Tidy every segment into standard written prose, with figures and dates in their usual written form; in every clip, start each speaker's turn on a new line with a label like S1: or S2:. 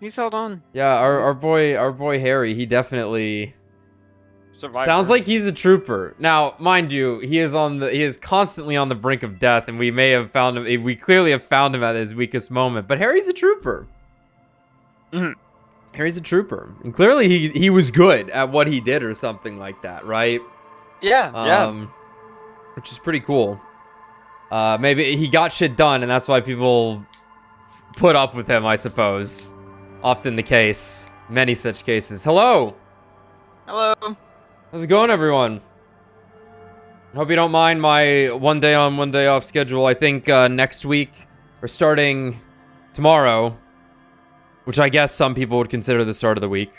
S1: He's held on.
S2: Yeah, our boy Harry, he definitely
S1: Survivor.
S2: sounds like he's a trooper. Now, mind you, he is constantly on the brink of death, and we may have found him. We clearly have found him at his weakest moment. But Harry's a trooper. Harry's a trooper, and clearly he was good at what he did, or something like that, right?
S1: Yeah.
S2: Which is pretty cool. Maybe he got shit done, and that's why people put up with him, I suppose. Often the case. Many such cases. Hello!
S1: Hello.
S2: How's it going, everyone? Hope you don't mind my one day on, one day off schedule. I think next week, we're starting tomorrow, which I guess some people would consider the start of the week.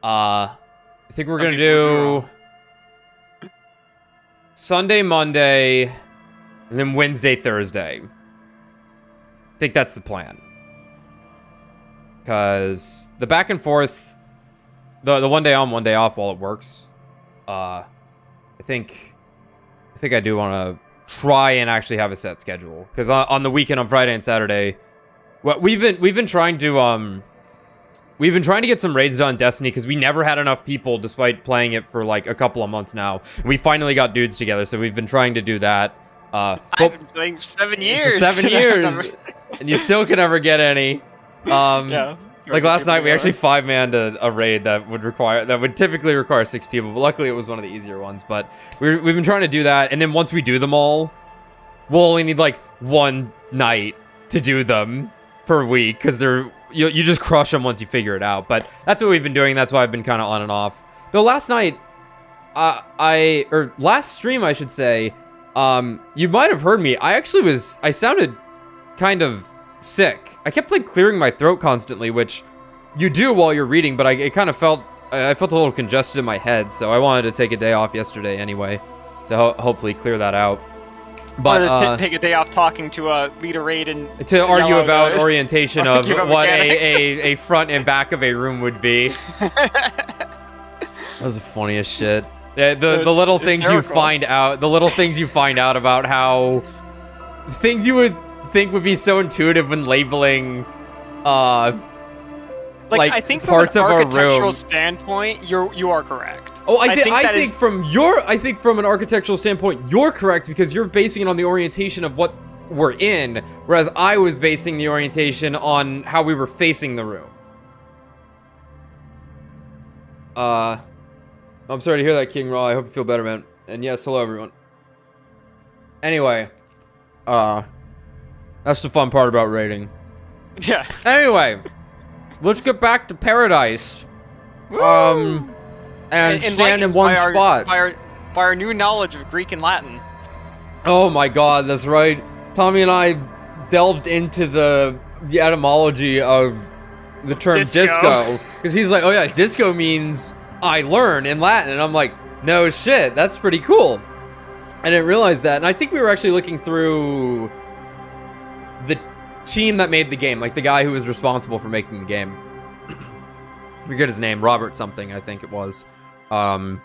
S2: I think we're gonna do Sunday, Monday, and then Wednesday, Thursday. I think that's the plan. Because the back and forth, the one day on, one day off, while it works, I think I do want to try and actually have a set schedule. Because on the weekend, on Friday and Saturday, well, we've been trying to get some raids done in Destiny, because we never had enough people despite playing it for like a couple of months now. We finally got dudes together, so we've been trying to do that.
S1: I've been playing for 7 years.
S2: 7 years, and you still can never get any.
S1: Yeah.
S2: Like last night, we actually 5-manned a raid that would typically require 6 people, but luckily it was one of the easier ones. But we've been trying to do that, and then once we do them all, we'll only need like one night to do them per week, because you just crush them once you figure it out. But that's what we've been doing. That's why I've been kind of on and off. Though last night, last stream I should say, you might have heard me. I sounded kind of sick. I kept like clearing my throat constantly, which you do while you're reading, but I felt a little congested in my head, so I wanted to take a day off yesterday anyway to hopefully clear that out. But
S1: take a day off talking to lead a raid and
S2: to argue about orientation of what a front and back of a room would be. That was the funniest shit. The little things you find out, about how things you would think would be so intuitive when labeling like
S1: I think
S2: parts of
S1: from an
S2: our
S1: architectural
S2: room.
S1: standpoint, you are correct.
S2: Oh, I think from an architectural standpoint, you're correct, because you're basing it on the orientation of what we're in, whereas I was basing the orientation on how we were facing the room. I'm sorry to hear that, King Raw. I hope you feel better, man. And yes, hello everyone. Anyway, that's the fun part about raiding.
S1: Yeah.
S2: Anyway, let's get back to paradise.
S1: Woo!
S2: And stand in one spot.
S1: By our new knowledge of Greek and Latin.
S2: Oh my god, that's right. Tommy and I delved into the etymology of the term disco. Because he's like, oh yeah, disco means I learn in Latin. And I'm like, no shit, that's pretty cool. I didn't realize that. And I think we were actually looking through the team that made the game. Like the guy who was responsible for making the game. I forget his name, Robert something, I think it was. And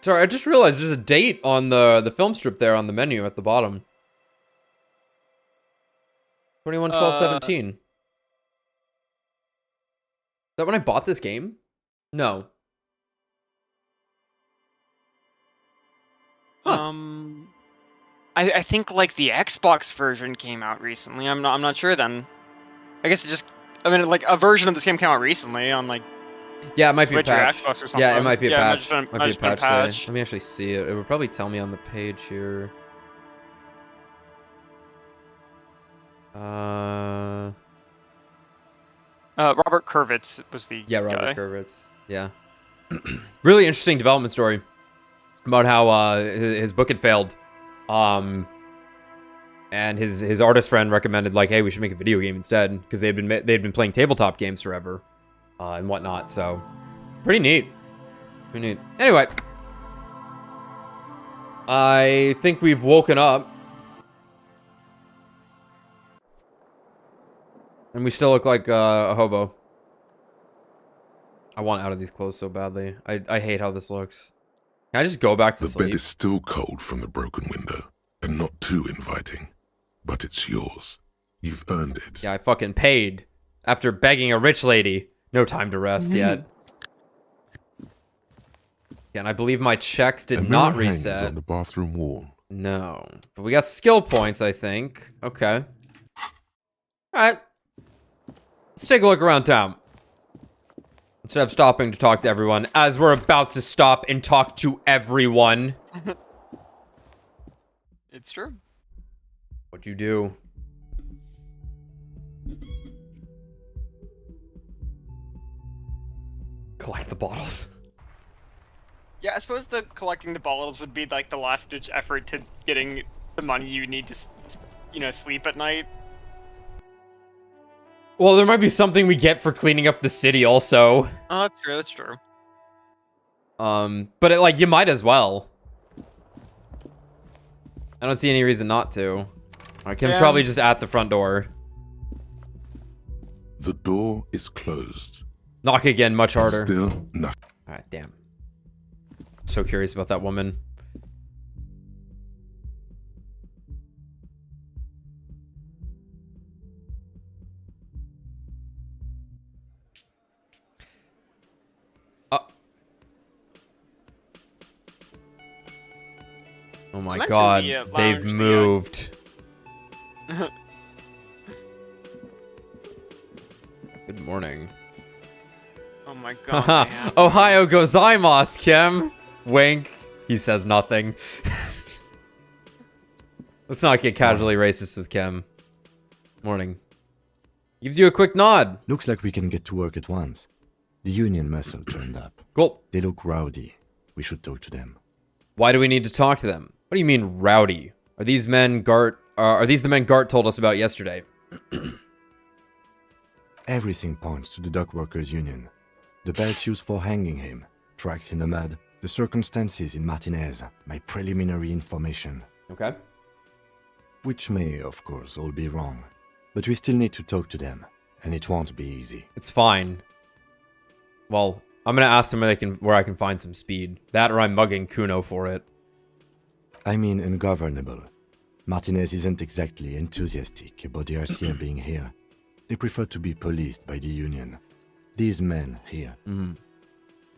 S2: sorry, I just realized there's a date on the film strip there on the menu at the bottom. 21/12/17. Is that when I bought this game? No. Huh.
S1: I think like the Xbox version came out recently. I'm not sure then. I guess like a version of this game came out recently on like
S2: yeah, it might
S1: Switch
S2: be a patch.
S1: or Xbox or something.
S2: Yeah, it might be a patch.
S1: Might
S2: be a patch today. Let me actually see it. It would probably tell me on the page here.
S1: Robert Kurvitz was the
S2: Robert
S1: guy.
S2: Kurvitz. Yeah. Really interesting development story about how his book had failed. And his artist friend recommended like, hey, we should make a video game instead, because they'd been playing tabletop games forever, and whatnot. So, pretty neat. Pretty neat. Anyway, I think we've woken up, and we still look like a hobo. I want out of these clothes so badly. I hate how this looks. Can I just go back to sleep?
S3: The bed is still cold from the broken window, and not too inviting. but it's yours. You've earned it.
S2: Yeah, I fucking paid. After begging a rich lady. No time to rest yet. Yeah, and I believe my checks did not reset.
S3: On the bathroom wall.
S2: No. But we got skill points, I think. Okay. Alright. Let's take a look around town. Instead of stopping to talk to everyone, as we're about to stop and talk to everyone.
S1: It's true.
S2: What'd you do? Collect the bottles.
S1: Yeah, I suppose the collecting the bottles would be like the last-ditch effort to getting the money you need to, sleep at night.
S2: Well, there might be something we get for cleaning up the city also.
S1: Oh, that's true, that's true.
S2: But you might as well. I don't see any reason not to. Kim's probably just at the front door.
S3: The door is closed.
S2: Knock again, much harder.
S3: Still nothing.
S2: Alright, damn. So curious about that woman. Oh my god, they've moved. Good morning.
S1: Oh my god.
S2: Ohio gozaimasu, Kim. Wink. He says nothing. Let's not get casually racist with Kim. Morning. Gives you a quick nod.
S4: Looks like we can get to work at once. The union muscle turned up.
S2: Cool.
S4: They look rowdy. We should talk to them.
S2: Why do we need to talk to them? What do you mean rowdy? Are these the men Gart told us about yesterday?
S4: Everything points to the dock workers union. The belts used for hanging him, tracks in the mud, the circumstances in Martinez, my preliminary information.
S2: Okay.
S4: Which may, of course, all be wrong. But we still need to talk to them, and it won't be easy.
S2: It's fine. Well, I'm gonna ask them where I can find some speed. That or I'm mugging Cuno for it.
S4: I mean ungovernable. Martinez isn't exactly enthusiastic about the RCM being here. They prefer to be policed by the union. These men here.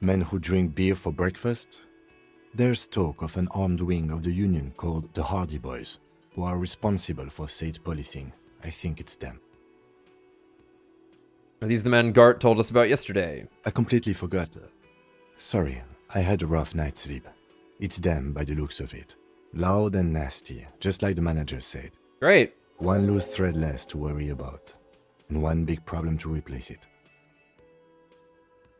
S4: Men who drink beer for breakfast? There's talk of an armed wing of the union called the Hardy Boys, who are responsible for state policing. I think it's them.
S2: Are these the men Gart told us about yesterday?
S4: I completely forgot. Sorry, I had a rough night's sleep. It's them by the looks of it. Loud and nasty, just like the manager said.
S2: Great.
S4: One loose thread less to worry about, and one big problem to replace it.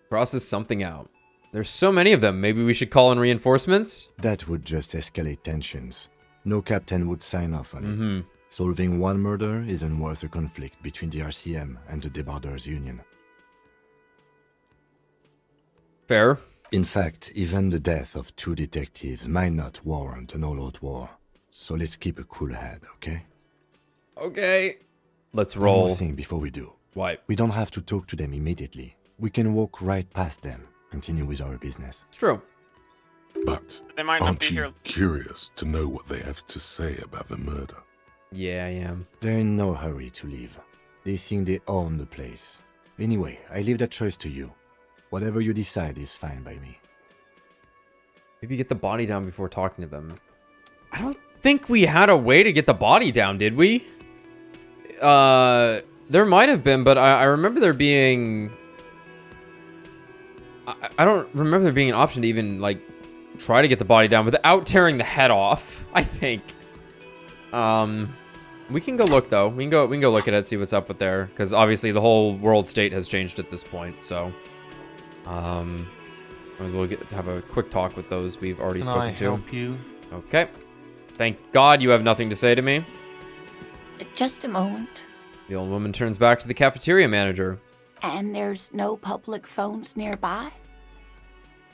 S2: Process something out. There's so many of them, maybe we should call in reinforcements?
S4: That would just escalate tensions. No captain would sign off on it. Solving one murder isn't worth a conflict between the RCM and the Debarders Union.
S2: Fair.
S4: In fact, even the death of 2 detectives might not warrant an all-out war. So let's keep a cool head, okay?
S2: Okay. Let's
S4: One
S2: roll.
S4: more thing before we do.
S2: What?
S4: We don't have to talk to them immediately. We can walk right past them, continue with our business.
S2: It's true.
S3: But
S1: They might not
S3: aren't
S1: be
S3: you
S1: here.
S3: curious to know what they have to say about the murder?
S2: Yeah, I am.
S4: They're in no hurry to leave. They think they own the place. Anyway, I leave that choice to you. Whatever you decide is fine by me.
S2: Maybe get the body down before talking to them. I don't think we had a way to get the body down, did we? There might have been, but I remember there being... I don't remember there being an option to even, try to get the body down without tearing the head off, I think. We can go look, though. We can go look at it, see what's up with there. Because, obviously, the whole world state has changed at this point, so... we'll have a quick talk with those we've already spoken to.
S5: Can I help you?
S2: Okay. Thank God you have nothing to say to me.
S6: Just a moment.
S2: The old woman turns back to the cafeteria manager.
S6: And there's no public phones nearby?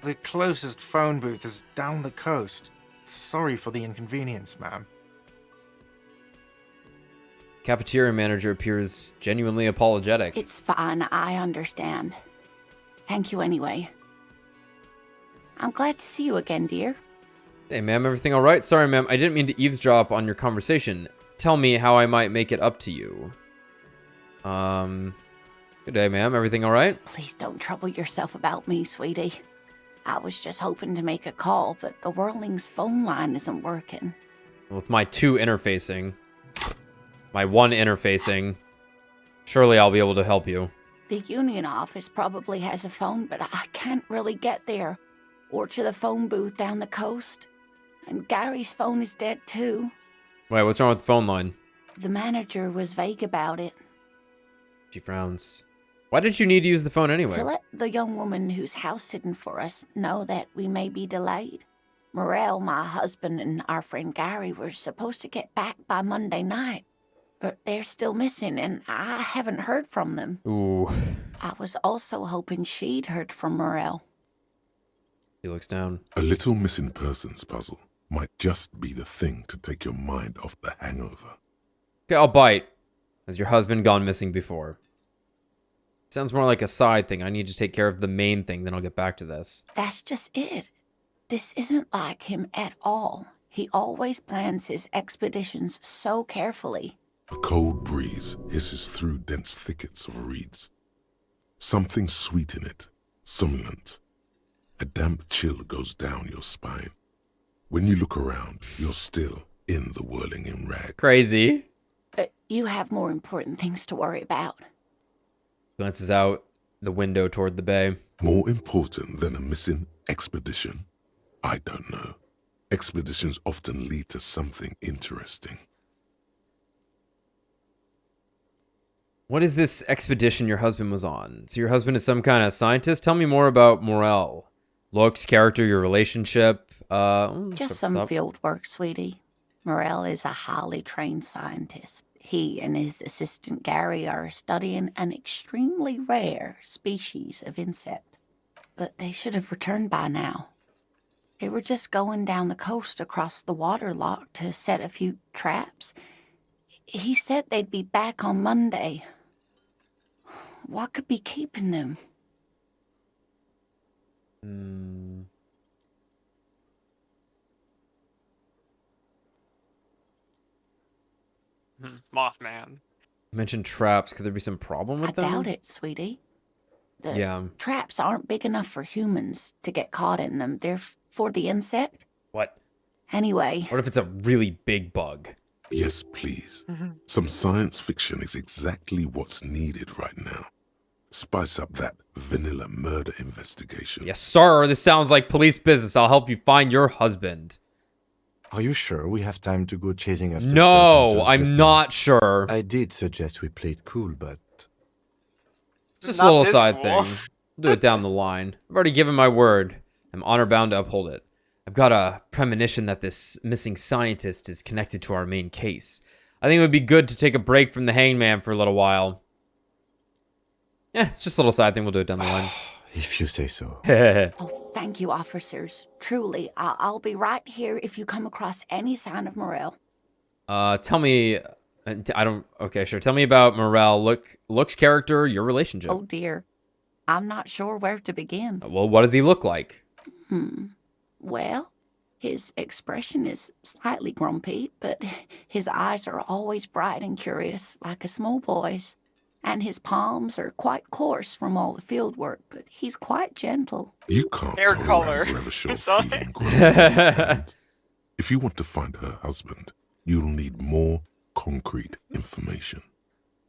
S5: The closest phone booth is down the coast. Sorry for the inconvenience, ma'am.
S2: Cafeteria manager appears genuinely apologetic.
S6: It's fine, I understand. Thank you anyway. I'm glad to see you again, dear.
S2: Hey, ma'am, everything all right? Sorry, ma'am, I didn't mean to eavesdrop on your conversation. tell me how I might make it up to you. Good day, ma'am. Everything all right?
S6: Please don't trouble yourself about me, sweetie. I was just hoping to make a call, but the Whirling's phone line isn't working.
S2: With my one interfacing, surely I'll be able to help you.
S6: The union office probably has a phone, but I can't really get there. Or to the phone booth down the coast. And Gary's phone is dead too.
S2: Wait, what's wrong with the phone line?
S6: The manager was vague about it.
S2: She frowns. Why did you need to use the phone anyway?
S6: To let the young woman who's house-sitting for us know that we may be delayed. Morel, my husband, and our friend Gary were supposed to get back by Monday night. But they're still missing, and I haven't heard from them.
S2: Ooh.
S6: I was also hoping she'd heard from Morel.
S2: He looks down.
S3: A little missing persons puzzle might just be the thing to take your mind off the hangover.
S2: Okay, I'll bite. Has your husband gone missing before? Sounds more like a side thing. I need to take care of the main thing, then I'll get back to this.
S6: That's just it. This isn't like him at all. He always plans his expeditions so carefully.
S3: A cold breeze hisses through dense thickets of reeds. Something sweet in it, somnolent. A damp chill goes down your spine. When you look around, you're still in the whirling in rags.
S2: Crazy.
S6: But you have more important things to worry about.
S2: Glances out the window toward the bay.
S3: More important than a missing expedition? I don't know. Expeditions often lead to something interesting.
S2: What is this expedition your husband was on? So your husband is some kind of scientist? Tell me more about Morel. Looks, character, your relationship.
S6: Just some field work, sweetie. Morel is a highly trained scientist. He and his assistant Gary are studying an extremely rare species of insect. But they should have returned by now. They were just going down the coast across the water lock to set a few traps. He said they'd be back on Monday. What could be keeping them?
S1: Mothman.
S2: You mentioned traps. Could there be some problem with
S6: I
S2: them?
S6: doubt it, sweetie. The
S2: Yeah.
S6: traps aren't big enough for humans to get caught in them. They're for the insect.
S2: What?
S6: Anyway,
S2: What if it's a really big bug?
S3: Yes, please. Some science fiction is exactly what's needed right now. Spice up that vanilla murder investigation.
S2: Yes, sir. This sounds like police business. I'll help you find your husband.
S4: Are you sure we have time to go chasing after
S2: No,
S4: Burton
S2: I'm
S4: just
S2: not sure.
S4: I did suggest we played cool, but
S2: It's just a
S1: Not
S2: little
S1: this
S2: side
S1: cool.
S2: thing. We'll do it down the line. I've already given my word. I'm honor bound to uphold it. I've got a premonition that this missing scientist is connected to our main case. I think it would be good to take a break from the hangman for a little while. Yeah, it's just a little side thing. We'll do it down the line.
S4: if you say so.
S6: oh, thank you, officers. Truly, I'll be right here if you come across any sign of Morel.
S2: Tell me... I don't... Okay, sure. Tell me about Morel. Looks, character, your relationship.
S6: Oh, dear. I'm not sure where to begin.
S2: Well, what does he look like?
S6: Well, his expression is slightly grumpy, but his eyes are always bright and curious, like a small boy's. And his palms are quite coarse from all the field work, but he's quite gentle.
S3: You can't
S1: Hair
S3: go
S1: color.
S3: around forever show
S1: Sorry.
S3: feeling grumpy. If you want to find her husband, you'll need more concrete information.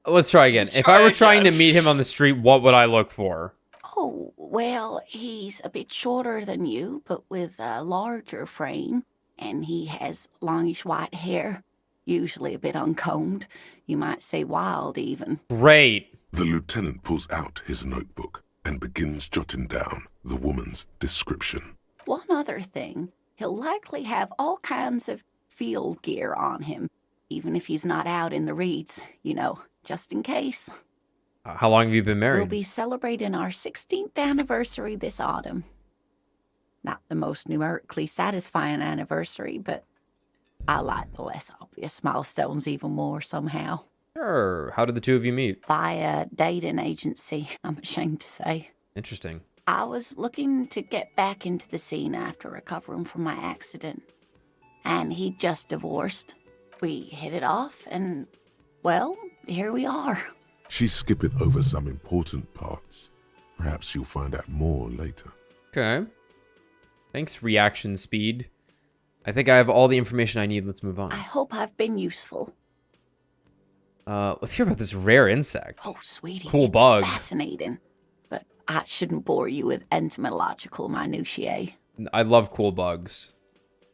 S2: Let's try again.
S1: Let's
S2: If
S1: try
S2: I were trying to
S1: again.
S2: meet him on the street, what would I look for?
S6: Oh, well, he's a bit shorter than you, but with a larger frame, and he has longish white hair, usually a bit uncombed. You might say wild, even.
S2: Great.
S3: The lieutenant pulls out his notebook and begins jotting down the woman's description.
S6: One other thing, he'll likely have all kinds of field gear on him, even if he's not out in the reeds, you know, just in case.
S2: How long have you been married?
S6: We'll be celebrating our 16th anniversary this autumn. Not the most numerically satisfying anniversary, but I like the less obvious milestones even more somehow.
S2: Sure. How did the two of you meet?
S6: By a dating agency, I'm ashamed to say.
S2: Interesting.
S6: I was looking to get back into the scene after recovering from my accident. And he'd just divorced. We hit it off, and, well, here we are.
S3: She's skipping over some important parts. Perhaps you'll find out more later.
S2: Okay. Thanks, reaction speed. I think I have all the information I need. Let's move on.
S6: I hope I've been useful.
S2: Let's hear about this rare insect.
S6: Oh, sweetie,
S2: Cool
S6: it's
S2: bug.
S6: fascinating. But I shouldn't bore you with entomological minutiae.
S2: I love cool bugs.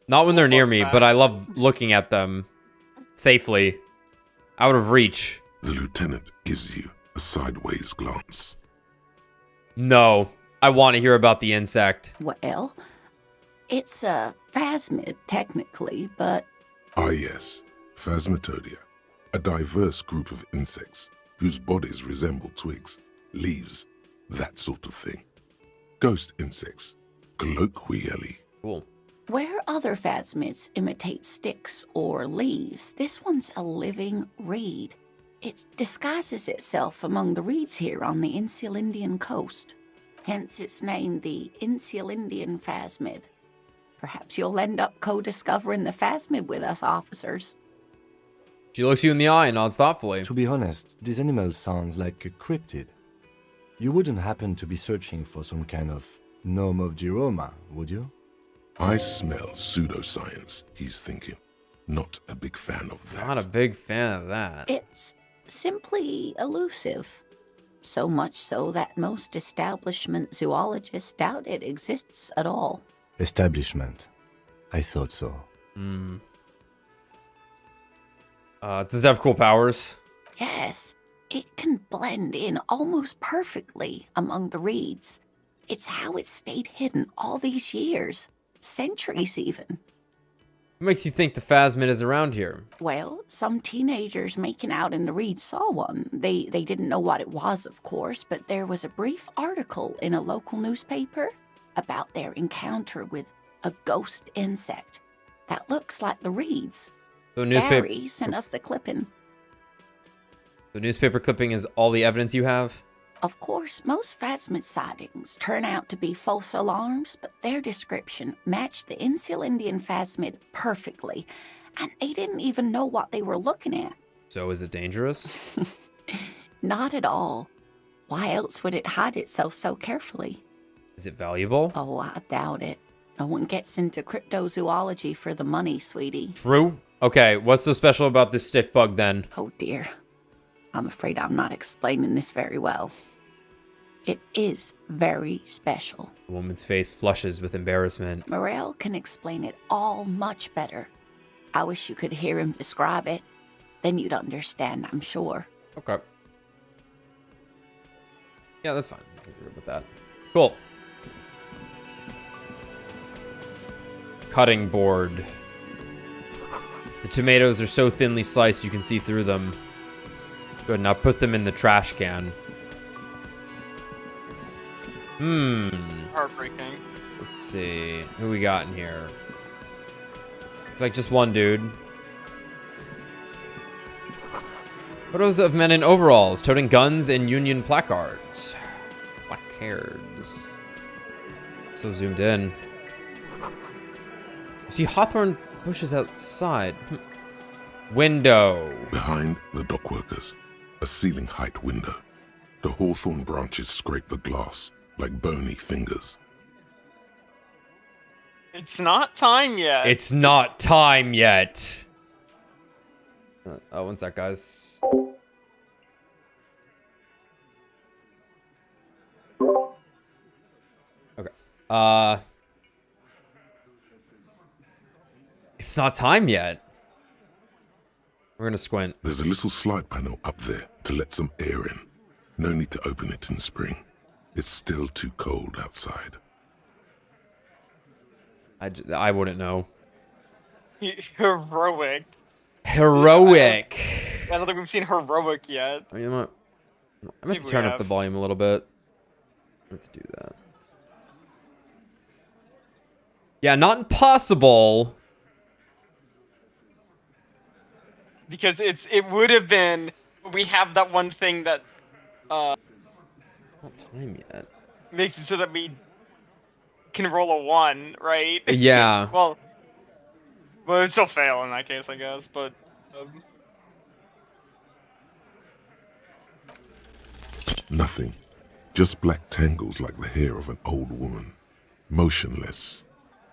S2: Not when they're near me, but I love looking at them safely, out of reach.
S3: The lieutenant gives you a sideways glance.
S2: No, I want to hear about the insect.
S6: Well, it's a phasmid, technically, but
S3: Ah yes, Phasmatodea, a diverse group of insects whose bodies resemble twigs, leaves, that sort of thing. Ghost insects, colloquially.
S2: Cool.
S6: where other phasmids imitate sticks or leaves, this one's a living reed. It disguises itself among the reeds here on the Insulindian coast. Hence its name, the Insulindian phasmid. Perhaps you'll end up co-discovering the phasmid with us, officers.
S2: She looks you in the eye and nods thoughtfully.
S4: To be honest, this animal sounds like a cryptid. You wouldn't happen to be searching for some kind of gnome of Jeroma, would you?
S3: I smell pseudoscience, he's thinking. Not a big fan of that.
S2: Not a big fan of that.
S6: It's simply elusive. So much so that most establishment zoologists doubt it exists at all.
S4: Establishment. I thought so.
S2: Does it have cool powers?
S6: Yes, it can blend in almost perfectly among the reeds. It's how it's stayed hidden all these years. Centuries even.
S2: What makes you think the phasmid is around here?
S6: Well, some teenagers making out in the reeds saw one. They didn't know what it was, of course, but there was a brief article in a local newspaper about their encounter with a ghost insect that looks like the reeds.
S2: The newspaper.
S6: Gary sent us the clipping.
S2: The newspaper clipping is all the evidence you have?
S6: Of course, most phasmid sightings turn out to be false alarms, but their description matched the Insulindian phasmid perfectly, and they didn't even know what they were looking at.
S2: So is it dangerous?
S6: Not at all. Why else would it hide itself so carefully?
S2: Is it valuable?
S6: Oh, I doubt it. No one gets into cryptozoology for the money, sweetie.
S2: True. Okay, what's so special about this stick bug then?
S6: Oh dear. I'm afraid I'm not explaining this very well. It is very special.
S2: The woman's face flushes with embarrassment.
S6: Morel can explain it all much better. I wish you could hear him describe it. Then you'd understand, I'm sure.
S2: Okay. Yeah, that's fine. I can agree with that. Cool. Cutting board. The tomatoes are so thinly sliced you can see through them. Good, now put them in the trash can.
S1: Heartbreaking.
S2: Let's see. Who we got in here? Looks like just one dude. Photos of men in overalls, toting guns and Union placards. Placards. So zoomed in. You see hawthorn bushes outside. Window.
S3: Behind the dockworkers, a ceiling height window. The hawthorn branches scrape the glass like bony fingers.
S1: It's not time yet.
S2: It's not time yet. One sec, guys. Okay. It's not time yet. We're gonna squint.
S3: There's a little slide panel up there to let some air in. No need to open it in spring. It's still too cold outside.
S2: I wouldn't know.
S1: Heroic.
S2: Heroic.
S1: I don't think we've seen heroic yet.
S2: I mean, I meant
S1: Maybe
S2: to
S1: we
S2: turn up
S1: have.
S2: the volume a little bit. Let's do that. Yeah, not impossible.
S1: Because it would have been, we have that one thing that
S2: Not time yet.
S1: makes it so that we can roll a 1, right?
S2: Yeah.
S1: well, it'd still fail in that case, I guess, but
S3: Nothing. Just black tangles like the hair of an old woman. Motionless.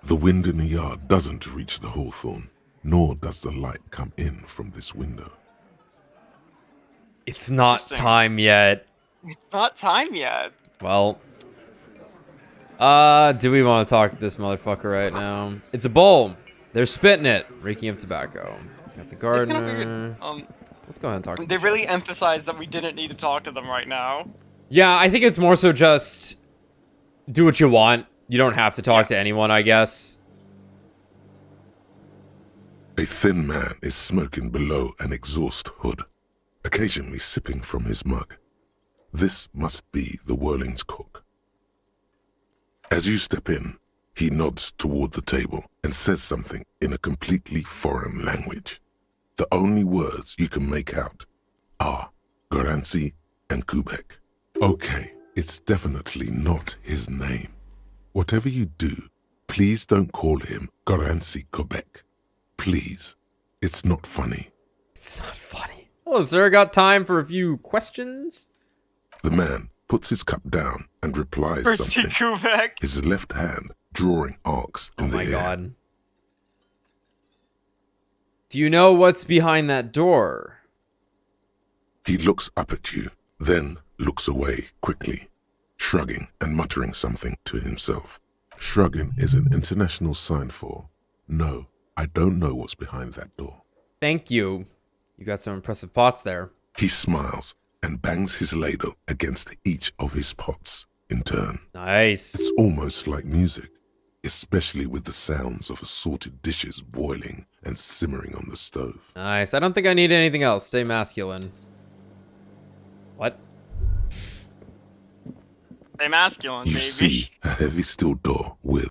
S3: The wind in the yard doesn't reach the hawthorn, nor does the light come in from this window.
S2: It's not time yet.
S1: It's not time yet.
S2: Well, do we want to talk to this motherfucker right now? It's a bowl. They're spitting it, reeking of tobacco. Got the gardener. Let's go ahead and talk to
S1: They
S2: them.
S1: really emphasized that we didn't need to talk to them right now.
S2: Yeah, I think it's more so just do what you want. You don't have to talk to anyone, I guess.
S3: A thin man is smoking below an exhaust hood, occasionally sipping from his mug. This must be the Whirling's cook. As you step in, he nods toward the table and says something in a completely foreign language. The only words you can make out are Garancy and Kubek. Okay, it's definitely not his name. Whatever you do, please don't call him Garancy Kubek. Please. It's not funny.
S2: It's not funny. Hello, sir. Got time for a few questions?
S3: The man puts his cup down and replies
S1: Percy
S3: something,
S1: Kubek.
S3: his left hand drawing arcs in
S2: Oh
S3: the
S2: my
S3: air.
S2: god. Do you know what's behind that door?
S3: He looks up at you, then looks away quickly, shrugging and muttering something to himself. Shrugging is an international sign for, no, I don't know what's behind that door.
S2: Thank you. You got some impressive pots there.
S3: He smiles and bangs his ladle against each of his pots in turn.
S2: Nice.
S3: It's almost like music, especially with the sounds of assorted dishes boiling and simmering on the stove.
S2: Nice. I don't think I need anything else. Stay masculine. What?
S1: Stay masculine,
S3: You
S1: baby.
S3: see a heavy steel door with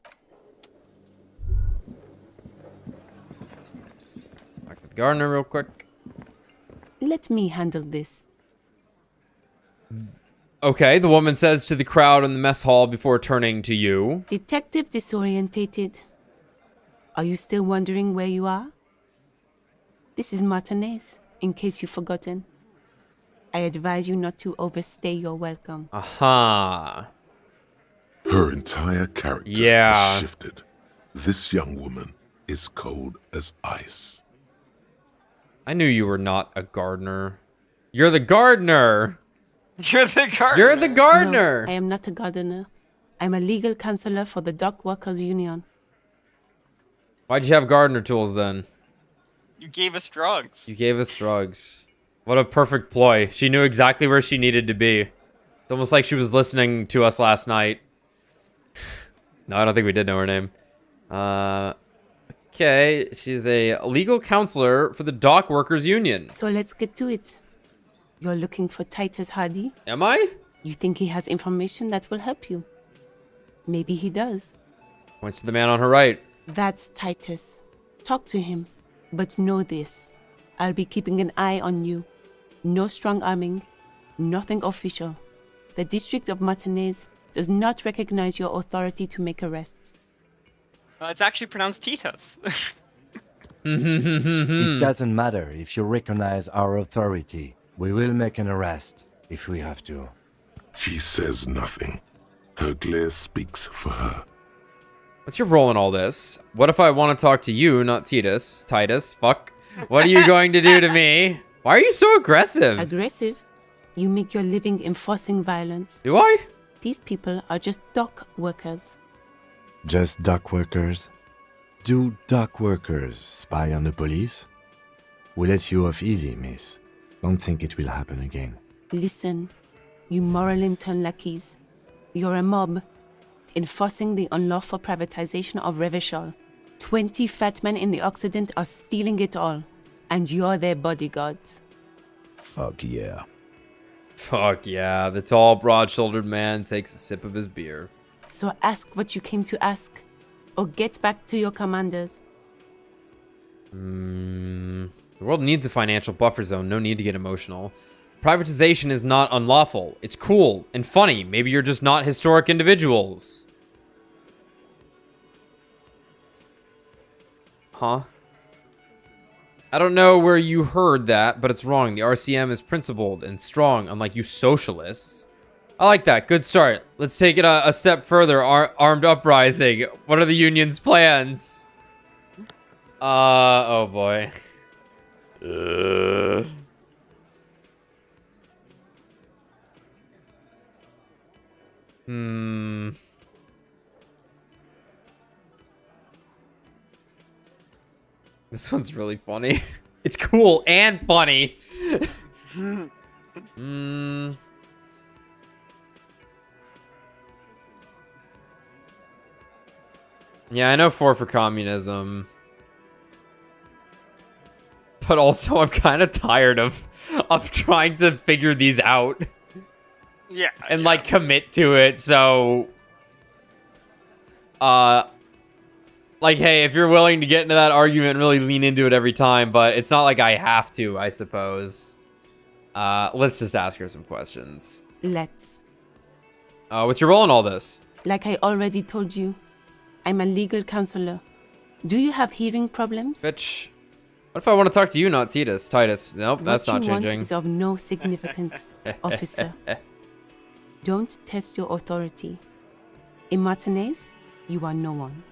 S2: Back to the gardener real quick.
S7: Let me handle this.
S2: Okay, the woman says to the crowd in the mess hall before turning to you.
S7: Detective disorientated. Are you still wondering where you are? This is Martinez, in case you've forgotten. I advise you not to overstay your welcome.
S2: Aha.
S3: her entire character
S2: Yeah.
S3: has shifted. This young woman is cold as ice.
S2: I knew you were not a gardener. You're the gardener.
S1: You're the gardener.
S2: You're the gardener.
S7: No, I am not a gardener. I'm a legal counselor for the Dock Workers Union.
S2: Why'd you have gardener tools then?
S1: You gave us drugs.
S2: You gave us drugs. What a perfect ploy. She knew exactly where she needed to be. It's almost like she was listening to us last night. No, I don't think we did know her name. Okay, she's a legal counselor for the Dock Workers Union.
S7: So let's get to it. You're looking for Titus Hardy?
S2: Am I?
S7: You think he has information that will help you? Maybe he does.
S2: Points to the man on her right.
S7: That's Titus. Talk to him. But know this. I'll be keeping an eye on you. No strong arming. Nothing official. The District of Martinez does not recognize your authority to make arrests.
S1: It's actually pronounced Titus.
S4: It doesn't matter if you recognize our authority. We will make an arrest if we have to.
S3: She says nothing. Her glare speaks for her.
S2: What's your role in all this? What if I want to talk to you, not Titus? Titus, fuck. What are you going to do to me? Why are you so aggressive?
S7: Aggressive? You make your living enforcing violence.
S2: Do I?
S7: These people are just dock workers.
S4: Just dock workers? Do dock workers spy on the police? We let you off easy, miss. Don't think it will happen again.
S7: Listen, you moral intern lackeys. You're a mob, enforcing the unlawful privatization of Revachol. 20 fat men in the Occident are stealing it all, and you're their bodyguards.
S8: Fuck yeah.
S2: Fuck yeah. The tall, broad-shouldered man takes a sip of his beer.
S7: So ask what you came to ask, or get back to your commanders.
S2: The world needs a financial buffer zone. No need to get emotional. Privatization is not unlawful. It's cool and funny. Maybe you're just not historic individuals. Huh? I don't know where you heard that, but it's wrong. The RCM is principled and strong, unlike you socialists. I like that. Good start. Let's take it a step further. Armed uprising. What are the union's plans? Oh boy. This one's really funny. It's cool and funny. Yeah, I know 4 for communism. But also I'm kind of tired of trying to figure these out.
S1: Yeah.
S2: And like commit to it, so like, hey, if you're willing to get into that argument, really lean into it every time, but it's not like I have to, I suppose. Let's just ask her some questions.
S7: Let's.
S2: What's your role in all this?
S7: Like I already told you, I'm a legal counselor. Do you have hearing problems?
S2: Bitch. What if I want to talk to you, not Titus? Nope, that's not
S7: What you want
S2: changing.
S7: is of no significance, officer. Don't test your authority. In Martinez, you are no one.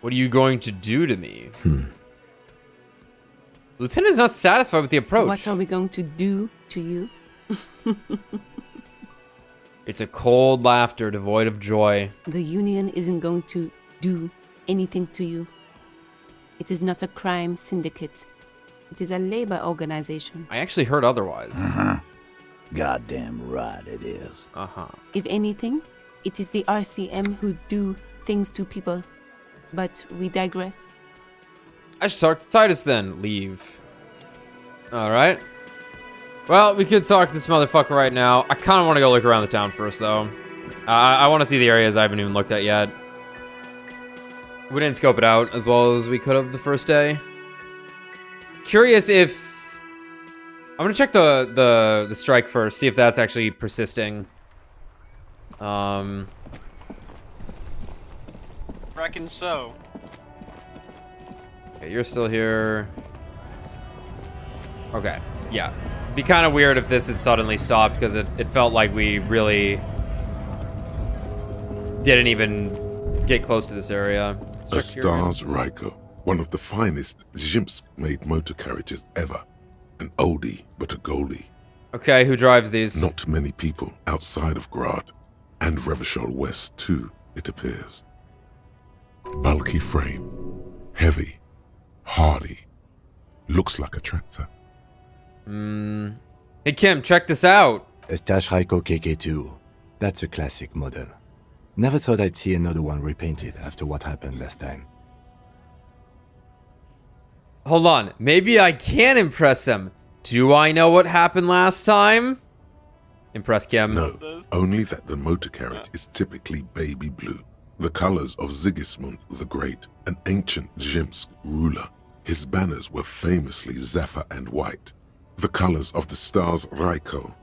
S2: What are you going to do to me? Lieutenant's not satisfied with the approach.
S7: What are we going to do to you?
S2: It's a cold laughter devoid of joy.
S7: The union isn't going to do anything to you. It is not a crime syndicate. It is a labor organization.
S2: I actually heard otherwise.
S8: Goddamn right it is.
S7: If anything, it is the RCM who do things to people. But we digress.
S2: I should talk to Titus then. Leave. Alright. Well, we could talk to this motherfucker right now. I kind of want to go look around the town first, though. I want to see the areas I haven't even looked at yet. We didn't scope it out as well as we could have the first day. Curious if... I'm gonna check the strike first, see if that's actually persisting.
S1: Reckon so.
S2: Okay, you're still here. Okay, yeah. It'd be kind of weird if this had suddenly stopped, because it felt like we really didn't even get close to this area.
S3: A Stars Ryko, one of the finest Zhimsk-made motor carriages ever. An oldie, but a goldie.
S2: Okay, who drives these?
S3: Not many people outside of Grad, and Revachol West too, it appears. Bulky frame, heavy, hardy, looks like a tractor.
S2: Hey Kim, check this out.
S4: A Stash Ryko KK2. That's a classic model. Never thought I'd see another one repainted after what happened last time.
S2: Hold on, maybe I can impress him. Do I know what happened last time? Impress Kim.
S3: No, only that the motor carriage is typically baby blue. The colors of Sigismund the Great, an ancient Zhimsk ruler. His banners were famously zephyr and white. The colors of the Stars Ryko.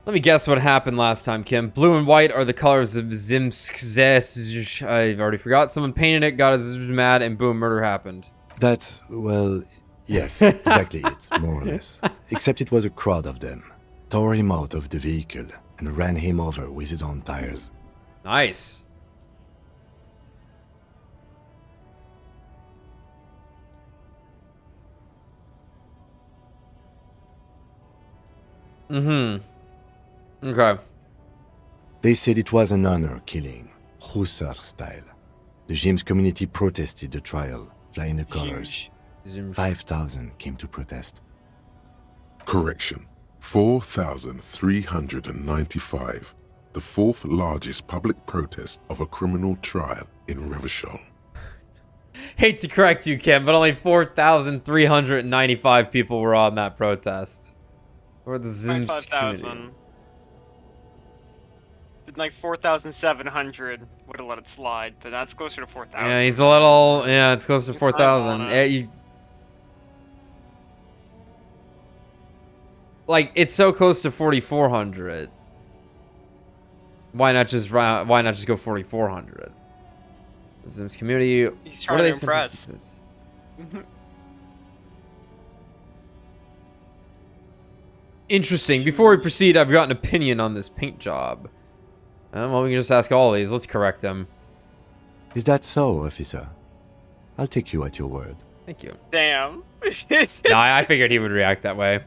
S2: Let me guess what happened last time, Kim. Blue and white are the colors of Zimsk. I've already forgot. Someone painted it, got us mad, and boom, murder happened.
S4: That's, well, yes, exactly it, more or less. Except it was a crowd of them. Tore him out of the vehicle and ran him over with his own tires.
S2: Nice. Okay.
S4: They said it was an honor killing, Hussar style. The Zhimsk community protested the trial, flying the colors. 5,000 came to protest.
S3: Correction, 4,395. The fourth largest public protest of a criminal trial in Revachol.
S2: Hate to correct you, Kim, but only 4,395 people were on that protest. Or the Zimsk community.
S1: 5,000. Like 4,700 would have let it slide, but that's closer to 4,000.
S2: Yeah, he's a little... Yeah, it's close to 4,000. Like, it's so close to 4,400. Why not just go 4,400? Sims community.
S1: He's
S2: What
S1: trying
S2: are
S1: to
S2: they
S1: impress.
S2: sentenced to this? Interesting. Before we proceed, I've got an opinion on this paint job. Well, we can just ask all these. Let's correct them.
S4: Is that so, officer? I'll take you at your word.
S2: Thank you.
S1: Damn.
S2: No, I figured he would react that way.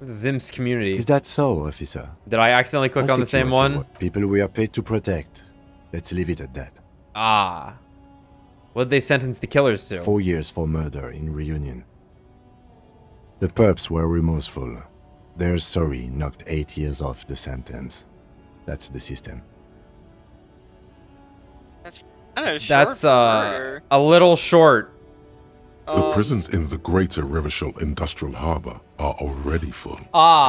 S2: Zim's community.
S4: Is that so, officer?
S2: Did I accidentally click
S4: I'll
S2: on the
S4: take you
S2: same
S4: at your
S2: one?
S4: word. People we are paid to protect. Let's leave it at that.
S2: Ah. What did they sentence the killers to?
S4: 4 years for murder in Reunion. The perps were remorseful. Their sorry knocked 8 years off the sentence. That's the system.
S1: That's kind of short.
S2: That's
S1: for murder.
S2: a little short.
S3: The prisons in the greater Revachol Industrial Harbor are already full.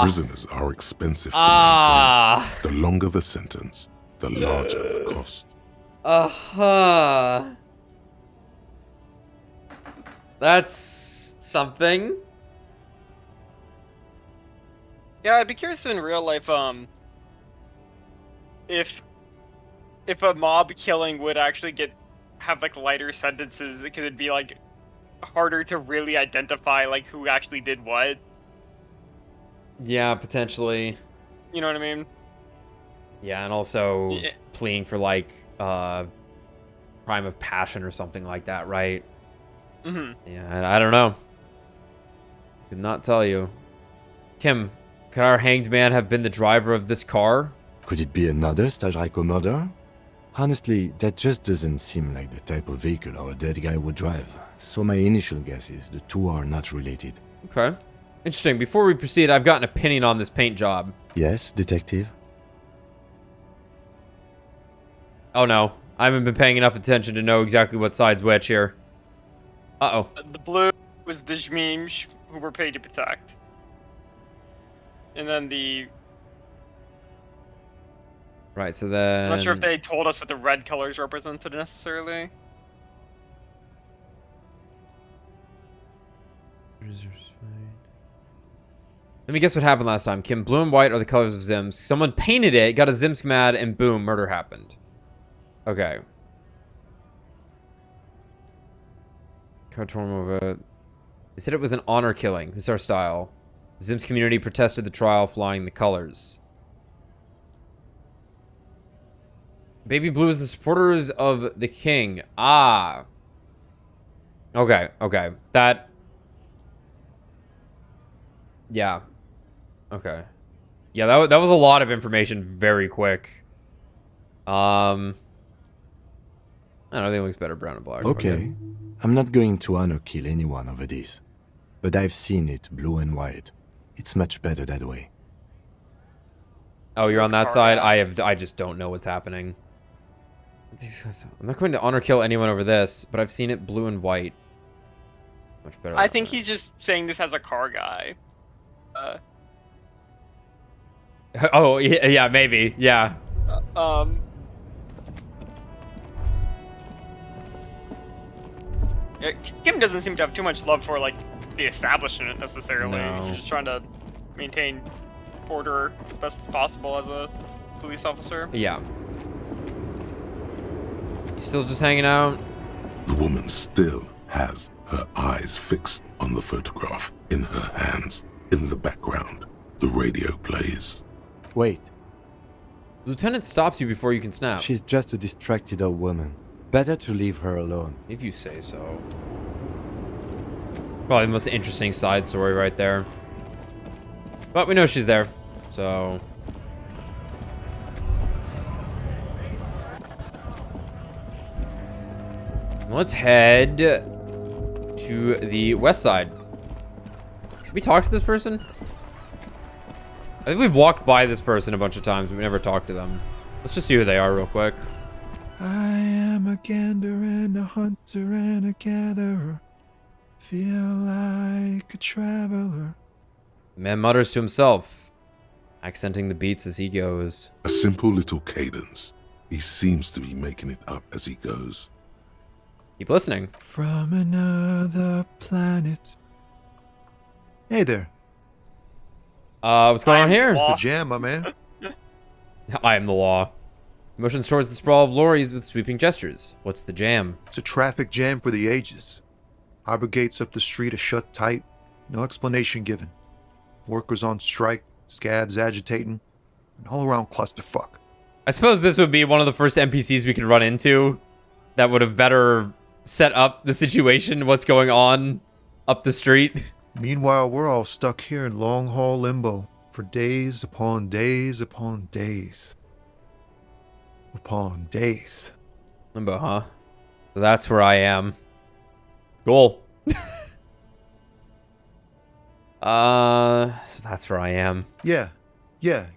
S3: Prisoners are expensive to maintain. The longer the sentence, the larger the cost.
S2: That's something.
S1: Yeah, I'd be curious in real life, if a mob killing would actually have like lighter sentences, because it'd be like harder to really identify like who actually did what.
S2: Yeah, potentially.
S1: You know what I mean?
S2: Yeah, and also
S1: Yeah.
S2: pleading for like crime of passion or something like that, right?
S1: Mm-hmm.
S2: Yeah, I don't know. Could not tell you. Kim, could our hanged man have been the driver of this car?
S4: Could it be another Stajrajko murder? Honestly, that just doesn't seem like the type of vehicle our dead guy would drive. So my initial guess is the two are not related.
S2: Okay. Interesting. Before we proceed, I've got an opinion on this paint job.
S4: Yes, detective?
S2: Oh no. I haven't been paying enough attention to know exactly what side's which here. Uh-oh.
S1: The blue was the Jmeems who were paid to protect. And then the...
S2: Right, so then...
S1: I'm not sure if they told us what the red colors represented necessarily.
S2: Let me guess what happened last time. Kim, blue and white are the colors of Zims. Someone painted it, got a Zims mad, and boom, murder happened. Okay. They said it was an honor killing. It's our style. The Zims community protested the trial, flying the colors. Baby blue is the supporters of the king. Ah. Okay, okay. That... Yeah. Okay. Yeah, that was a lot of information very quick. I don't know, I think it looks better brown and black.
S4: Okay. I'm not going to honor kill anyone over this. But I've seen it blue and white. It's much better that way.
S2: Oh, you're on that side? I just don't know what's happening. I'm not going to honor kill anyone over this, but I've seen it blue and white. Much better.
S1: I think he's just saying this as a car guy.
S2: Oh, yeah, maybe. Yeah.
S1: Yeah, Kim doesn't seem to have too much love for like the establishment necessarily.
S2: No.
S1: He's just trying to maintain order as best as possible as a police officer.
S2: Yeah. You still just hanging out?
S3: The woman still has her eyes fixed on the photograph in her hands. In the background, the radio plays.
S4: Wait,
S2: Lieutenant stops you before you can snap.
S4: she's just a distracted old woman. Better to leave her alone.
S2: If you say so. Probably the most interesting side story right there. But we know she's there, so... Let's head to the west side. Did we talk to this person? I think we've walked by this person a bunch of times, but we never talked to them. Let's just see who they are real quick.
S9: I am a gander and a hunter and a gatherer. Feel like a traveler.
S2: The man mutters to himself, accenting the beats as he goes.
S3: A simple little cadence. He seems to be making it up as he goes.
S2: Keep listening.
S9: From another planet. Hey there.
S2: What's going on here?
S9: It's the jam, my man.
S2: I am the law. Motions towards the sprawl of lorries with sweeping gestures. What's the jam?
S9: It's a traffic jam for the ages. Harbor gates up the street are shut tight. No explanation given. Workers on strike, scabs agitating, an all-around clusterfuck.
S2: I suppose this would be one of the first NPCs we could run into that would have better set up the situation, what's going on up the street.
S9: Meanwhile, we're all stuck here in long-haul limbo for days upon days upon days. Upon days.
S2: Limbo, huh? So that's where I am. Cool. So that's where I am.
S9: Yeah,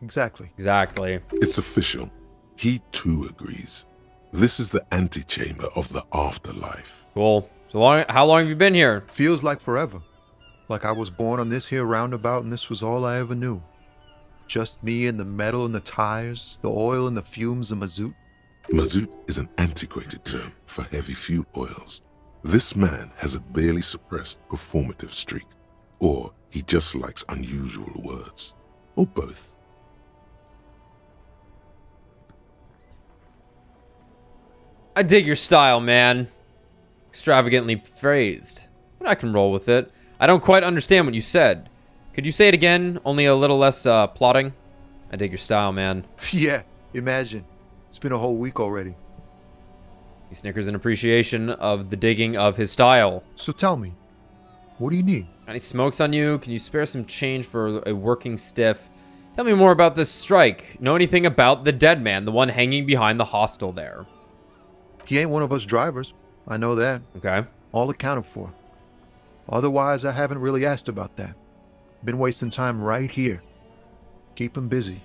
S9: exactly.
S2: Exactly.
S3: It's official. He too agrees. This is the antechamber of the afterlife.
S2: Cool. So how long have you been here?
S9: Feels like forever. Like I was born on this here roundabout and this was all I ever knew. Just me and the metal and the tires, the oil and the fumes of mazout.
S3: Mazout is an antiquated term for heavy fuel oils. This man has a barely suppressed performative streak. Or he just likes unusual words. Or both.
S2: I dig your style, man. Extravagantly phrased. But I can roll with it. I don't quite understand what you said. Could you say it again, only a little less plotting? I dig your style, man.
S9: Yeah, imagine. It's been a whole week already.
S2: He snickers in appreciation of the digging of his style.
S9: So tell me, what do you need?
S2: Any smokes on you? Can you spare some change for a working stiff? Tell me more about this strike. Know anything about the dead man, the one hanging behind the hostel there?
S9: He ain't one of us drivers. I know that.
S2: Okay.
S9: All accounted for. Otherwise, I haven't really asked about that. Been wasting time right here. Keep him busy.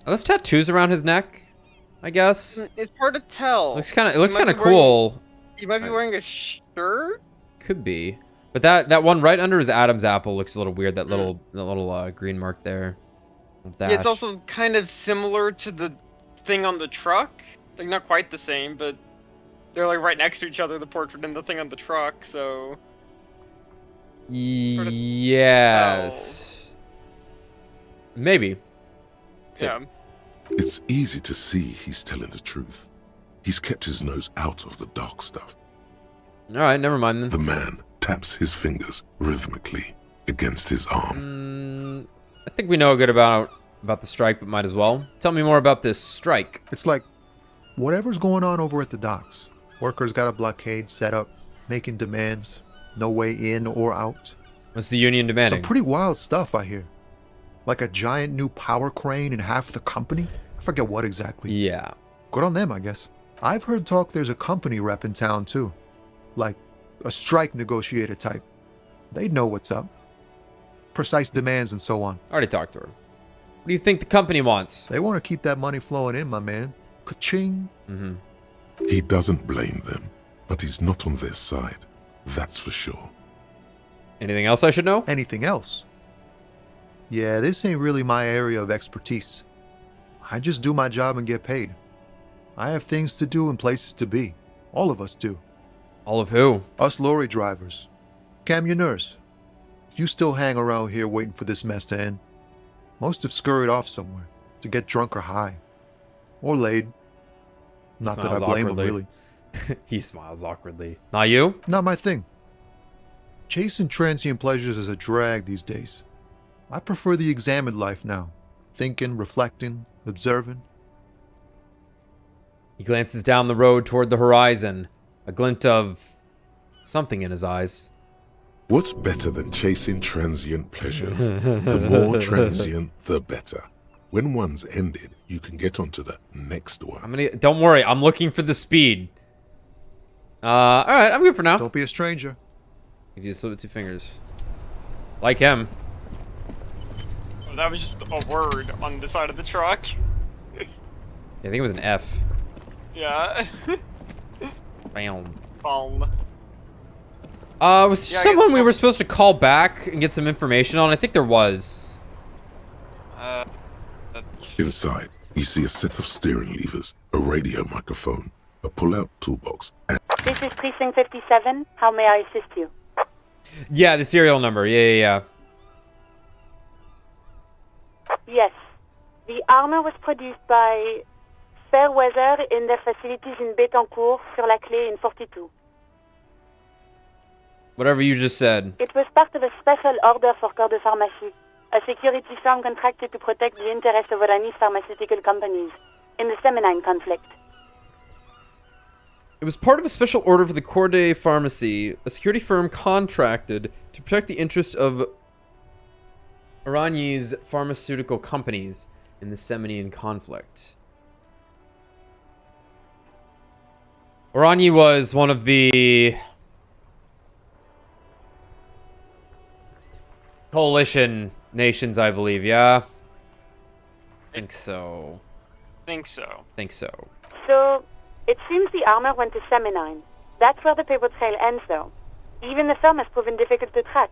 S2: Are those tattoos around his neck? I guess.
S1: It's hard to tell.
S2: It looks kind of cool.
S1: He might be wearing a shirt.
S2: Could be, but that one right under his Adam's apple looks a little weird. That little green mark there.
S1: Yeah, it's also kind of similar to the thing on the truck. Like not quite the same, but they're like right next to each other, the portrait and the thing on the truck. So.
S2: Yes. Maybe. So.
S1: Yeah.
S3: It's easy to see he's telling the truth. He's kept his nose out of the dark stuff.
S2: All right, never mind then.
S3: The man taps his fingers rhythmically against his arm.
S2: I think we know a good about the strike, but might as well. Tell me more about this strike.
S9: It's like whatever's going on over at the docks. Workers got a blockade set up, making demands. No way in or out.
S2: What's the union demanding?
S9: Some pretty wild stuff, I hear. Like a giant new power crane in half the company? I forget what exactly.
S2: Yeah.
S9: Good on them, I guess. I've heard talk there's a company rep in town, too. Like a strike negotiator type. They'd know what's up. Precise demands and so on.
S2: Already talked to her. What do you think the company wants?
S9: They want to keep that money flowing in, my man. Ka-ching.
S2: Mm-hmm.
S3: He doesn't blame them, but he's not on their side. That's for sure.
S2: Anything else I should know?
S9: Anything else? Yeah, this ain't really my area of expertise. I just do my job and get paid. I have things to do and places to be. All of us do.
S2: All of who?
S9: Us lorry drivers. Camioners. If you still hang around here waiting for this mess to end, most have scurried off somewhere to get drunk or high. Or laid. Not that I blame them, really.
S2: He smiles awkwardly. Not you?
S9: Not my thing. Chasing transient pleasures is a drag these days. I prefer the examined life now. Thinking, reflecting, observing.
S2: He glances down the road toward the horizon. A glint of something in his eyes.
S3: What's better than chasing transient pleasures? The more transient, the better. When one's ended, you can get onto the next one.
S2: Don't worry, I'm looking for the speed. Alright, I'm good for now.
S9: Don't be a stranger.
S2: If you slip with 2 fingers. Like him.
S1: Well, that was just a word on the side of the truck.
S2: I think it was an F.
S1: Yeah.
S2: Bam.
S1: Yeah,
S2: Was there someone we were supposed to call back and get some information on? I think there was.
S3: Inside, you see a set of steering levers, a radio microphone, a pull-out toolbox, and...
S10: This is Precinct 57. How may I assist you?
S2: Yeah, the serial number. Yeah.
S10: Yes. The armor was produced by Fairweather in their facilities in Betancourt sur la Clé in 42.
S2: Whatever you just said.
S10: It was part of a special order for Corps de Pharmacie, a security firm contracted to protect the interests of Oranese pharmaceutical companies in the Seminine conflict.
S2: It was part of a special order for the Corps de Pharmacie, a security firm contracted to protect the interest of Oranese pharmaceutical companies in the Seminine conflict. Oranje was one of the coalition nations, I believe, yeah? Think so.
S1: Think so.
S2: Think so.
S10: So, it seems the armor went to Seminine. That's where the paper trail ends, though. Even the firm has proven difficult to track.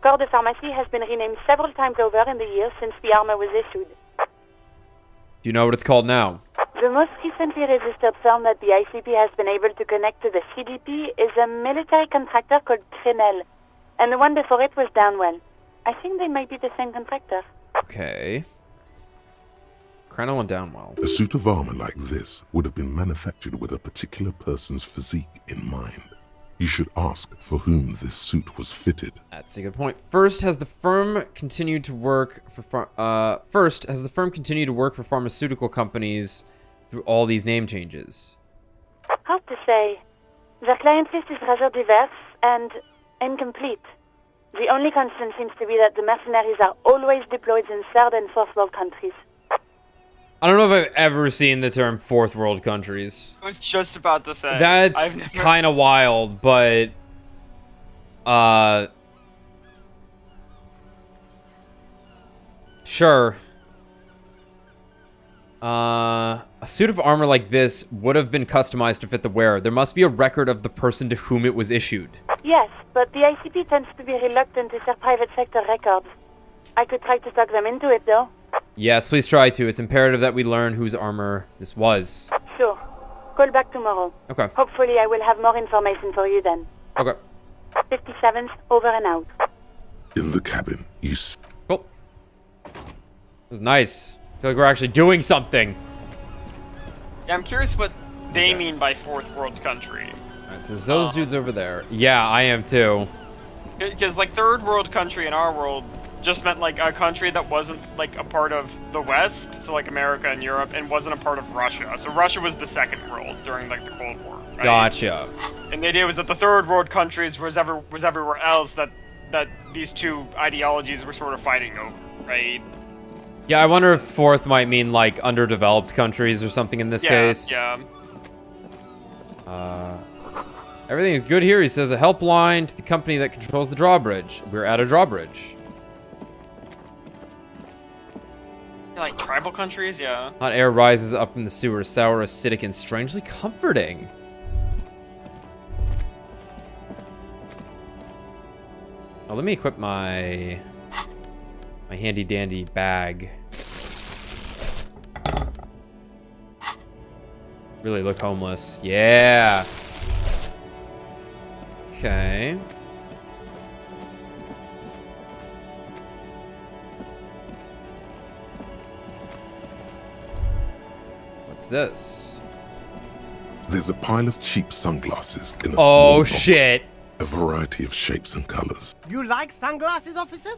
S10: Corps de Pharmacie has been renamed several times over in the years since the armor was issued.
S2: Do you know what it's called now?
S10: The most recently registered firm that the ICP has been able to connect to the CDP is a military contractor called Canal, and the one before it was Downwell. I think they might be the same contractor.
S2: Okay. Cranell and Downwell.
S3: A suit of armor like this would have been manufactured with a particular person's physique in mind. You should ask for whom this suit was fitted.
S2: That's a good point. First, has the firm continued to work for pharmaceutical companies through all these name changes?
S10: Hard to say. Their client list is rather diverse and incomplete. The only constant seems to be that the mercenaries are always deployed in third and fourth world countries.
S2: I don't know if I've ever seen the term fourth world countries.
S1: I was just about to say.
S2: That's kind of wild, but sure. A suit of armor like this would have been customized to fit the wearer. There must be a record of the person to whom it was issued.
S10: Yes, but the ICP tends to be reluctant to share private sector records. I could try to talk them into it, though.
S2: Yes, please try to. It's imperative that we learn whose armor this was.
S10: Sure. Call back tomorrow.
S2: Okay.
S10: Hopefully I will have more information for you then.
S2: Okay.
S10: 57's over and out.
S3: In the cabin, you
S2: Cool. It was nice. I feel like we're actually doing something.
S1: Yeah, I'm curious what they mean by fourth world country.
S2: Alright, so there's those dudes over there. Yeah, I am too.
S1: Because, like, third world country in our world just meant, like, a country that wasn't, like, a part of the West, so, like, America and Europe, and wasn't a part of Russia. So Russia was the second world during, like, the Cold War, right?
S2: Gotcha.
S1: And the idea was that the third world countries was everywhere else that these two ideologies were sort of fighting over, right?
S2: Yeah, I wonder if fourth might mean, like, underdeveloped countries or something in this case.
S1: Yeah.
S2: Everything is good here. He says a helpline to the company that controls the drawbridge. We're at a drawbridge.
S1: Like tribal countries, yeah.
S2: Hot air rises up from the sewer, sour, acidic, and strangely comforting. Oh, let me equip my handy dandy bag. Really look homeless. Yeah. Okay. What's this?
S3: There's a pile of cheap sunglasses in a small box.
S2: Shit.
S3: A variety of shapes and colors.
S11: You like sunglasses, officer?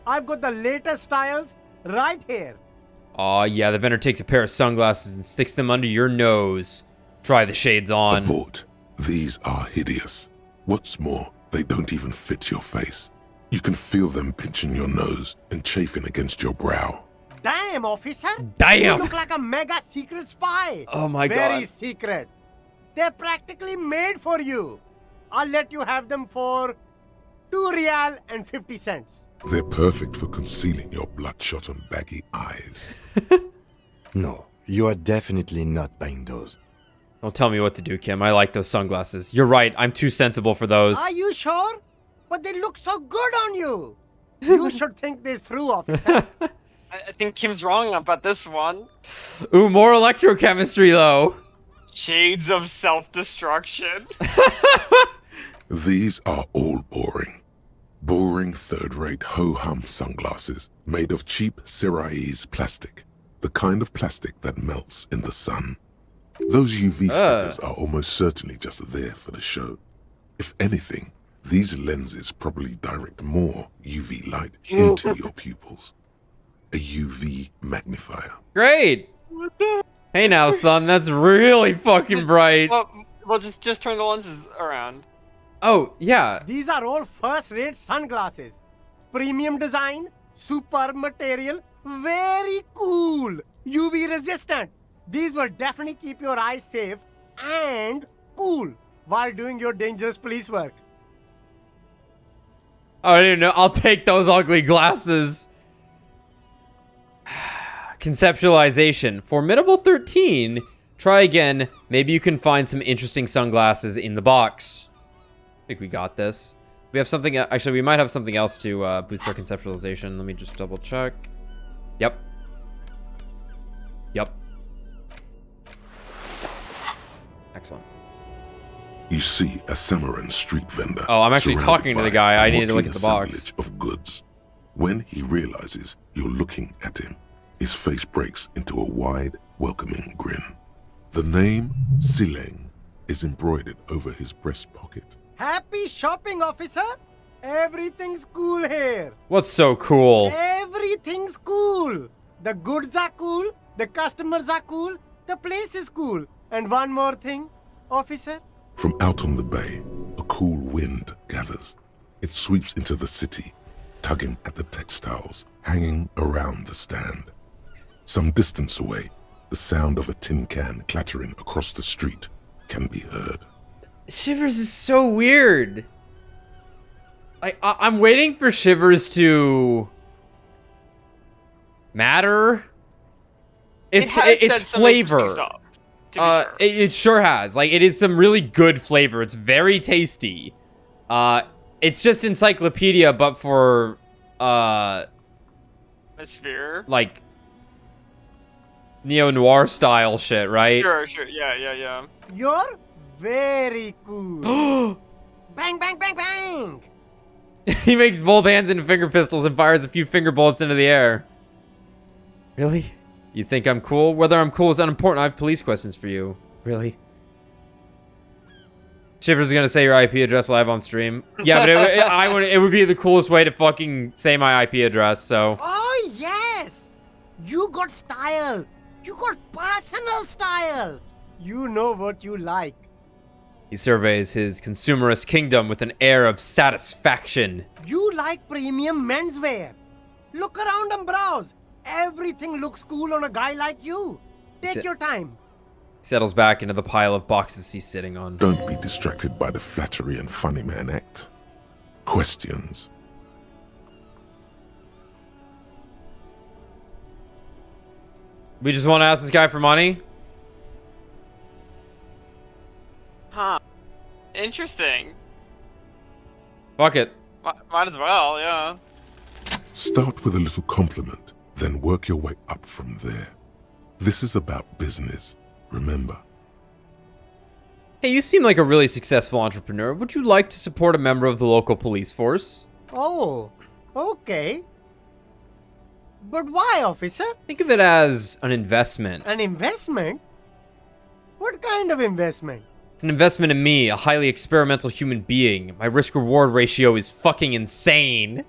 S11: I've got the latest styles right here.
S2: Aw, yeah, the vendor takes a pair of sunglasses and sticks them under your nose. Try the shades on.
S3: Abort. These are hideous. What's more, they don't even fit your face. You can feel them pinching your nose and chafing against your brow.
S11: Damn, officer.
S2: Damn.
S11: You look like a mega secret spy.
S2: Oh my god.
S11: Very secret. They're practically made for you. I'll let you have them for 2 real and 50 cents.
S3: They're perfect for concealing your bloodshot and baggy eyes.
S4: No, you are definitely not buying those.
S2: Don't tell me what to do, Kim. I like those sunglasses. You're right. I'm too sensible for those.
S11: Are you sure? But they look so good on you. You should think this through, officer.
S1: I think Kim's wrong about this one.
S2: Ooh, more electrochemistry, though.
S1: Shades of self-destruction.
S3: These are all boring. Boring third-rate ho-hum sunglasses made of cheap Syrahese plastic. the kind of plastic that melts in the sun. Those UV stickers are almost certainly just there for the show. If anything, these lenses probably direct more UV light into your pupils. A UV magnifier.
S2: Great. Hey now, son, that's really fucking bright.
S1: Well, just turn the lenses around.
S2: Oh, yeah.
S11: These are all first-rate sunglasses. Premium design, superb material, very cool. UV resistant. These will definitely keep your eyes safe and cool while doing your dangerous police work.
S2: Oh, I didn't know. I'll take those ugly glasses. Conceptualization. Formidable 13. Try again. Maybe you can find some interesting sunglasses in the box. I think we got this. We have something... Actually, we might have something else to boost our conceptualization. Let me just double check. Yep. Yep. Excellent.
S3: You see a Samaran street vendor.
S2: Oh, I'm actually talking to the guy. I needed to look at the box.
S3: Of goods. When he realizes you're looking at him, his face breaks into a wide, welcoming grin. The name Sileng is embroidered over his breast pocket.
S11: Happy shopping, officer. Everything's cool here.
S2: What's so cool?
S11: Everything's cool. The goods are cool. The customers are cool. The place is cool. And one more thing, officer.
S3: From out on the bay, a cool wind gathers. It sweeps into the city, tugging at the textiles hanging around the stand. Some distance away, the sound of a tin can clattering across the street can be heard.
S2: Shivers is so weird. I'm waiting for Shivers to matter. It's flavor. It sure has. Like, it is some really good flavor. It's very tasty. It's just encyclopedia, but for
S1: A sphere?
S2: like neo-noir style shit, right?
S1: Sure. Yeah.
S11: You're very cool. Bang, bang, bang, bang.
S2: He makes both hands into finger pistols and fires a few finger bullets into the air. Really? You think I'm cool? Whether I'm cool is unimportant. I have police questions for you. Really? Shivers is gonna say your IP address live on stream. Yeah, but it would be the coolest way to fucking say my IP address, so.
S11: Oh, yes. You got style. You got personal style. You know what you like.
S2: He surveys his consumerist kingdom with an air of satisfaction.
S11: You like premium menswear. Look around and browse. Everything looks cool on a guy like you. Take your time.
S2: He settles back into the pile of boxes he's sitting on.
S3: Don't be distracted by the flattery and funny man act. Questions.
S2: We just want to ask this guy for money?
S1: Huh. Interesting.
S2: Fuck it.
S1: Might as well, yeah.
S3: Start with a little compliment, then work your way up from there. This is about business, remember.
S2: Hey, you seem like a really successful entrepreneur. Would you like to support a member of the local police force?
S11: Oh, okay. But why, officer?
S2: Think of it as an investment.
S11: An investment? What kind of investment?
S2: It's an investment in me, a highly experimental human being. My risk-reward ratio is fucking insane.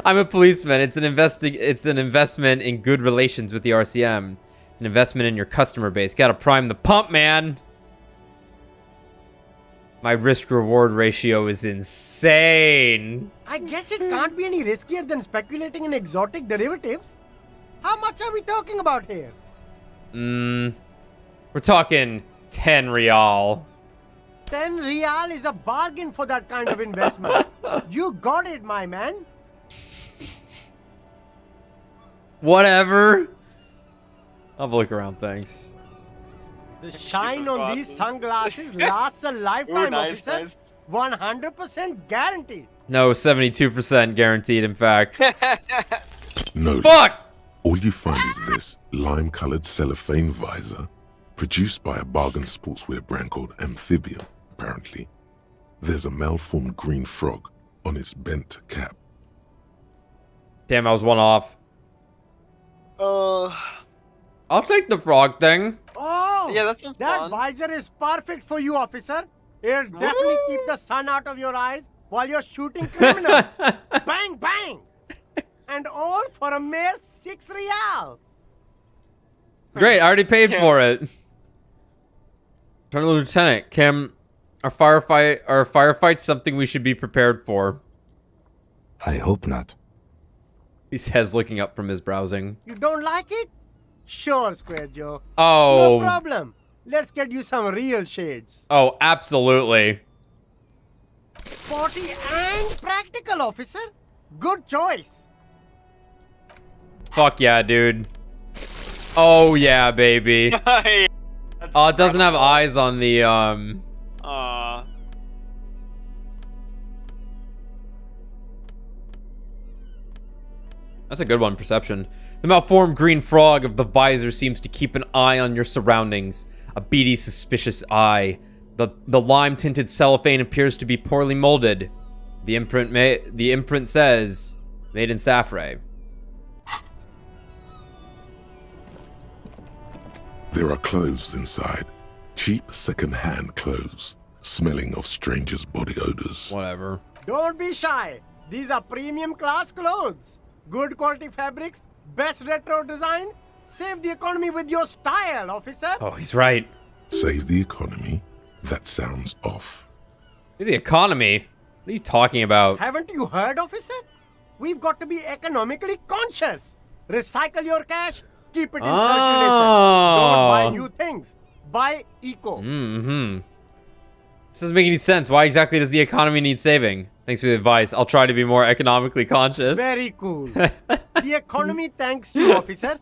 S2: I'm a policeman. It's an investment in good relations with the RCM. It's an investment in your customer base. Gotta prime the pump, man. My risk-reward ratio is insane.
S11: I guess it can't be any riskier than speculating in exotic derivatives. How much are we talking about here?
S2: We're talking 10 real.
S11: 10 real is a bargain for that kind of investment. You got it, my man.
S2: Whatever. I'll have a look around, thanks.
S11: The shine on these sunglasses lasts a lifetime, officer.
S1: Nice.
S11: 100% guaranteed.
S2: No, 72% guaranteed, in fact.
S3: No.
S2: Fuck!
S3: All you find is this lime-colored cellophane visor, produced by a bargain sportswear brand called Amphibian, apparently. There's a malformed green frog on its bent cap.
S2: Damn, I was one off. I'll take the frog thing.
S11: Oh,
S1: Yeah, that sounds
S11: that
S1: fun.
S11: visor is perfect for you, officer. It'll definitely keep the sun out of your eyes while you're shooting criminals. Bang, bang! And all for a mere 6 real.
S2: Great, I already paid for it. Colonel Lieutenant, Kim, our firefight something we should be prepared for.
S4: I hope not.
S2: He says, looking up from his browsing.
S11: You don't like it? Sure, Square Joe.
S2: Oh.
S11: No problem. Let's get you some real shades.
S2: Oh, absolutely.
S11: Sporty and practical, officer. Good choice.
S2: Fuck yeah, dude. Oh yeah, baby.
S1: Yeah,
S2: Oh, it doesn't have eyes on the That's a good one, perception. The malformed green frog of the visor seems to keep an eye on your surroundings. A beady, suspicious eye. The lime-tinted cellophane appears to be poorly molded. The imprint says, made in Safray.
S3: There are clothes inside. Cheap second-hand clothes, smelling of strangers' body odors.
S2: Whatever.
S11: Don't be shy. These are premium class clothes. Good quality fabrics, best retro design. Save the economy with your style, officer.
S2: Oh, he's right.
S3: Save the economy? That sounds off.
S2: The economy? What are you talking about?
S11: Haven't you heard, officer? We've got to be economically conscious. Recycle your cash, keep it in circulation. Don't buy new things. Buy eco.
S2: Mm-hmm. This doesn't make any sense. Why exactly does the economy need saving? Thanks for the advice. I'll try to be more economically conscious.
S11: Very cool. The economy thanks you, officer.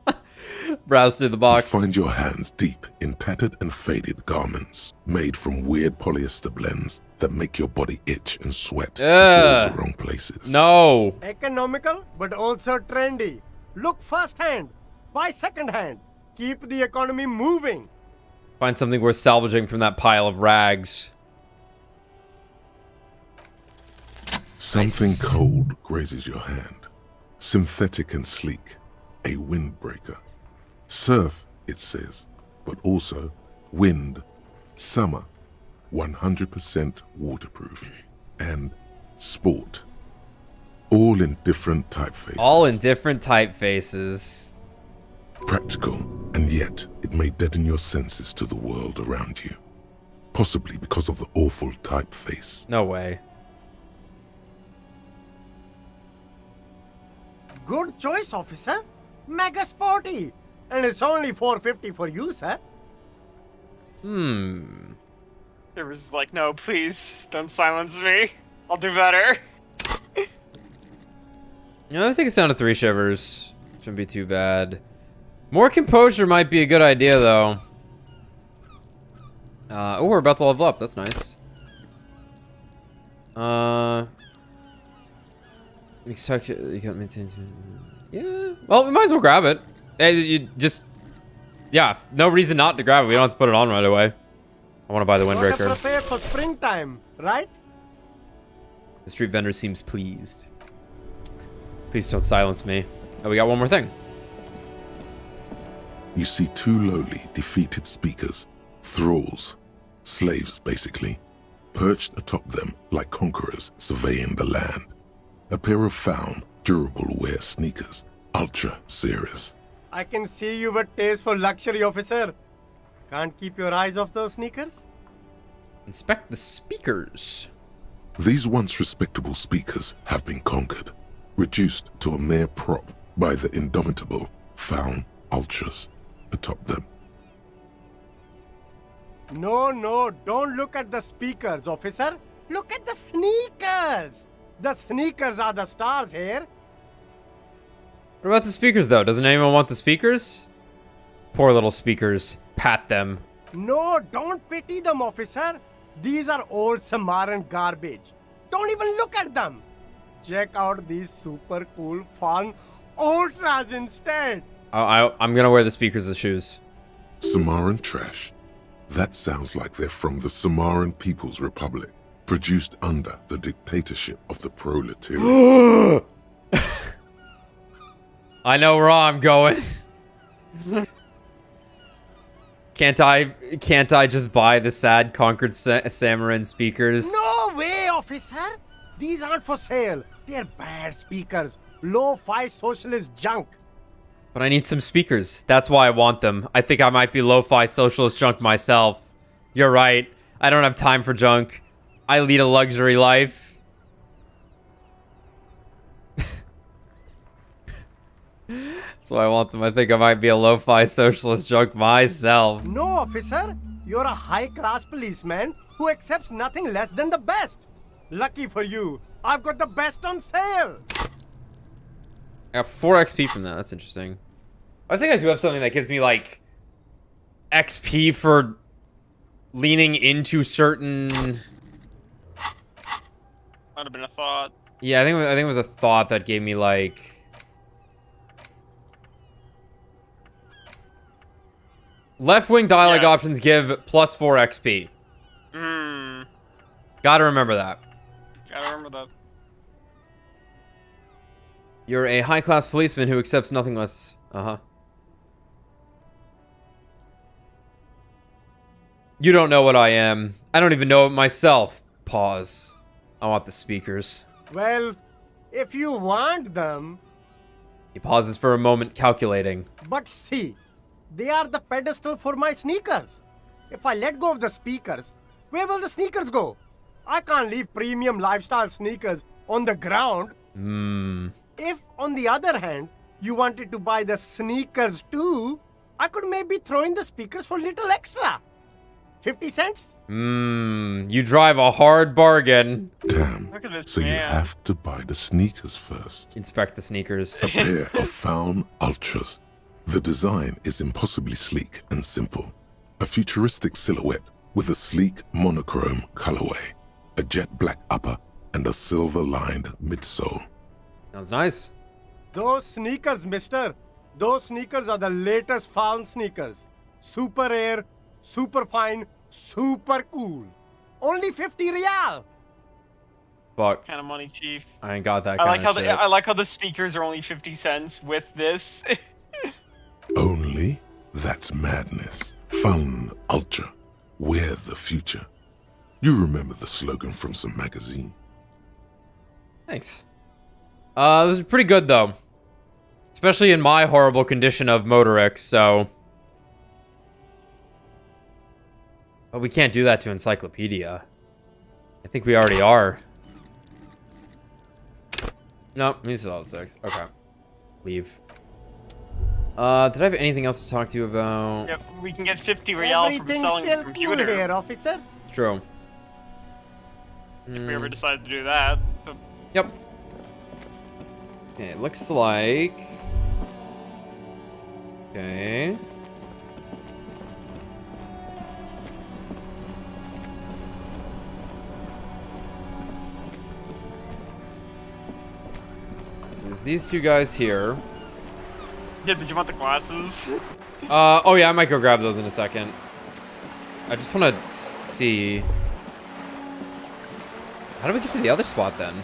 S2: Browse through the box.
S3: Find your hands deep in tattered and faded garments made from weird polyester blends that make your body itch and sweat in all the wrong places.
S2: No.
S11: Economical, but also trendy. Look first hand, buy second hand. Keep the economy moving.
S2: Find something worth salvaging from that pile of rags.
S3: Something cold grazes your hand. Synthetic and sleek. A windbreaker. Surf, it says, but also wind, summer, 100% waterproof, and sport. All in different typefaces.
S2: All in different typefaces.
S3: Practical, and yet it may deaden your senses to the world around you. Possibly because of the awful typeface.
S2: No way.
S11: Good choice, officer. Mega sporty. And it's only $4.50 for you, sir.
S1: There was like, no, please, don't silence me. I'll do better.
S2: I think it's down to 3 shivers. Shouldn't be too bad. More composure might be a good idea, though. Oh, we're about to level up. That's nice. You can't maintain. Yeah. Well, we might as well grab it. Hey, you just. Yeah, no reason not to grab it. We don't have to put it on right away. I want to buy the windbreaker.
S11: Gotta prepare for springtime, right?
S2: The street vendor seems pleased. Please don't silence me. Oh, we got one more thing.
S3: You see 2 lowly, defeated speakers, thralls, slaves basically, perched atop them like conquerors surveying the land. A pair of found, durable wear sneakers, ultra series.
S11: I can see you've a taste for luxury, officer. Can't keep your eyes off those sneakers?
S2: Inspect the speakers.
S3: These once respectable speakers have been conquered, reduced to a mere prop by the indomitable found ultras atop them.
S11: No, don't look at the speakers, officer. Look at the sneakers. The sneakers are the stars here.
S2: What about the speakers, though? Doesn't anyone want the speakers? Poor little speakers. Pat them.
S11: No, don't pity them, officer. These are old Samaran garbage. Don't even look at them. Check out these super cool, fun ultras instead.
S2: I'm gonna wear the speakers as shoes.
S3: Samaran trash. That sounds like they're from the Samaran People's Republic, produced under the dictatorship of the proletariat.
S2: I know where I'm going. Can't I just buy the sad Conquered Samarin speakers?
S11: No way, officer! These aren't for sale. They're bad speakers. Lo-fi socialist junk.
S2: But I need some speakers. That's why I want them. I think I might be lo-fi socialist junk myself. You're right. I don't have time for junk. I lead a luxury life. That's why I want them. I think I might be a lo-fi socialist junk myself.
S11: No, officer. You're a high-class policeman who accepts nothing less than the best. Lucky for you, I've got the best on sale.
S2: I got 4 XP from that. That's interesting. I think I do have something that gives me, like, XP for leaning into certain...
S1: Might have been a thought.
S2: Yeah, I think it was a thought that gave me, like... Left-wing dialogue options give plus 4 XP. Gotta remember that.
S1: Gotta remember that.
S2: You're a high-class policeman who accepts nothing less. Uh-huh. You don't know what I am. I don't even know it myself. Pause. I want the speakers.
S11: Well, if you want them...
S2: He pauses for a moment, calculating.
S11: But see, they are the pedestal for my sneakers. If I let go of the speakers, where will the sneakers go? I can't leave premium lifestyle sneakers on the ground. If, on the other hand, you wanted to buy the sneakers too, I could maybe throw in the speakers for little extra. 50 cents?
S2: You drive a hard bargain.
S3: Damn.
S1: Look at this
S3: So you
S1: man.
S3: have to buy the sneakers first.
S2: Inspect the sneakers.
S3: A pair of Faun Ultras. The design is impossibly sleek and simple. A futuristic silhouette with a sleek monochrome colorway, a jet black upper, and a silver-lined midsole.
S2: Sounds nice.
S11: Those sneakers, mister. Those sneakers are the latest Faun sneakers. Super air, super fine, super cool. Only 50 real.
S2: Fuck.
S1: Kind of money, chief.
S2: I ain't got that
S1: I
S2: kind
S1: like how
S2: of shit.
S1: I like how the speakers are only 50 cents with this.
S3: Only? That's madness. Faun Ultra. We're the future. You remember the slogan from some magazine.
S2: Thanks. This is pretty good, though. Especially in my horrible condition of Motorix, so... But we can't do that to Encyclopedia. I think we already are. No, these are all 6. Okay. Leave. Did I have anything else to talk to you about?
S1: Yep, we can get 50 real from
S11: Everything's
S1: selling
S11: still
S1: the
S11: cool
S1: computer.
S11: here, officer.
S2: It's true.
S1: If we ever decide to do that. But
S2: Yep. Okay, it looks like... Okay. So there's these 2 guys here.
S1: yeah, did you want the glasses?
S2: Oh yeah, I might go grab those in a second. I just want to see... How do we get to the other spot then?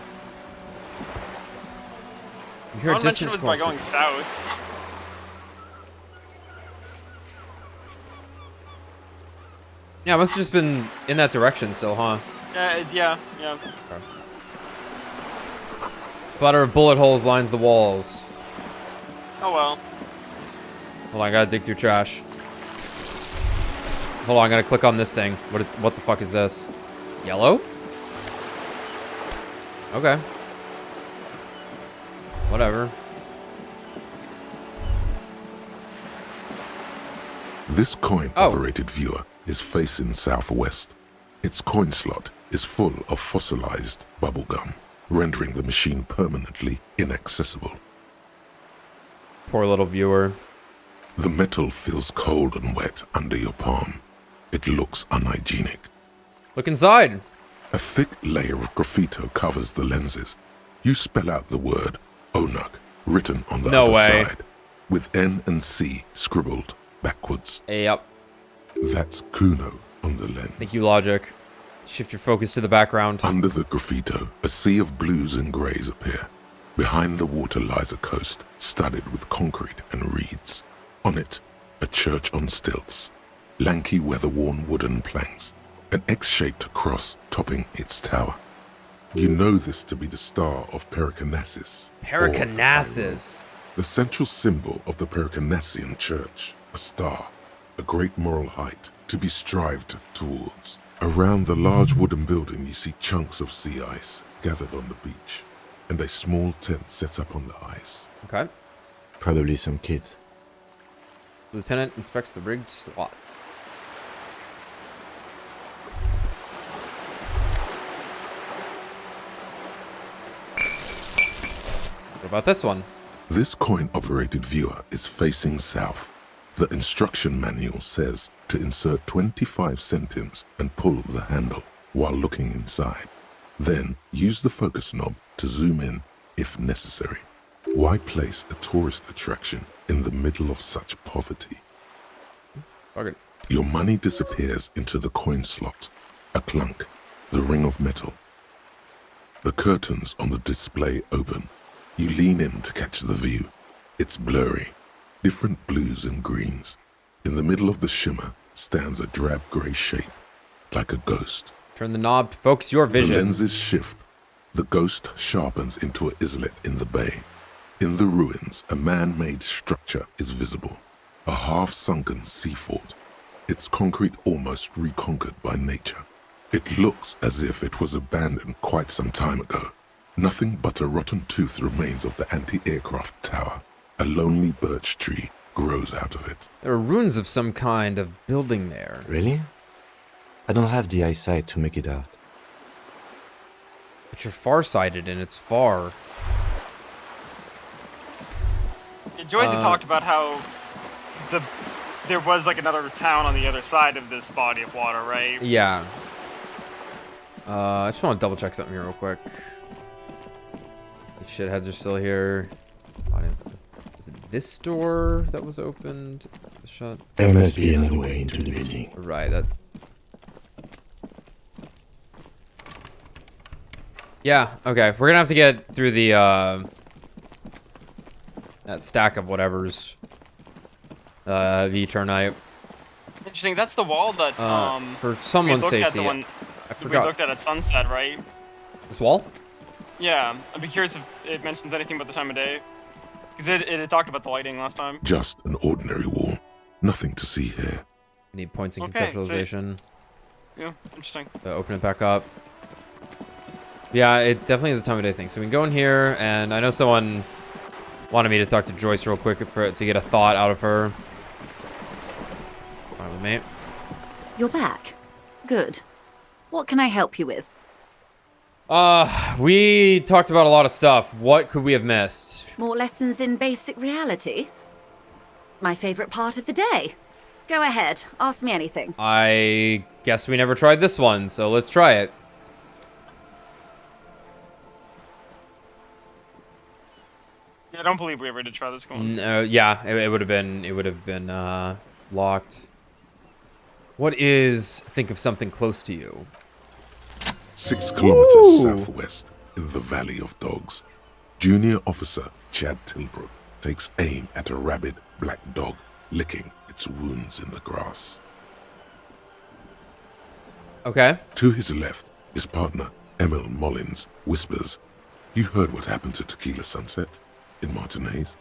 S2: You're
S1: Someone mentioned it was by
S2: closer.
S1: going south.
S2: Yeah, it must have just been in that direction still, huh?
S1: Yeah.
S2: Splatter of bullet holes lines the walls.
S1: Oh well.
S2: Hold on, I gotta dig through trash. Hold on, I gotta click on this thing. What the fuck is this? Yellow? Okay. Whatever.
S3: This coin-operated viewer is facing southwest. Its coin slot is full of fossilized bubblegum, rendering the machine permanently inaccessible.
S2: Poor little viewer.
S3: The metal feels cold and wet under your palm. It looks unhygienic.
S2: Look inside.
S3: A thick layer of graffito covers the lenses. You spell out the word Onuk written on the
S2: No
S3: other
S2: way.
S3: side, with N and C scribbled backwards.
S2: Yep.
S3: That's Cuno on the lens.
S2: Thank you, Logic. Shift your focus to the background.
S3: Under the graffito, a sea of blues and greys appear. Behind the water lies a coast studded with concrete and reeds. On it, a church on stilts, lanky weather-worn wooden planks, an X-shaped cross topping its tower. You know this to be the star of Pericarnassus. or of the Cairo.
S2: Pericarnassus.
S3: The central symbol of the Pericanassian church, a star, a great moral height to be strived towards. Around the large wooden building you see chunks of sea ice gathered on the beach, and a small tent set up on the ice.
S2: Okay.
S4: Probably some kids.
S2: Lieutenant inspects the rigged slot. What about this one?
S3: This coin-operated viewer is facing south. The instruction manual says to insert 25 centimes and pull the handle while looking inside. Then use the focus knob to zoom in if necessary. Why place a tourist attraction in the middle of such poverty?
S2: Okay.
S3: Your money disappears into the coin slot. A clunk, the ring of metal. The curtains on the display open. You lean in to catch the view. It's blurry, different blues and greens. In the middle of the shimmer stands a drab grey shape, like a ghost.
S2: Turn the knob, focus your vision.
S3: The lenses shift. The ghost sharpens into an islet in the bay. In the ruins, a man-made structure is visible. A half-sunken sea fort. Its concrete almost reconquered by nature. It looks as if it was abandoned quite some time ago. Nothing but a rotten tooth remains of the anti-aircraft tower. A lonely birch tree grows out of it.
S2: There are ruins of some kind of building there.
S4: Really? I don't have the eyesight to make it out.
S2: But you're farsighted and it's far.
S1: Yeah, Joyce had talked about how there was like another town on the other side of this body of water, right?
S2: Yeah. I just want to double check something here real quick. The shitheads are still here. Is it this door that was opened? Shut.
S4: There must be another way into the building.
S2: Right, that's... Yeah, okay. We're gonna have to get through the, that stack of whatever's, the Eternite.
S1: Interesting, that's the wall that,
S2: for someone's safety.
S1: I
S2: forgot.
S1: We looked at sunset, right?
S2: This wall?
S1: Yeah, I'd be curious if it mentions anything about the time of day. Because it had talked about the lighting last time.
S3: Just an ordinary wall. Nothing to see here.
S2: Need points in
S1: Okay,
S2: conceptualization.
S1: Yeah, interesting.
S2: Open it back up. Yeah, it definitely is a time of day thing. So we can go in here, and I know someone wanted me to talk to Joyce real quick to get a thought out of her. Fine with me.
S6: You're back. Good. What can I help you with?
S2: We talked about a lot of stuff. What could we have missed?
S6: More lessons in basic reality? My favorite part of the day. Go ahead, ask me anything.
S2: I guess we never tried this one, so let's try it.
S1: Yeah, I don't believe we ever did try this one.
S2: Yeah, it would have been locked. What is think of something close to you?
S3: 6 kilometers southwest, in the Valley of Dogs, Junior Officer Chad Tilbrook takes aim at a rabid black dog licking its wounds in the grass.
S2: Okay.
S3: To his left, his partner, Emil Mullins, whispers, "You heard what happened to Tequila Sunset in Martinez?"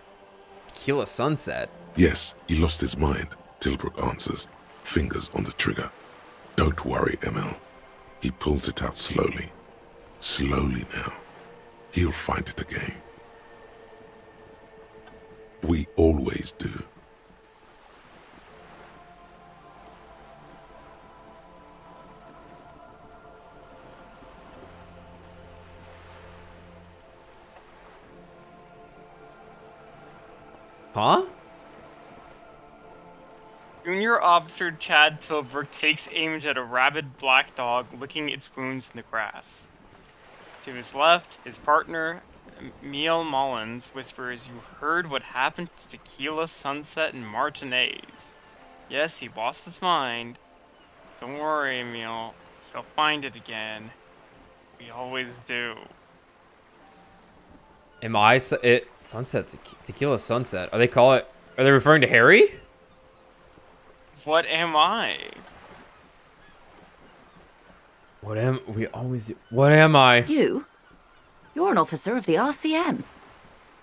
S2: Tequila Sunset?
S3: "Yes, he lost his mind," Tilbrook answers, fingers on the trigger. "Don't worry, Emil." He pulls it out slowly. Slowly now. He'll find it again. We always do.
S2: Huh?
S1: Junior Officer Chad Tilbrook takes aim at a rabid black dog licking its wounds in the grass. To his left, his partner, Emil Mullins, whispers, "You heard what happened to Tequila Sunset in Martinez." Yes, he lost his mind. Don't worry, Emil. He'll find it again. We always do.
S2: Sunset, Tequila Sunset. Are Are they referring to Harry?
S1: What am I?
S2: What am I?
S6: You're an officer of the RCM.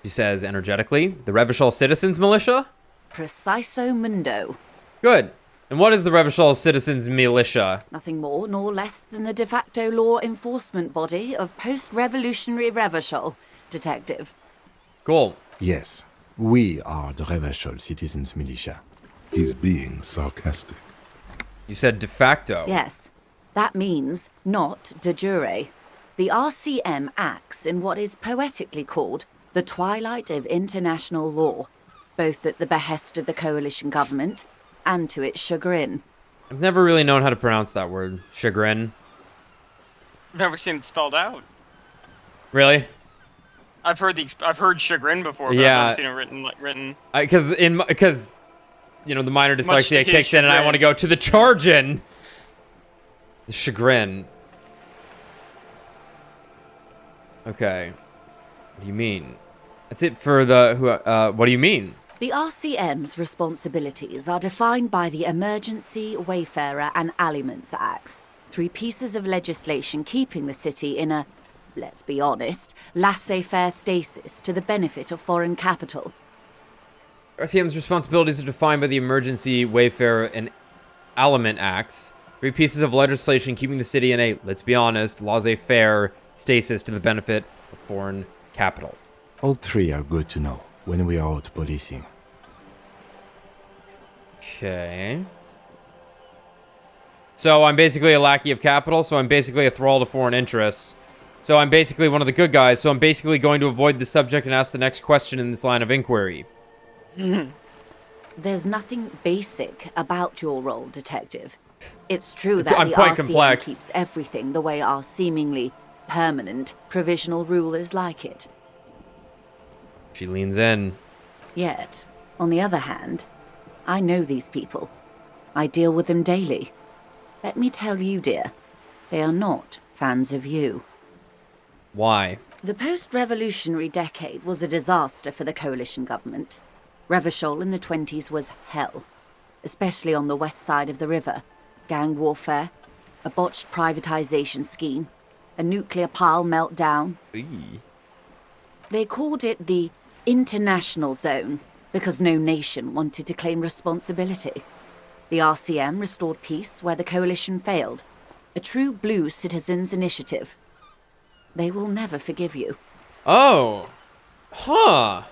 S2: She says energetically. The Revachol Citizens Militia?
S6: Preciso mundo.
S2: Good. And what is the Revachol Citizens Militia?
S6: Nothing more nor less than the de facto law enforcement body of post-revolutionary Revachol, Detective.
S2: Cool.
S4: Yes, we are the Revachol Citizens Militia.
S3: He's being sarcastic.
S2: You said de facto.
S6: Yes, that means not de jure. The RCM acts in what is poetically called the twilight of international law, both at the behest of the coalition government and to its chagrin.
S2: I've never really known how to pronounce that word. Chagrin.
S1: I've never seen it spelled out.
S2: Really?
S1: I've heard chagrin before, but
S2: Yeah.
S1: I've never seen it written.
S2: Because you know the minor
S1: Much
S2: dyslexia
S1: to his
S2: kicks in, and I
S1: chagrin.
S2: want to go to the chargin. The chagrin. Okay. What do you mean? That's it for the who. What do you mean?
S6: The RCM's responsibilities are defined by the Emergency, Wayfarer and Aliments Acts, 3 pieces of legislation keeping the city in a, let's be honest, laissez-faire stasis to the benefit of foreign capital.
S2: RCM's responsibilities are defined by the Emergency, Wayfarer, and Aliment Acts, 3 pieces of legislation keeping the city in a, let's be honest, laissez-faire stasis to the benefit of foreign capital.
S4: All 3 are good to know when we are out policing.
S2: Okay. So I'm basically a lackey of capital, so I'm basically a thrall to foreign interests. So I'm basically one of the good guys, so I'm basically going to avoid the subject and ask the next question in this line of inquiry.
S6: There's nothing basic about your role, Detective. It's true that
S2: I'm
S6: the
S2: quite
S6: RCM
S2: complex.
S6: keeps everything the way our seemingly permanent provisional rulers like it.
S2: She leans in.
S6: Yet, on the other hand, I know these people. I deal with them daily. Let me tell you, dear, they are not fans of you.
S2: Why?
S6: The post-revolutionary decade was a disaster for the coalition government. Revachol in the 20s was hell, especially on the west side of the river. Gang warfare, a botched privatization scheme, a nuclear pile meltdown.
S2: Eee.
S6: They called it the international zone because no nation wanted to claim responsibility. The RCM restored peace where the coalition failed. A true blue citizens' initiative. They will never forgive you.
S2: Oh. Huh.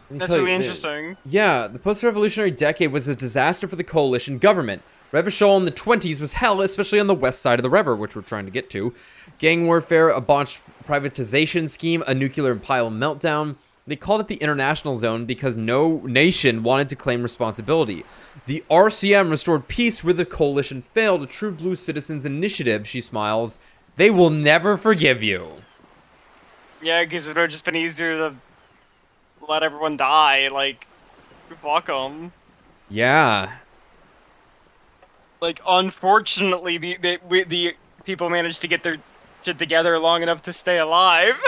S2: Let me
S1: That's
S2: tell
S1: really
S2: you,
S1: interesting.
S2: Yeah, the post-revolutionary decade was a disaster for the coalition government. Revachol in the 20s was hell, especially on the west side of the river, which we're trying to get to. Gang warfare, a botched privatization scheme, a nuclear pile meltdown. They called it the international zone because no nation wanted to claim responsibility. The RCM restored peace where the coalition failed, a true blue citizens initiative, she smiles. They will never forgive you.
S1: Yeah, because it would have just been easier to let everyone die. Like, fuck them.
S2: Yeah.
S1: Like, unfortunately, the people managed to get their shit together long enough to stay alive.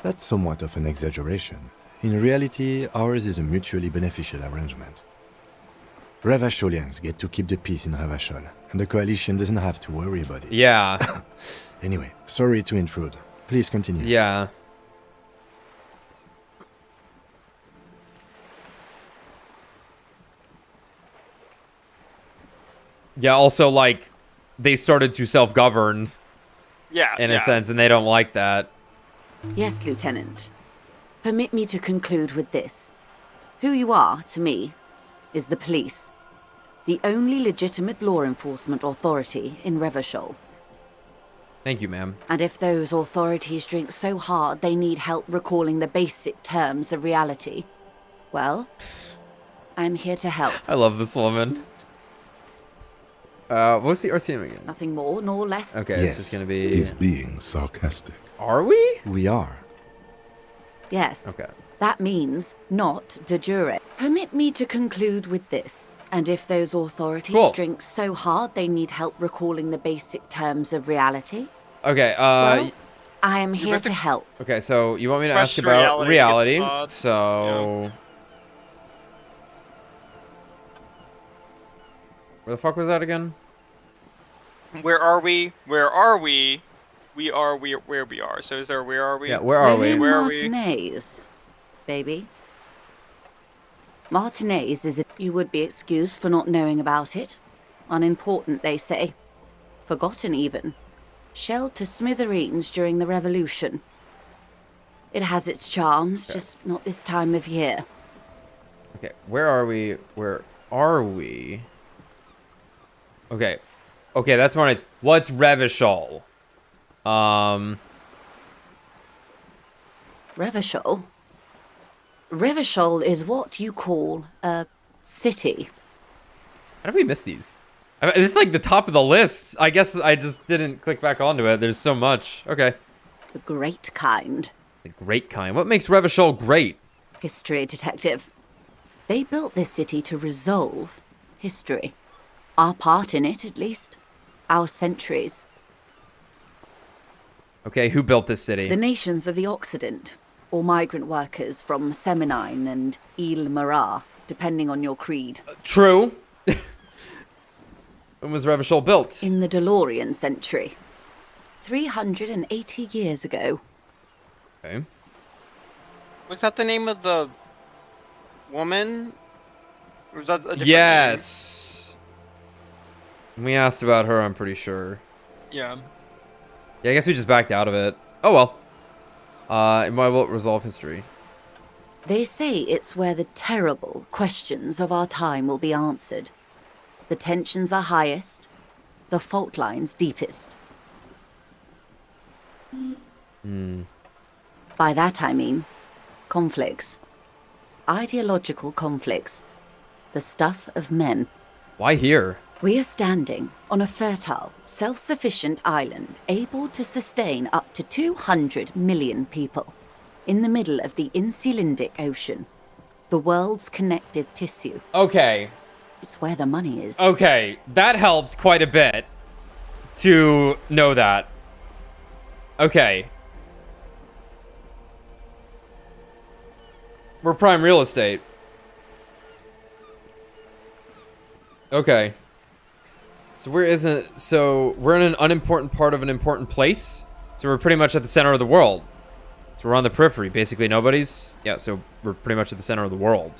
S4: That's somewhat of an exaggeration. In reality, ours is a mutually beneficial arrangement. Revacholians get to keep the peace in Revachol, and the coalition doesn't have to worry about it.
S2: Yeah.
S4: Anyway, sorry to intrude. Please continue.
S2: Yeah. Yeah, also, like, they started to self-govern
S1: Yeah.
S2: in a sense, and they don't like that.
S6: Yes, Lieutenant. Permit me to conclude with this. Who you are, to me, is the police. The only legitimate law enforcement authority in Revachol.
S2: Thank you, ma'am.
S6: And if those authorities drink so hard they need help recalling the basic terms of reality, well, I'm here to help.
S2: I love this woman. What's the RCM again?
S6: Nothing more nor less.
S2: Okay,
S4: Yes.
S2: it's just gonna be...
S3: He's being sarcastic.
S2: Are we?
S4: We are.
S6: Yes.
S2: Okay.
S6: That means not de jure. Permit me to conclude with this. And if those authorities
S2: Cool.
S6: drink so hard they need help recalling the basic terms of reality,
S2: Okay,
S6: well, I am here to help.
S2: Okay, so you want me to ask
S1: Question
S2: about reality?
S1: reality.
S2: So, where the fuck was that again?
S1: Where are we? Where are we? We are where we are. So is there where are we?
S2: Yeah, where are
S6: We're
S2: we?
S6: in
S1: Where are we?
S6: Martinez, baby. Martinez is you would be excused for not knowing about it. Unimportant, they say. Forgotten, even. Shelled to smithereens during the Revolution. It has its charms, just not this time of year.
S2: Okay, where are we? Where are we? Okay. Okay, that's more nice. What's Revachol?
S6: Revachol? Revachol is what you call a city.
S2: How did we miss these? I mean, this is like the top of the list. I guess I just didn't click back onto it. There's so much. Okay.
S6: The great kind.
S2: The great kind. What makes Revachol great?
S6: History detective. They built this city to resolve history. Our part in it, at least. Our centuries.
S2: Okay, who built this city?
S6: The nations of the Occident, or migrant workers from Seminine and Ile-Marat, depending on your creed.
S2: True. When was Revachol built?
S6: In the DeLorean century. 380 years ago.
S2: Okay.
S1: Was that the name of the woman? Or was that a different
S2: Yes. We asked about her, I'm pretty sure.
S1: name? Yeah.
S2: Yeah, I guess we just backed out of it. Oh well. And why will it resolve history?
S6: They say it's where the terrible questions of our time will be answered. The tensions are highest, the fault lines deepest. By that I mean conflicts. Ideological conflicts. The stuff of men.
S2: Why here?
S6: We are standing on a fertile, self-sufficient island able to sustain up to 200 million people in the middle of the Insulindic Ocean, the world's connective tissue.
S2: Okay.
S6: It's where the money is.
S2: Okay, that helps quite a bit to know that. Okay. We're prime real estate. Okay. So we're in an unimportant part of an important place. So we're pretty much at the center of the world. So we're on the periphery, basically nobody's. Yeah, so we're pretty much at the center of the world.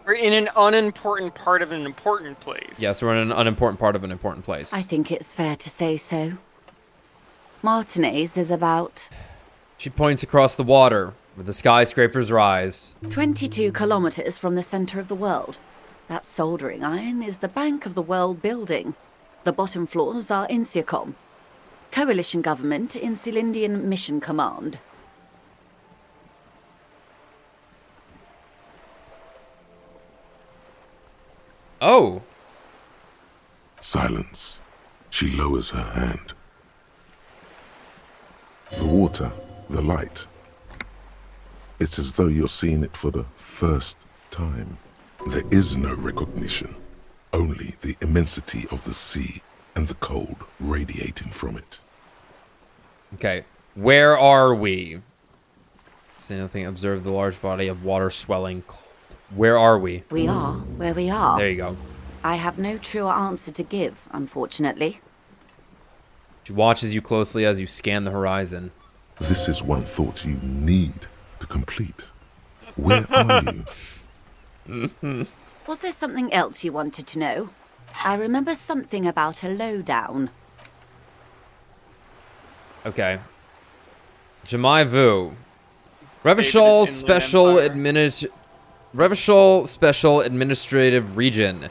S1: We're in an unimportant part of an important place.
S2: Yes, we're in an unimportant part of an important place.
S6: I think it's fair to say so. Martinez is about
S2: She points across the water, where the skyscrapers rise.
S6: 22 kilometers from the center of the world. That soldering iron is the bank of the world building. The bottom floors are Insiacom. Coalition government, Insulindian Mission Command.
S2: Oh!
S3: Silence. She lowers her hand. The water, the light. It's as though you're seeing it for the first time. There is no recognition, only the immensity of the sea and the cold radiating from it.
S2: Okay, where are we? See nothing, observe the large body of water swelling cold. Where are we?
S6: We are where we are.
S2: There you go.
S6: I have no truer answer to give, unfortunately.
S2: She watches you closely as you scan the horizon.
S3: This is one thought you need to complete. Where are you?
S6: Was there something else you wanted to know? I remember something about a lowdown.
S2: Okay. Jamai Vu. Revachol Special Administrative Region.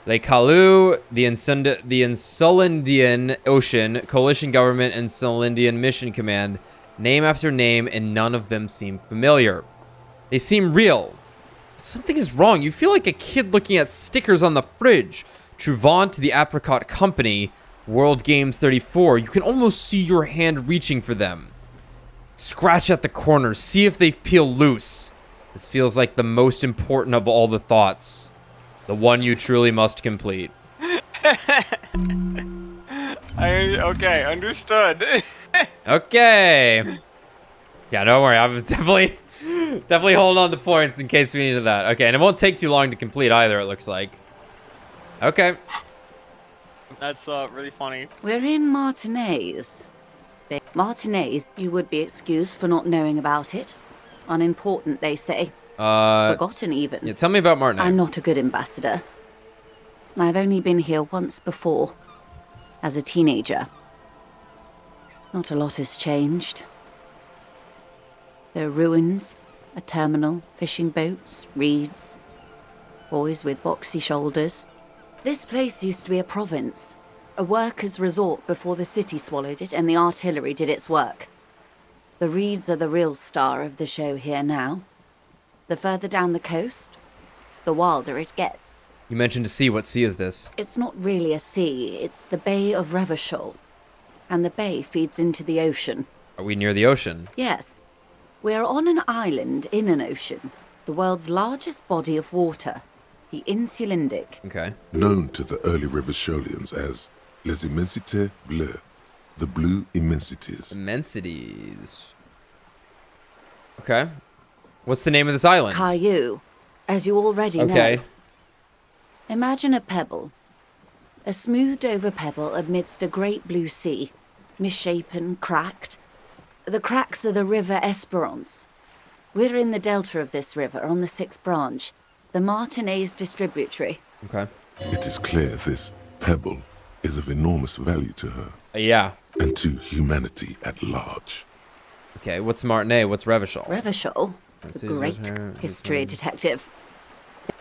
S2: Le Kalu, the Insulindian Ocean, Coalition Government, and Insulindian Mission Command. Name after name, and none of them seem familiar. They seem real. Something is wrong. You feel like a kid looking at stickers on the fridge. Truvant, the Apricot Company, World Games 34. You can almost see your hand reaching for them. Scratch at the corners. See if they peel loose. This feels like the most important of all the thoughts. The one you truly must complete.
S1: Okay, understood.
S2: Okay. Yeah, don't worry. I'm definitely holding on to points in case we needed that. Okay, and it won't take too long to complete either, it looks like. Okay.
S1: That's really funny.
S6: We're in Martinez. Martinez, you would be excused for not knowing about it. Unimportant, they say. Forgotten, even.
S2: Yeah, tell me about Martinez.
S6: I'm not a good ambassador. I've only been here once before, as a teenager. Not a lot has changed. There are ruins, a terminal, fishing boats, reeds, boys with boxy shoulders. This place used to be a province, a workers' resort before the city swallowed it and the artillery did its work. The reeds are the real star of the show here now. The further down the coast, the wilder it gets.
S2: You mentioned a sea. What sea is this?
S6: It's not really a sea, it's the Bay of Revachol. And the bay feeds into the ocean.
S2: Are we near the ocean?
S6: Yes. We're on an island in an ocean, the world's largest body of water, the Insulindic.
S2: Okay.
S3: Known to the early Revacholians as Les Immensités Bleues, the blue immensities.
S2: Immensities. Okay. What's the name of this island?
S6: Caillou, as you already know.
S2: Okay.
S6: Imagine a pebble. A smoothed-over pebble amidst a great blue sea, misshapen, cracked. The cracks are the river Esperance. We're in the delta of this river, on the 6th branch, the Martinez distributary.
S2: Okay.
S3: It is clear this pebble is of enormous value to her.
S2: Yeah.
S3: And to humanity at large.
S2: Okay, what's Martinez? What's Revachol?
S6: Revachol, the great history detective.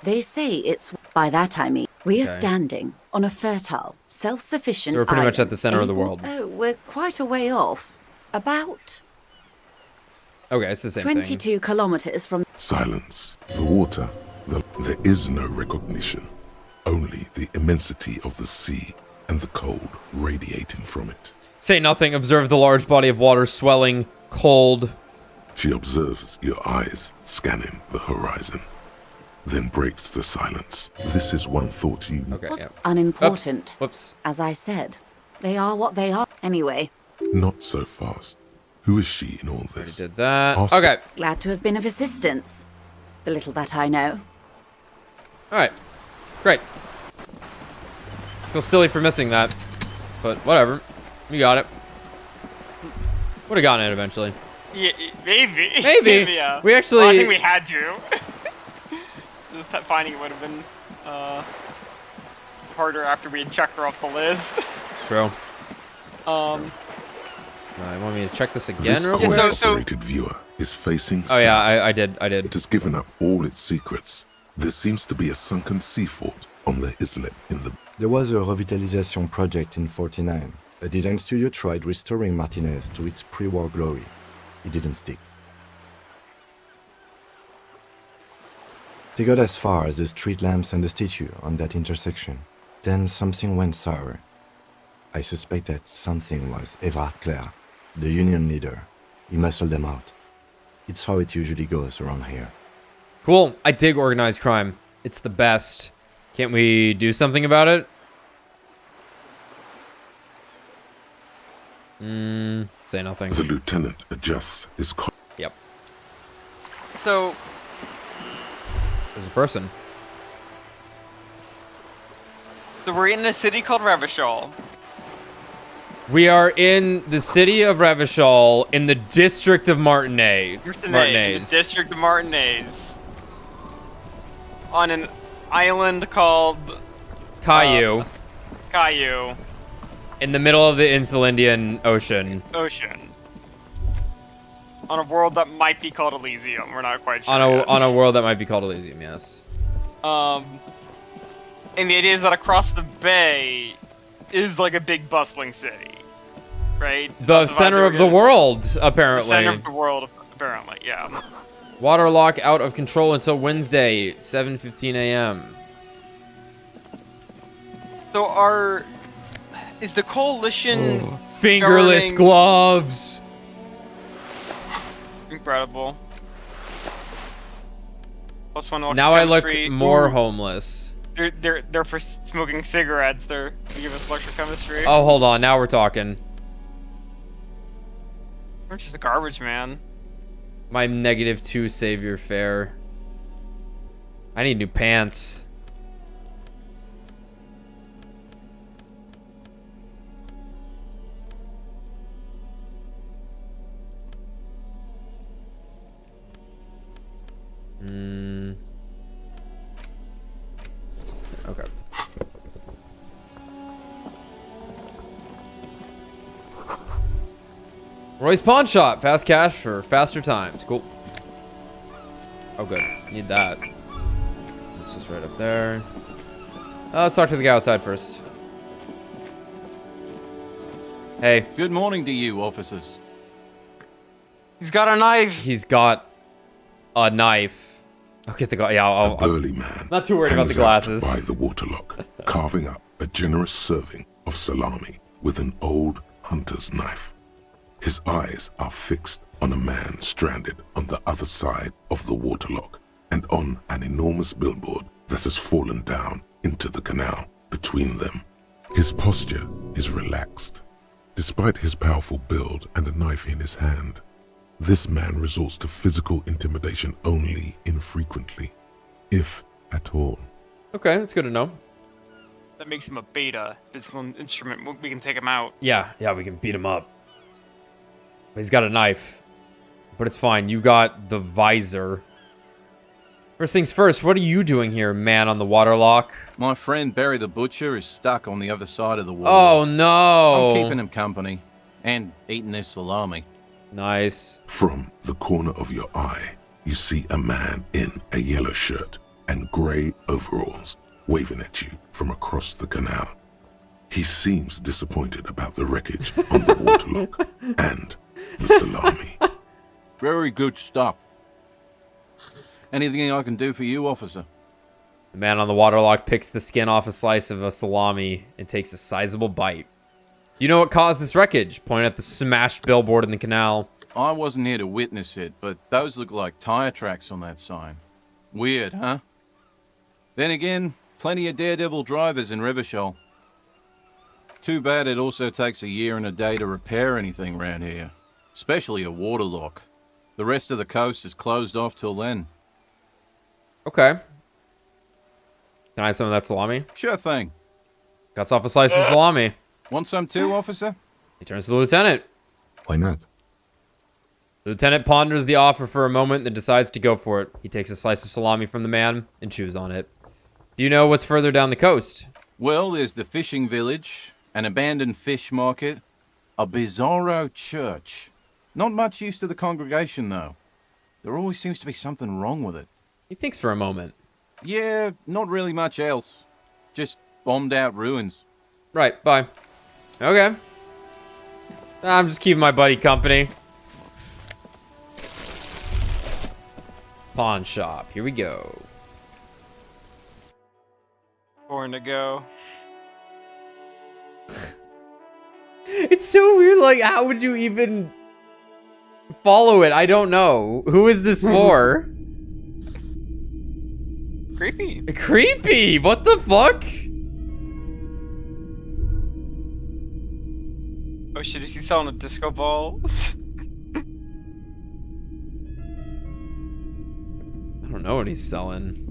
S6: They say it's, by that I mean, we are standing on a fertile, self-sufficient
S2: So we're pretty much
S6: island
S2: at the center of the world.
S6: Oh, we're quite a way off. About
S2: Okay, it's the same
S6: 22
S2: thing.
S6: kilometers from...
S3: Silence. The water. There is no recognition. Only the immensity of the sea and the cold radiating from it.
S2: Say nothing. Observe the large body of water swelling, cold.
S3: She observes your eyes scanning the horizon. Then breaks the silence. This is one thought you...
S2: Okay,
S6: was
S2: yeah.
S6: unimportant.
S2: Whoops.
S6: As I said, they are what they are. Anyway.
S3: Not so fast. Who is she in all this?
S2: Did that.
S3: Ask
S2: Okay.
S6: Glad to have been of assistance. The little that I know.
S2: Alright. Great. Feel silly for missing that. But whatever. You got it. Would have gotten it eventually.
S1: Yeah, maybe.
S2: Maybe.
S1: Yeah.
S2: We actually...
S1: Well, I think we had to. Just finding it would have been harder after we had checked her off the list.
S2: True. You want me to check this again
S3: This
S2: real quick?
S3: cooperated viewer is facing
S2: Oh yeah,
S3: south.
S2: I did.
S3: It has given up all its secrets. There seems to be a sunken sea fort on the islet in the...
S4: There was a revitalization project in 49. A design studio tried restoring Martinez to its pre-war glory. It didn't stick. They got as far as the street lamps and the statue on that intersection. Then something went sour. I suspect that something was Everard Clare, the union leader. He muscled them out. It's how it usually goes around here.
S2: Cool. I dig organized crime. It's the best. Can't we do something about it? Say nothing.
S3: The lieutenant adjusts his...
S2: Yep.
S1: So...
S2: There's a person.
S1: So we're in a city called Revachol.
S2: We are in the city of Revachol in the district of Martinez.
S1: In the district of Martinez. On an island called...
S2: Caillou.
S1: Caillou.
S2: In the middle of the Insulindian Ocean.
S1: On a world that might be called Elysium. We're not quite sure
S2: On a world that might be called Elysium, yes.
S1: And the idea is that across the bay is like a big bustling city. Right?
S2: The center of the world, apparently.
S1: The center of the world, apparently, yeah.
S2: Water lock out of control until Wednesday, 7:15 a.m.
S1: So is the coalition
S2: fingerless
S1: governing...
S2: gloves?
S1: Incredible. +1
S2: Now I look
S1: chemistry.
S2: more
S1: Ooh.
S2: homeless.
S1: They're for smoking cigarettes. They give us electrochemistry.
S2: Oh, hold on. Now we're talking.
S1: We're just a garbage man.
S2: My -2 savior fare. I need new pants. Okay. Roy's Pawn Shop. Fast cash for faster times. Cool. Oh, good. Need that. It's just right up there. Let's talk to the guy outside first. Hey.
S12: Good morning to you, officers.
S1: He's got a knife.
S2: He's got a knife. I'll get the glass. Yeah,
S3: A burly man.
S2: Not too worried about the
S3: hangs out
S2: glasses.
S3: by the waterlock, carving up a generous serving of salami with an old hunter's knife. His eyes are fixed on a man stranded on the other side of the waterlock and on an enormous billboard that has fallen down into the canal between them. His posture is relaxed. Despite his powerful build and a knife in his hand, this man resorts to physical intimidation only infrequently, if at all.
S2: Okay, that's good to know.
S1: That makes him a beta physical instrument. We can take him out.
S2: Yeah, we can beat him up. He's got a knife. But it's fine. You got the visor. First things first, what are you doing here, man on the waterlock?
S12: My friend Barry the Butcher is stuck on the other side of the wall.
S2: Oh, no.
S12: I'm keeping him company and eating this salami.
S2: Nice.
S3: From the corner of your eye, you see a man in a yellow shirt and grey overalls waving at you from across the canal. He seems disappointed about the wreckage on the waterlock and the salami.
S12: Very good stuff. Anything I can do for you, officer?
S2: The man on the waterlock picks the skin off a slice of a salami and takes a sizable bite. You know what caused this wreckage? Point at the smashed billboard in the canal.
S12: I wasn't here to witness it, but those look like tire tracks on that sign. Weird, huh? Then again, plenty of daredevil drivers in Rivershoal. Too bad it also takes a year and a day to repair anything around here. Especially a waterlock. The rest of the coast is closed off till then.
S2: Okay. Can I have some of that salami?
S12: Sure thing.
S2: Cuts off a slice of salami.
S12: Want some too, officer?
S2: He turns to the lieutenant.
S4: Why not?
S2: The lieutenant ponders the offer for a moment, then decides to go for it. He takes a slice of salami from the man and chews on it. Do you know what's further down the coast?
S12: Well, there's the fishing village, an abandoned fish market, a bizarro church. Not much use to the congregation, though. There always seems to be something wrong with it.
S2: He thinks for a moment.
S12: Yeah, not really much else. Just bombed out ruins.
S2: Right, bye. Okay. I'm just keeping my buddy company. Pawn shop. Here we go.
S1: Born to go.
S2: It's so weird. Like, how would you even follow it? I don't know. Who is this for?
S1: Creepy.
S2: Creepy. What the fuck?
S1: Oh shit, is he selling a disco ball?
S2: I don't know what he's selling.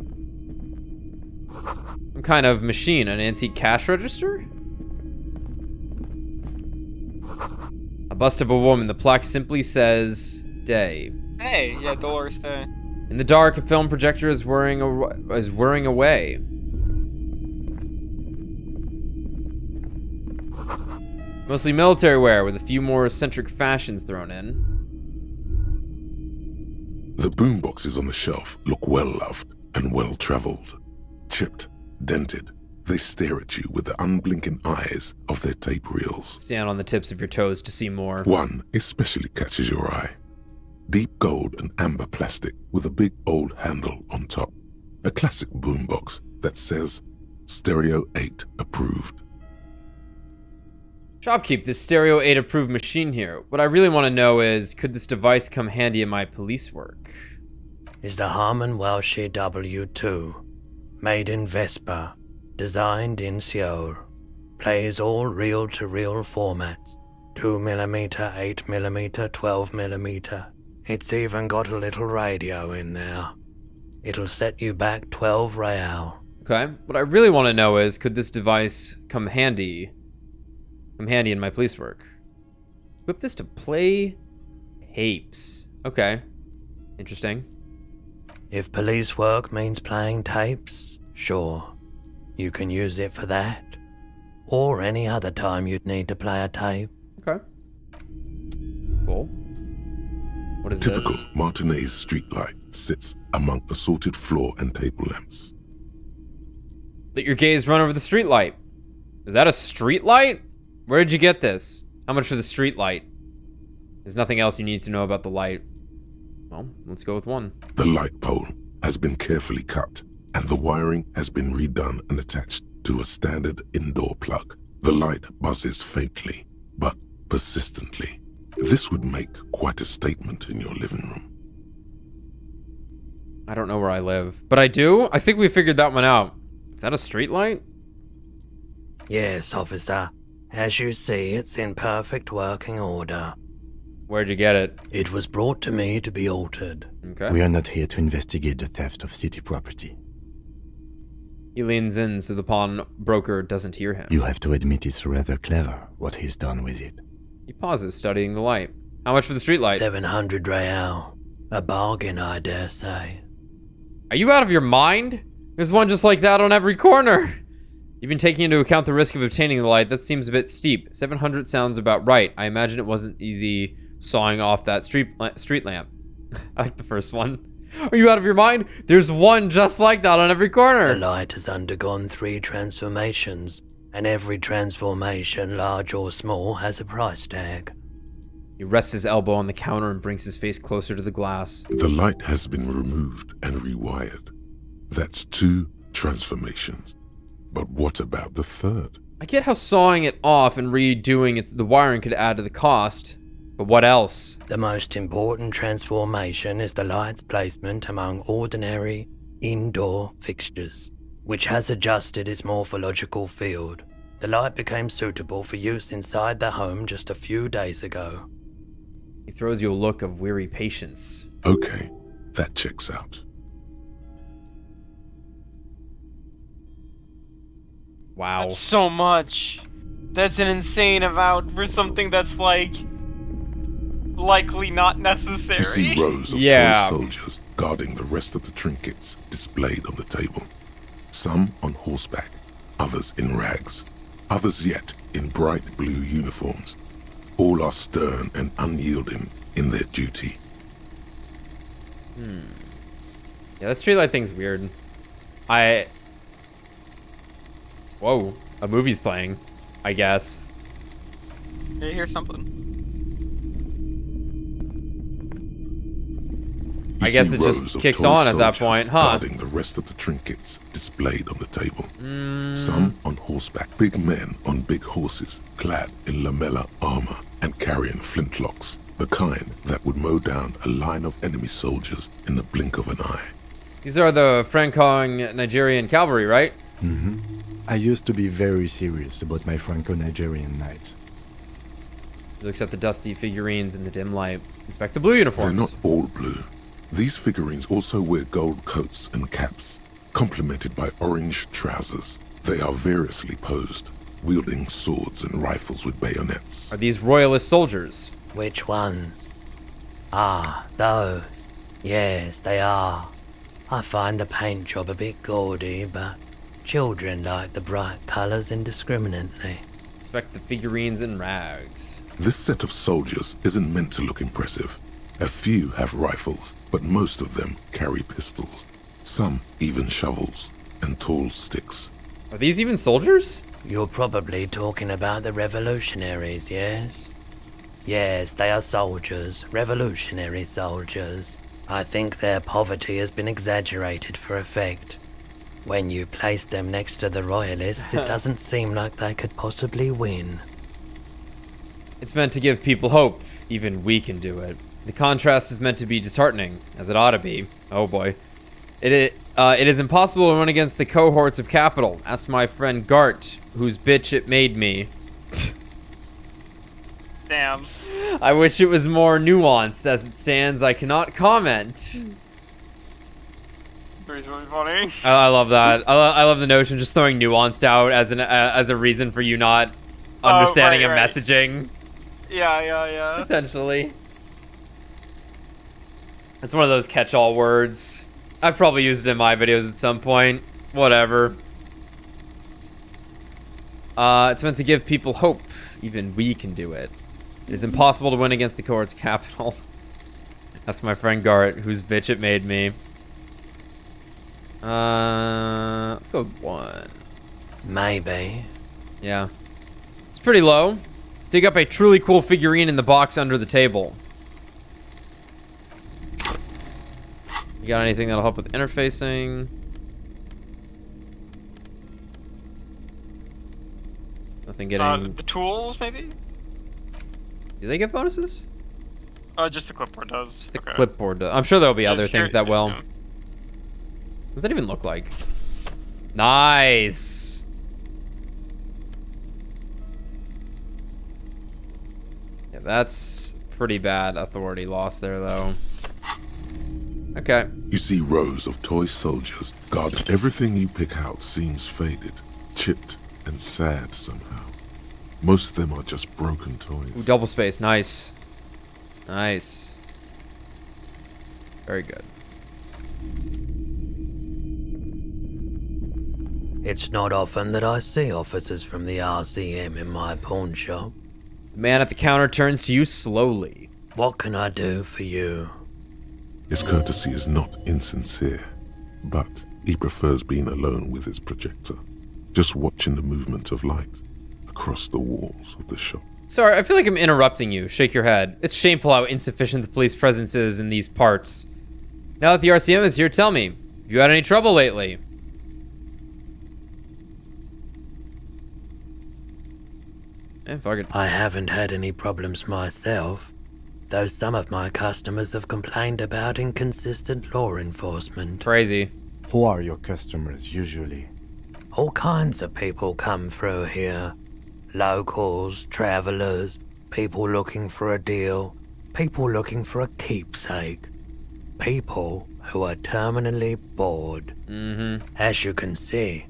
S2: Some kind of machine, an antique cash register? A bust of a woman. The plaque simply says, Day.
S1: Hey, yeah, Dolores Day.
S2: In the dark, a film projector is whirring away. Mostly military wear, with a few more eccentric fashions thrown in.
S3: The boomboxes on the shelf look well-loved and well-traveled. Chipped, dented, they stare at you with the unblinking eyes of their tape reels.
S2: Stand on the tips of your toes to see more.
S3: One especially catches your eye. Deep gold and amber plastic with a big old handle on top. A classic boombox that says Stereo 8 approved.
S2: Shopkeep, this Stereo 8 approved machine here. What I really want to know is, could this device come handy in my police work?
S13: Is the Harman Welsh W2, made in Vespa, Designed in Seoul. Plays all reel-to-reel formats. 2mm, 8mm, 12mm. It's even got a little radio in there. It'll set you back 12 real.
S2: Okay. What I really want to know is, could this device come handy in my police work? Equip this to play tapes. Okay. Interesting.
S13: If police work means playing tapes, sure. You can use it for that. Or any other time you'd need to play a tape.
S2: Okay. Cool. What is
S3: Typical
S2: this?
S3: Martinez streetlight sits among assorted floor and table lamps.
S2: Let your gaze run over the street light. Is that a street light? Where did you get this? How much for the street light? There's nothing else you need to know about the light. Well, let's go with one.
S3: The light pole has been carefully cut, and the wiring has been redone and attached to a standard indoor plug. The light buzzes faintly, but persistently. This would make quite a statement in your living room.
S2: I don't know where I live, but I do. I think we figured that one out. Is that a street light?
S13: Yes, officer. As you see, it's in perfect working order.
S2: Where'd you get it?
S13: It was brought to me to be altered.
S2: Okay.
S4: We are not here to investigate the theft of city property.
S2: He leans in so the pawnbroker doesn't hear him.
S4: You have to admit it's rather clever what he's done with it.
S2: He pauses, studying the light. How much for the street light?
S13: 700 real. A bargain, I dare say.
S2: Are you out of your mind? There's one just like that on every corner. Even taking into account the risk of obtaining the light, that seems a bit steep. 700 sounds about right. I imagine it wasn't easy sawing off that street lamp. I like the first one. Are you out of your mind? There's one just like that on every corner.
S13: The light has undergone 3 transformations, and every transformation, large or small, has a price tag.
S2: He rests his elbow on the counter and brings his face closer to the glass.
S3: The light has been removed and rewired. That's 2 transformations. But what about the third?
S2: I get how sawing it off and redoing the wiring could add to the cost, but what else?
S13: The most important transformation is the light's placement among ordinary indoor fixtures, which has adjusted its morphological field. The light became suitable for use inside the home just a few days ago.
S2: He throws you a look of weary patience.
S3: Okay, that checks out.
S2: Wow.
S1: That's so much. That's an insane amount for something that's like likely not necessary.
S3: You see rows of toy soldiers guarding the rest of the trinkets displayed on the table. Some on horseback, others in rags, others yet in bright blue uniforms. All are stern and unyielding in their duty.
S2: Yeah, that streetlight thing's weird. Whoa, a movie's playing, I guess.
S1: Yeah, here's something.
S2: I guess it just kicks on at that point, huh?
S3: Guarding the rest of the trinkets displayed on the table. Some on horseback, big men on big horses, clad in lamella armor and carrying flintlocks, the kind that would mow down a line of enemy soldiers in the blink of an eye.
S2: These are the Franco-Nigerian cavalry, right?
S4: Mm-hmm. I used to be very serious about my Franco-Nigerian knights.
S2: He looks at the dusty figurines in the dim light. Inspect the blue uniforms.
S3: They're not all blue. These figurines also wear gold coats and caps, complemented by orange trousers. They are variously posed, wielding swords and rifles with bayonets.
S2: Are these royalist soldiers?
S13: Which ones? Ah, those. Yes, they are. I find the paint job a bit gaudy, but children like the bright colors indiscriminately.
S2: Inspect the figurines in rags.
S3: This set of soldiers isn't meant to look impressive. A few have rifles, but most of them carry pistols. Some even shovels and tall sticks.
S2: Are these even soldiers?
S13: You're probably talking about the revolutionaries, yes? Yes, they are soldiers, revolutionary soldiers. I think their poverty has been exaggerated for effect. When you place them next to the royalists, it doesn't seem like they could possibly win.
S2: It's meant to give people hope. Even we can do it. The contrast is meant to be disheartening, as it ought to be. Oh boy. It is impossible to run against the cohorts of capital. Ask my friend Gart, whose bitch it made me.
S1: Damn.
S2: I wish it was more nuanced. As it stands, I cannot comment.
S1: It's really funny.
S2: I love that. I love the notion of just throwing nuanced out as a reason for you not understanding
S1: right.
S2: messaging.
S1: Yeah.
S2: Potentially. It's one of those catch-all words. I've probably used it in my videos at some point. Whatever. It's meant to give people hope. Even we can do it. It is impossible to win against the cohort's capital. That's my friend Gart, whose bitch it made me. Let's go with 1.
S13: Maybe.
S2: Yeah. It's pretty low. Dig up a truly cool figurine in the box under the table. You got anything that'll help with interfacing? Nothing getting...
S1: The tools, maybe?
S2: Do they get bonuses?
S1: Just the clipboard does.
S2: Just the clipboard does. I'm sure there'll be other things that will.
S1: Yeah.
S2: What does that even look like? Nice! Yeah, that's pretty bad authority loss there, though. Okay.
S3: You see rows of toy soldiers guarding. Everything you pick out seems faded, chipped, and sad somehow. Most of them are just broken toys.
S2: Ooh, double space. Nice. Nice. Very good.
S13: It's not often that I see officers from the RCM in my pawn shop.
S2: The man at the counter turns to you slowly.
S13: What can I do for you?
S3: His courtesy is not insincere, but he prefers being alone with his projector, just watching the movement of light across the walls of the shop.
S2: Sorry, I feel like I'm interrupting you. Shake your head. It's shameful how insufficient the police presence is in these parts. Now that the RCM is here, tell me, have you had any trouble lately? Fuck it.
S13: I haven't had any problems myself, though some of my customers have complained about inconsistent law enforcement.
S2: Crazy.
S4: Who are your customers usually?
S13: All kinds of people come through here. Locals, travelers, people looking for a deal, people looking for a keepsake. People who are terminally bored. As you can see,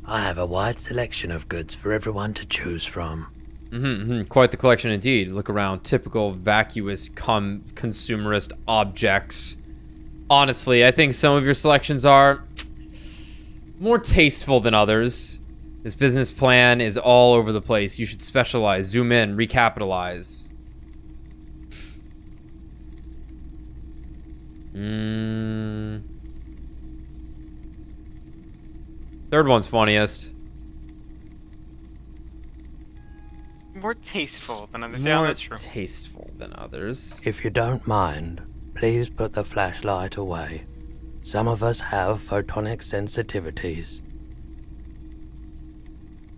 S13: I have a wide selection of goods for everyone to choose from.
S2: Quite the collection indeed. Look around. Typical vacuous consumerist objects. Honestly, I think some of your selections are more tasteful than others. This business plan is all over the place. You should specialize, zoom in, recapitalize. Third one's funniest.
S1: More tasteful than others. Yeah, that's true.
S2: Tasteful than others.
S13: If you don't mind, please put the flashlight away. Some of us have photonic sensitivities.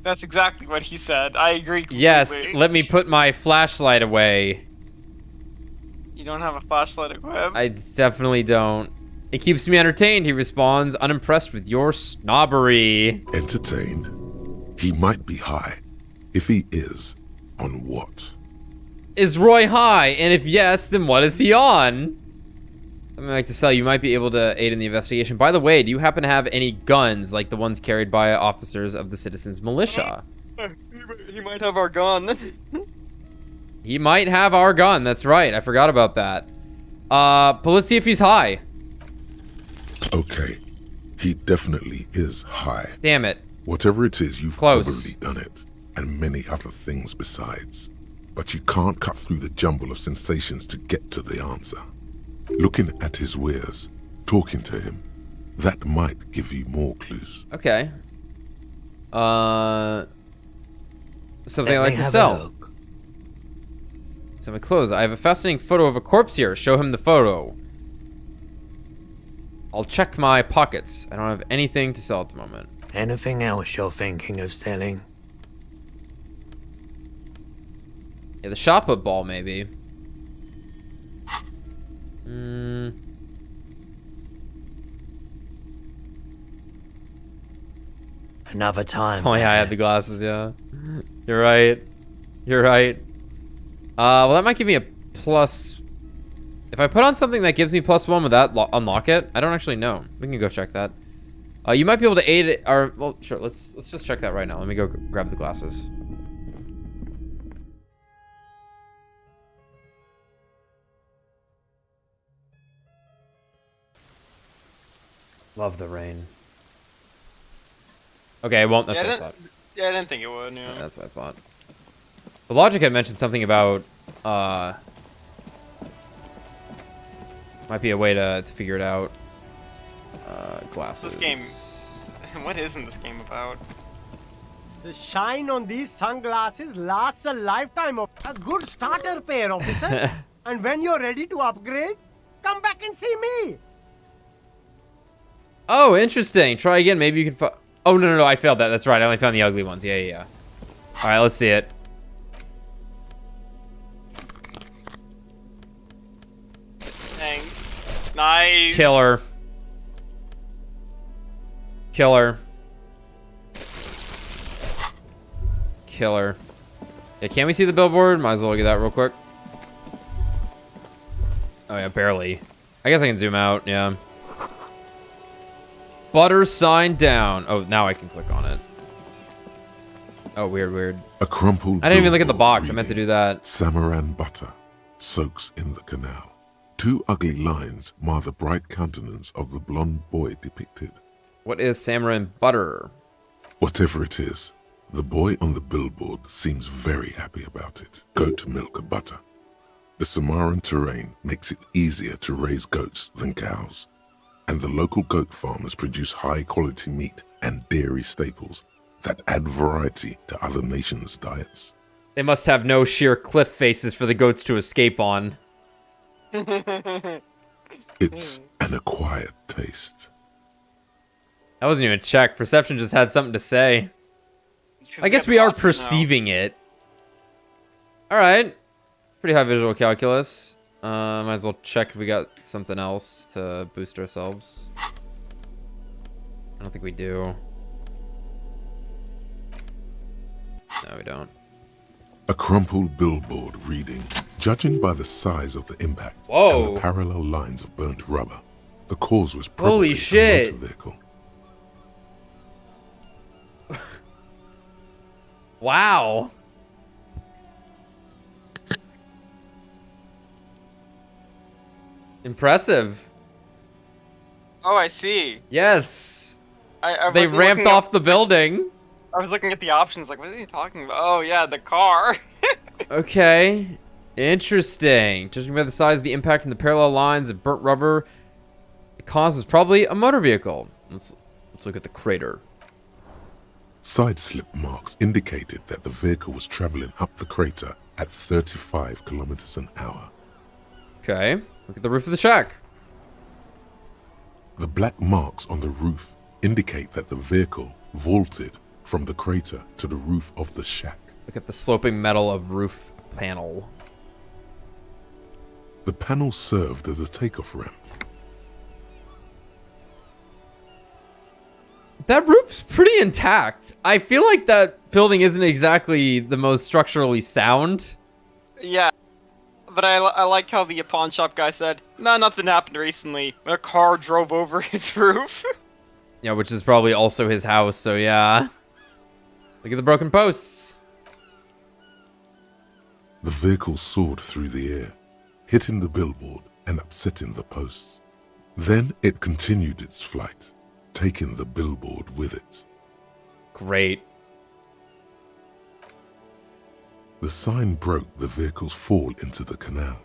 S1: That's exactly what he said. I agree completely.
S2: Yes, let me put my flashlight away.
S1: You don't have a flashlight equipped?
S2: I definitely don't. It keeps me entertained, he responds, unimpressed with your snobbery.
S3: Entertained? He might be high. If he is, on what?
S2: Is Roy high? And if yes, then what is he on? Something like to sell. You might be able to aid in the investigation. By the way, do you happen to have any guns like the ones carried by officers of the Citizens Militia?
S1: He might have our gun.
S2: He might have our gun. That's right. I forgot about that. But let's see if he's high.
S3: Okay. He definitely is high.
S2: Damn it.
S3: Whatever it is, you've
S2: Close.
S3: probably done it. And many other things besides. But you can't cut through the jumble of sensations to get to the answer. Looking at his wares, talking to him, that might give you more clues.
S2: Okay. Something I like to sell. Some clothes. I have a fascinating photo of a corpse here. Show him the photo. I'll check my pockets. I don't have anything to sell at the moment.
S13: Anything else you're thinking of selling?
S2: Yeah, the shot put ball, maybe.
S13: Another time.
S2: Oh yeah, I had the glasses, yeah. You're right. You're right. Well, that might give me a plus... If I put on something that gives me +1, would that unlock it? I don't actually know. We can go check that. You might be able to aid it, or... Well, sure, let's just check that right now. Let me go grab the glasses. Love the rain. Okay, it won't. That's what I thought.
S1: Yeah, I didn't think it would. Yeah.
S2: Yeah, that's what I thought. The logic had mentioned something about might be a way to figure it out. Glasses.
S1: This game. What isn't this game about?
S11: The shine on these sunglasses lasts a lifetime of a good starter pair, officer. And when you're ready to upgrade, come back and see me.
S2: Oh, interesting. Try again. Maybe you can. Oh no, I failed that. That's right. I only found the ugly ones. Yeah. All right, let's see it.
S1: Dang. Nice.
S2: Killer. Killer. Yeah, can we see the billboard? Might as well look at that real quick. Oh yeah, barely. I guess I can zoom out. Yeah. Butter sign down. Oh, now I can click on it. Oh, weird.
S3: A crumpled
S2: I didn't even look at the box. I meant to do that.
S3: Samaran butter soaks in the canal. 2 ugly lines mar the bright countenance of the blonde boy depicted.
S2: What is Samaran butter?
S3: Whatever it is, the boy on the billboard seems very happy about it. Goat milk butter. The Samaran terrain makes it easier to raise goats than cows, and the local goat farmers produce high-quality meat and dairy staples that add variety to other nations' diets.
S2: They must have no sheer cliff faces for the goats to escape on.
S3: It's an acquired taste.
S2: That wasn't even a check. Perception just had something to say. I guess we are perceiving it. Alright. It's pretty high visual calculus. Might as well check if we got something else to boost ourselves. I don't think we do. No, we don't.
S3: A crumpled billboard reading, judging by the size of the impact
S2: Whoa.
S3: and the parallel lines of burnt rubber, the cause was probably
S2: Holy shit.
S3: a motor vehicle.
S2: Wow. Impressive.
S1: Oh, I see.
S2: Yes.
S1: I
S2: They
S1: was
S2: ramped
S1: looking
S2: off
S1: up-
S2: the building.
S1: I was looking at the options, like, what are you talking about? Oh, yeah, the car.
S2: Okay. Interesting. Judging by the size of the impact and the parallel lines of burnt rubber, the cause was probably a motor vehicle. Let's look at the crater.
S3: Side slip marks indicated that the vehicle was traveling up the crater at 35 kilometers an hour.
S2: Okay. Look at the roof of the shack.
S3: The black marks on the roof indicate that the vehicle vaulted from the crater to the roof of the shack.
S2: Look at the sloping metal of roof panel.
S3: The panel served as a takeoff ramp.
S2: That roof's pretty intact. I feel like that building isn't exactly the most structurally sound.
S1: Yeah. But I like how the pawn shop guy said, nah, nothing happened recently. A car drove over his roof.
S2: Yeah, which is probably also his house, so yeah. Look at the broken posts.
S3: The vehicle soared through the air, hitting the billboard and upsetting the posts. Then it continued its flight, taking the billboard with it.
S2: Great.
S3: The sign broke the vehicle's fall into the canal.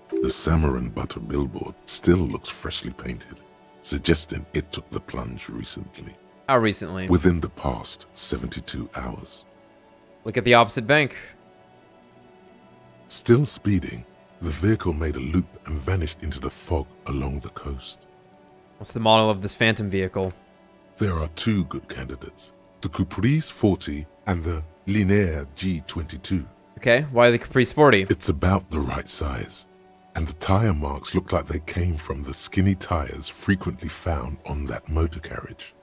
S3: The Samaran butter billboard still looks freshly painted, suggesting it took the plunge recently.
S2: How recently?
S3: Within the past 72 hours.
S2: Look at the opposite bank.
S3: Still speeding, the vehicle made a loop and vanished into the fog along the coast.
S2: What's the model of this phantom vehicle?
S3: There are 2 good candidates, the Caprice 40 and the Linear G22.
S2: Okay, why the Caprice 40?
S3: It's about the right size, and the tire marks look like they came from the skinny tires frequently found on that motor carriage.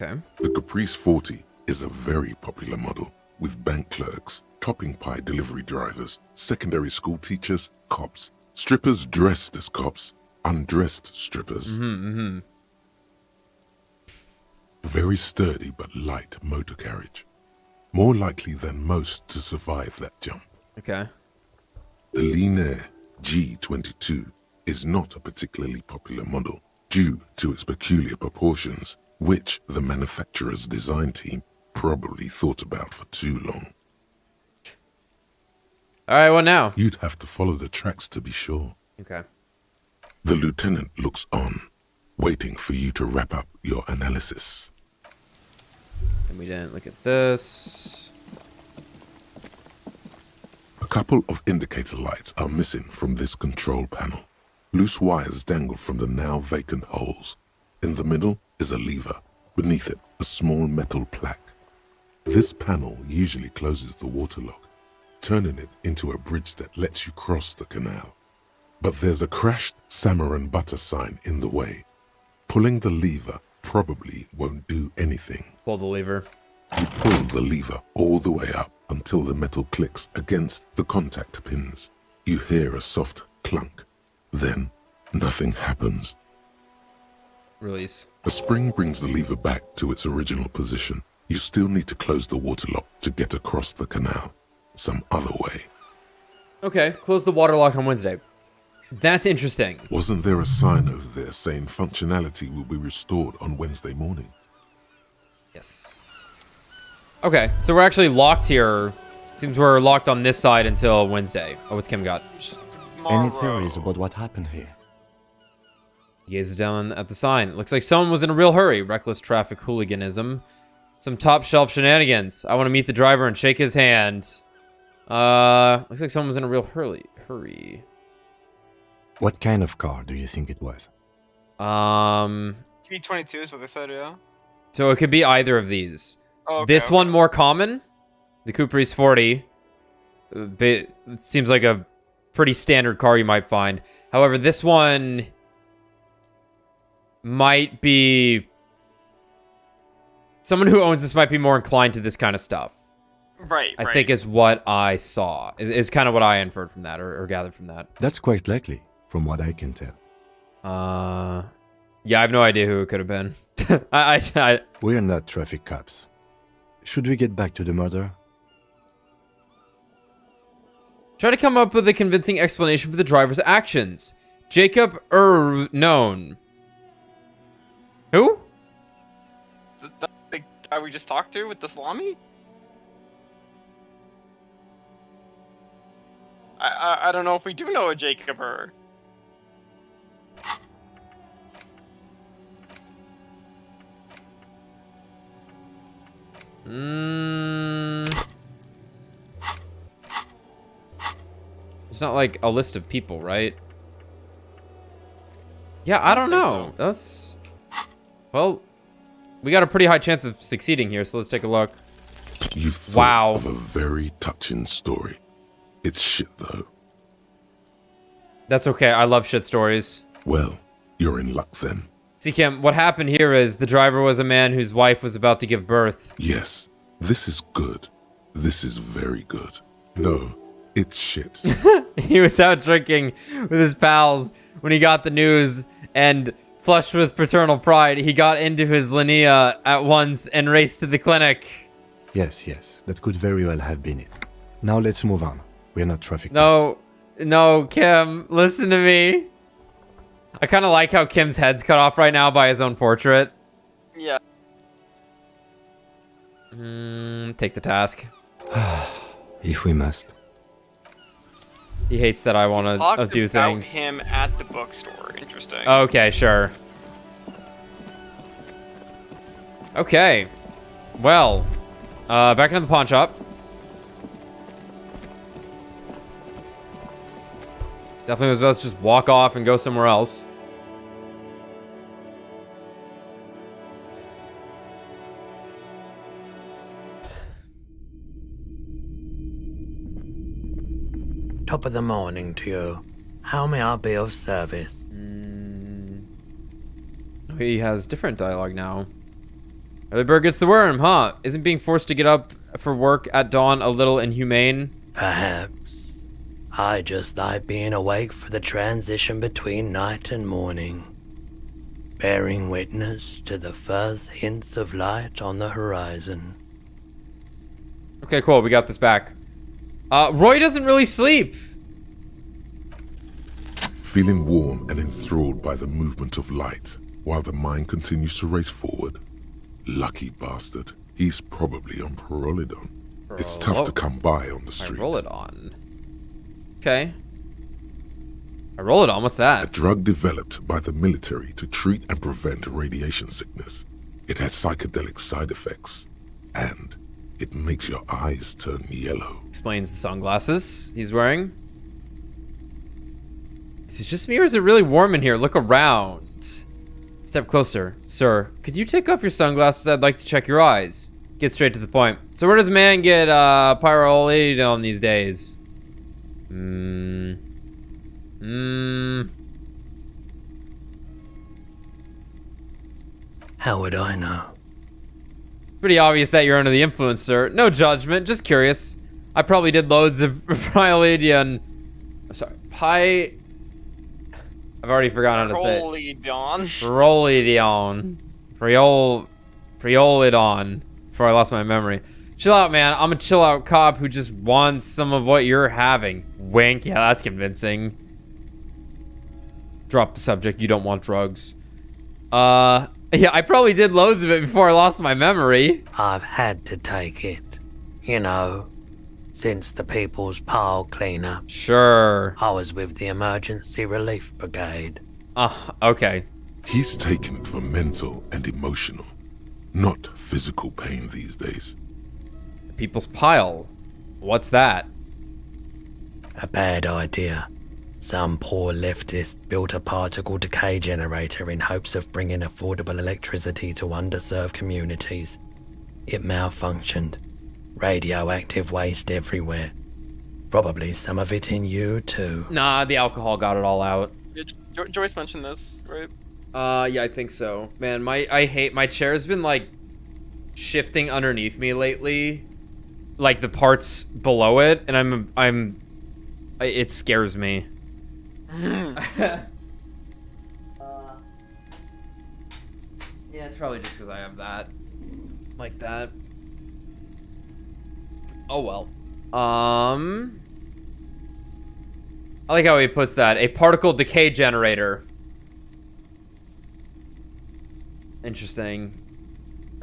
S2: Okay.
S3: The Caprice 40 is a very popular model, with bank clerks, topping pie delivery drivers, secondary school teachers, cops, strippers dressed as cops, undressed strippers. Very sturdy but light motor carriage. More likely than most to survive that jump.
S2: Okay.
S3: The Linear G22 is not a particularly popular model due to its peculiar proportions, which the manufacturer's design team probably thought about for too long.
S2: Alright, what now?
S3: You'd have to follow the tracks to be sure.
S2: Okay.
S3: The lieutenant looks on, waiting for you to wrap up your analysis.
S2: And we didn't look at this.
S3: A couple of indicator lights are missing from this control panel. Loose wires dangle from the now vacant holes. In the middle is a lever. Beneath it, a small metal plaque. This panel usually closes the waterlock, turning it into a bridge that lets you cross the canal. But there's a crashed salmon and butter sign in the way. Pulling the lever probably won't do anything.
S2: Pull the lever.
S3: You pull the lever all the way up until the metal clicks against the contact pins. You hear a soft clunk. Then, nothing happens.
S2: Release.
S3: A spring brings the lever back to its original position. You still need to close the waterlock to get across the canal. Some other way.
S2: Okay, close the waterlock on Wednesday. That's interesting.
S3: Wasn't there a sign over there saying functionality will be restored on Wednesday morning?
S2: Yes. Okay, so we're actually locked here. Seems we're locked on this side until Wednesday. Oh, what's Kim got?
S4: Any theories about what happened here?
S2: He gazes down at the sign. Looks like someone was in a real hurry. Reckless traffic hooliganism. Some top shelf shenanigans. I want to meet the driver and shake his hand. Looks like someone was in a real hurry.
S4: What kind of car do you think it was?
S1: G22 is what they said, yeah.
S2: So it could be either of these.
S1: Oh, okay,
S2: this one more common. The Caprice 40. It seems like a pretty standard car you might find. However, this one might be... Someone who owns this might be more inclined to this kind of stuff.
S1: Right,
S2: I think is what I saw. Is kind of what I inferred from that, or gathered from that.
S4: That's quite likely, from what I can tell.
S2: Yeah, I have no idea who it could have been.
S4: We're not traffic cops. Should we get back to the murder?
S2: Try to come up with a convincing explanation for the driver's actions. Jacob known. Who?
S1: The guy we just talked to with the salami? I don't know if we do know a Jacob Ur.
S2: It's not like a list of people, right? Yeah, I don't know.
S1: So.
S2: That's... Well, we got a pretty high chance of succeeding here, so let's take a look.
S3: You thought of a very touching story. It's shit, though.
S2: That's okay. I love shit stories.
S3: Well, you're in luck then.
S2: See, Kim, what happened here is the driver was a man whose wife was about to give birth.
S3: Yes, this is good. This is very good. No, it's shit.
S2: He was out drinking with his pals when he got the news, and flushed with paternal pride, he got into his Linnea at once and raced to the clinic.
S4: Yes, that could very well have been it. Now let's move on. We're not traffic
S2: cops. No, Kim, listen to me. I kind of like how Kim's head's cut off right now by his own portrait.
S1: Yeah.
S2: Take the task.
S4: If we must.
S2: He hates that I want to do things.
S1: Him at the bookstore. Interesting.
S2: Okay, sure. Okay. Well, back into the pawn shop. Definitely was best just walk off and go somewhere else.
S13: Top of the morning to you. How may I be of service?
S2: He has different dialogue now. Early bird gets the worm, huh? Isn't being forced to get up for work at dawn a little inhumane?
S13: Perhaps. I just like being awake for the transition between night and morning, bearing witness to the first hints of light on the horizon.
S2: Okay, cool. We got this back. Roy doesn't really sleep.
S3: Feeling warm and enthralled by the movement of light, while the mind continues to race forward. Lucky bastard. He's probably on Prolidon. It's tough to come by on the street.
S2: I roll it on. Okay. I roll it on. What's that?
S3: A drug developed by the military to treat and prevent radiation sickness. It has psychedelic side effects, and it makes your eyes turn yellow.
S2: Explains the sunglasses he's wearing. Is it just me or is it really warm in here? Look around. Step closer. Sir, could you take off your sunglasses? I'd like to check your eyes. Get straight to the point. So where does man get pyrrolidone these days?
S13: How would I know?
S2: Pretty obvious that you're under the influence, sir. No judgment, just curious. I probably did loads of pyrrolidone. Sorry, I've already forgotten how to say it. Prolidone. Prolidone. Before I lost my memory. Chill out, man. I'm a chill out cop who just wants some of what you're having. Wink. Yeah, that's convincing. Drop the subject. You don't want drugs. Yeah, I probably did loads of it before I lost my memory.
S13: I've had to take it. You know, since the People's Pile cleanup.
S2: Sure.
S13: I was with the Emergency Relief Brigade.
S2: Okay.
S3: He's taken it for mental and emotional, not physical pain these days.
S2: The People's Pile. What's that?
S13: A bad idea. Some poor leftist built a particle decay generator in hopes of bringing affordable electricity to underserved communities. It malfunctioned. Radioactive waste everywhere. Probably some of it in you, too.
S2: Nah, the alcohol got it all out.
S1: Joyce mentioned this, right?
S2: Yeah, I think so. Man, my chair's been, like, shifting underneath me lately. Like, the parts below it, and it scares me. Yeah, it's probably just because I have that. Like that. Oh well. I like how he puts that. A particle decay generator. Interesting.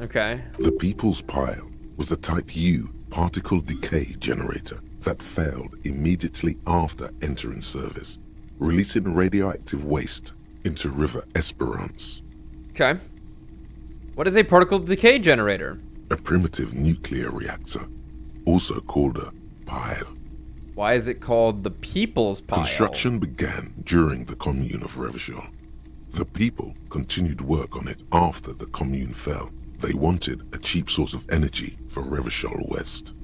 S2: Okay.
S3: The People's Pile was a Type U particle decay generator that failed immediately after entering service, releasing radioactive waste into River Esperance.
S2: Okay. What is a particle decay generator?
S3: A primitive nuclear reactor, also called a pile.
S2: Why is it called the People's Pile?
S3: Construction began during the Commune of Revachol. The people continued work on it after the Commune fell. They wanted a cheap source of energy for Revachol West.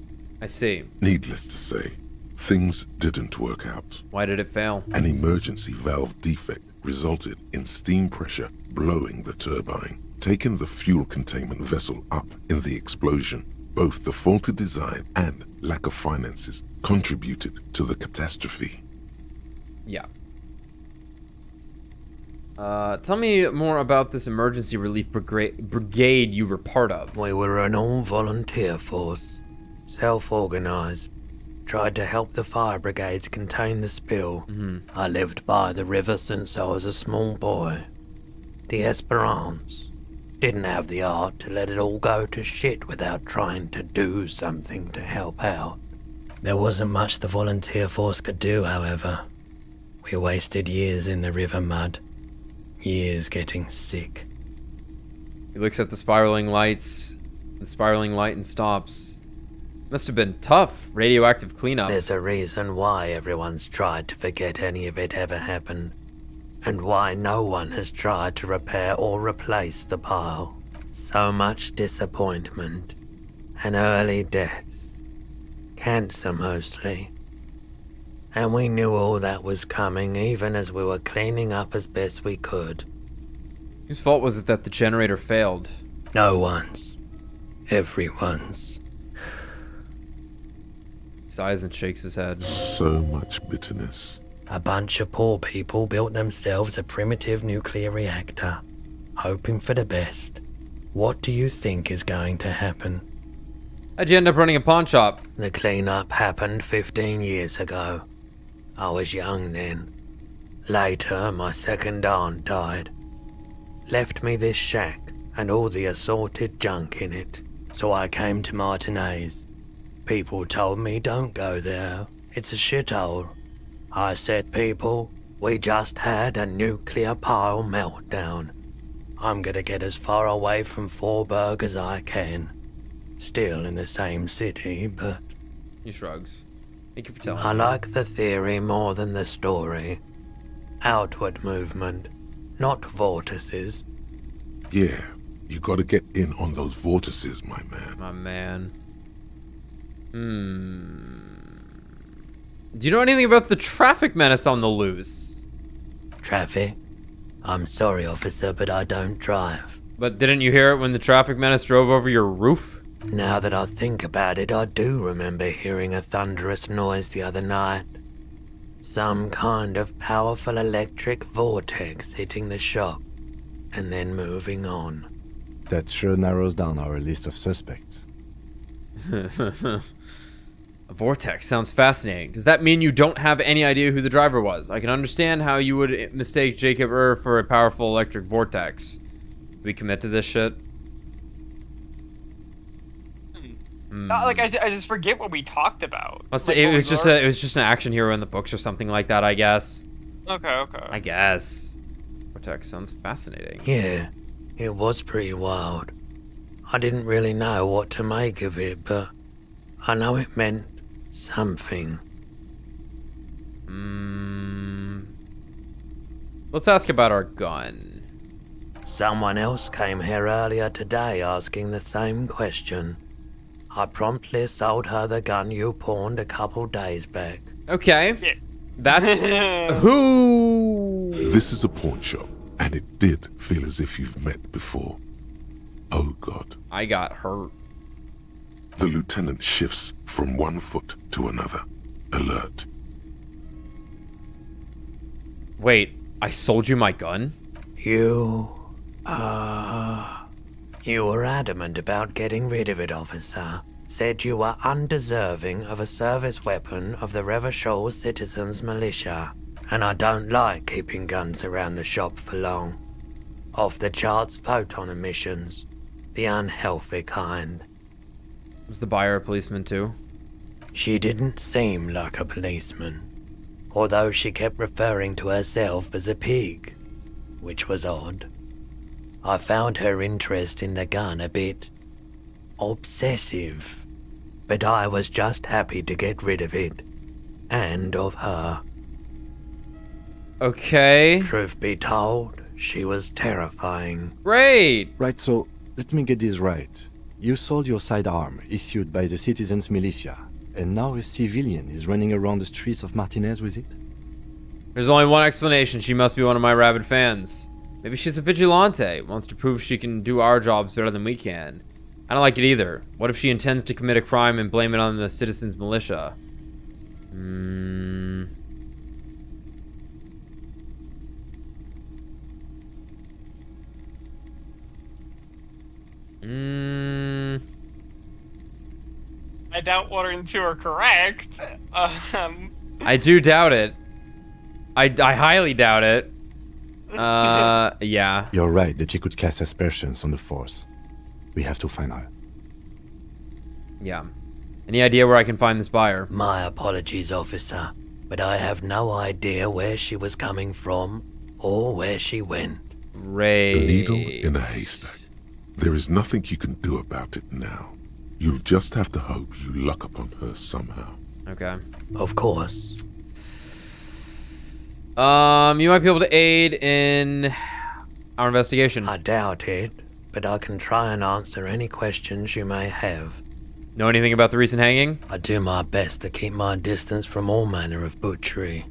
S2: I see.
S3: Needless to say, things didn't work out.
S2: Why did it fail?
S3: An emergency valve defect resulted in steam pressure blowing the turbine, taking the fuel containment vessel up in the explosion. Both the faulty design and lack of finances contributed to the catastrophe.
S2: Yeah. Tell me more about this emergency relief brigade you were part of.
S13: We were an all-volunteer force, self-organized. Tried to help the fire brigades contain the spill. I lived by the river since I was a small boy. The Esperance didn't have the art to let it all go to shit without trying to do something to help out. There wasn't much the volunteer force could do, however. We wasted years in the river mud. Years getting sick.
S2: He looks at the spiraling lights. The spiraling light and stops. Must have been tough, radioactive cleanup.
S13: There's a reason why everyone's tried to forget any of it ever happened, and why no one has tried to repair or replace the pile. So much disappointment, and early deaths. Cancer mostly. And we knew all that was coming even as we were cleaning up as best we could.
S2: Whose fault was it that the generator failed?
S13: No one's. Everyone's.
S2: Sighs and shakes his head.
S3: So much bitterness.
S13: A bunch of poor people built themselves a primitive nuclear reactor, hoping for the best. What do you think is going to happen?
S2: How'd you end up running a pawn shop?
S13: The cleanup happened 15 years ago. I was young then. Later, my second aunt died. Left me this shack and all the assorted junk in it. So I came to Martinez. People told me don't go there. It's a shithole. I said, people, we just had a nuclear pile meltdown. I'm gonna get as far away from Forburg as I can. Still in the same city, but...
S2: He shrugs. Thank you for telling
S13: I
S2: me.
S13: like the theory more than the story. Outward movement, not vortices.
S3: Yeah, you gotta get in on those vortices, my man.
S2: My man. Do you know anything about the traffic menace on the loose?
S13: Traffic? I'm sorry, officer, but I don't drive.
S2: But didn't you hear it when the traffic menace drove over your roof?
S13: Now that I think about it, I do remember hearing a thunderous noise the other night. Some kind of powerful electric vortex hitting the shop, and then moving on.
S4: That sure narrows down our list of suspects.
S2: A vortex sounds fascinating. Does that mean you don't have any idea who the driver was? I can understand how you would mistake Jacob for a powerful electric vortex. Do we commit to this shit?
S1: Like I just forget what we talked about. Like,
S2: it was just an action hero in the books or something like that, I guess.
S1: Okay.
S2: I guess. Vortex sounds fascinating.
S13: Yeah, it was pretty wild. I didn't really know what to make of it, but I know it meant something.
S2: Let's ask about our gun.
S13: Someone else came here earlier today asking the same question. I promptly sold her the gun you pawned a couple days back.
S2: Okay. Yeah. That's who...
S3: This is a pawn shop, and it did feel as if you've met before. Oh God.
S2: I got hurt.
S3: The lieutenant shifts from one foot to another. Alert.
S2: Wait, I sold you my gun?
S13: You were adamant about getting rid of it, officer. Said you were undeserving of a service weapon of the Revachol Citizens Militia. And I don't like keeping guns around the shop for long. Off-the-charts photon emissions. The unhealthy kind.
S2: Was the buyer a policeman too?
S13: She didn't seem like a policeman. Although she kept referring to herself as a pig. Which was odd. I found her interest in the gun a bit obsessive, but I was just happy to get rid of it, and of her.
S2: Okay.
S13: Truth be told, she was terrifying.
S2: Great!
S4: Right, so let me get this right. You sold your sidearm, issued by the Citizens Militia, and now a civilian is running around the streets of Martinez with it?
S2: There's only one explanation. She must be one of my rabid fans. Maybe she's a vigilante, wants to prove she can do our jobs better than we can. I don't like it either. What if she intends to commit a crime and blame it on the Citizens Militia?
S1: I doubt 1 and 2 are correct.
S2: I do doubt it. I highly doubt it. Yeah.
S4: You're right that she could cast aspersions on the force. We have to find her.
S2: Yeah. Any idea where I can find this buyer?
S13: My apologies, officer, but I have no idea where she was coming from or where she went.
S2: Ray.
S3: A needle in a haystack. There is nothing you can do about it now. You'll just have to hope you luck upon her somehow.
S2: Okay.
S13: Of course.
S2: You might be able to aid in our investigation.
S13: I doubt it, but I can try and answer any questions you may have.
S2: Know anything about the recent hanging?
S13: I do my best to keep my distance from all manner of butchery.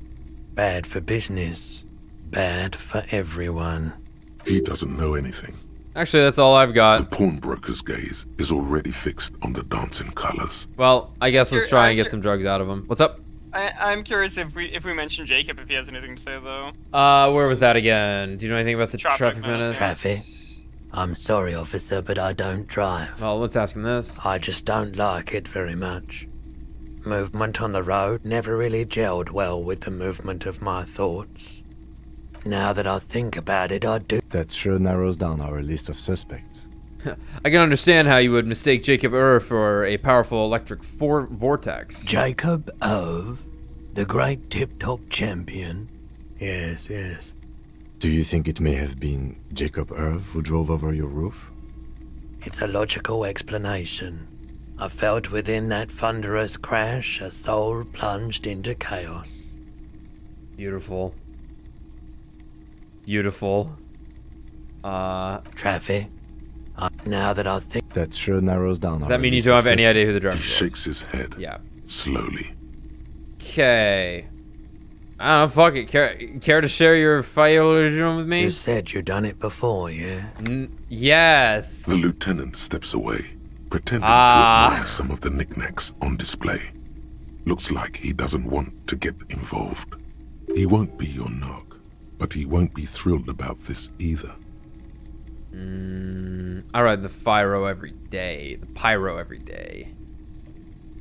S13: Bad for business. Bad for everyone.
S3: He doesn't know anything.
S2: Actually, that's all I've
S3: The
S2: got.
S3: pawnbroker's gaze is already fixed on the dancing colors.
S2: Well, I guess let's try and get some drugs out of him. What's up?
S1: I'm curious if we mention Jacob, if he has anything to say though.
S2: Where was that again? Do you know anything about the traffic menace?
S13: Traffic. I'm sorry, officer, but I don't drive.
S2: Well, let's ask him this.
S13: I just don't like it very much. Movement on the road never really gelled well with the movement of my thoughts. Now that I think about it, I do.
S4: That sure narrows down our list of suspects.
S2: I can understand how you would mistake Jacob for a powerful electric vortex.
S13: Jacob the great tip-top champion. Yes, yes.
S4: Do you think it may have been Jacob Irv who drove over your roof?
S13: It's a logical explanation. I felt within that thunderous crash a soul plunged into chaos.
S2: Beautiful. Beautiful.
S13: Traffic. Now that I think...
S4: That sure narrows down.
S2: Does that mean you don't have any idea who the driver
S3: He
S2: is?
S3: shakes his head.
S2: Yeah.
S3: Slowly.
S2: Okay. I don't know, fuck it. Care to share your fire illusion with me?
S13: You said you done it before, yeah?
S2: Yes.
S3: The lieutenant steps away, pretending to admire some of the knickknacks on display. Looks like he doesn't want to get involved. He won't be your knock, but he won't be thrilled about this either.
S2: I ride the Pyro every day. The Pyro every day.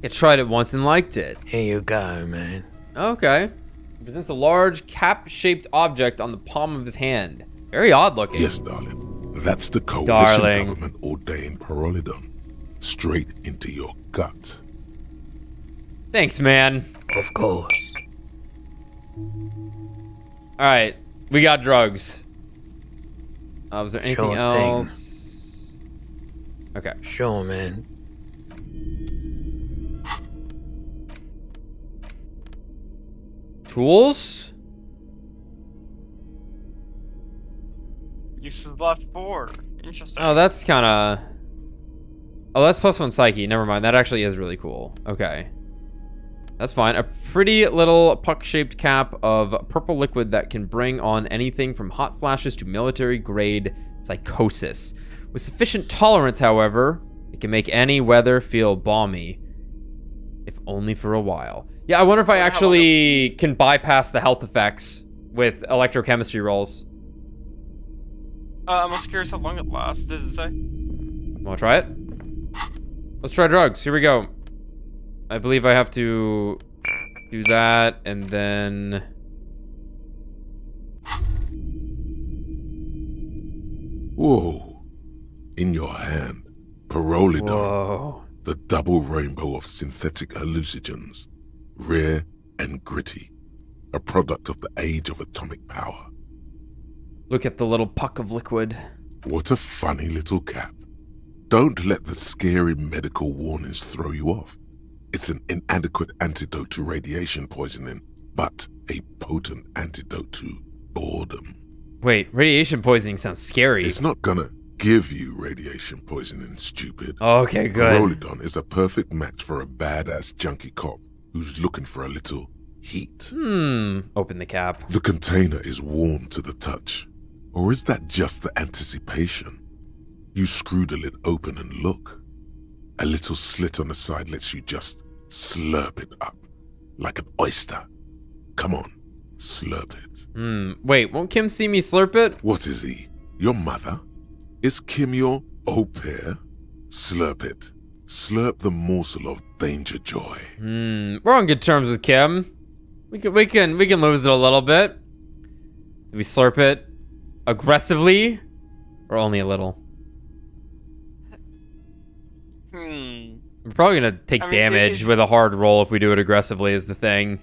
S2: I tried it once and liked it.
S13: Here you go, man.
S2: Okay. He presents a large cap-shaped object on the palm of his hand. Very odd looking.
S3: Yes, darling. That's the coalition government ordained Parolidon. Straight into your gut.
S2: Thanks, man.
S13: Of course.
S2: Alright. We got drugs. Was there anything
S13: Sure
S2: else? Okay.
S13: Sure, man.
S2: Tools?
S1: Uses left 4. Interesting.
S2: Oh, that's kind of... Oh, that's +1 psyche. Never mind. That actually is really cool. Okay. That's fine. A pretty little puck-shaped cap of purple liquid that can bring on anything from hot flashes to military-grade psychosis. With sufficient tolerance, however, it can make any weather feel balmy. If only for a while. Yeah, I wonder if I actually can bypass the health effects with electrochemistry rolls.
S1: I'm also curious how long it lasts. Does it say?
S2: Wanna try it? Let's try drugs. Here we go. I believe I have to do that, and then...
S3: Whoa. In your hand, Parolidon.
S2: Whoa.
S3: The double rainbow of synthetic hallucinogens. Rare and gritty. A product of the age of atomic power.
S2: Look at the little puck of liquid.
S3: What a funny little cap. Don't let the scary medical warnings throw you off. It's an inadequate antidote to radiation poisoning, but a potent antidote to boredom.
S2: Wait, radiation poisoning sounds scary.
S3: It's not gonna give you radiation poisoning, stupid.
S2: Okay, good.
S3: Parolidon is a perfect match for a badass junkie cop who's looking for a little heat.
S2: Open the cap.
S3: The container is warm to the touch. Or is that just the anticipation? You screw the lid open and look. A little slit on the side lets you just slurp it up. Like an oyster. Come on, slurp it.
S2: Wait, won't Kim see me slurp it?
S3: What is he? Your mother? Is Kim your au pair? Slurp it. Slurp the morsel of danger joy.
S2: We're on good terms with Kim. We can lose it a little bit. Do we slurp it aggressively or only a little? We're probably gonna take damage with a hard roll if we do it aggressively is the thing.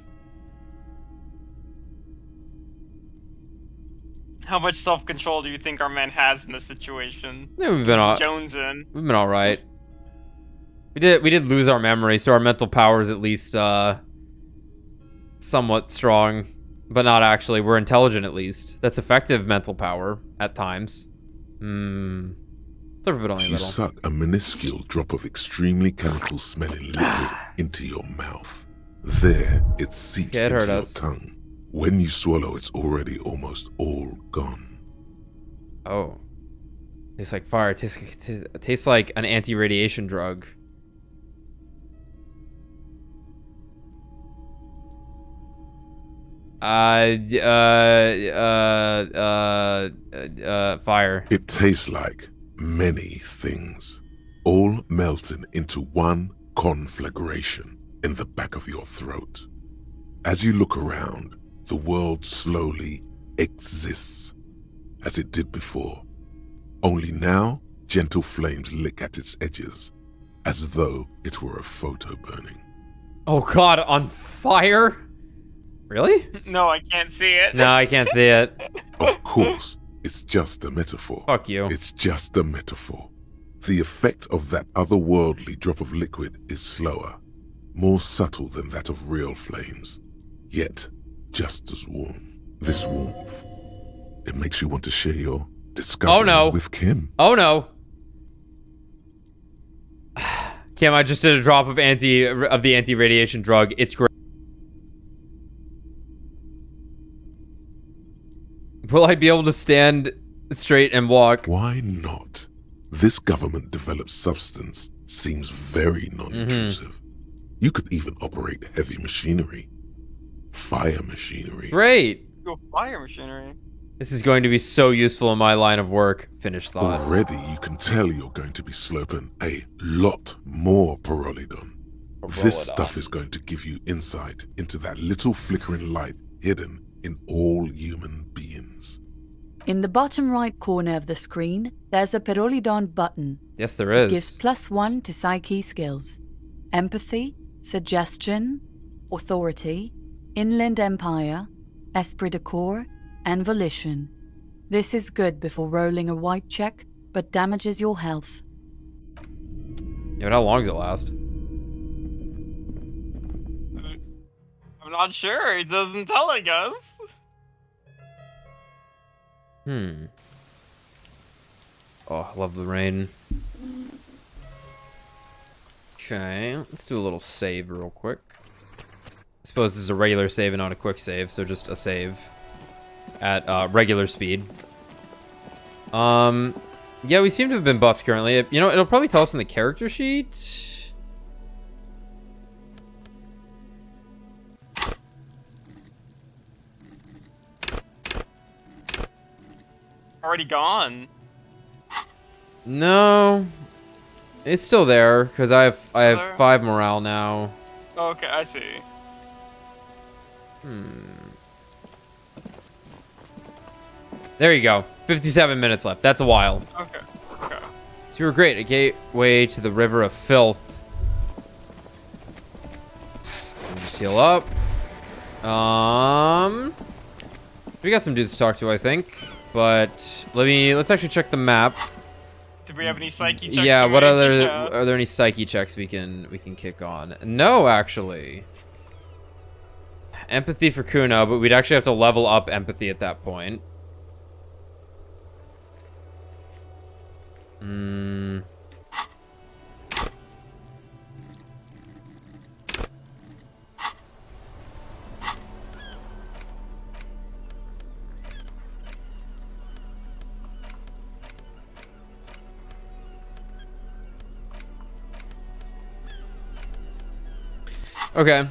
S1: How much self-control do you think our man has in this situation?
S2: Yeah, we've been all right. We did lose our memory, so our mental power is at least somewhat strong, but not actually. We're intelligent at least. That's effective mental power at times. But only a
S3: You
S2: little.
S3: suck a minuscule drop of extremely chemical-smelling liquid into your mouth. There, it seeps
S2: Yeah, it
S3: into
S2: hurt
S3: your
S2: us.
S3: tongue. When you swallow, it's already almost all gone.
S2: Oh. Tastes like fire. Tastes like an anti-radiation drug. Fire.
S3: It tastes like many things, all melting into one conflagration in the back of your throat. As you look around, the world slowly exists, as it did before. Only now, gentle flames lick at its edges, as though it were a photo burning.
S2: Oh god, on fire? Really?
S1: No, I can't see it.
S2: No, I can't see it.
S3: Of course, it's just a metaphor.
S2: Fuck you.
S3: It's just a metaphor. The effect of that otherworldly drop of liquid is slower, more subtle than that of real flames, yet just as warm. This warmth, it makes you want to share your discovery with Kim.
S2: Oh no. Kim, I just did a drop of the anti-radiation drug. It's great. Will I be able to stand straight and walk?
S3: Why not? This government-developed substance seems very non-intrusive. You could even operate heavy machinery. Fire machinery.
S2: Great.
S1: Go fire machinery.
S2: This is going to be so useful in my line of work. Finished thought.
S3: Already you can tell you're going to be sloping a lot more Pyrrolidon. This stuff is going to give you insight into that little flickering light hidden in all human beings.
S14: In the bottom right corner of the screen, there's a Pyrrolidon button.
S2: Yes, there is.
S14: It gives +1 to psyche skills. Empathy, suggestion, authority, inland empire, esprit de corps, and volition. This is good before rolling a white check, but damages your health.
S2: Yeah, but how long does it last?
S1: I'm not sure. It doesn't tell, I guess.
S2: Oh, I love the rain. Okay, let's do a little save real quick. I suppose this is a regular save and not a quick save, so just a save at regular speed. Yeah, we seem to have been buffed currently. You know, it'll probably tell us in the character sheet.
S1: Already gone.
S2: No, it's still there because I have 5 morale now.
S1: Okay, I see.
S2: There you go. 57 minutes left. That's a while.
S1: Okay.
S2: So you were great. A gateway to the river of filth. Just heal up. We got some dudes to talk to, I think. But let's actually check the map.
S1: Do we have any psyche checks?
S2: Yeah, are there any psyche checks we can kick on? No, actually. Empathy for Cuno, but we'd actually have to level up empathy at that point. Okay.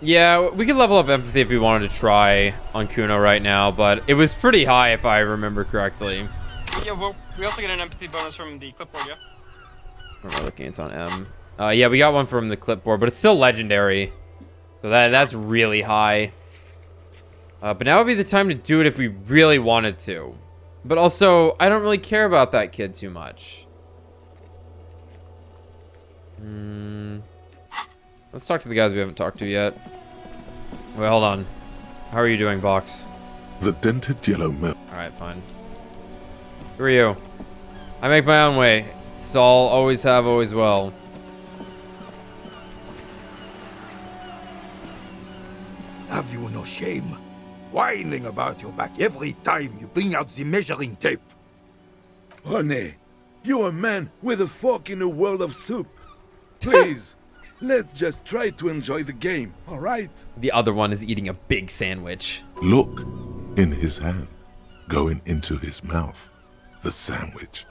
S2: Yeah, we could level up empathy if we wanted to try on Cuno right now, but it was pretty high if I remember correctly.
S1: Yeah, well, we also get an empathy bonus from the clipboard, yeah?
S2: What am I looking? It's on M. Yeah, we got one from the clipboard, but it's still legendary. So that's really high. But now would be the time to do it if we really wanted to. But also, I don't really care about that kid too much. Let's talk to the guys we haven't talked to yet. Wait, hold on. How are you doing, Box?
S3: The dented yellow map.
S2: Alright, fine. Who are you? I make my own way. It's all always have, always will.
S15: Have you no shame? Whining about your back every time you bring out the measuring tape.
S16: Honey, you're a man with a fork in a world of soup. Please, let's just try to enjoy the game, alright?
S2: The other one is eating a big sandwich.
S3: Look, in his hand, going into his mouth, the sandwich.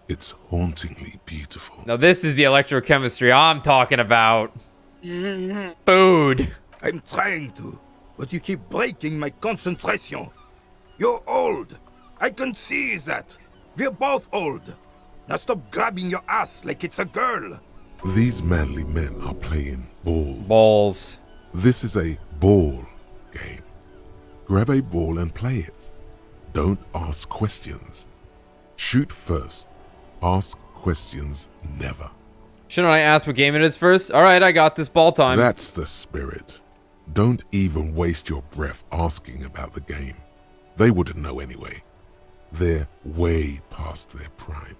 S3: It's hauntingly beautiful.
S2: Now this is the electrochemistry I'm talking about. Food.
S15: I'm trying to, but you keep breaking my concentration. You're old. I can see that. We're both old. Now stop grabbing your ass like it's a girl.
S3: These manly men are playing balls.
S2: Balls.
S3: This is a ball game. Grab a ball and play it. Don't ask questions. Shoot first. Ask questions never.
S2: Shouldn't I ask what game it is first? Alright, I got this. Ball time.
S3: That's the spirit. Don't even waste your breath asking about the game. They wouldn't know anyway. They're way past their prime.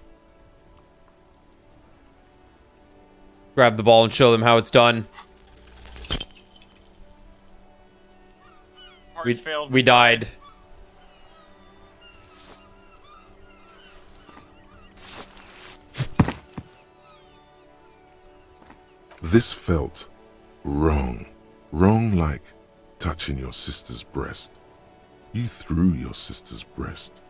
S2: Grab the ball and show them how it's done. We died.
S3: This felt wrong. Wrong like touching your sister's breast. You threw your sister's breast.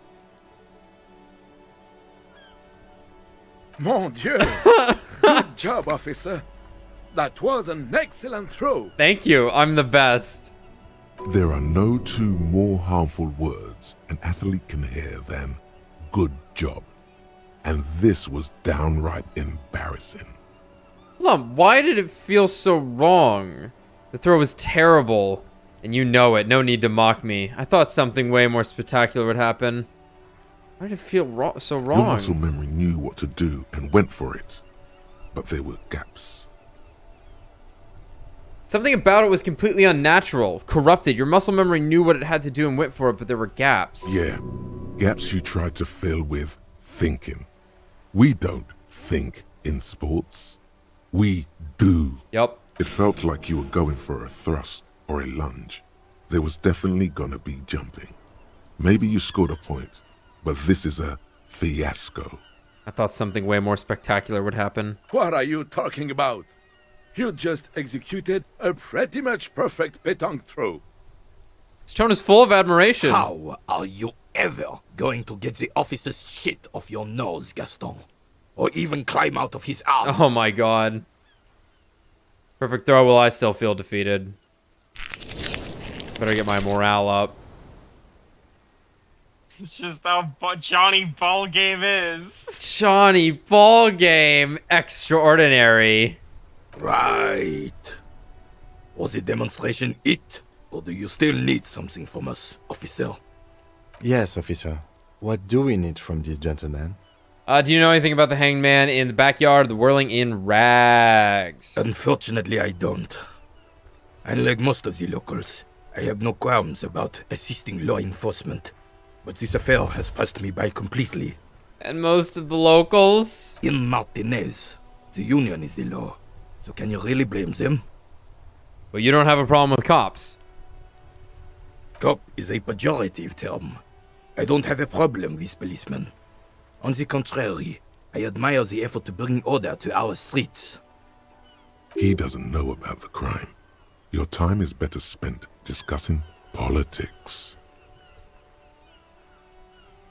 S16: Mon Dieu! Good job, officer. That was an excellent throw.
S2: Thank you. I'm the best.
S3: There are no two more harmful words an athlete can hear than good job. And this was downright embarrassing.
S2: Hold on, why did it feel so wrong? The throw was terrible, and you know it. No need to mock me. I thought something way more spectacular would happen. Why did it feel so wrong?
S3: Your muscle memory knew what to do and went for it. But there were gaps.
S2: Something about it was completely unnatural, corrupted. Your muscle memory knew what it had to do and went for it, but there were gaps.
S3: Yeah, gaps you tried to fill with thinking. We don't think in sports. We do.
S2: Yep.
S3: It felt like you were going for a thrust or a lunge. There was definitely gonna be jumping. Maybe you scored a point, but this is a fiasco.
S2: I thought something way more spectacular would happen.
S16: What are you talking about? You just executed a pretty much perfect pétanque throw.
S2: His tone is full of admiration.
S15: How are you ever going to get the officer's shit off your nose, Gaston? Or even climb out of his ass?
S2: Oh my god. Perfect throw, will I still feel defeated? Better get my morale up.
S1: It's just how Johnny Ball Game is.
S2: Johnny Ball Game. Extraordinary.
S15: Right. Was the demonstration it? Or do you still need something from us, officer?
S4: Yes, officer. What do we need from this gentleman?
S2: Do you know anything about the hanged man in the backyard, the whirling in rags?
S15: Unfortunately, I don't. Unlike most of the locals, I have no qualms about assisting law enforcement. But this affair has passed me by completely.
S2: And most of the locals?
S15: In Martinez, the union is the law. So can you really blame them?
S2: Well, you don't have a problem with cops.
S15: Cop is a pejorative term. I don't have a problem with policemen. On the contrary, I admire the effort to bring order to our streets.
S3: He doesn't know about the crime. Your time is better spent discussing politics.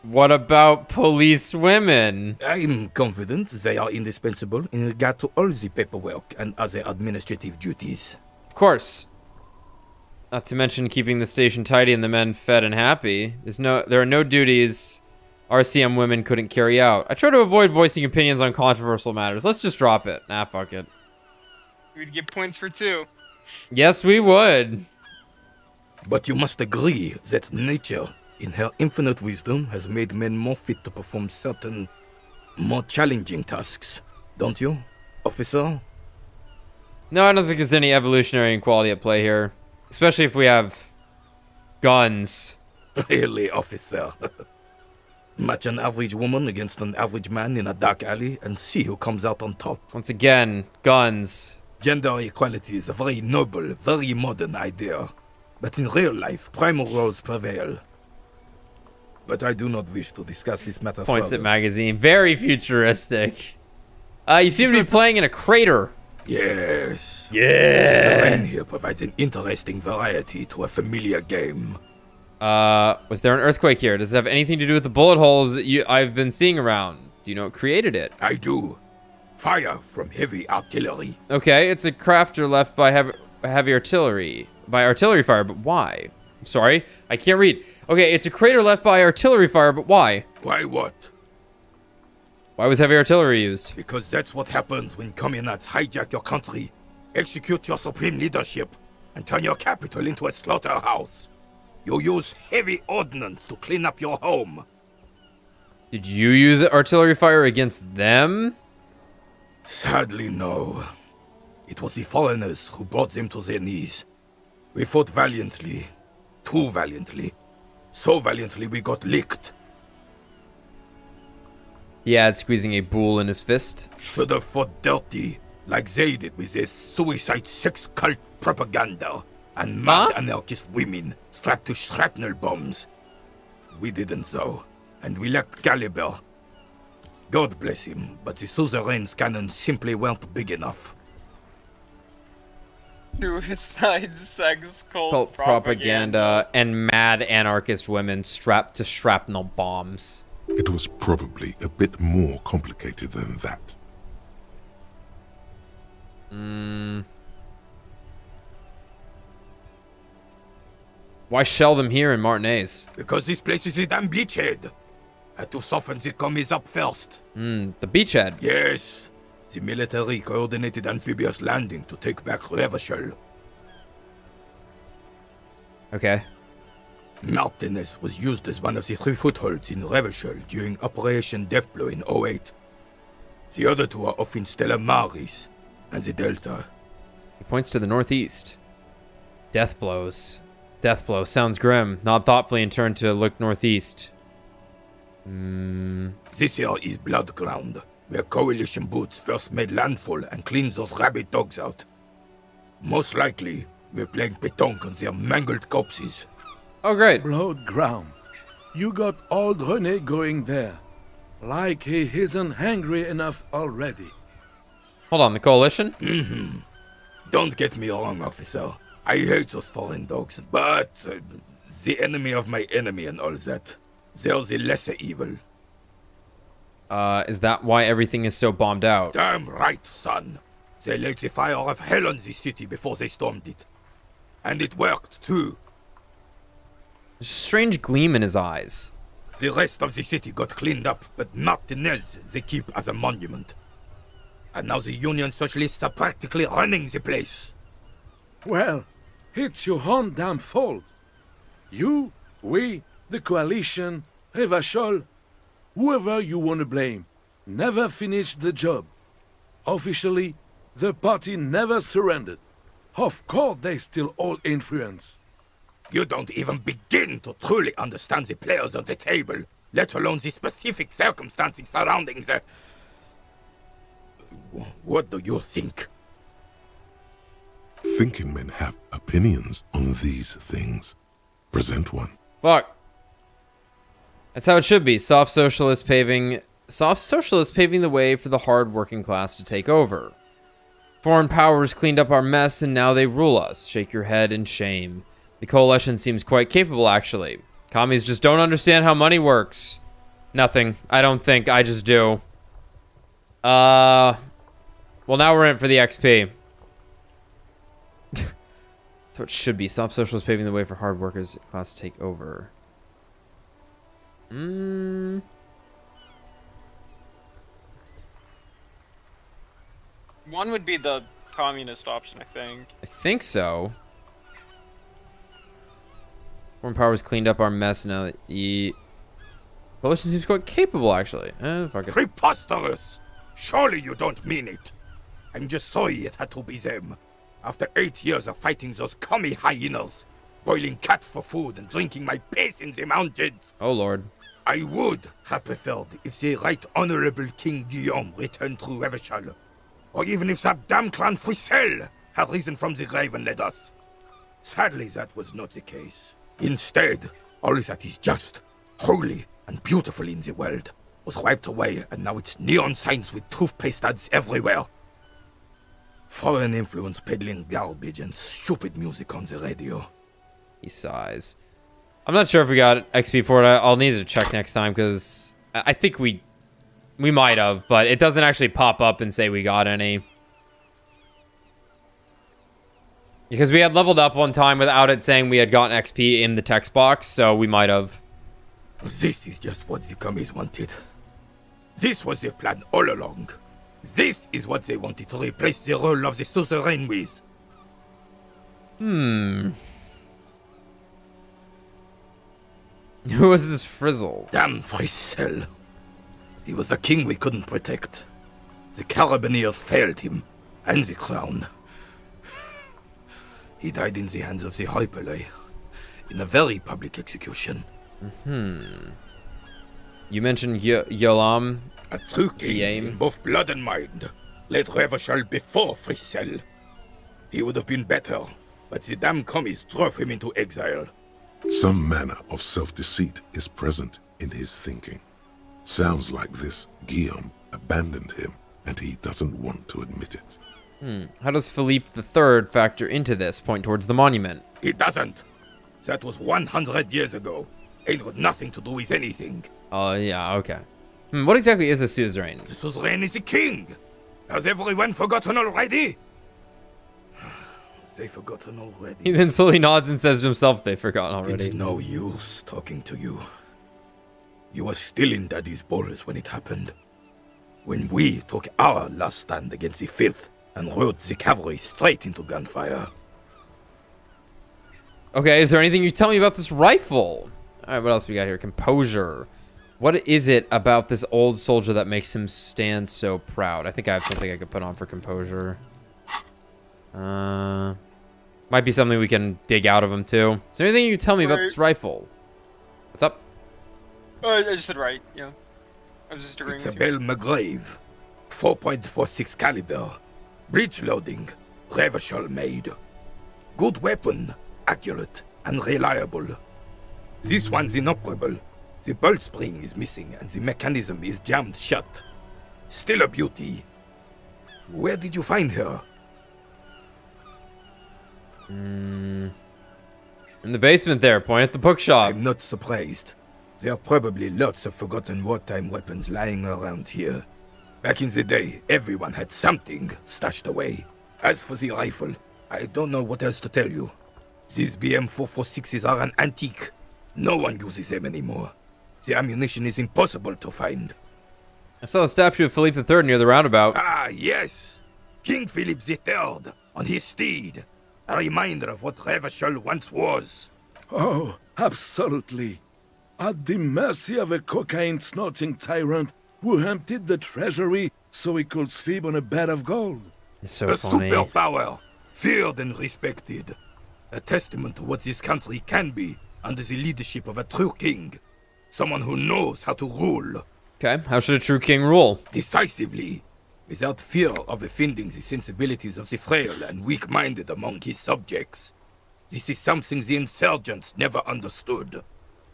S2: What about police women?
S15: I'm confident they are indispensable in regard to all the paperwork and other administrative duties.
S2: Of course. Not to mention keeping the station tidy and the men fed and happy. There are no duties RCM women couldn't carry out. I try to avoid voicing opinions on controversial matters. Let's just drop it. Nah, fuck it.
S1: We'd get points for 2.
S2: Yes, we would.
S15: But you must agree that nature, in her infinite wisdom, has made men more fit to perform certain, more challenging tasks. Don't you, officer?
S2: No, I don't think there's any evolutionary inequality at play here. Especially if we have guns.
S15: Really, officer? Match an average woman against an average man in a dark alley and see who comes out on top.
S2: Once again, guns.
S15: Gender equality is a very noble, very modern idea. But in real life, primal roles prevail. But I do not wish to discuss this matter
S2: Points
S15: further.
S2: at magazine. Very futuristic. You seem to be playing in a crater.
S15: Yes.
S2: Yes.
S15: The terrain here provides an interesting variety to a familiar game.
S2: Was there an earthquake here? Does it have anything to do with the bullet holes that I've been seeing around? Do you know what created it?
S15: I do. Fire from heavy artillery.
S2: Okay, it's a crafter left by heavy artillery. By artillery fire, but why? Sorry, I can't read. Okay, it's a crater left by artillery fire, but why?
S15: Why what?
S2: Why was heavy artillery used?
S15: Because that's what happens when communists hijack your country, execute your supreme leadership, and turn your capital into a slaughterhouse. You use heavy ordnance to clean up your home.
S2: Did you use artillery fire against them?
S15: Sadly, no. It was the foreigners who brought them to their knees. We fought valiantly. Too valiantly. So valiantly we got licked.
S2: He had squeezing a bull in his fist.
S15: Should have fought dirty, like they did with their suicide sex cult propaganda and mad anarchist women strapped to shrapnel bombs. We didn't though, and we lacked caliber. God bless him, but the suzerain's cannons simply weren't big enough.
S1: Suicide, sex, cult
S2: Cult propaganda and mad anarchist women strapped to shrapnel bombs.
S3: It was probably a bit more complicated than that.
S2: Why shell them here in Martinez?
S15: Because this place is a damn beachhead. Had to soften the commies up first.
S2: The beachhead?
S15: Yes. The military coordinated amphibious landing to take back Revachol.
S2: Okay.
S15: Martinez was used as one of the 3 footholds in Revachol during Operation Deathblow in 08. The other 2 are off in Stella Maris and the Delta.
S2: He points to the northeast. Death blows. Death blow sounds grim. Nod thoughtfully and turn to look northeast.
S15: This here is Blood Ground, where coalition boots first made landfall and cleaned those rabid dogs out. Most likely, we're playing pétanque on their mangled corpses.
S2: Oh, great.
S16: Blood Ground. You got old René going there. Like he isn't hungry enough already.
S2: Hold on, the coalition?
S15: Don't get me wrong, officer. I hate those foreign dogs, but the enemy of my enemy and all that. They're the lesser evil.
S2: Is that why everything is so bombed out?
S15: Damn right, son. They laid the fire of hell on the city before they stormed it. And it worked, too.
S2: There's a strange gleam in his eyes.
S15: The rest of the city got cleaned up, but Martinez they keep as a monument. And now the Union Socialists are practically running the place.
S16: Well, it's your own damn fault. You, we, the coalition, Revachol, whoever you want to blame, never finished the job. Officially, the party never surrendered. Of course, they still all influence.
S15: You don't even begin to truly understand the players on the table, let alone the specific circumstances surrounding the... What do you think?
S3: Thinking men have opinions on these things. Present one.
S2: Fuck. That's how it should be. Soft socialists paving the way for the hard working class to take over. Foreign powers cleaned up our mess and now they rule us. Shake your head in shame. The coalition seems quite capable, actually. Commies just don't understand how money works. Nothing. I don't think. I just do. Well, now we're in it for the XP. So it should be. Soft socialists paving the way for hard workers class to take over.
S1: One would be the communist option, I think.
S2: I think so. Foreign powers cleaned up our mess now that the coalition seems quite capable, actually. Fuck it.
S15: Preposterous! Surely you don't mean it. I'm just sorry it had to be them. After 8 years of fighting those commie hyenas, boiling cats for food and drinking my piss in the mountains.
S2: Oh, Lord.
S15: I would have preferred if the Right Honorable King Guillaume returned through Revachol. Or even if that damn clan Frisel had risen from the grave and led us. Sadly, that was not the case. Instead, all that is just, holy, and beautiful in the world was wiped away, and now it's neon signs with toothpaste ads everywhere. Foreign influence peddling garbage and stupid music on the radio.
S2: He sighs. I'm not sure if we got XP for it. I'll need to check next time, because I think we We might have, but it doesn't actually pop up and say we got any. Because we had leveled up one time without it saying we had gotten XP in the text box, so we might have.
S15: This is just what the commies wanted. This was their plan all along. This is what they wanted to replace the role of the suzerain with.
S2: Who was this Frizzle?
S15: Damn Frissel. He was the king we couldn't protect. The Carabineers failed him, and the crown. He died in the hands of the Hyperlay, in a very public execution.
S2: You mentioned Yolam.
S15: A true king in both blood and mind. Led Revachol before Frissel. He would have been better, but the damn commies drove him into exile.
S3: Some manner of self-deceit is present in his thinking. Sounds like this Guillaume abandoned him, and he doesn't want to admit it.
S2: How does Philippe III factor into this? Point towards the monument.
S15: It doesn't. That was 100 years ago. Ain't got nothing to do with anything.
S2: Oh, yeah, okay. What exactly is a suzerain?
S15: The suzerain is the king. Has everyone forgotten already? They forgotten already.
S2: He then slowly nods and says to himself, they've forgotten already.
S15: It's no use talking to you. You were still in Daddy's balls when it happened. When we took our last stand against the filth and rode the cavalry straight into gunfire.
S2: Okay, is there anything you tell me about this rifle? Alright, what else we got here? Composure. What is it about this old soldier that makes him stand so proud? I think I have something I could put on for composure. Might be something we can dig out of him too. Is there anything you can tell me about this rifle? What's up?
S1: I just said right, yeah. I was just agreeing.
S15: It's a Bell McGrave. 4.46 caliber. Breech loading. Revachol made. Good weapon. Accurate and reliable. This one's inoperable. The bolt spring is missing and the mechanism is jammed shut. Still a beauty. Where did you find her?
S2: In the basement there, point at the bookshop.
S15: I'm not surprised. There are probably lots of forgotten wartime weapons lying around here. Back in the day, everyone had something stashed away. As for the rifle, I don't know what else to tell you. These BM-446s are an antique. No one uses them anymore. The ammunition is impossible to find.
S2: I saw a statue of Philippe III near the roundabout.
S15: Ah, yes. King Philip III, on his steed. A reminder of what Revachol once was.
S16: Oh, absolutely. At the mercy of a cocaine-snorting tyrant who emptied the treasury so he could sleep on a bed of gold.
S2: It's so
S15: a
S2: funny.
S15: Superpower, feared and respected. A testament to what this country can be under the leadership of a true king. Someone who knows how to rule.
S2: Okay, how should a true king rule?
S15: Decisively, without fear of offending the sensibilities of the frail and weak-minded among his subjects. This is something the insurgents never understood.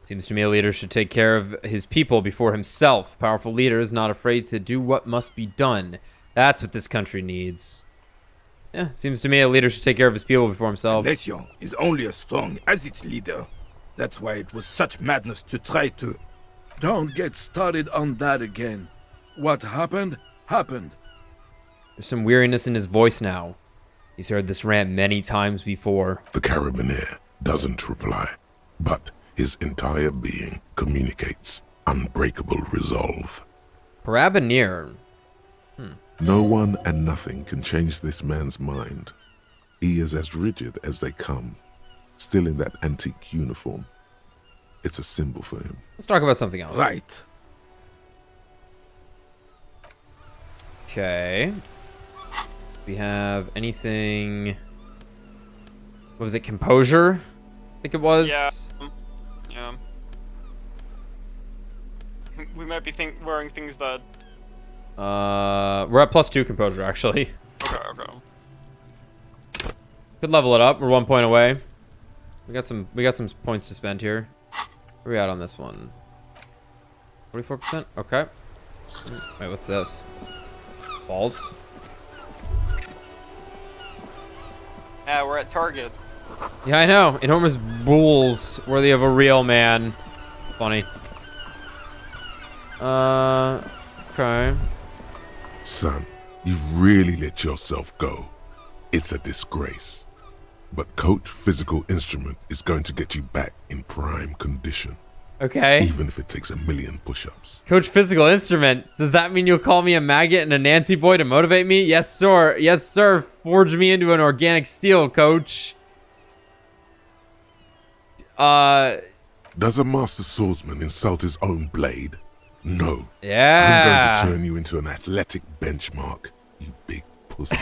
S2: Seems to me a leader should take care of his people before himself. Powerful leader is not afraid to do what must be done. That's what this country needs. Yeah, seems to me a leader should take care of his people before himself.
S15: A nation is only as strong as its leader. That's why it was such madness to try to...
S16: Don't get started on that again. What happened, happened.
S2: There's some weariness in his voice now. He's heard this rant many times before.
S3: The Carabineer doesn't reply, but his entire being communicates unbreakable resolve.
S2: Carabineer.
S3: No one and nothing can change this man's mind. He is as rigid as they come, still in that antique uniform. It's a symbol for him.
S2: Let's talk about something else.
S15: Right.
S2: Okay. We have anything... What was it? Composure? I think it was.
S1: Yeah. We might be wearing things that...
S2: We're at +2 composure, actually.
S1: Okay.
S2: Could level it up. We're 1 point away. We got some points to spend here. Where are we at on this one? 44%? Okay. Wait, what's this? Balls?
S1: Yeah, we're at Target.
S2: Yeah, I know. Enormous bulls worthy of a real man. Funny. Okay.
S3: Son, you've really let yourself go. It's a disgrace. But Coach Physical Instrument is going to get you back in prime condition.
S2: Okay.
S3: Even if it takes 1,000,000 push-ups.
S2: Coach Physical Instrument. Does that mean you'll call me a maggot and a Nancy boy to motivate me? Yes, sir. Yes, sir. Forge me into an organic steel, coach.
S3: Does a master swordsman insult his own blade? No.
S2: Yeah.
S3: I'm going to turn you into an athletic benchmark, you big pussy.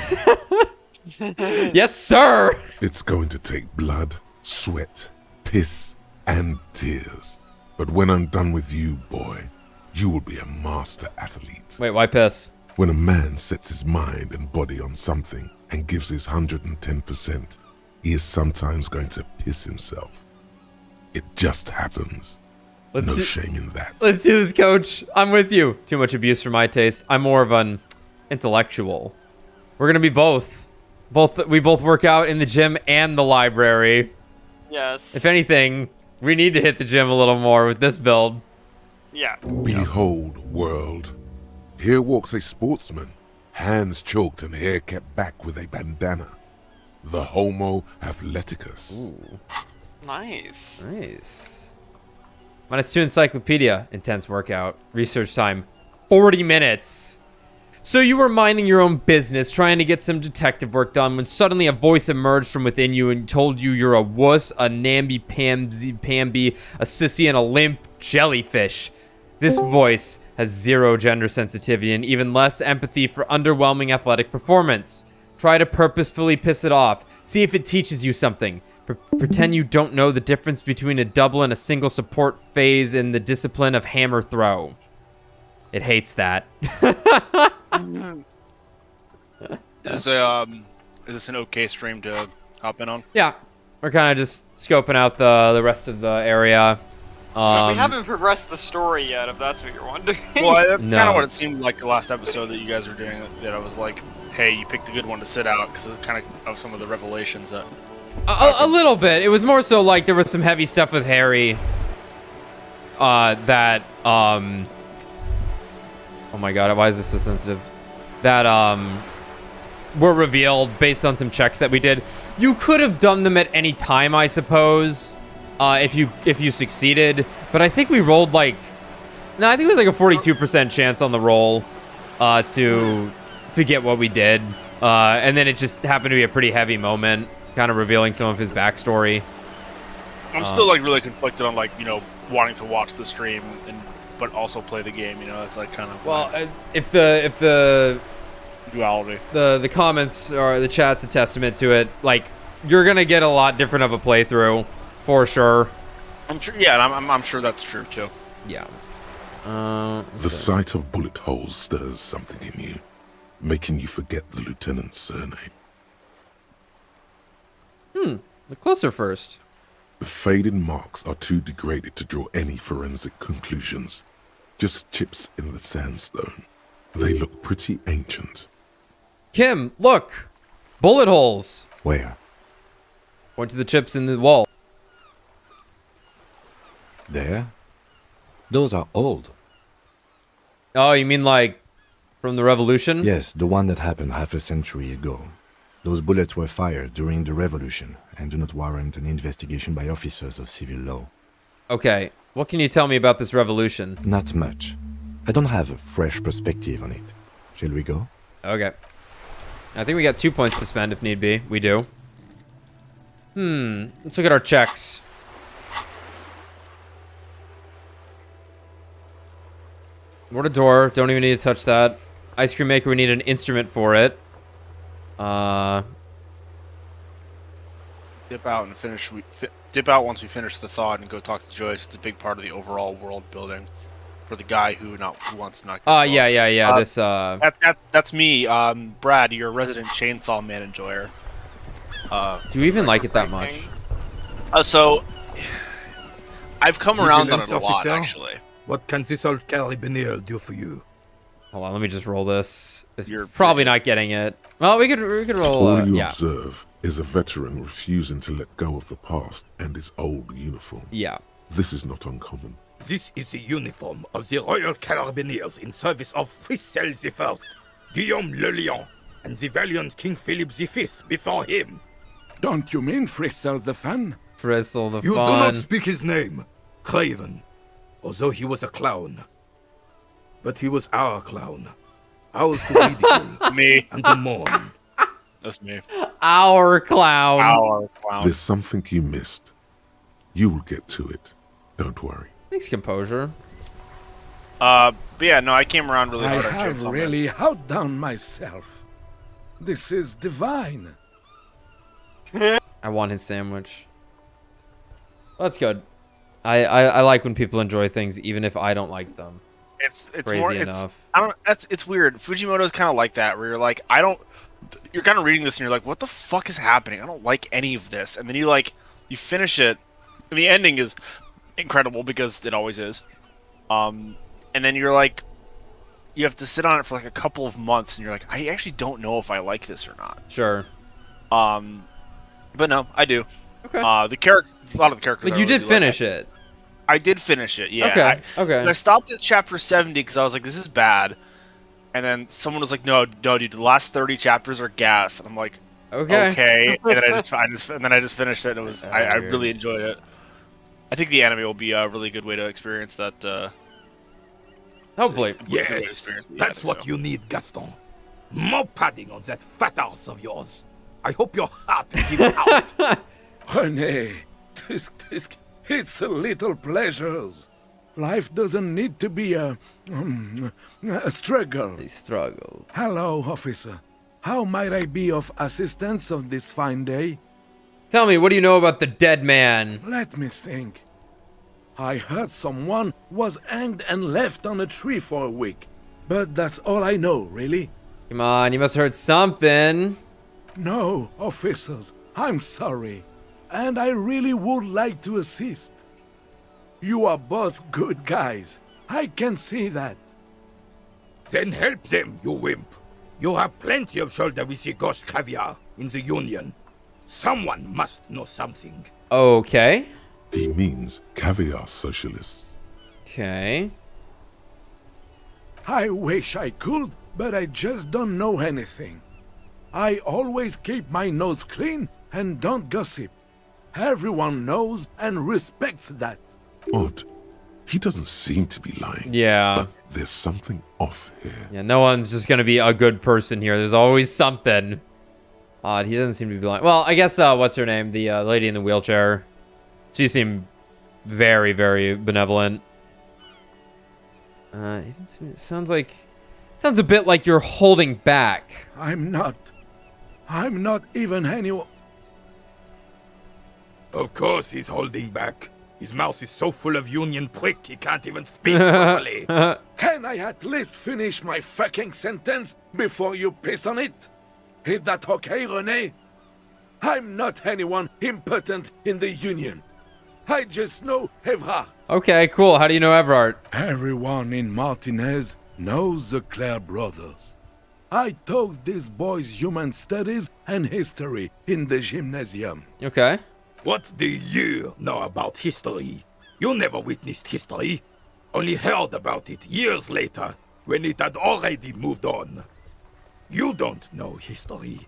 S2: Yes, sir.
S3: It's going to take blood, sweat, piss, and tears. But when I'm done with you, boy, you will be a master athlete.
S2: Wait, why piss?
S3: When a man sets his mind and body on something and gives his 110%, he is sometimes going to piss himself. It just happens. No shame in that.
S2: Let's do this, coach. I'm with you. Too much abuse for my taste. I'm more of an intellectual. We're gonna be both. We both work out in the gym and the library.
S1: Yes.
S2: If anything, we need to hit the gym a little more with this build.
S1: Yeah.
S3: Behold, world. Here walks a sportsman, hands choked and hair kept back with a bandana. The Homo Athleticus.
S2: Ooh.
S1: Nice.
S2: Nice. -2 encyclopedia. Intense workout. Research time. 40 minutes. So you were minding your own business, trying to get some detective work done, when suddenly a voice emerged from within you and told you you're a wuss, a namby-pamby, a sissy, and a limp jellyfish. This voice has zero gender sensitivity and even less empathy for underwhelming athletic performance. Try to purposefully piss it off. See if it teaches you something. Pretend you don't know the difference between a double and a single support phase in the discipline of hammer throw. It hates that.
S17: Is this an okay stream to hop in on?
S2: Yeah, we're kind of just scoping out the rest of the area.
S1: We haven't progressed the story yet, if that's what you're wondering.
S17: Well, that's
S2: No.
S17: kind of what it seemed like the last episode that you guys were doing. That I was like, hey, you picked a good one to sit out because it's kind of some of the revelations that.
S2: A little bit. It was more so like there was some heavy stuff with Harry. Oh my god, why is this so sensitive? That were revealed based on some checks that we did. You could have done them at any time, I suppose, if you succeeded. But I think we rolled like, no, I think it was like a 42% chance on the roll to get what we did, and then it just happened to be a pretty heavy moment, kind of revealing some of his backstory.
S17: I'm still like really conflicted on like wanting to watch the stream but also play the game. It's like kind of
S2: if the
S17: duality,
S2: the comments or the chat's a testament to it. Like, you're gonna get a lot different of a playthrough for sure.
S17: I'm sure. Yeah, I'm sure that's true too.
S2: Yeah.
S3: The sight of bullet holes stirs something in you, making you forget the lieutenant's surname.
S2: Look closer first.
S3: The faded marks are too degraded to draw any forensic conclusions. Just chips in the sandstone. They look pretty ancient.
S2: Kim, look! Bullet holes!
S4: Where?
S2: Point to the chips in the wall.
S4: There? Those are old.
S2: Oh, you mean like from the revolution?
S4: Yes, the one that happened half a century ago. Those bullets were fired during the revolution and do not warrant an investigation by officers of civil law.
S2: Okay, what can you tell me about this revolution?
S4: Not much. I don't have a fresh perspective on it. Shall we go?
S2: Okay. I think we got 2 points to spend if need be. We do. Let's look at our checks. Mortar door, don't even need to touch that. Ice cream maker, we need an instrument for it.
S17: Dip out and finish. Dip out once we finish the thought and go talk to Joyce. It's a big part of the overall world building for the guy who wants to knock. This that's me, Brad, your resident chainsaw man enjoyer.
S2: Do you even like it that much?
S17: So I've come around on it
S15: Vigilance
S17: a lot,
S15: officer?
S17: actually.
S15: What can this old carabinier do for you?
S2: Hold on, let me just roll this. You're probably not getting it. Well, we could roll.
S3: All you
S2: Yeah.
S3: observe is a veteran refusing to let go of the past and his old uniform.
S2: Yeah.
S3: This is not uncommon.
S15: This is the uniform of the Royal Carabiniers in service of Frissel I, Guillaume le Lion, and the valiant King Philip V before him.
S16: Don't you mean Frissel the Fan?
S2: Frissel the
S15: You
S2: Fan.
S15: do not speak his name, Craven, although he was a clown. But he was our clown. Ours to ridicule.
S17: Me.
S15: And to mourn.
S17: That's me.
S2: Our clown.
S17: Our clown.
S3: There's something you missed. You will get to it. Don't worry.
S2: Thanks, composure.
S17: But yeah, no, I came around really hard.
S16: I have really outdone myself. This is divine.
S2: I want his sandwich. That's good. I like when people enjoy things even if I don't like them.
S17: It's
S2: crazy
S17: more,
S2: enough.
S17: It's weird. Fujimoto's kind of like that, where you're like, you're kind of reading this and you're like, what the fuck is happening? I don't like any of this. And then you finish it, and the ending is incredible because it always is. And then you're like, you have to sit on it for like a couple of months, and you're like, I actually don't know if I like this or not.
S2: Sure.
S17: But no, I do.
S2: Okay.
S17: A lot of the characters.
S2: But you did finish it.
S17: I did finish it, yeah.
S2: Okay.
S17: I stopped at chapter 70 because I was like, this is bad. And then someone was like, no, dude, the last 30 chapters are gas. And I'm like, okay. And then I just finished it. And it was I really enjoyed it. I think the anime will be a really good way to experience that.
S2: Hopefully.
S15: Yes, that's what you need, Gaston. More padding on that fat ass of yours. I hope your heart gives out.
S16: René, it's a little pleasures. Life doesn't need to be a struggle.
S2: A struggle.
S16: Hello, officer. How might I be of assistance on this fine day?
S2: Tell me, what do you know about the dead man?
S16: Let me think. I heard someone was hanged and left on a tree for a week. But that's all I know, really.
S2: Come on, you must have heard something.
S16: No, officers, I'm sorry. And I really would like to assist. You are both good guys. I can see that.
S15: Then help them, you wimp. You have plenty of shoulder with the ghost caviar in the Union. Someone must know something.
S2: Okay.
S3: He means caviar socialists.
S2: Okay.
S16: I wish I could, but I just don't know anything. I always keep my nose clean and don't gossip. Everyone knows and respects that.
S3: Odd. He doesn't seem to be lying.
S2: Yeah.
S3: But there's something off here.
S2: Yeah, no one's just gonna be a good person here. There's always something. Odd. He doesn't seem to be lying. Well, I guess, what's her name? The lady in the wheelchair. She seemed very, very benevolent. Sounds a bit like you're holding back.
S16: I'm not even anyone.
S15: Of course he's holding back. His mouth is so full of Union prick he can't even speak properly.
S16: Can I at least finish my fucking sentence before you piss on it? Is that okay, René? I'm not anyone important in the Union. I just know Evrard.
S2: Okay, cool. How do you know Evrard?
S16: Everyone in Martinez knows the Clare brothers. I taught these boys human studies and history in the gymnasium.
S2: Okay.
S15: What do you know about history? You never witnessed history. Only heard about it years later, when it had already moved on. You don't know history.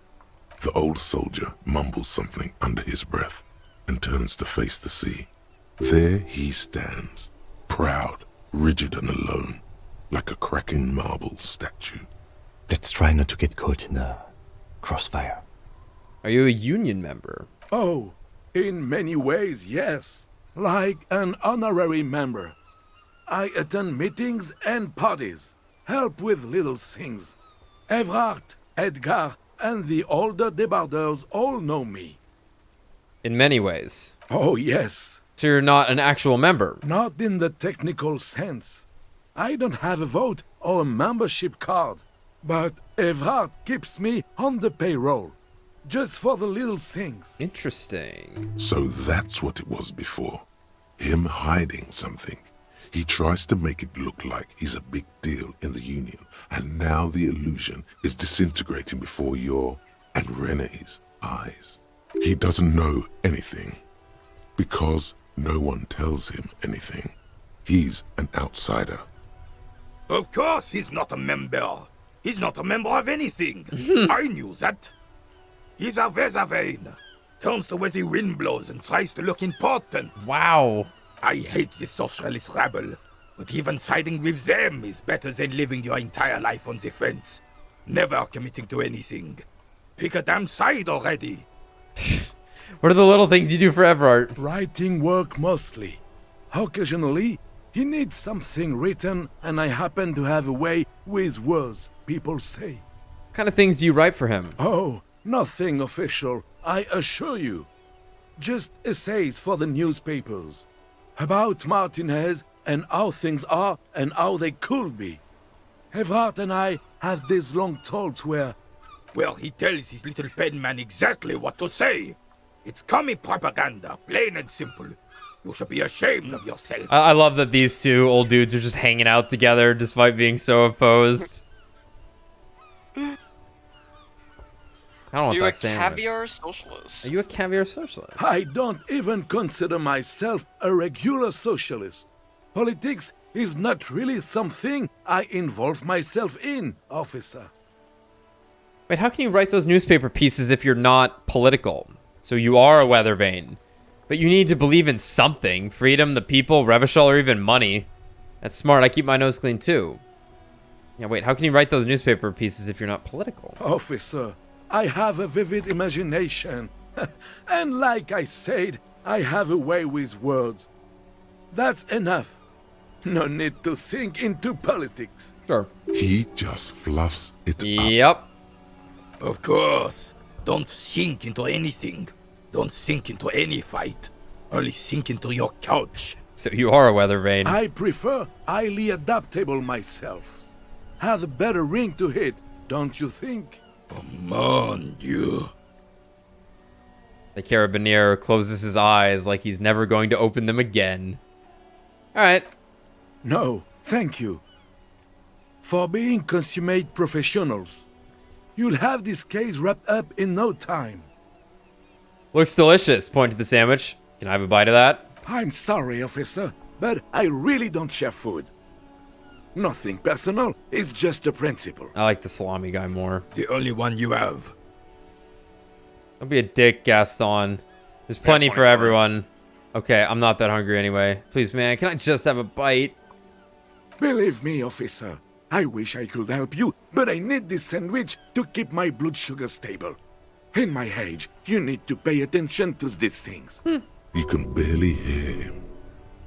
S3: The old soldier mumbles something under his breath and turns to face the sea. There he stands, proud, rigid and alone, like a cracking marble statue.
S4: Let's try not to get caught in a crossfire.
S2: Are you a Union member?
S16: Oh, in many ways, yes. Like an honorary member. I attend meetings and parties, help with little things. Evrard, Edgar, and the older debarders all know me.
S2: In many ways.
S16: Oh, yes.
S2: So you're not an actual member?
S16: Not in the technical sense. I don't have a vote or a membership card. But Evrard keeps me on the payroll. Just for the little things.
S2: Interesting.
S3: So that's what it was before. Him hiding something. He tries to make it look like he's a big deal in the Union. And now the illusion is disintegrating before your and René's eyes. He doesn't know anything. Because no one tells him anything. He's an outsider.
S15: Of course he's not a member. He's not a member of anything. I knew that. He's a Weservein. Turns to where the wind blows and tries to look important.
S2: Wow.
S15: I hate the socialist rabble, but even siding with them is better than living your entire life on the fence. Never committing to anything. Pick a damn side already.
S2: What are the little things you do for Everard?
S16: Writing work mostly. Occasionally, he needs something written, and I happen to have a way with words, people say.
S2: What kind of things do you write for him?
S16: Oh, nothing official, I assure you. Just essays for the newspapers. About Martinez and how things are and how they could be. Everard and I have these long talks where...
S15: Well, he tells his little pen man exactly what to say. It's commie propaganda, plain and simple. You should be ashamed of yourself.
S2: I love that these two old dudes are just hanging out together despite being so opposed. I don't want that sandwich.
S1: Caviar socialist?
S2: Are you a caviar socialist?
S16: I don't even consider myself a regular socialist. Politics is not really something I involve myself in, officer.
S2: Wait, how can you write those newspaper pieces if you're not political? So you are a weather vane. But you need to believe in something. Freedom, the people, Revachol, or even money. That's smart. I keep my nose clean too. Yeah, wait, how can you write those newspaper pieces if you're not political?
S16: Officer, I have a vivid imagination. And like I said, I have a way with words. That's enough. No need to sink into politics.
S2: Sure.
S3: He just fluffs it up.
S2: Yep.
S15: Of course. Don't sink into anything. Don't sink into any fight. Only sink into your couch.
S2: So you are a weather vane.
S16: I prefer highly adaptable myself. Has a better ring to it, don't you think?
S15: Mon Dieu.
S2: The carabinier closes his eyes like he's never going to open them again. Alright.
S16: No, thank you. For being consummate professionals, you'll have this case wrapped up in no time.
S2: Looks delicious. Point to the sandwich. Can I have a bite of that?
S16: I'm sorry, officer, but I really don't share food. Nothing personal, it's just a principle.
S2: I like the salami guy more.
S15: The only one you have.
S2: Don't be a dick, Gaston. There's plenty for everyone. Okay, I'm not that hungry anyway. Please, man, can I just have a bite?
S16: Believe me, officer, I wish I could help you, but I need this sandwich to keep my blood sugar stable. In my age, you need to pay attention to these things.
S3: You can barely hear him.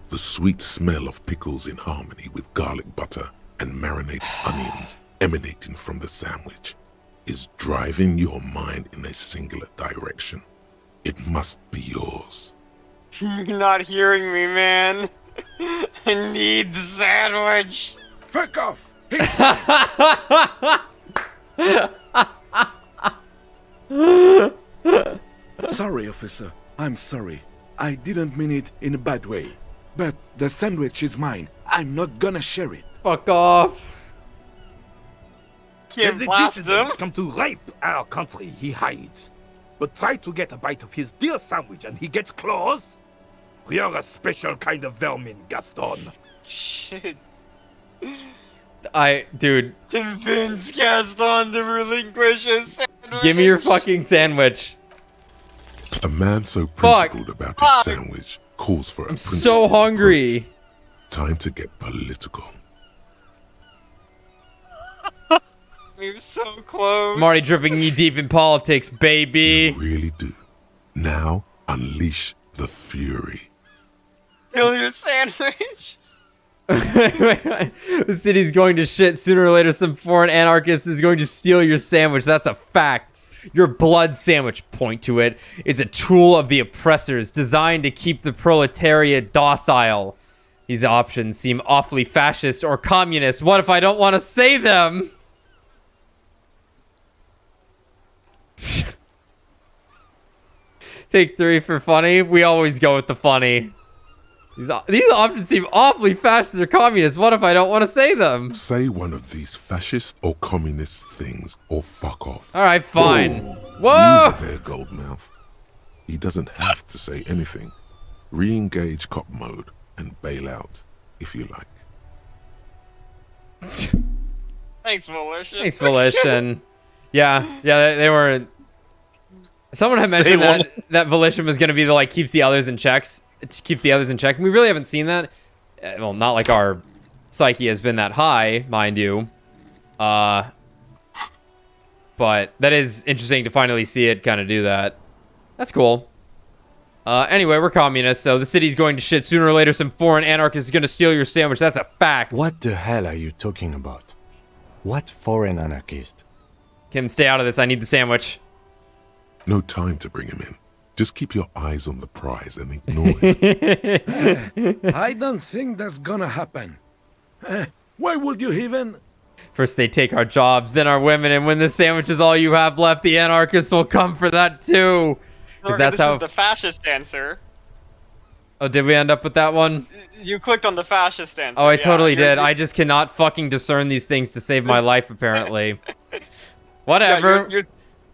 S3: The sweet smell of pickles in harmony with garlic butter and marinated onions emanating from the sandwich is driving your mind in a singular direction. It must be yours.
S1: You're not hearing me, man. I need the sandwich.
S16: Fuck off! Sorry, officer. I'm sorry. I didn't mean it in a bad way. But the sandwich is mine. I'm not gonna share it.
S2: Fuck off.
S1: Can't
S15: When the
S1: blast
S15: dissidents
S1: him.
S15: come to rape our country, he hides. But try to get a bite of his dear sandwich and he gets close. You're a special kind of vermin, Gaston.
S1: Shit.
S2: Dude.
S1: Convince Gaston to relinquish his sandwich.
S2: Give me your fucking sandwich.
S3: A man so principled about his sandwich calls for a
S2: I'm so hungry.
S3: Approach. Time to get political.
S1: We're so close.
S2: I'm already dripping knee deep in politics, baby.
S3: You really do. Now unleash the fury.
S1: Kill your sandwich.
S2: The city's going to shit. Sooner or later, some foreign anarchist is going to steal your sandwich. That's a fact. Your blood sandwich, point to it, is a tool of the oppressors designed to keep the proletariat docile. These options seem awfully fascist or communist. What if I don't want to say them? Take 3 for funny. We always go with the funny. These options seem awfully fascist or communist. What if I don't want to say them?
S3: Say one of these fascist or communist things or fuck off.
S2: All right, fine.
S3: Whoa! Easy there, Goldmouth. He doesn't have to say anything. Re-engage cop mode and bail out. if you like.
S1: Thanks, Volition.
S2: Thanks, Volition. Yeah, they were. Someone had mentioned that Volition was going to be the keeps the others in checks, keep the others in check. We really haven't seen that. Well, not like our psyche has been that high, mind you. But that is interesting to finally see it kind of do that. That's cool. Anyway, we're communists, so the city's going to shit. Sooner or later, some foreign anarchist is going to steal your sandwich. That's a fact.
S4: What the hell are you talking about? What foreign anarchist?
S2: Kim, stay out of this. I need the sandwich.
S3: No time to bring him in. Just keep your eyes on the prize and ignore him.
S16: I don't think that's gonna happen. Why would you even?
S2: First they take our jobs, then our women, and when the sandwich is all you have left, the anarchists will come for that too.
S1: Because that's how. Was the fascist answer.
S2: Oh, did we end up with that one?
S1: You clicked on the fascist answer.
S2: Oh, I totally did. I just cannot fucking discern these things to save my life, apparently. Whatever.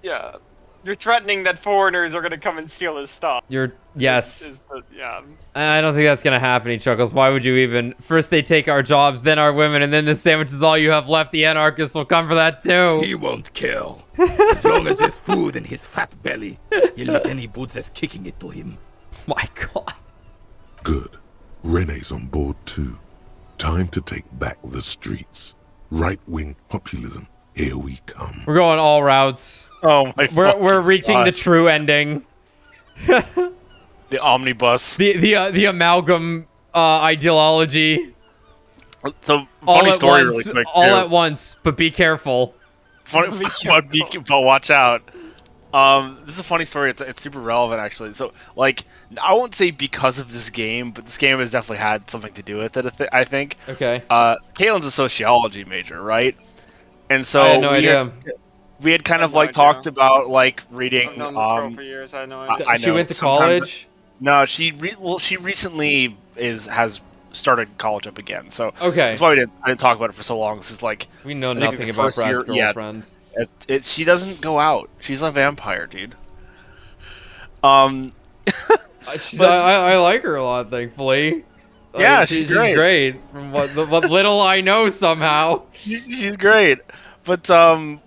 S1: Yeah, you're threatening that foreigners are gonna come and steal his stuff.
S2: Yes.
S1: Yeah.
S2: I don't think that's gonna happen, he chuckles. Why would you even? First they take our jobs, then our women, and then the sandwich is all you have left. The anarchists will come for that too.
S15: He won't kill. As long as there's food in his fat belly, he'll let any boots as kicking it to him.
S2: My God.
S3: Good. Rene's on board too. Time to take back the streets. Right-wing populism. Here we come.
S2: We're going all routes.
S17: Oh my!
S2: We're reaching the true ending.
S17: The omnibus.
S2: The amalgam ideology.
S17: So funny story, really quick.
S2: All at once, but be careful.
S17: But watch out. This is a funny story. It's super relevant, actually. So, I won't say because of this game, but this game has definitely had something to do with it. I think.
S2: Okay.
S17: Caitlin's a sociology major, right? And so
S2: I had no idea.
S17: We had kind of talked about reading.
S1: I've known this girl for years. I had no idea.
S17: I know.
S2: She went to college.
S17: No, she recently has started college up again. So
S2: okay,
S17: that's why I didn't talk about it for so long. This is
S2: we know nothing about Brad's girlfriend.
S17: She doesn't go out. She's a vampire, dude.
S2: I like her a lot, thankfully.
S17: Yeah, she's great.
S2: She's great. From what little I know, somehow.
S17: She's great. But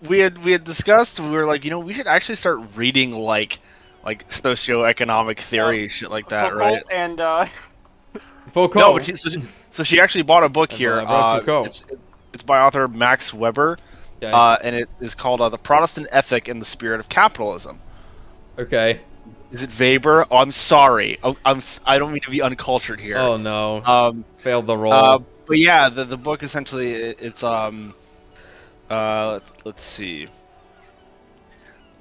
S17: we had discussed. We were like, we should actually start reading like socioeconomic theory, shit like that,
S1: Foucault
S17: right?
S1: And
S2: Foucault.
S17: No, so she actually bought a book here. It's by author Max Weber.
S2: Okay.
S17: And it is called The Protestant Ethic in the Spirit of Capitalism.
S2: Okay.
S17: Is it Weber? Oh, I'm sorry. I don't mean to be uncultured here.
S2: Oh no. Failed the role.
S17: But yeah, the book essentially it's let's see.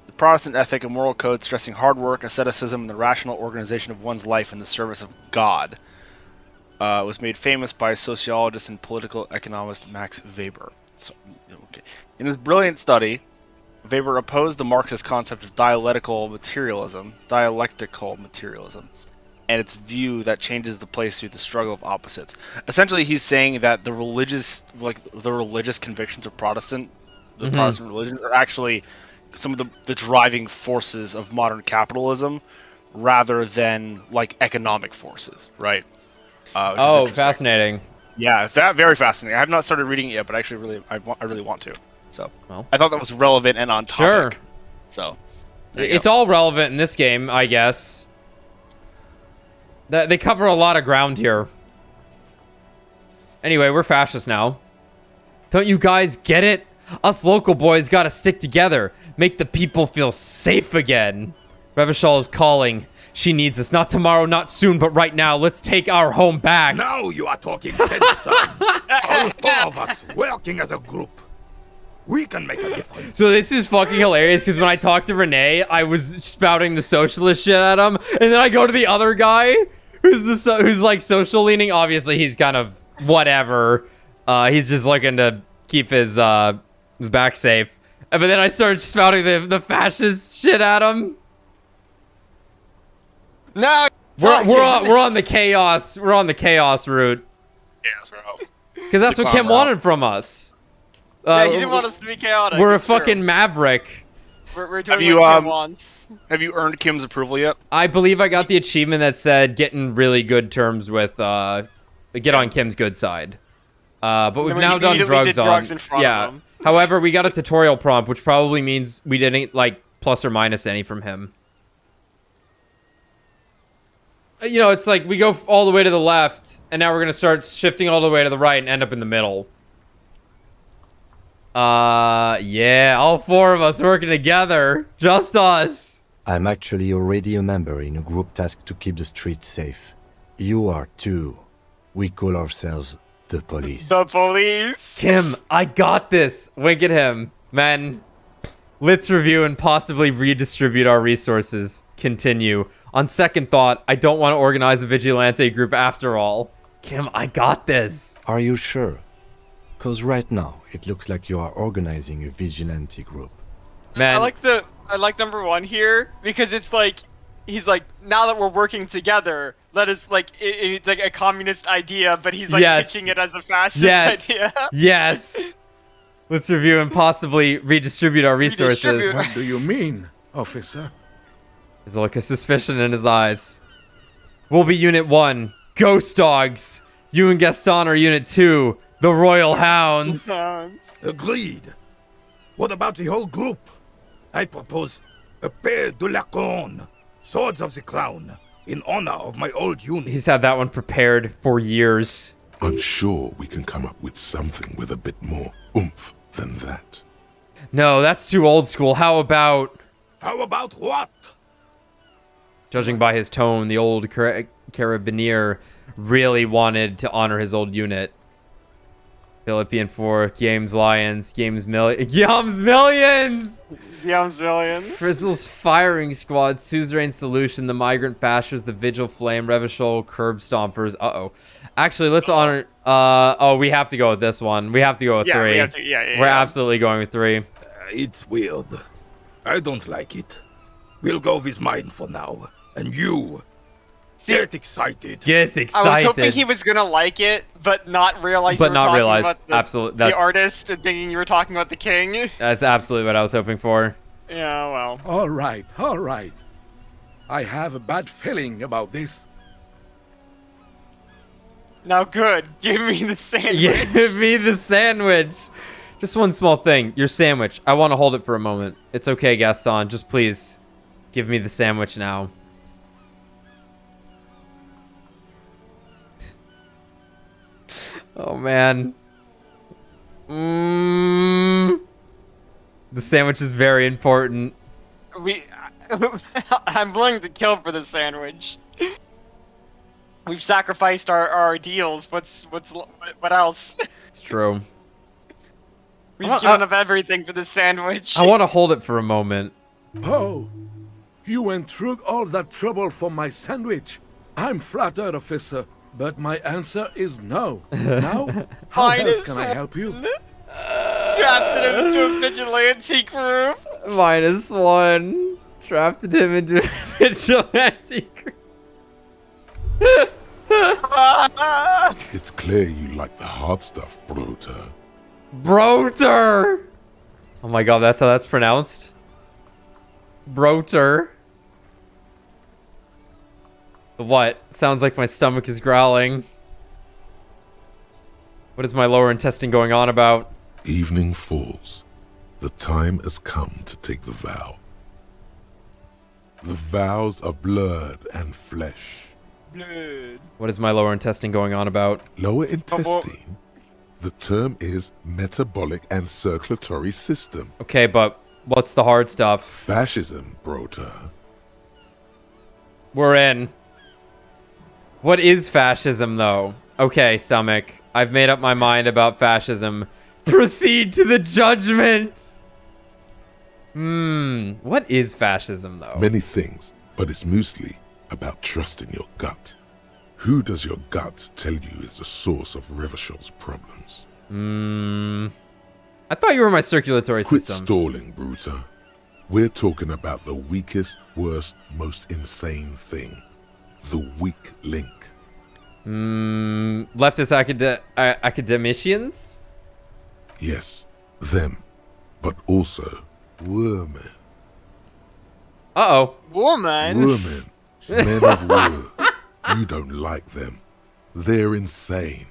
S17: The Protestant Ethic, a moral code stressing hard work, asceticism, and the rational organization of one's life in the service of God. Was made famous by sociologist and political economist Max Weber. So, okay. In his brilliant study, Weber opposed the Marxist concept of dialectical materialism, and its view that changes the place through the struggle of opposites. Essentially, he's saying that the religious convictions of Protestant religion are actually some of the driving forces of modern capitalism, rather than economic forces, right?
S2: Oh, fascinating.
S17: Yeah, very fascinating. I have not started reading it yet, but actually, I really want to. So I thought that was relevant and on topic.
S2: Sure.
S17: So
S2: it's all relevant in this game, I guess. They cover a lot of ground here. Anyway, we're fascists now. Don't you guys get it? Us local boys gotta stick together. Make the people feel safe again. Revachol is calling. She needs us. Not tomorrow, not soon, but right now. Let's take our home back.
S15: Now you are talking sense, son. All four of us working as a group. We can make a difference.
S2: So this is fucking hilarious because when I talked to Renee, I was spouting the socialist shit at him, and then I go to the other guy who's like social leaning. Obviously, he's kind of whatever. He's just looking to keep his back safe. But then I started spouting the fascist shit at him.
S17: No,
S2: we're on the chaos. We're on the chaos route.
S17: Chaos route.
S2: Because that's what Kim wanted from us.
S1: Yeah, he didn't want us to be chaotic.
S2: We're a fucking maverick.
S1: We're doing what Kim wants.
S17: Have you earned Kim's approval yet?
S2: I believe I got the achievement that said get in really good terms with get on Kim's good side. But we've
S1: we
S2: now done
S1: immediately
S2: drugs
S1: did
S2: on.
S1: drugs in front of him.
S2: However, we got a tutorial prompt, which probably means we didn't like plus or minus any from him. You know, it's like we go all the way to the left, and now we're gonna start shifting all the way to the right and end up in the middle. Yeah, all four of us working together, just us.
S4: I'm actually already a member in a group tasked to keep the streets safe. You are too. We call ourselves the police.
S1: The police.
S2: Kim, I got this. Wink at him. Men, let's review and possibly redistribute our resources. Continue. On second thought, I don't want to organize a vigilante group after all. Kim, I got this.
S4: Are you sure? Because right now, it looks like you are organizing a vigilante group.
S2: Man.
S1: I like number one here because it's like, he's like, now that we're working together, let us like, it's like a communist idea, but he's like pitching it as a fascist idea.
S2: Yes. Let's review and possibly redistribute our resources.
S16: What do you mean, officer?
S2: There's a look of suspicion in his eyes. We'll be Unit 1, Ghost Dogs. You and Gaston are Unit 2, the Royal Hounds.
S15: Agreed. What about the whole group? I propose a pair de la Couronne, Swords of the Crown, in honor of my old unit.
S2: He's had that one prepared for years.
S3: I'm sure we can come up with something with a bit more oomph than that.
S2: No, that's too old school. How about...
S15: How about what?
S2: Judging by his tone, the old Carabinier really wanted to honor his old unit. Philippine 4, Games Lions, Games Millions.
S1: Yums Millions.
S2: Frizzle's Firing Squad, Suzerain Solution, the Migrant Bashers, the Vigil Flame, Revachol, Curb Stompers. Uh-oh. Actually, let's honor... oh, we have to go with this one. We have to go with 3.
S1: We have to,
S2: We're absolutely going with 3.
S15: It's weird. I don't like it. We'll go with mine for now. And you, get excited.
S2: Get excited.
S1: I was hoping he was gonna like it, but not realize.
S2: But
S1: you were
S2: not
S1: talking
S2: realize,
S1: about the,
S2: absolutely,
S1: the artist, and thinking you were talking about the king.
S2: That's absolutely what I was hoping for.
S1: Yeah, well.
S16: All right, all right. I have a bad feeling about this.
S1: Now, good. Give me the sandwich.
S2: Give me the sandwich. Just one small thing. Your sandwich. I want to hold it for a moment. It's okay, Gaston. Just please give me the sandwich now. Oh, man. The sandwich is very important.
S1: I'm willing to kill for the sandwich. We've sacrificed our ideals. What else?
S2: It's true.
S1: We've given up everything for the sandwich.
S2: I want to hold it for a moment.
S16: Oh, you went through all that trouble for my sandwich. I'm flattered, officer, but my answer is no. Now, how else can I help you?
S1: Drafted him into a vigilante group.
S2: -1. Drafted him into a vigilante group.
S3: It's clear you like the hard stuff, Broter.
S2: Broter! Oh my god, that's how that's pronounced? Broter. What? Sounds like my stomach is growling. What is my lower intestine going on about?
S3: Evening falls. The time has come to take the vow. The vows are blood and flesh.
S1: Blood.
S2: What is my lower intestine going on about?
S3: Lower intestine? The term is metabolic and circulatory system.
S2: Okay, but what's the hard stuff?
S3: Fascism, Broter.
S2: We're in. What is fascism, though? Okay, stomach. I've made up my mind about fascism. Proceed to the judgment! What is fascism, though?
S3: Many things, but it's mostly about trusting your gut. Who does your gut tell you is the source of Revachol's problems?
S2: I thought you were my circulatory
S3: Quit
S2: system.
S3: stalling, Bruta. We're talking about the weakest, worst, most insane thing. The weak link.
S2: Leftist academicians?
S3: Yes, them. But also, women.
S2: Uh-oh.
S1: Woman?
S3: Women. Men of war. You don't like them. They're insane.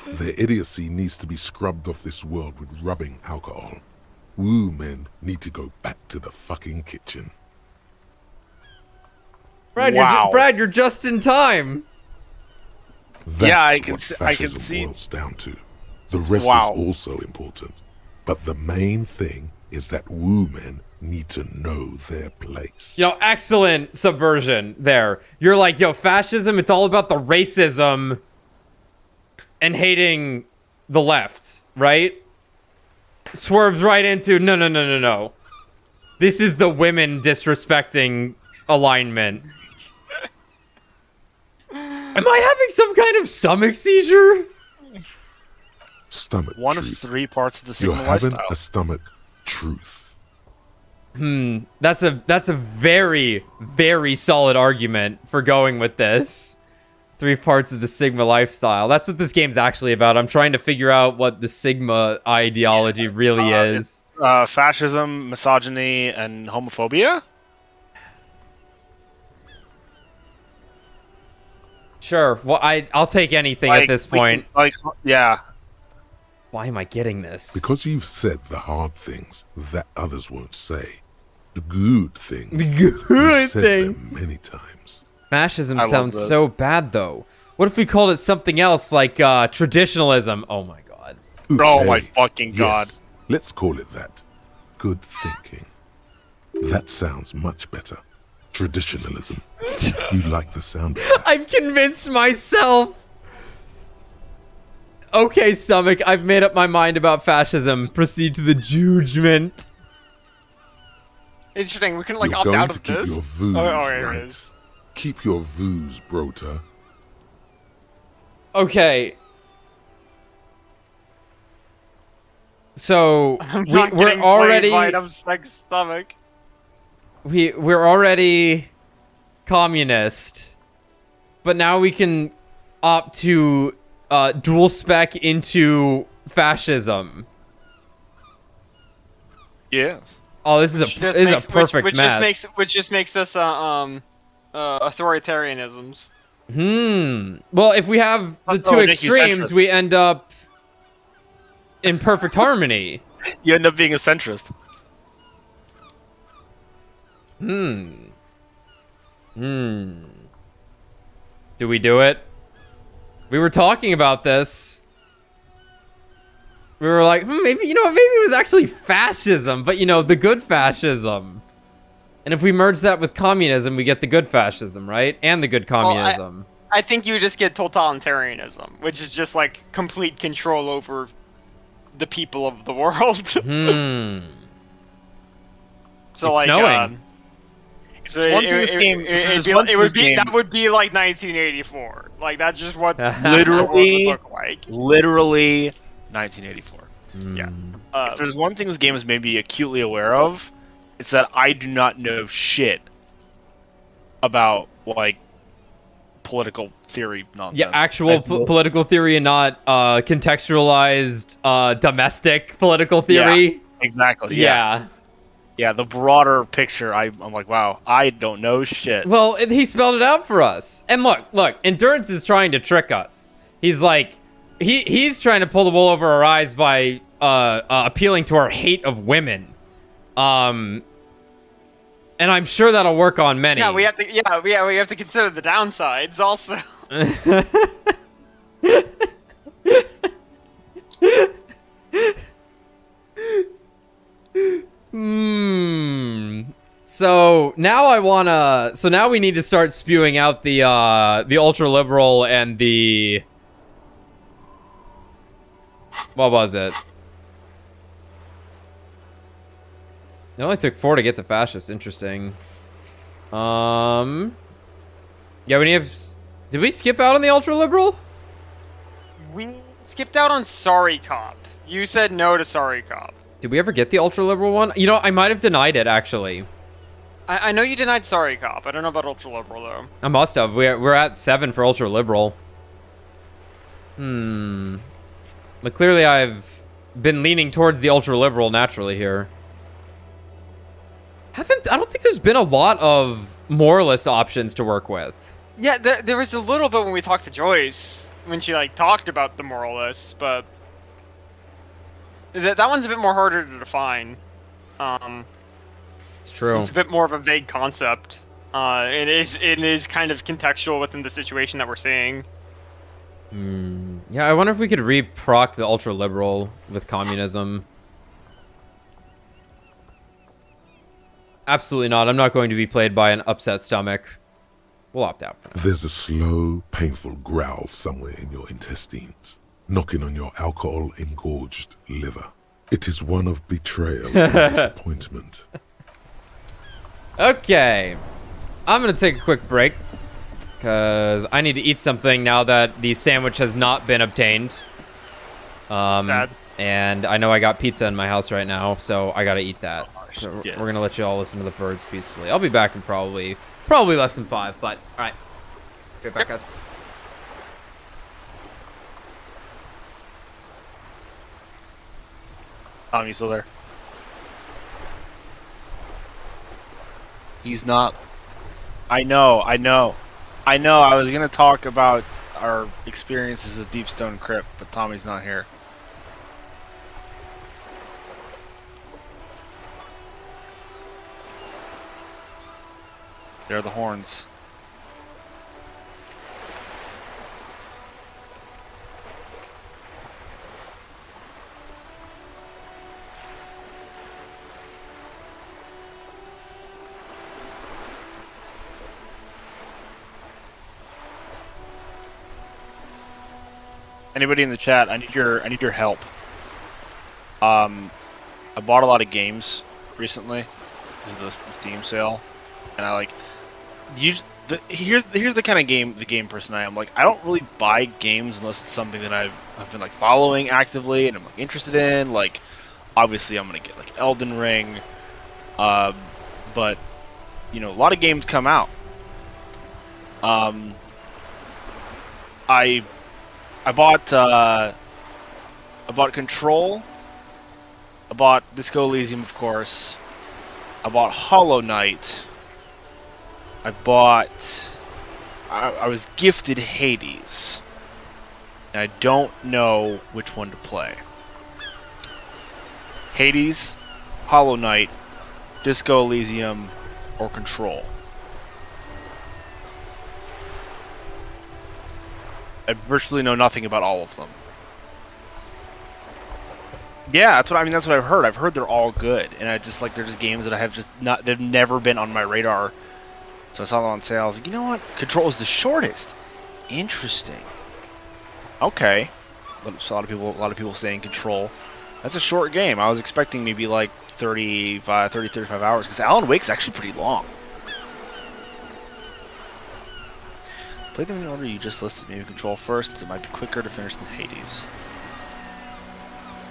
S3: Their idiocy needs to be scrubbed off this world with rubbing alcohol. Woo men need to go back to the fucking kitchen.
S2: Brad, you're just in time.
S3: That's what fascism boils down to. The rest is also important. But the main thing is that woo men need to know their place.
S2: You know, excellent subversion there. You're like, yo, fascism, it's all about the racism and hating the left, right? Swerves right into, no. This is the women disrespecting alignment. Am I having some kind of stomach seizure?
S3: Stomach
S17: One
S3: truth.
S17: of 3 parts of the
S3: You're
S17: Sigma
S3: having
S17: lifestyle.
S3: a stomach truth.
S2: That's a very, very solid argument for going with this. 3 parts of the Sigma lifestyle. That's what this game's actually about. I'm trying to figure out what the Sigma ideology really is.
S17: Fascism, misogyny, and homophobia?
S2: Sure. Well, I'll take anything at this point.
S17: Yeah.
S2: Why am I getting this?
S3: Because you've said the hard things that others won't say. The good things.
S2: The good
S3: You've said
S2: thing.
S3: them many times.
S2: Fascism sounds so bad, though. What if we called it something else, like traditionalism? Oh my god.
S3: Okay.
S17: Oh my fucking god.
S3: Yes, let's call it that. Good thinking. That sounds much better. Traditionalism. You like the sound of that?
S2: I've convinced myself. Okay, stomach, I've made up my mind about fascism. Proceed to the judgment.
S1: Interesting, we can
S3: You're
S1: opt
S3: going
S1: out
S3: to
S1: of
S3: keep
S1: this.
S3: your voos
S1: Here
S3: right.
S1: it is.
S3: Keep your voos, brota.
S2: Okay. So
S1: I'm
S2: we're
S1: not getting
S2: already
S1: played by an upset stomach.
S2: we're already communist, but now we can opt to dual spec into fascism.
S17: Yes.
S2: Oh, this is a perfect mess.
S1: Which just makes us authoritarianisms.
S2: Well, if we have the two extremes, we end up in perfect harmony.
S17: You end up being a centrist.
S2: Do we do it? We were talking about this. We were like, maybe it was actually fascism, but the good fascism. And if we merge that with communism, we get the good fascism, right? And the good communism.
S1: Well, I think you just get totalitarianism, which is just like complete control over the people of the world. So
S2: It's
S1: like,
S2: snowing.
S1: So
S17: It's one thing this game- it's one thing this game-
S1: that would be like 1984. Like that's just what
S17: Literally,
S1: would look like.
S17: literally 1984.
S1: Yeah.
S17: If there's one thing this game is maybe acutely aware of, it's that I do not know shit about like political theory nonsense.
S2: Yeah, actual political theory and not contextualized domestic political theory.
S17: Yeah, exactly.
S2: Yeah.
S17: Yeah, the broader picture, I'm like, wow, I don't know shit.
S2: Well, he spelled it out for us. And look, Endurance is trying to trick us. He's like, he's trying to pull the wool over our eyes by appealing to our hate of women. And I'm sure that'll work on many.
S1: Yeah, we have to consider the downsides also.
S2: So now we need to start spewing out the ultra liberal and the, what was it? It only took 4 to get to fascist. Interesting. Yeah, we need. Did we skip out on the ultra liberal?
S1: We skipped out on Sorry Cop. You said no to Sorry Cop.
S2: Did we ever get the ultra liberal one? I might have denied it actually.
S1: I know you denied Sorry Cop. I don't know about ultra liberal though.
S2: I must have. We're at 7 for ultra liberal. But clearly I've been leaning towards the ultra liberal naturally here. I don't think there's been a lot of moralist options to work with.
S1: Yeah, there was a little bit when we talked to Joyce. when she like talked about the moralists, but that one's a bit more harder to define.
S2: It's true.
S1: It's a bit more of a vague concept. It is kind of contextual within the situation that we're seeing.
S2: Yeah, I wonder if we could re-proc the ultra-liberal with communism. Absolutely not. I'm not going to be played by an upset stomach. We'll opt out.
S3: There's a slow, painful growl somewhere in your intestines, knocking on your alcohol-engorged liver. It is one of betrayal and disappointment.
S2: Okay. I'm going to take a quick break, because I need to eat something now that the sandwich has not been obtained. And I know I got pizza in my house right now, so I got to eat that. So we're going to let you all listen to the birds peacefully. I'll be back in probably less than 5, but all right. Get back, guys.
S17: Tom, you still there? He's not. I know. I was gonna talk about our experiences with Deepstone Crypt, but Tommy's not here. There are the horns. Anybody in the chat? I need your help. I bought a lot of games recently because of the Steam sale, and I like here's the kind of game person I am. Like, I don't really buy games unless it's something that I've been like following actively and I'm like interested in. Like, obviously I'm gonna get like Elden Ring, but you know, a lot of games come out. I bought Control. I bought Disco Elysium, of course. I bought Hollow Knight. I was gifted Hades. And I don't know which one to play. Hades, Hollow Knight, Disco Elysium, or Control. I virtually know nothing about all of them. Yeah, that's what I've heard. I've heard they're all good, and they're just games that I have they've never been on my radar. So I saw them on sale. I was like, you know what? Control is the shortest. Interesting. Okay. So a lot of people saying Control. That's a short game. I was expecting maybe like 35 hours, because Alan Wake's actually pretty long. Play them in the order you just listed. Maybe Control first, since it might be quicker to finish than Hades.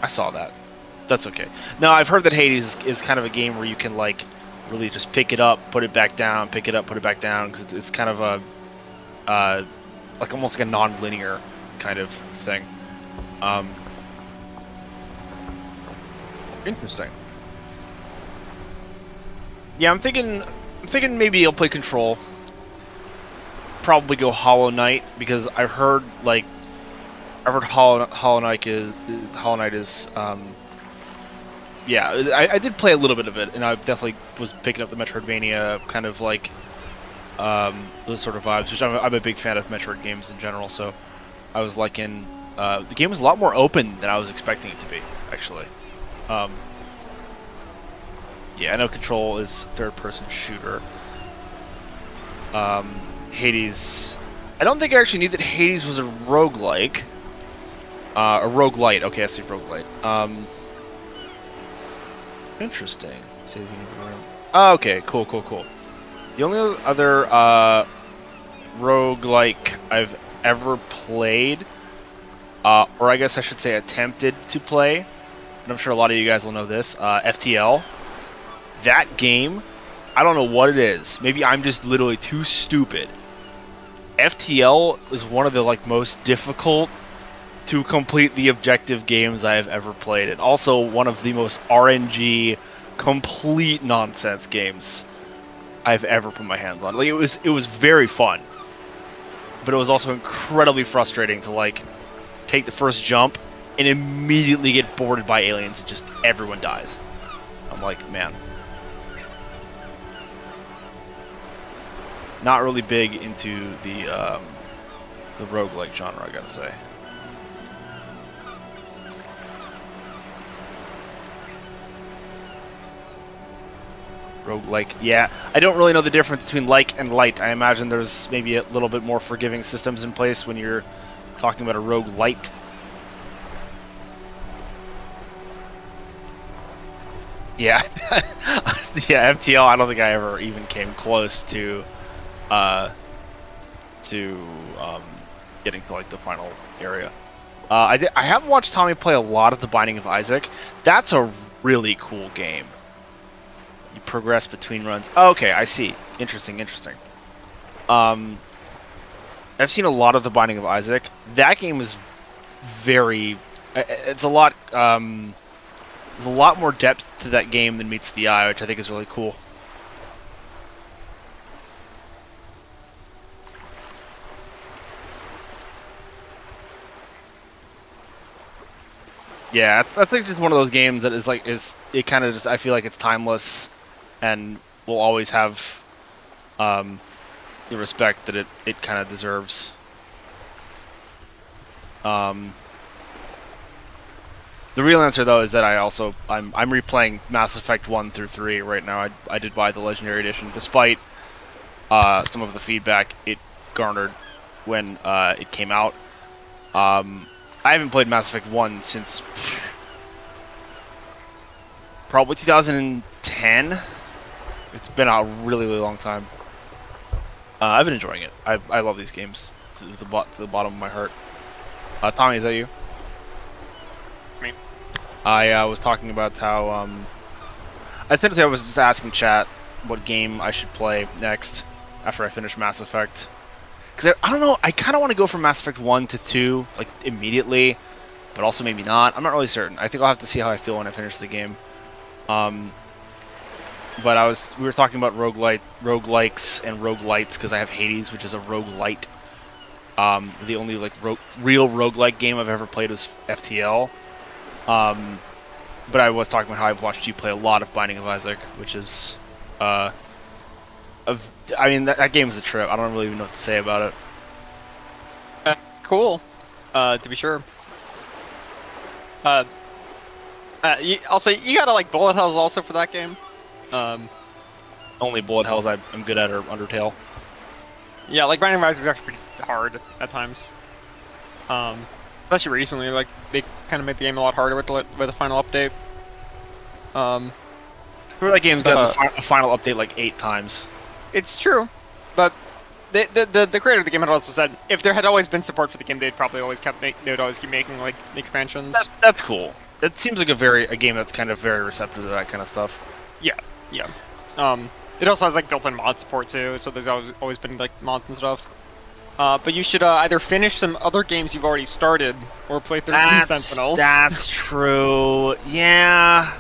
S17: I saw that. That's okay. No, I've heard that Hades is kind of a game where you can like really just pick it up, put it back down, pick it up, put it back down, because it's kind of a like almost like a non-linear kind of thing. Interesting. Yeah, I'm thinking maybe I'll play Control. Probably go Hollow Knight, because I've heard Hollow Knight is yeah, I did play a little bit of it, and I definitely was picking up the Metroidvania kind of like those sort of vibes, which I'm a big fan of Metroid games in general. So I was liking the game was a lot more open than I was expecting it to be, actually. Yeah, I know Control is third-person shooter. Hades, I don't think I actually knew that Hades was a roguelike. A roguelite. Okay, I see roguelite. Interesting. Okay, cool. The only other roguelike I've ever played, or I guess I should say attempted to play, and I'm sure a lot of you guys will know this, FTL. That game, I don't know what it is. Maybe I'm just literally too stupid. FTL is one of the like most difficult to complete the objective games I have ever played, and also one of the most RNG, complete nonsense games I've ever put my hands on. Like, it was very fun. but it was also incredibly frustrating to like take the first jump and immediately get boarded by aliens and just everyone dies. I'm like, man. Not really big into the roguelike genre, I gotta say. Roguelike, yeah. I don't really know the difference between like and light. I imagine there's maybe a little bit more forgiving systems in place when you're talking about a roguelite. Yeah. Yeah, FTL, I don't think I ever even came close to getting to like the final area. I haven't watched Tommy play a lot of The Binding of Isaac. That's a really cool game. You progress between runs. Oh, okay, I see. Interesting. I've seen a lot of The Binding of Isaac. That game is very... It's a lot... there's a lot more depth to that game than meets the eye, which I think is really cool. Yeah, that's like just one of those games that is like it kind of just, I feel like it's timeless and will always have the respect that it kind of deserves. The real answer though is that I'm replaying Mass Effect 1 through 3 right now. I did buy the Legendary Edition despite some of the feedback it garnered when it came out. I haven't played Mass Effect 1 since probably 2010. It's been a really, really long time. I've been enjoying it. I love these games to the bottom of my heart. Tommy, is that you?
S1: Me.
S17: I was talking about how essentially I was just asking chat what game I should play next after I finish Mass Effect. Because I don't know, I kind of want to go from Mass Effect 1 to 2, like, immediately, but also maybe not. I'm not really certain. I think I'll have to see how I feel when I finish the game. But we were talking about roguelikes and roguelites, because I have Hades, which is a roguelite. The only, like, real roguelike game I've ever played was FTL. But I was talking about how I've watched you play a lot of Binding of Isaac, which is, I mean, that game is a trip. I don't really even know what to say about it.
S18: Cool, to be sure. Also, you gotta like bullet hells also for that game.
S17: Only bullet hells I'm good at are Undertale.
S18: Yeah, like Binding of Isaac is actually pretty hard at times. Especially recently, like they kind of made the game a lot harder with the final update.
S17: That game's gotten a final update like 8 times.
S18: It's true, but the creator of the game had also said if there had always been support for the game, they'd always keep making like expansions.
S17: That's cool. It seems like a game that's kind of very receptive to that kind of stuff.
S18: Yeah. It also has like built-in mod support too, so there's always been like mods and stuff. But you should either finish some other games you've already started or play 13 Sentinels.
S17: That's true. Yeah.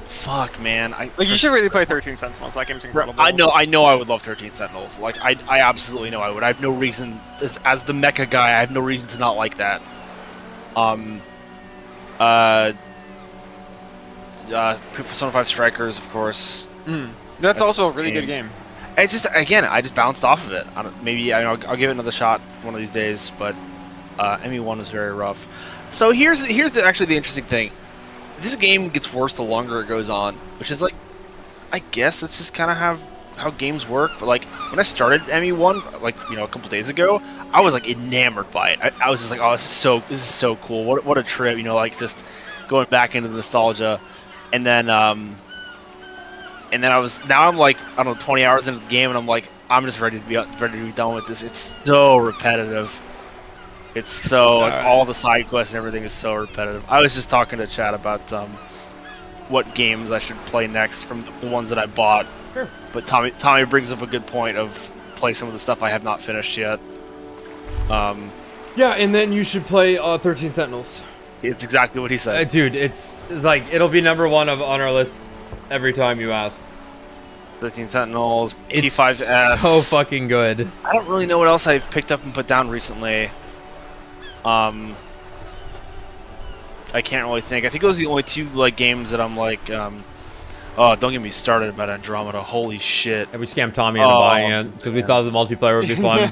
S17: Fuck, man.
S18: You should really play 13 Sentinels. That game's incredible.
S17: I know I would love 13 Sentinels. Like, I absolutely know I would. I have no reason, as the mecha guy, I have no reason to not like that. Persona 5 Strikers, of course.
S18: That's also a really good game.
S17: It's just, again, I just bounced off of it. I'll give it another shot one of these days, but ME1 was very rough. So here's actually the interesting thing. This game gets worse the longer it goes on, which is like, I guess that's just kind of how games work. But like when I started ME1, like a couple days ago, I was like enamored by it. I was just like, oh, this is so cool. What a trip, like just going back into the nostalgia. And then now I'm like, I don't know, 20 hours into the game, and I'm like, I'm just ready to be done with this. It's so repetitive. It's so like, all the side quests and everything is so repetitive. I was just talking to Chad about what games I should play next from the ones that I bought. Sure. But Tommy brings up a good point of play some of the stuff I have not finished yet.
S2: Yeah, and then you should play 13 Sentinels.
S17: It's exactly what he said.
S2: Dude, it's like it'll be #1 on our list every time you ask.
S17: 13 Sentinels,
S2: It's
S17: P5S.
S2: so fucking good.
S17: I don't really know what else I've picked up and put down recently. I can't really think. I think those are the only two like games that I'm like, oh, don't get me started about Andromeda. Holy shit!
S2: And we scammed Tommy into buying it because we thought the multiplayer would be fun.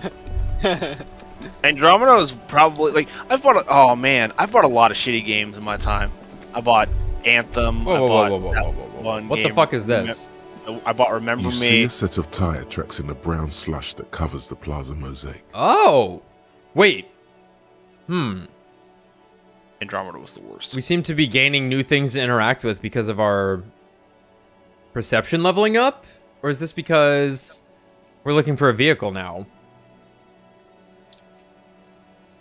S17: Andromeda was probably like I've bought. I've bought a lot of shitty games in my time. I bought Anthem.
S2: What the fuck is this?
S17: I bought Remember
S3: You
S17: Me.
S3: see a set of tire tracks in the brown slush that covers the plaza mosaic.
S2: Oh, wait.
S17: Andromeda was the worst.
S2: We seem to be gaining new things to interact with because of our perception leveling up? Or is this because we're looking for a vehicle now?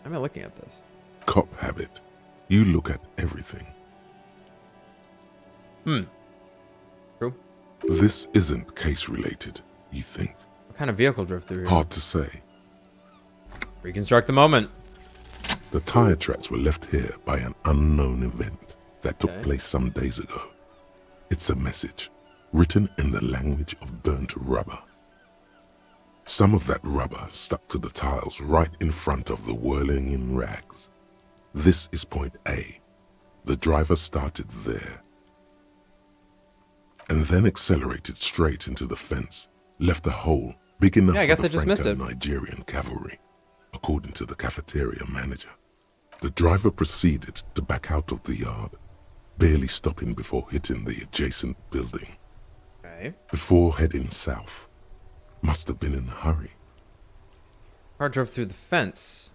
S2: How am I looking at this?
S3: Cop habit. You look at everything.
S2: True.
S3: This isn't case related, you think.
S2: What kind of vehicle drove through here?
S3: Hard to say.
S2: Reconstruct the moment.
S3: The tire tracks were left here by an unknown event that took place some days ago. It's a message, written in the language of burnt rubber. Some of that rubber stuck to the tiles right in front of the whirling in rags. This is point A. The driver started there, and then accelerated straight into the fence, left a hole big enough for the Franco-Nigerian cavalry, according to the cafeteria manager. The driver proceeded to back out of the yard, barely stopping before hitting the adjacent building. Before heading south. Must have been in a hurry.
S2: Car drove through the fence.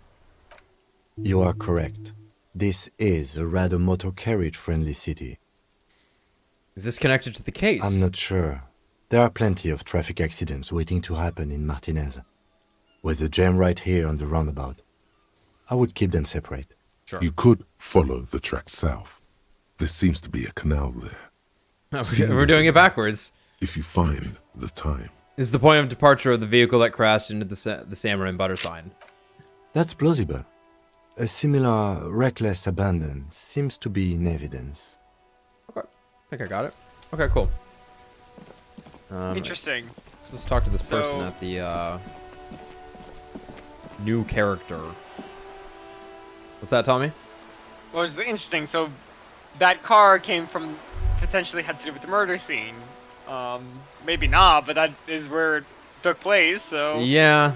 S4: You are correct. This is a rather motor carriage-friendly city.
S2: Is this connected to the case?
S4: I'm not sure. There are plenty of traffic accidents waiting to happen in Martinez. With the jam right here on the roundabout, I would keep them separate.
S2: Sure.
S3: You could follow the track south. There seems to be a canal there.
S2: We're doing it backwards.
S3: If you find the time.
S2: Is the point of departure of the vehicle that crashed into the salmon and butter sign?
S4: That's plausible. A similar reckless abandon seems to be in evidence.
S2: Okay, I think I got it. Okay, cool.
S18: Interesting.
S2: So let's talk to this person at the new character. What's that, Tommy?
S18: Well, it's interesting. So that car came from, potentially had to do with the murder scene. Maybe not, but that is where it took place, so...
S2: Yeah.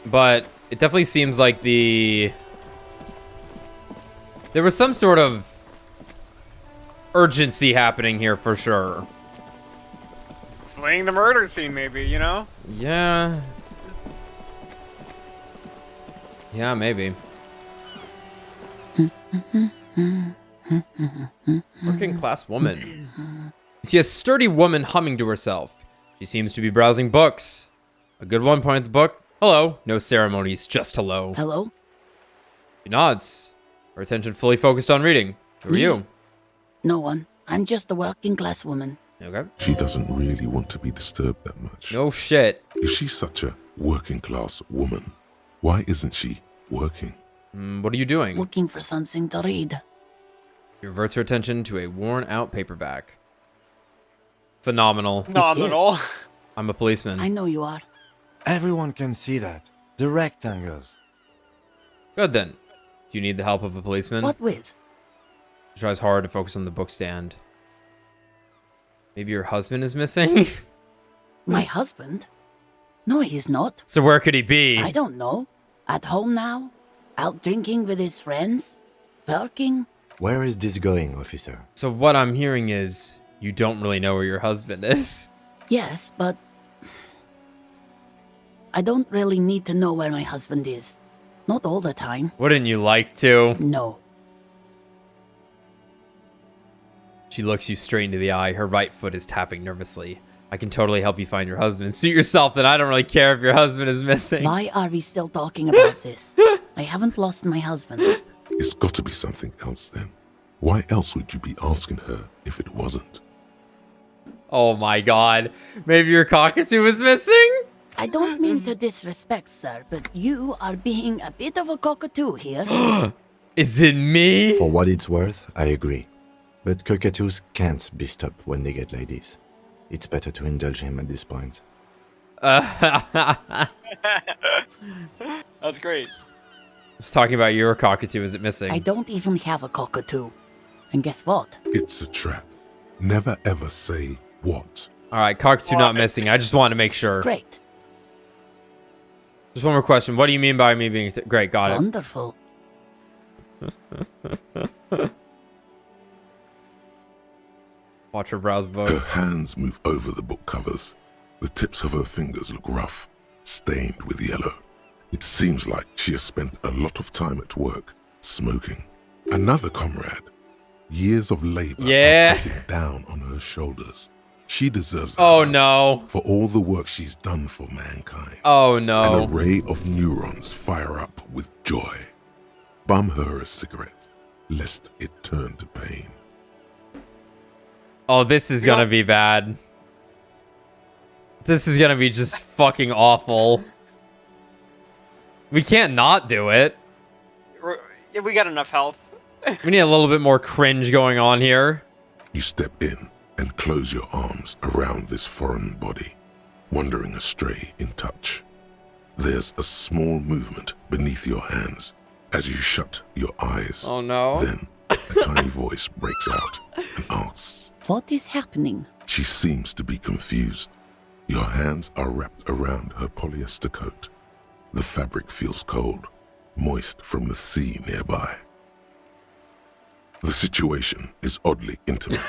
S2: But it definitely seems like there was some sort of urgency happening here for sure.
S18: Fleeing the murder scene, maybe, you know?
S2: Yeah. Yeah, maybe. Working class woman. You see a sturdy woman humming to herself. She seems to be browsing books. A good one point at the book. Hello. No ceremonies, just hello.
S6: Hello?
S2: She nods. Her attention fully focused on reading. Who are you?
S6: No one. I'm just a working class woman.
S2: Okay.
S3: She doesn't really want to be disturbed that much.
S2: No shit.
S3: If she's such a working class woman, why isn't she working?
S2: What are you doing?
S6: Looking for something to read.
S2: She reverts her attention to a worn out paperback. Phenomenal.
S18: Phenomenal.
S2: I'm a policeman.
S6: I know you are.
S4: Everyone can see that. The rectangles.
S2: Good then. Do you need the help of a policeman?
S6: What with?
S2: She tries hard to focus on the book stand. Maybe your husband is missing?
S6: My husband? No, he's not.
S2: So where could he be?
S6: I don't know. At home now? Out drinking with his friends? Working?
S4: Where is this going, officer?
S2: So what I'm hearing is you don't really know where your husband is.
S6: Yes, but I don't really need to know where my husband is. Not all the time.
S2: Wouldn't you like to?
S6: No.
S2: She looks you straight into the eye. Her right foot is tapping nervously. I can totally help you find your husband. Suit yourself, then I don't really care if your husband is missing.
S6: Why are we still talking about this? I haven't lost my husband.
S3: It's got to be something else then. Why else would you be asking her if it wasn't?
S2: Oh my god. Maybe your cockatoo is missing?
S6: I don't mean to disrespect, sir, but you are being a bit of a cockatoo here.
S2: Is it me?
S4: For what it's worth, I agree. But cockatoos can't be stopped when they get like this. It's better to indulge him at this point.
S1: That's great.
S2: Just talking about your cockatoo. Is it missing?
S6: I don't even have a cockatoo. And guess what?
S3: It's a trap. Never ever say what.
S2: All right, cockatoo not missing. I just wanted to make sure.
S6: Great.
S2: Just one more question. What do you mean by me being great? Got it.
S6: Wonderful.
S2: Watch her browse books.
S3: Her hands move over the book covers. The tips of her fingers look rough, stained with yellow. It seems like she has spent a lot of time at work, smoking. Another comrade. Years of labor are pressing down on her shoulders. She deserves
S2: no.
S3: for all the work she's done for mankind.
S2: Oh no.
S3: An array of neurons fire up with joy. Bum her a cigarette, lest it turn to pain.
S2: Oh, this is gonna be bad. This is gonna be just fucking awful. We can't not do it.
S1: We got enough health.
S2: We need a little bit more cringe going on here.
S3: You step in and close your arms around this foreign body, wandering astray in touch. There's a small movement beneath your hands as you shut your eyes.
S2: Oh no.
S3: Then a tiny voice breaks out and asks,
S6: What is happening?
S3: She seems to be confused. Your hands are wrapped around her polyester coat. The fabric feels cold, moist from the sea nearby. The situation is oddly intimate.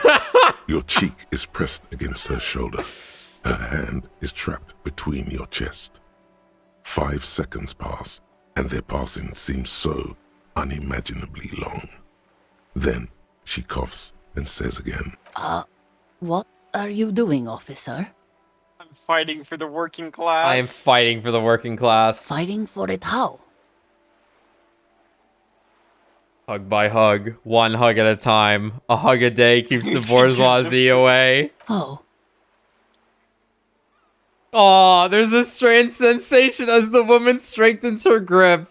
S3: Your cheek is pressed against her shoulder. Her hand is trapped between your chest. 5 seconds pass, and their passing seems so unimaginably long. Then she coughs and says again,
S6: What are you doing, officer?
S1: I'm fighting for the working class.
S2: I am fighting for the working class.
S6: Fighting for it how?
S2: Hug by hug. One hug at a time. A hug a day keeps the bourgeoisie away.
S6: Oh.
S2: Aw, there's a strange sensation as the woman strengthens her grip.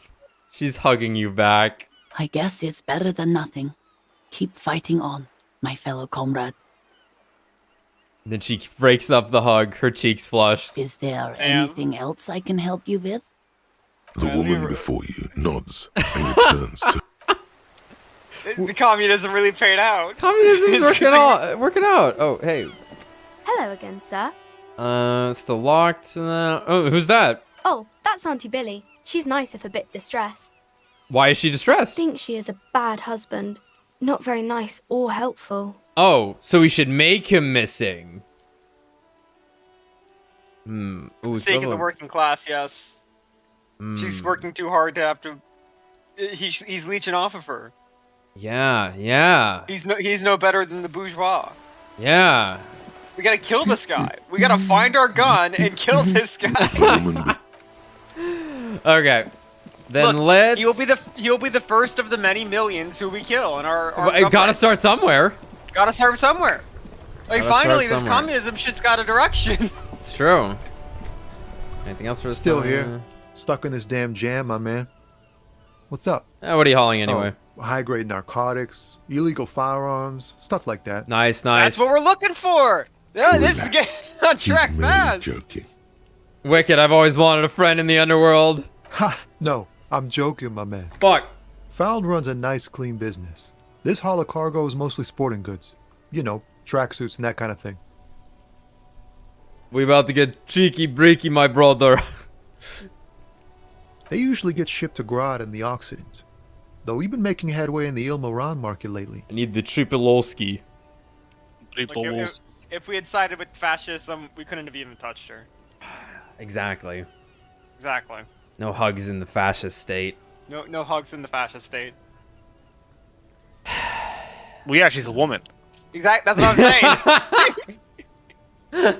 S2: She's hugging you back.
S6: I guess it's better than nothing. Keep fighting on, my fellow comrade.
S2: Then she breaks up the hug, her cheeks flushed.
S6: Is there anything else I can help you with?
S3: The woman before you nods and returns to...
S1: The communism really paid out.
S2: Communism's working out. Oh, hey.
S19: Hello again, sir.
S2: Still locked. Oh, who's that?
S19: Oh, that's Auntie Billy. She's nice if a bit distressed.
S2: Why is she distressed?
S19: I think she is a bad husband. Not very nice or helpful.
S2: Oh, so we should make him missing. Ooh,
S1: Sake of the working class, yes. She's working too hard to have to... He's leeching off of her.
S2: Yeah.
S1: He's no better than the bourgeois.
S2: Yeah.
S1: We gotta kill this guy. We gotta find our gun and kill this guy.
S2: Okay. Then
S1: Look,
S2: let's...
S1: He'll be the first of the many millions who we kill in our
S2: gotta start somewhere.
S1: Gotta start somewhere. Like, finally, this
S2: somewhere.
S1: communism shit's got a direction.
S2: It's true. Anything else for us?
S9: Still here. Stuck in this damn jam, my man. What's up?
S2: What are you hauling anyway?
S9: High-grade narcotics, illegal firearms, stuff like that.
S2: Nice.
S1: That's what we're looking for. Yeah, this is getting on track fast.
S3: Joking.
S2: Wicked, I've always wanted a friend in the underworld.
S9: Ha! No, I'm joking, my man.
S2: Fuck.
S9: Found runs a nice, clean business. This haul of cargo is mostly sporting goods. You know, tracksuits and that kind of thing.
S2: We about to get cheeky-breaky, my brother.
S9: They usually get shipped to Grad and the Occident. Though we've been making headway in the Il Moran market lately.
S2: I need the Tripolowski.
S1: If we had sided with fascism, we couldn't have even touched her.
S2: Exactly.
S1: Exactly.
S2: No hugs in the fascist state.
S1: No hugs in the fascist state.
S17: Well, yeah, she's a woman.
S1: That's what I'm saying.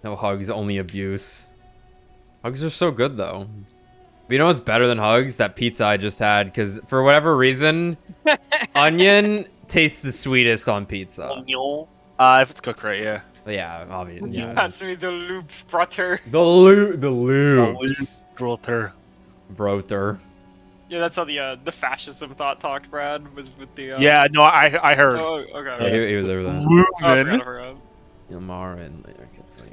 S2: No hugs, only abuse. Hugs are so good, though. But you know what's better than hugs? That pizza I just had, because for whatever reason, onion tastes the sweetest on pizza.
S17: Onion? If it's cooked right, yeah.
S2: Yeah, obviously.
S1: You pass me the loops, brother.
S2: The loops.
S17: Broter.
S2: Broter.
S1: Yeah, that's how the fascism thought talked, Brad, was with the...
S17: Yeah, no, I heard.
S1: Oh, okay.
S2: Yeah, he was there with that.
S17: Woman.
S1: I forgot.
S2: Ilmar and...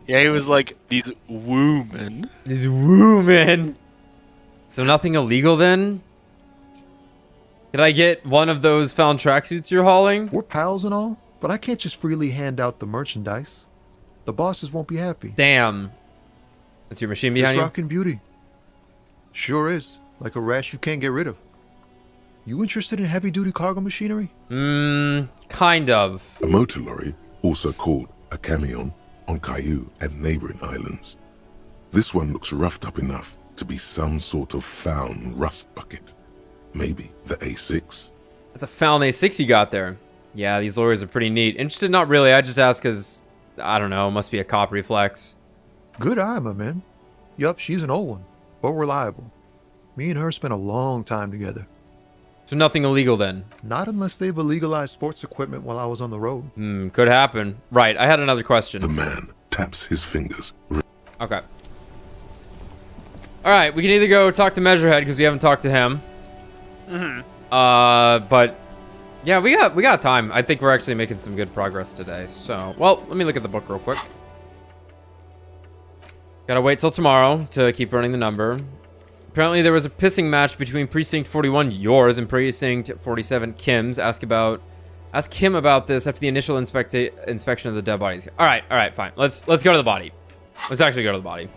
S17: Yeah, he was like, these women.
S2: These women! So nothing illegal then? Did I get one of those found tracksuits you're hauling?
S9: We're pals and all, but I can't just freely hand out the merchandise. The bosses won't be happy.
S2: Damn. That's your machine behind
S9: It's
S2: you?
S9: rockin' beauty. Sure is. Like a rash you can't get rid of. You interested in heavy-duty cargo machinery?
S2: Kind of.
S3: A motor lorry, also called a camion, on Caillou and neighboring islands. This one looks roughed up enough to be some sort of found rust bucket. Maybe the A6.
S2: That's a found A6 you got there. Yeah, these lorries are pretty neat. Interested? Not really. I just asked because, I don't know, must be a cop reflex.
S9: Good eye, my man. Yup, she's an old one, but reliable. Me and her spent a long time together.
S2: So nothing illegal then?
S9: Not unless they've illegalized sports equipment while I was on the road.
S2: Could happen. Right, I had another question.
S3: The man taps his fingers.
S2: Okay. Alright, we can either go talk to Measurehead because we haven't talked to him. But yeah, we got time. I think we're actually making some good progress today. So, well, let me look at the book real quick. Gotta wait till tomorrow to keep running the number. Apparently there was a pissing match between Precinct 41, yours, and Precinct 47, Kim's. Ask Kim about this after the initial inspection of the dead bodies. All right, fine. Let's go to the body. Let's actually go to the body.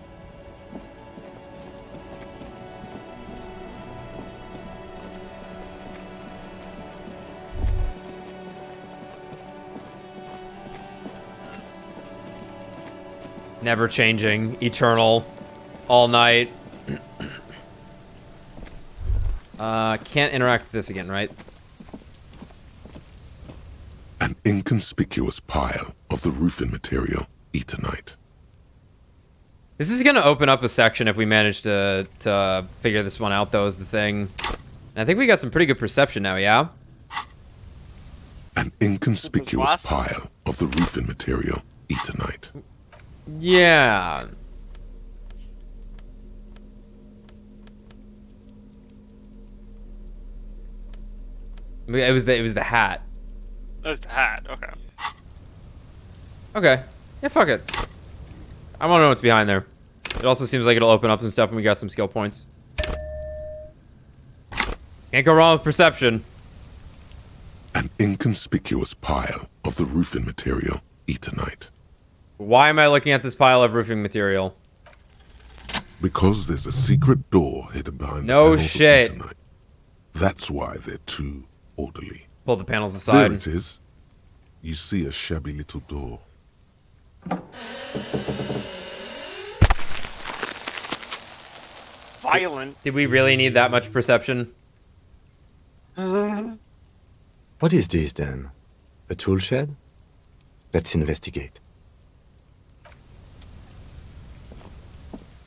S2: Never changing, eternal, all night. Can't interact with this again, right?
S3: An inconspicuous pile of the roofing material, Eternite.
S2: This is gonna open up a section if we manage to figure this one out, though, is the thing. And I think we got some pretty good perception now, yeah?
S3: An inconspicuous pile of the roofing material, Eternite.
S2: Yeah. It was the hat.
S1: That was the hat, okay.
S2: Okay. Yeah, fuck it. I want to know what's behind there. It also seems like it'll open up some stuff and we got some skill points. Can't go wrong with perception.
S3: An inconspicuous pile of the roofing material, Eternite.
S2: Why am I looking at this pile of roofing material?
S3: Because there's a secret door hidden behind
S2: no
S3: the panels
S2: shit.
S3: of Eternite. That's why they're too orderly.
S2: Pull the panels aside.
S3: There it is. You see a shabby little door.
S1: Violent.
S2: Did we really need that much perception?
S4: What is this then? A tool shed? Let's investigate.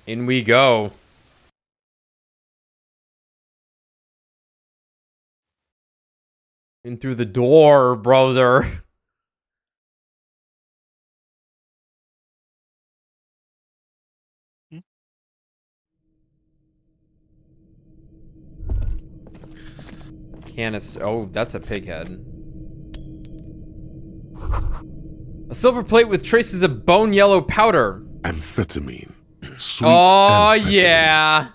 S2: In we go. In through the door, brother. Canister. Oh, that's a pig head. A silver plate with traces of bone yellow powder.
S3: Amphetamine. Sweet amphetamine.
S2: Yeah.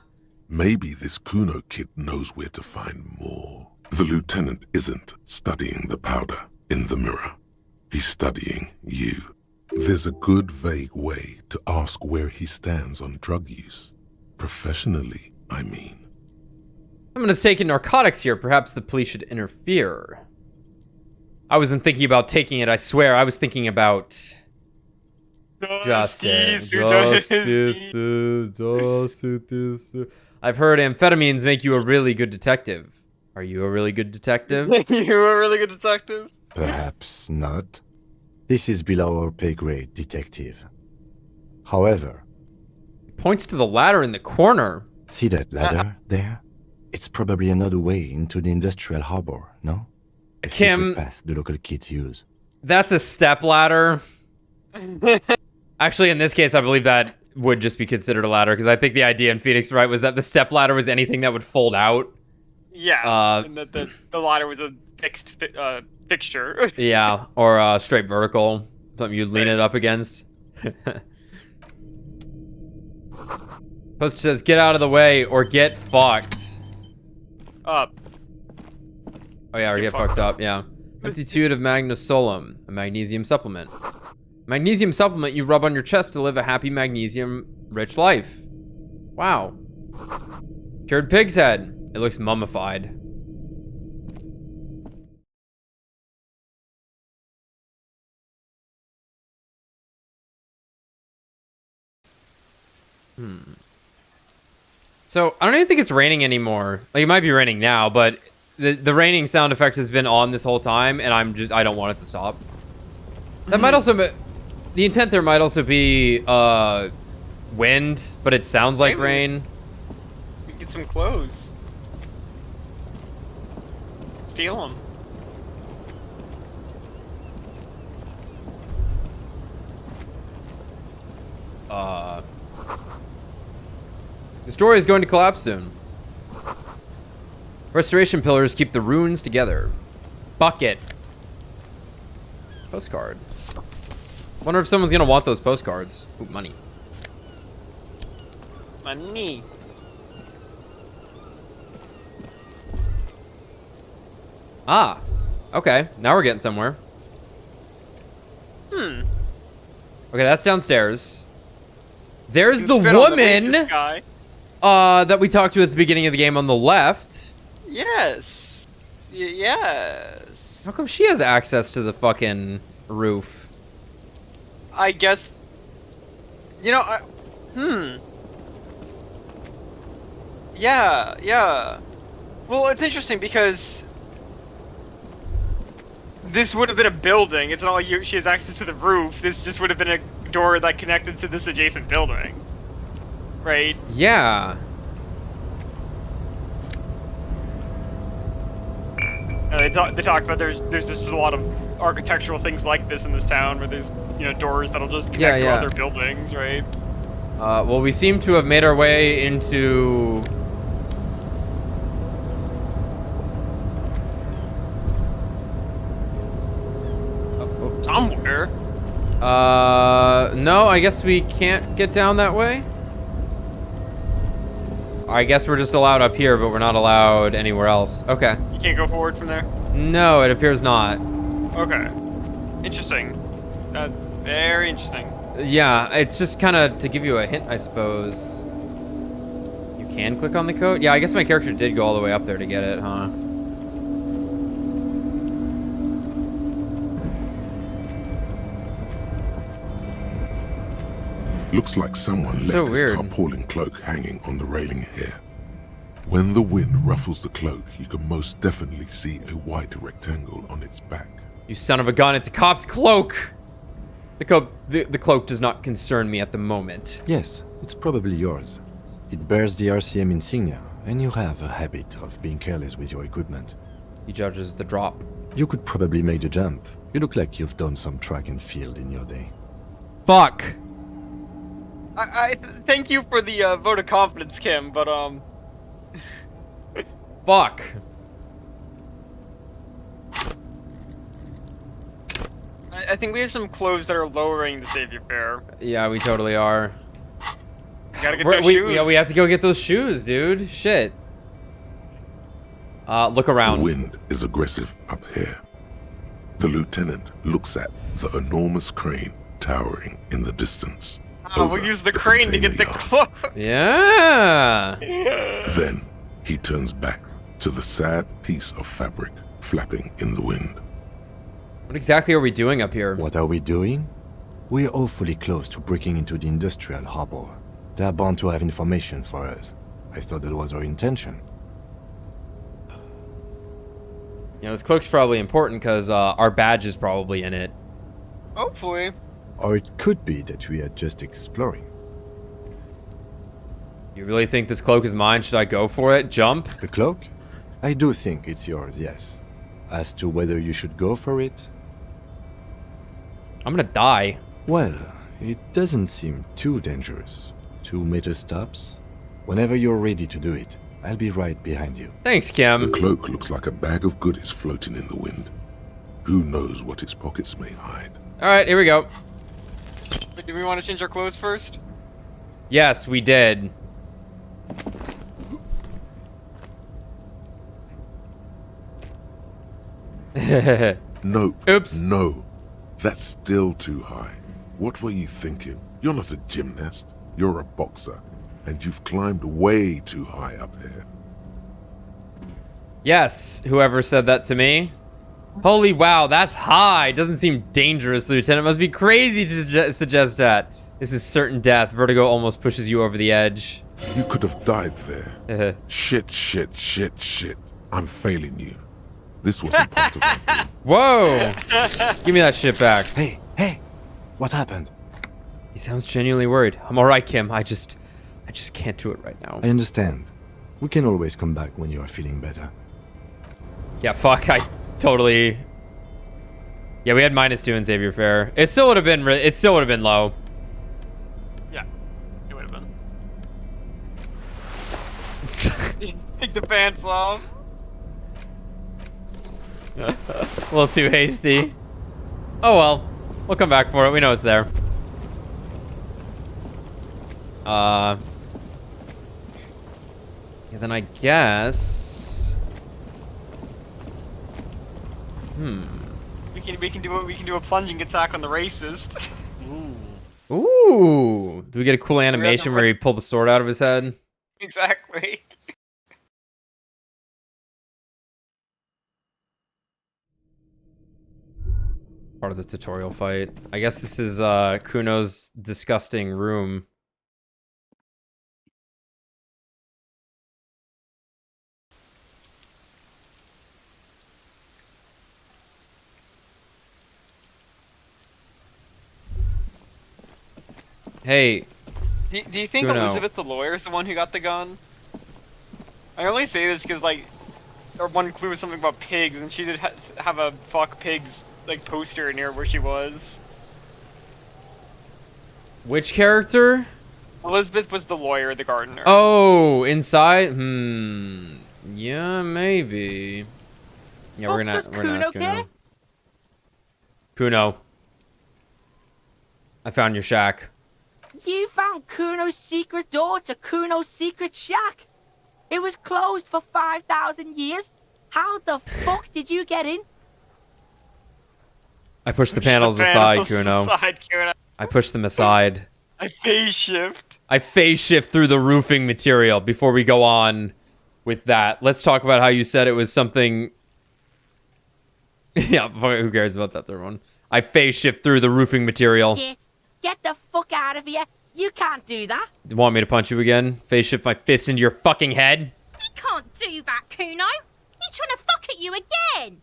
S3: Maybe this Cuno kid knows where to find more. The lieutenant isn't studying the powder in the mirror. He's studying you. There's a good vague way to ask where he stands on drug use. Professionally, I mean.
S2: Someone is taking narcotics here. Perhaps the police should interfere. I wasn't thinking about taking it, I swear. I was thinking about... Justice. I've heard amphetamines make you a really good detective. Are you a really good detective?
S1: You're a really good detective?
S4: Perhaps not. This is below our pay grade, detective. However...
S2: Points to the ladder in the corner.
S4: See that ladder there? It's probably another way into the industrial harbor, no? A
S2: Kim,
S4: secret path the local kids use.
S2: That's a step ladder. Actually, in this case, I believe that would just be considered a ladder, because I think the idea in Phoenix, right, was that the step ladder was anything that would fold out.
S1: Yeah, and the ladder was a fixed fixture.
S2: Yeah, or straight vertical, something you'd lean it up against. Post says, "Get out of the way or get fucked."
S1: Up.
S2: Oh yeah, or get fucked up. Yeah. Multitude of Magnesolum, a magnesium supplement. Magnesium supplement you rub on your chest to live a happy magnesium-rich life. Wow. Cured pig's head. It looks mummified. So, I don't even think it's raining anymore. Like, it might be raining now, but the raining sound effect has been on this whole time, and I don't want it to stop. That might also be... The intent there might also be, wind, but it sounds like rain.
S1: We get some clothes. Steal them.
S2: The story is going to collapse soon. Restoration pillars keep the ruins together. Bucket. Postcard. Wonder if someone's gonna want those postcards. Ooh, money.
S1: Money.
S2: Ah. Okay, now we're getting somewhere. Okay, that's downstairs. There's the woman that we talked to at the beginning of the game on the left.
S1: Yes. Yes.
S2: How come she has access to the fucking roof?
S1: I guess. You know, Yeah. Well, it's interesting because this would have been a building. It's not like she has access to the roof. This just would have been a door that connected to this adjacent building. Right?
S2: Yeah.
S1: They talked about there's just a lot of architectural things like this in this town where there's, doors that'll just connect to other buildings, right?
S2: Well, we seem to have made our way into...
S1: Somewhere.
S2: No, I guess we can't get down that way. I guess we're just allowed up here, but we're not allowed anywhere else. Okay.
S1: You can't go forward from there?
S2: No, it appears not.
S1: Okay. Interesting. Very interesting.
S2: Yeah, it's just kind of to give you a hint, I suppose. You can click on the code? Yeah, I guess my character did go all the way up there to get it, huh?
S3: Looks like someone left
S2: so
S3: his
S2: weird.
S3: tarpaulin cloak hanging on the railing here. When the wind ruffles the cloak, you can most definitely see a white rectangle on its back.
S2: You son of a gun, it's a cop's cloak! The cloak does not concern me at the moment.
S4: Yes, it's probably yours. It bears the RCM insignia, and you have a habit of being careless with your equipment.
S2: He judges the drop.
S4: You could probably make the jump. You look like you've done some track and field in your day.
S2: Fuck!
S1: I thank you for the vote of confidence, Kim, but
S2: Fuck.
S1: I think we have some clothes that are lowering the savior fare.
S2: Yeah, we totally are.
S1: We gotta get those shoes.
S2: Yeah, we have to go get those shoes, dude. Shit. Look around.
S3: The wind is aggressive up here. The lieutenant looks at the enormous crane towering in the distance.
S1: Oh, we'll use the crane to get the cloak.
S2: Yeah.
S3: Then he turns back to the sad piece of fabric flapping in the wind.
S2: What exactly are we doing up here?
S4: What are we doing? We're awfully close to breaking into the industrial harbor. They're bound to have information for us. I thought that was our intention.
S2: This cloak's probably important because our badge is probably in it.
S1: Hopefully.
S4: Or it could be that we are just exploring.
S2: You really think this cloak is mine? Should I go for it? Jump?
S4: The cloak? I do think it's yours, yes. As to whether you should go for it?
S2: I'm gonna die.
S4: Well, it doesn't seem too dangerous. 2 meter stops. Whenever you're ready to do it, I'll be right behind you.
S2: Thanks, Kim.
S3: The cloak looks like a bag of goodies floating in the wind. Who knows what its pockets may hide?
S2: All right, here we go.
S1: Wait, do we want to change our clothes first?
S2: Yes, we did.
S3: Nope.
S2: Oops.
S3: No. That's still too high. What were you thinking? You're not a gymnast. You're a boxer. And you've climbed way too high up here.
S2: Yes, whoever said that to me. Holy wow, that's high. Doesn't seem dangerous, Lieutenant. Must be crazy to suggest that. This is certain death. Vertigo almost pushes you over the edge.
S3: You could have died there. Shit. I'm failing you. This wasn't part of my plan.
S2: Whoa! Give me that shit back.
S4: Hey, what happened?
S2: He sounds genuinely worried. I'm alright, Kim. I just can't do it right now.
S4: I understand. We can always come back when you are feeling better.
S2: Yeah, fuck. I totally. Yeah, we had -2 in Xavier Fair. It still would have been. It still would have been low.
S1: Yeah, it would have been. Take the pants off.
S2: A little too hasty. Oh well, we'll come back for it. We know it's there. Yeah, then I guess.
S1: We can do a plunging attack on the racist.
S2: Ooh. Do we get a cool animation where he pulled the sword out of his head?
S1: Exactly.
S2: Part of the tutorial fight. I guess this is Cuno's disgusting room. Hey.
S1: Do you think
S2: Cuno.
S1: Elizabeth the lawyer is the one who got the gun? I only say this because, like, or one clue was something about pigs, and she did have a fuck pigs, like, poster near where she was.
S2: Which character?
S1: Elizabeth was the lawyer, the gardener.
S2: Oh, inside? Yeah, maybe. Yeah, we're gonna ask Cuno. Cuno. I found your shack.
S20: You found Cuno's secret door to Cuno's secret shack. It was closed for 5,000 years. How the fuck did you get in?
S2: I pushed the panels aside, Cuno. I pushed them aside.
S1: I phase shift.
S2: I phase shift through the roofing material. Before we go on with that, let's talk about how you said it was something. Yeah, who cares about that third one? I phase shift through the roofing material.
S20: Shit. Get the fuck out of here. You can't do that.
S2: You want me to punch you again? Phase shift my fist into your fucking head?
S21: He can't do that, Cuno. He's trying to fuck at you again.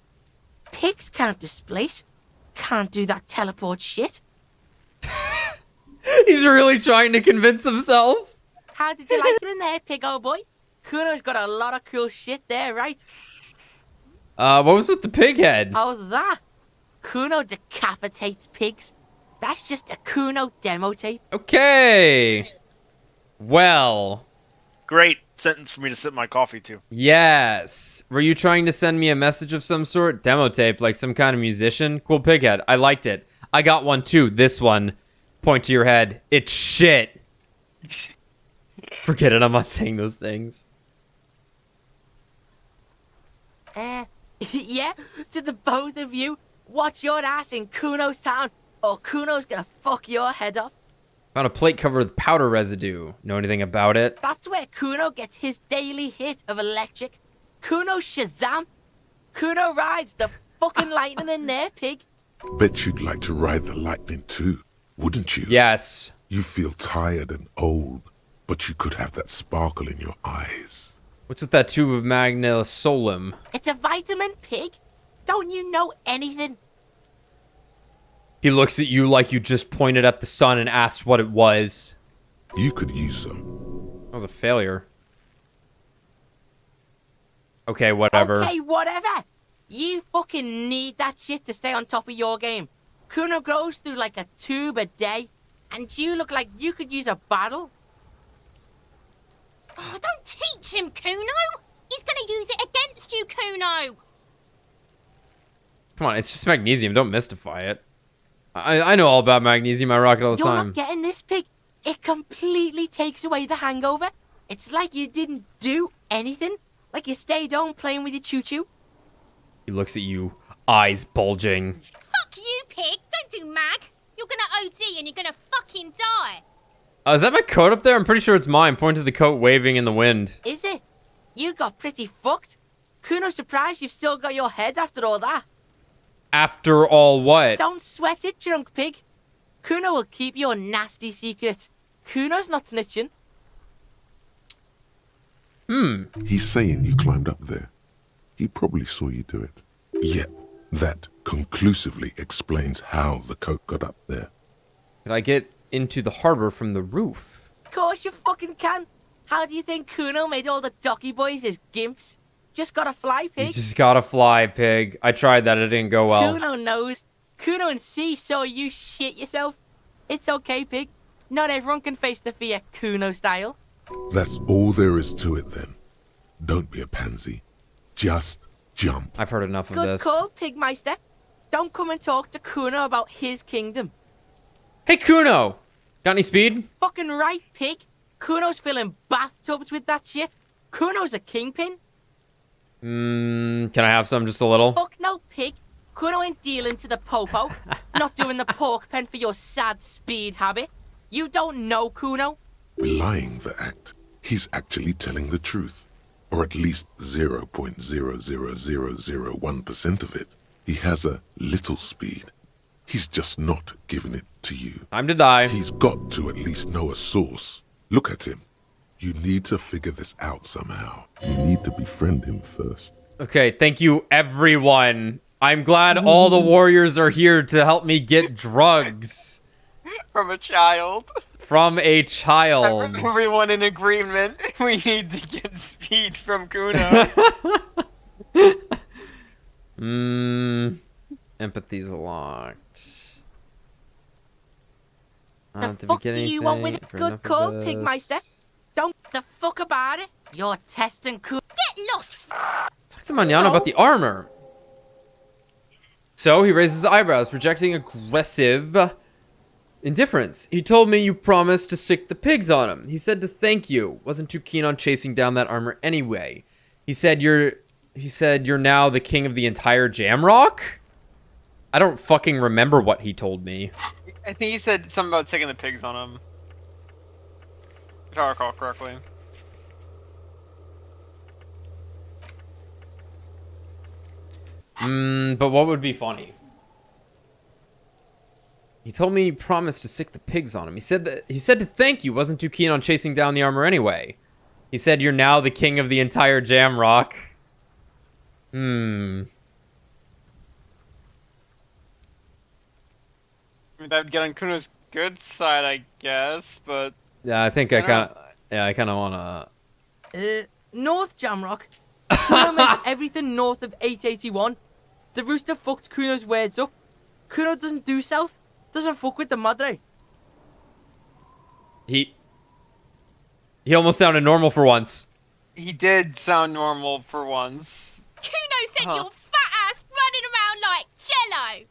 S20: Pigs can't displace. Can't do that teleport shit.
S2: He's really trying to convince himself.
S20: How did you like it in there, pig old boy? Cuno's got a lot of cool shit there, right?
S2: What was with the pig head?
S20: Oh, that. Cuno decapitates pigs. That's just a Cuno demo tape.
S2: Okay. Well.
S17: Great sentence for me to sip my coffee to.
S2: Yes. Were you trying to send me a message of some sort? Demo tape, like some kind of musician? Cool pighead. I liked it. I got one too. This one. Point to your head. It's shit. Forget it. I'm not saying those things.
S20: Yeah, to the both of you. Watch your ass in Cuno's town, or Cuno's gonna fuck your head off.
S2: Found a plate covered with powder residue. Know anything about it?
S20: That's where Cuno gets his daily hit of electric. Cuno Shazam. Cuno rides the fucking lightning in there, pig.
S3: Bet you'd like to ride the lightning too, wouldn't you?
S2: Yes.
S3: You feel tired and old, but you could have that sparkle in your eyes.
S2: What's with that tube of Magna Solum?
S20: It's a vitamin, pig. Don't you know anything?
S2: He looks at you like you just pointed at the sun and asked what it was.
S3: You could use some.
S2: That was a failure. Okay, whatever.
S20: Okay, whatever. You fucking need that shit to stay on top of your game. Cuno goes through like a tube a day, and you look like you could use a bottle.
S21: Oh, don't teach him, Cuno. He's gonna use it against you, Cuno.
S2: Come on, it's just magnesium. Don't mystify it. I know all about magnesium. I rock it all the
S20: You're
S2: time.
S20: not getting this, Pig. It completely takes away the hangover. It's like you didn't do anything. Like you stayed home playing with your choo-choo.
S2: He looks at you, eyes bulging.
S21: Fuck you, Pig. Don't do mag. You're gonna OD and you're gonna fucking die.
S2: Is that my coat up there? I'm pretty sure it's mine. Point to the coat waving in the wind.
S20: Is it? You got pretty fucked. Kuno's surprised you've still got your head after all that.
S2: After all what?
S20: Don't sweat it, drunk pig. Cuno will keep your nasty secrets. Kuno's not snitching.
S3: He's saying you climbed up there. He probably saw you do it. Yet, that conclusively explains how the coat got up there.
S2: Did I get into the harbor from the roof?
S20: Of course you fucking can. How do you think Cuno made all the docky boys his gimps? Just gotta fly, pig.
S2: You just gotta fly, pig. I tried that. It didn't go well.
S20: Cuno knows. Cuno and C saw you shit yourself. It's okay, pig. Not everyone can face the fear Cuno style.
S3: That's all there is to it then. Don't be a pansy. Just jump.
S2: I've heard enough of
S20: Good
S2: this.
S20: call, Pigmeister. Don't come and talk to Cuno about his kingdom.
S2: Hey, Cuno! Got any speed?
S20: Fucking right, pig. Kuno's filling bathtubs with that shit. Kuno's a kingpin.
S2: Can I have some, just a little?
S20: Fuck no, pig. Cuno ain't dealing to the popo. Not doing the pork pen for your sad speed habit. You don't know Cuno.
S3: Belying the act, he's actually telling the truth. Or at least 0.00001% of it. He has a little speed. He's just not giving it to you.
S2: Time to die.
S3: He's got to at least know a source. Look at him. You need to figure this out somehow. You need to befriend him first.
S2: Okay, thank you, everyone. I'm glad all the warriors are here to help me get drugs.
S1: From a child.
S2: From a child.
S1: Everyone in agreement. We need to get speed from Cuno.
S2: Empathy's locked.
S20: The fuck do you want with a good call, Pigmeister? Don't the fuck about it. You're testing Cuno.
S21: Get lost.
S2: Talk to Manana about the armor. So he raises his eyebrows, projecting aggressive indifference. He told me you promised to sick the pigs on him. He said to thank you. Wasn't too keen on chasing down that armor anyway. He said you're now the king of the entire Jamrock? I don't fucking remember what he told me.
S1: I think he said something about sticking the pigs on him. If I recall correctly.
S2: But what would be funny? He told me you promised to sick the pigs on him. He said to thank you. Wasn't too keen on chasing down the armor anyway. He said you're now the king of the entire Jamrock.
S1: I mean, that would get on Kuno's good side, I guess, but...
S2: Yeah, I think I kind of want to...
S20: North Jamrock. Cuno makes everything north of 881. The rooster fucked Kuno's words up. Cuno doesn't do south. Doesn't fuck with the madre.
S2: He almost sounded normal for once.
S1: He did sound normal for once.
S21: Cuno sent your fat ass running around like jello.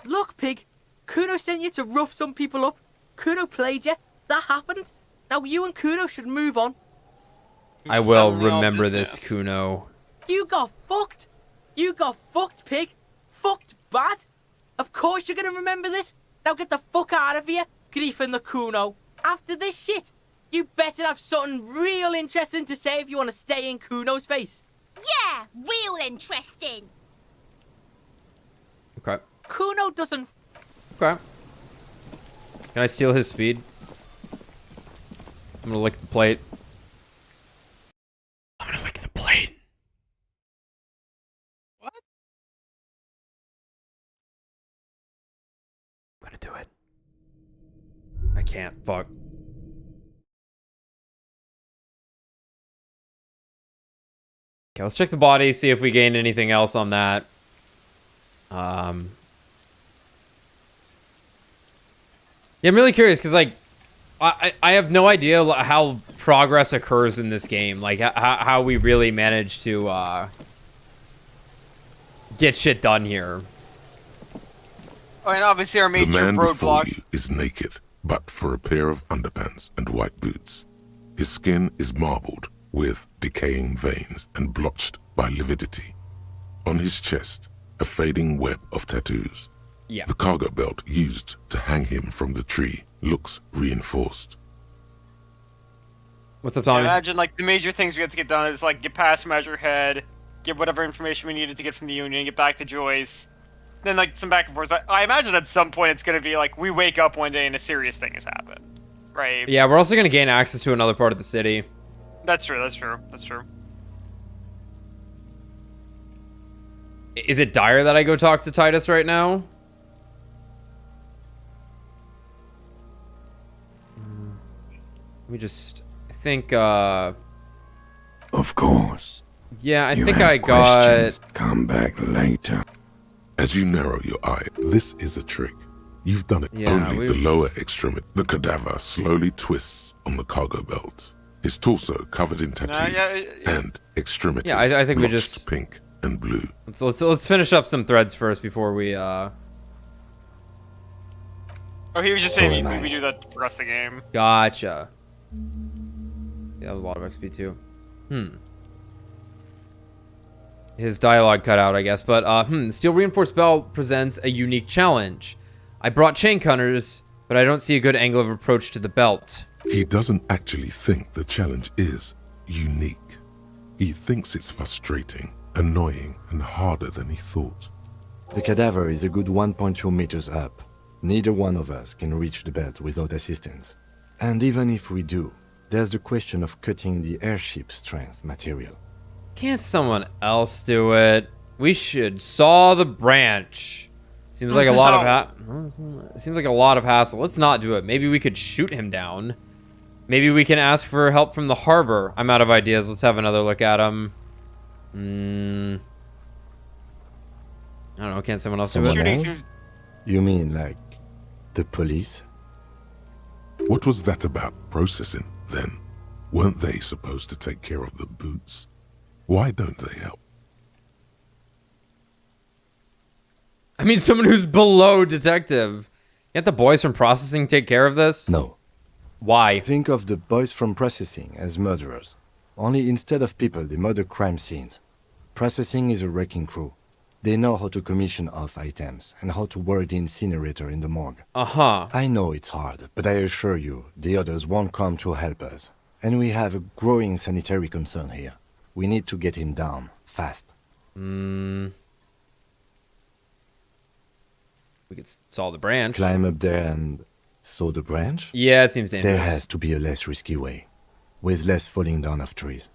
S20: Look, pig. Cuno sent you to rough some people up. Cuno played you. That happened. Now you and Cuno should move on.
S2: I will remember this, Cuno.
S20: You got fucked. You got fucked, pig. Fucked bad. Of course you're gonna remember this. Now get the fuck out of here, griefing the Cuno. After this shit, you better have something real interesting to say if you want to stay in Cuno's face.
S21: Yeah, real interesting.
S2: Okay.
S20: Cuno doesn't...
S2: Okay. Can I steal his speed? I'm gonna lick the plate. I'm gonna lick the plate.
S1: What?
S2: I'm gonna do it. I can't. Fuck. Okay, let's check the body, see if we gained anything else on that. Yeah, I'm really curious because, like, I have no idea how progress occurs in this game. Like, how we really manage to get shit done here.
S1: Oh, and obviously our
S3: The
S1: major
S3: man before
S1: roadblocks.
S3: you is naked, but for a pair of underpants and white boots. His skin is marbled with decaying veins and blotched by lividity. On his chest, a fading web of tattoos.
S2: Yeah.
S3: The cargo belt used to hang him from the tree looks reinforced.
S2: What's up,
S1: I
S2: Tommy?
S1: imagine like the major things we have to get done is like get past Measurehead, get whatever information we needed to get from the Union, get back to Joyce, then like some back and forth. I imagine at some point it's gonna be like we wake up one day and a serious thing has happened, right?
S2: Yeah, we're also gonna gain access to another part of the city.
S1: That's true. That's true. That's true.
S2: Is it dire that I go talk to Titus right now? Let me just... I think,
S3: Of course.
S2: Yeah, I think I got...
S3: Come back later. As you narrow your eye, this is a trick. You've done it.
S2: Yeah,
S3: Only the lower extremity. The cadaver slowly twists on the cargo belt. His torso covered in tattoos and extremities
S2: Yeah, I think we
S3: blotched
S2: just...
S3: pink and blue.
S2: Let's finish up some threads first before we,
S1: Oh, he was just saying we do that for the rest of the game.
S2: Gotcha. Yeah, that was a lot of XP too. His dialogue cut out, I guess. But, Steel Reinforced Belt presents a unique challenge. I brought chain cutters, but I don't see a good angle of approach to the belt.
S3: He doesn't actually think the challenge is unique. He thinks it's frustrating, annoying, and harder than he thought.
S4: The cadaver is a good 1.2 meters up. Neither one of us can reach the belt without assistance. And even if we do, there's the question of cutting the airship strength material.
S2: Can't someone else do it? We should saw the branch. Seems like a lot of seems like a lot of hassle. Let's not do it. Maybe we could shoot him down. Maybe we can ask for help from the harbor. I'm out of ideas. Let's have another look at him. I don't know. Can't someone else do it?
S4: You mean like the police?
S3: What was that about processing, then? Weren't they supposed to take care of the boots? Why don't they help?
S2: I mean, someone who's below detective. Can't the boys from processing take care of this?
S4: No.
S2: Why?
S4: Think of the boys from processing as murderers. Only instead of people, they murder crime scenes. Processing is a wrecking crew. They know how to commission off items and how to work the incinerator in the morgue.
S2: Uh-huh.
S4: I know it's hard, but I assure you, the others won't come to help us. And we have a growing sanitary concern here. We need to get him down, fast.
S2: We could saw the branch.
S4: Climb up there and saw the branch?
S2: Yeah, it seems dangerous.
S4: There has to be a less risky way, with less falling down of trees.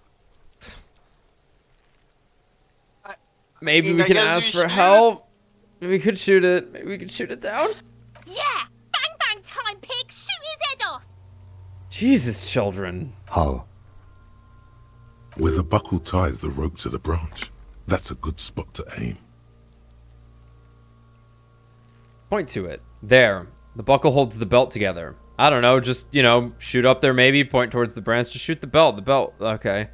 S2: Maybe we can ask for help. Maybe we could shoot it. Maybe we could shoot it down.
S21: Yeah! Bang bang time, pig! Shoot his head off!
S2: Jesus, children.
S4: How?
S3: Where the buckle ties the rope to the branch. That's a good spot to aim.
S2: Point to it. There. The buckle holds the belt together. I don't know. Just, you know, shoot up there maybe. Point towards the branch. Just shoot the belt. The belt. Okay.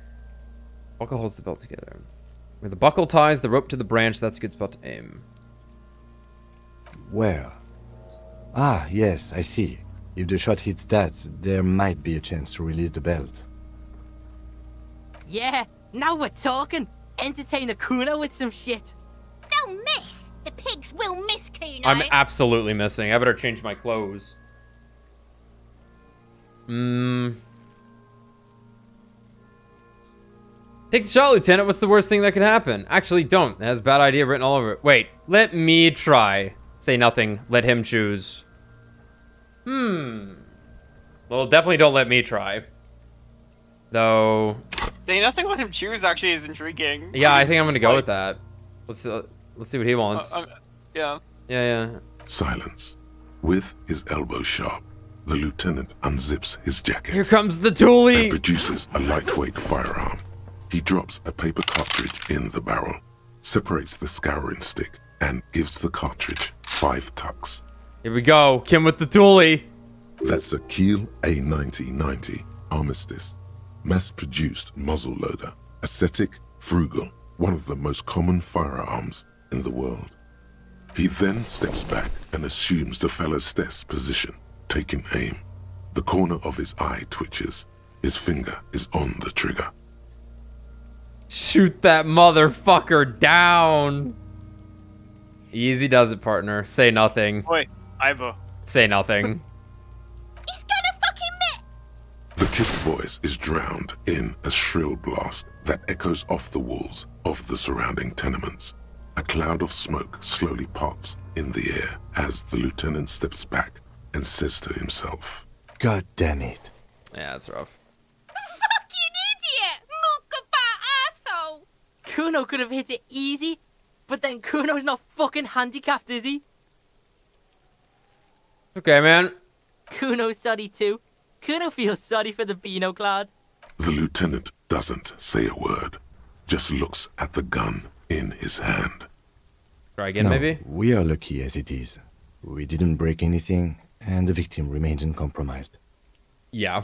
S2: Buckle holds the belt together. Where the buckle ties the rope to the branch, that's a good spot to aim.
S4: Where? Ah, yes, I see. If the shot hits that, there might be a chance to release the belt.
S20: Yeah, now we're talking. Entertain a Cuno with some shit.
S21: Don't miss! The pigs will miss Cuno.
S2: I'm absolutely missing. I better change my clothes. Take the shot, Lieutenant. What's the worst thing that could happen? Actually, don't. It has bad idea written all over it. Wait, let me try. Say nothing. Let him choose. Well, definitely don't let me try. Though.
S1: Say nothing, let him choose actually is intriguing.
S2: Yeah, I think I'm gonna go with that. Let's see what he wants.
S1: Yeah.
S2: Yeah.
S3: Silence. With his elbow sharp, the lieutenant unzips his jacket.
S2: Here comes the toolie!
S3: And produces a lightweight firearm. He drops a paper cartridge in the barrel, separates the scouring stick, and gives the cartridge 5 tucks.
S2: Here we go. Kim with the toolie.
S3: That's a Kiel A9090 Armistice mass-produced muzzleloader, ascetic, frugal, one of the most common firearms in the world. He then steps back and assumes the fellow's desk position, taking aim. The corner of his eye twitches. His finger is on the trigger.
S2: Shoot that motherfucker down. Easy does it, partner. Say nothing.
S1: Wait, Ivo.
S2: Say nothing.
S21: He's gonna fucking miss.
S3: The kid's voice is drowned in a shrill blast that echoes off the walls of the surrounding tenements. A cloud of smoke slowly parts in the air as the lieutenant steps back and says to himself,
S4: God damn it.
S2: Yeah, that's rough.
S21: Fucking idiot! Mookabat asshole!
S20: Cuno could have hit it easy, but then Cuno's not fucking handicapped, is he?
S2: Okay, man.
S20: Cuno's sorry too. Cuno feels sorry for the Beano Clad.
S3: The lieutenant doesn't say a word, just looks at the gun in his hand.
S2: Try again,
S4: No,
S2: maybe?
S4: We are lucky as it is. We didn't break anything, and the victim remains uncompromised.
S2: Yeah.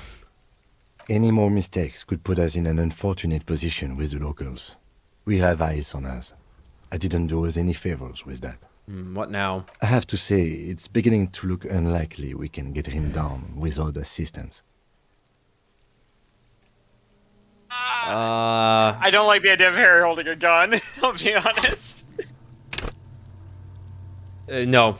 S4: Any more mistakes could put us in an unfortunate position with the locals. We have eyes on us. I didn't do us any favors with that.
S2: What now?
S4: I have to say, it's beginning to look unlikely we can get him down without assistance.
S1: I don't like the idea of Harry holding a gun, I'll be honest.
S2: No.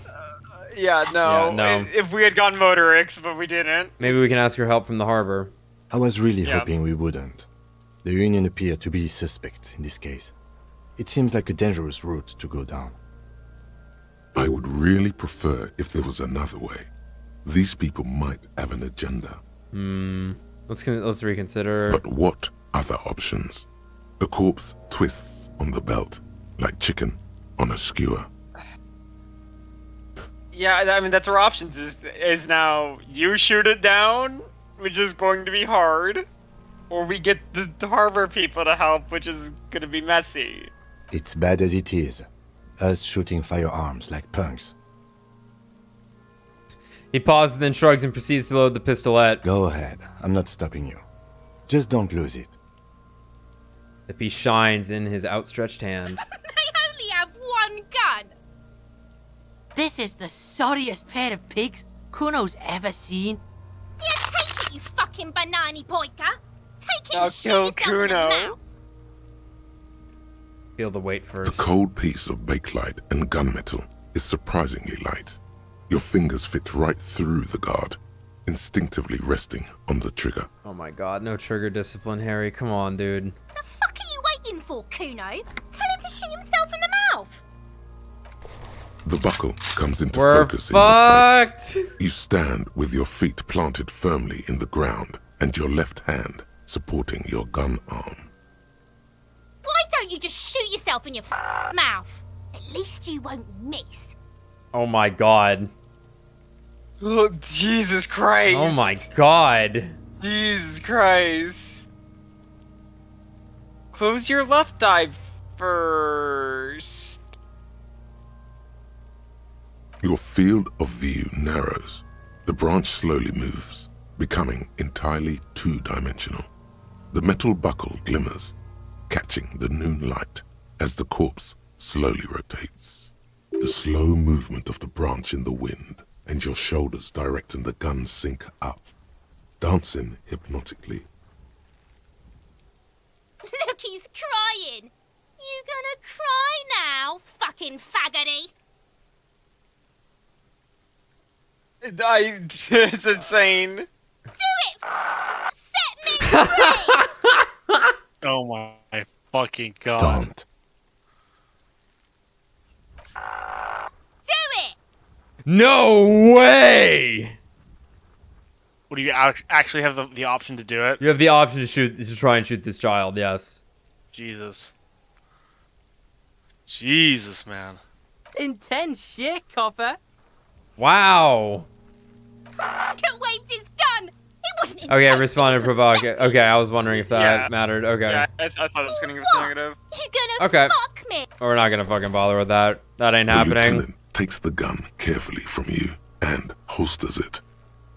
S1: Yeah, no.
S2: Yeah, no.
S1: If we had gone Motorix, but we didn't.
S2: Maybe we can ask for help from the harbor.
S4: I was really hoping we wouldn't. The Union appear to be suspect in this case. It seems like a dangerous route to go down.
S3: I would really prefer if there was another way. These people might have an agenda.
S2: Let's reconsider.
S3: But what other options? The corpse twists on the belt like chicken on a skewer.
S1: Yeah, I mean, that's our options is now you shoot it down, which is going to be hard, or we get the harbor people to help, which is going to be messy.
S4: It's bad as it is. Us shooting firearms like punks.
S2: He pauses, then shrugs and proceeds to load the pistolet.
S4: Go ahead. I'm not stopping you. Just don't lose it.
S2: The piece shines in his outstretched hand.
S21: They only have one gun.
S20: This is the sorriest pair of pigs Cuno's ever seen.
S21: Yeah, take it, you fucking banani boyka. Take it
S1: I'll
S21: and shoot
S1: kill
S21: yourself in the
S1: Cuno.
S21: mouth.
S2: Feel the weight first.
S3: The cold piece of bakelite and gunmetal is surprisingly light. Your fingers fit right through the guard, instinctively resting on the trigger.
S2: Oh my god, no trigger discipline, Harry. Come on, dude.
S21: The fuck are you waiting for, Cuno? Tell him to shoot himself in the mouth.
S3: The buckle comes into
S2: We're
S3: focus in your sights.
S2: fucked.
S3: You stand with your feet planted firmly in the ground and your left hand supporting your gun arm.
S21: Why don't you just shoot yourself in your mouth? At least you won't miss.
S2: Oh my god.
S1: Oh, Jesus Christ.
S2: Oh my god.
S1: Jesus Christ. Close your left eye first.
S3: Your field of view narrows. The branch slowly moves, becoming entirely two-dimensional. The metal buckle glimmers, catching the noon light as the corpse slowly rotates. The slow movement of the branch in the wind and your shoulders directing the gun sync up, dancing hypnotically.
S21: Look, he's crying. You gonna cry now, fucking faggoty?
S1: It's insane.
S21: Do it! Set me free!
S17: Oh my fucking god.
S4: Don't.
S21: Do it!
S2: No way!
S17: What do you actually have the option to do it?
S2: You have the option to try and shoot this child, yes.
S17: Jesus. Jesus, man.
S20: Intense shit, Copper.
S2: Wow.
S21: Could waved his gun. It wasn't
S2: Okay,
S21: intense,
S2: respond to
S21: it was
S2: provoke.
S21: pathetic.
S2: Okay, I was wondering if that
S1: Yeah.
S2: mattered. Okay.
S1: Yeah, I thought it was gonna give us a negative.
S21: You gonna
S2: Okay.
S21: fuck me?
S2: We're not gonna fucking bother with that. That ain't
S3: The
S2: happening.
S3: lieutenant takes the gun carefully from you and holsters it.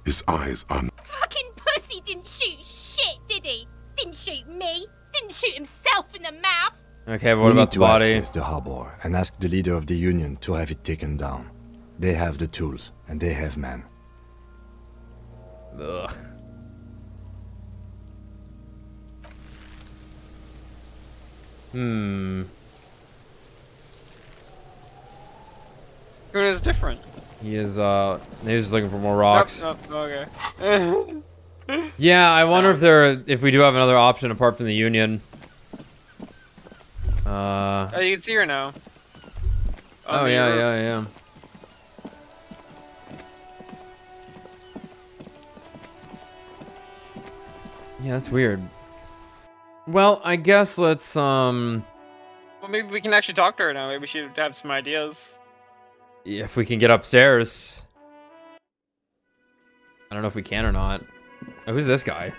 S3: His eyes are
S21: Fucking pussy didn't shoot shit, did he? Didn't shoot me. Didn't shoot himself in the mouth.
S2: Okay, but what about the body?
S4: Access the harbor and ask the leader of the Union to have it taken down. They have the tools, and they have men.
S2: Ugh.
S18: Cuno is different.
S2: He is, he was looking for more rocks.
S18: Nope, okay.
S2: Yeah, I wonder if we do have another option apart from the Union.
S18: Oh, you can see her now.
S2: Oh, yeah. Yeah, that's weird. Well, I guess let's,
S18: Well, maybe we can actually talk to her now. Maybe she would have some ideas.
S2: if we can get upstairs. I don't know if we can or not. Oh, who's this guy?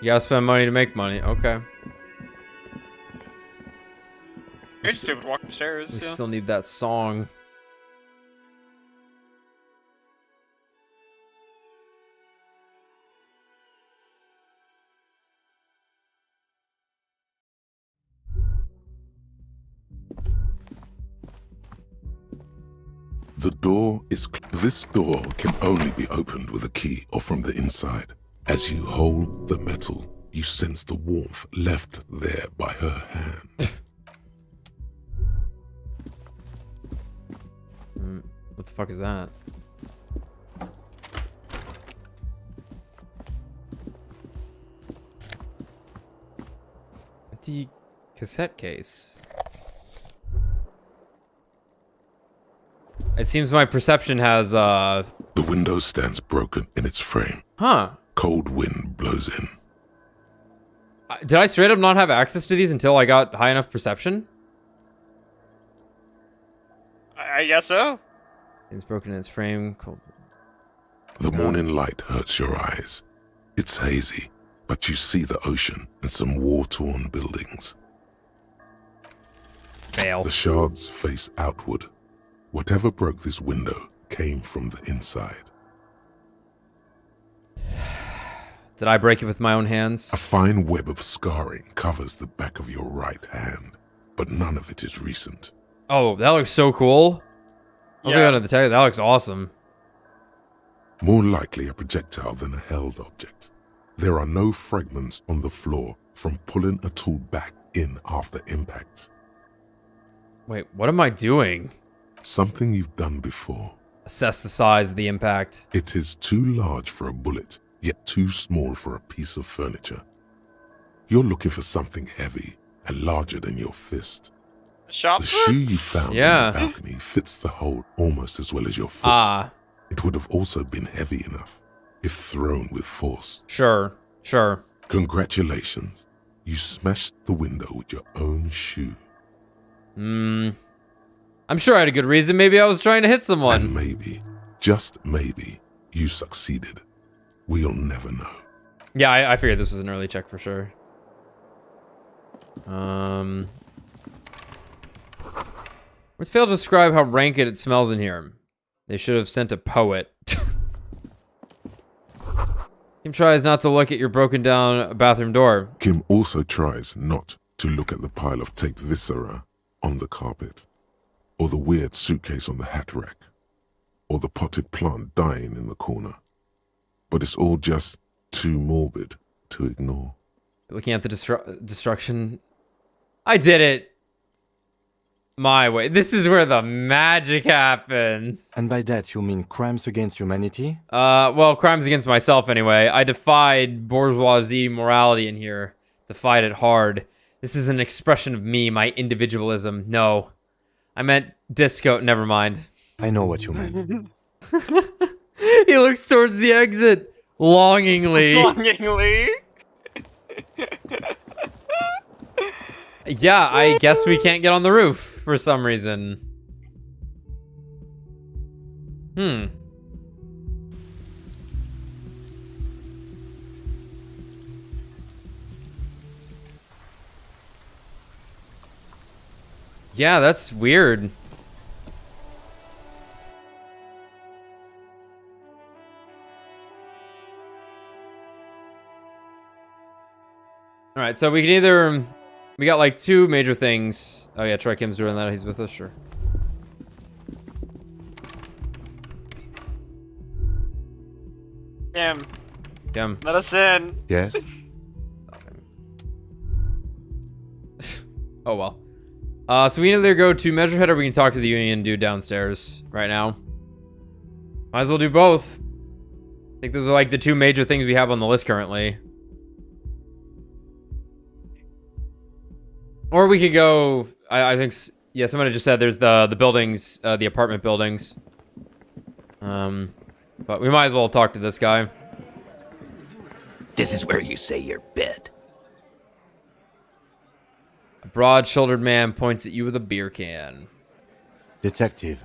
S2: You gotta spend money to make money. Okay.
S18: You're just able to walk upstairs.
S2: We
S18: Yeah.
S2: still need that song.
S3: The door is... This door can only be opened with a key or from the inside. As you hold the metal, you sense the warmth left there by her hand.
S2: What the fuck is that? The cassette case. It seems my perception has,
S3: The window stands broken in its frame.
S2: Huh.
S3: Cold wind blows in.
S2: Did I straight up not have access to these until I got high enough perception?
S18: I guess so.
S2: It's broken in its frame. Cold.
S3: The morning light hurts your eyes. It's hazy, but you see the ocean and some war-torn buildings.
S2: Fail.
S3: The shards face outward. Whatever broke this window came from the inside.
S2: Did I break it with my own hands?
S3: A fine web of scarring covers the back of your right hand, but none of it is recent.
S2: Oh, that looks so cool. I'll
S3: Yeah.
S2: go to the tech. That looks awesome.
S3: More likely a projectile than a held object. There are no fragments on the floor from pulling a tool back in after impact.
S2: Wait, what am I doing?
S3: Something you've done before.
S2: Assess the size of the impact.
S3: It is too large for a bullet, yet too small for a piece of furniture. You're looking for something heavy and larger than your fist.
S18: Shop?
S3: The shoe you found
S2: Yeah.
S3: on the balcony fits the hole almost as well as your foot. It would have also been heavy enough if thrown with force.
S2: Sure.
S3: Congratulations. You smashed the window with your own shoe.
S2: I'm sure I had a good reason. Maybe I was trying to hit someone.
S3: And maybe, just maybe, you succeeded. We'll never know.
S2: Yeah, I figured this was an early check for sure. Let's fail to describe how rank it smells in here. They should have sent a poet. Kim tries not to look at your broken down bathroom door.
S3: Kim also tries not to look at the pile of taped viscera on the carpet, or the weird suitcase on the hat rack, or the potted plant dying in the corner. But it's all just too morbid to ignore.
S2: Looking at the destruction. I did it my way. This is where the magic happens.
S4: And by that, you mean crimes against humanity?
S2: Well, crimes against myself anyway. I defied bourgeoisie morality in here. Defied it hard. This is an expression of me, my individualism. No. I meant disco. Never mind.
S4: I know what you meant.
S2: He looks towards the exit. Longingly.
S18: Longingly.
S2: Yeah, I guess we can't get on the roof for some reason. Yeah, that's weird. All right, so we can either... We got like 2 major things. Oh yeah, Troy Kim's doing that. He's with us, sure.
S1: Kim, let us in.
S4: Yes?
S2: Oh well. So we can either go to Measurehead or we can talk to the Union dude downstairs right now. Might as well do both. I think those are like the 2 major things we have on the list currently. Or we could go, I think, yeah, somebody just said there's the buildings, the apartment buildings. But we might as well talk to this guy.
S8: This is where you say your bed.
S2: A broad-shouldered man points at you with a beer can.
S4: Detective.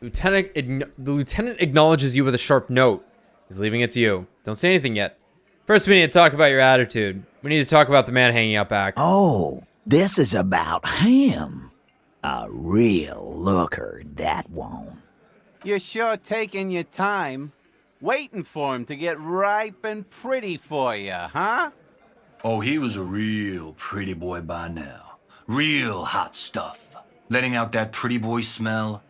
S2: The lieutenant acknowledges you with a sharp note. He's leaving it to you. Don't say anything yet. First, we need to talk about your attitude. We need to talk about the man hanging out back.
S8: Oh, this is about him. A real looker, that one.
S5: You're sure taking your time, waiting for him to get ripe and pretty for you, huh?
S22: Oh, he was a real pretty boy by now. Real hot stuff. Letting out that pretty boy smell.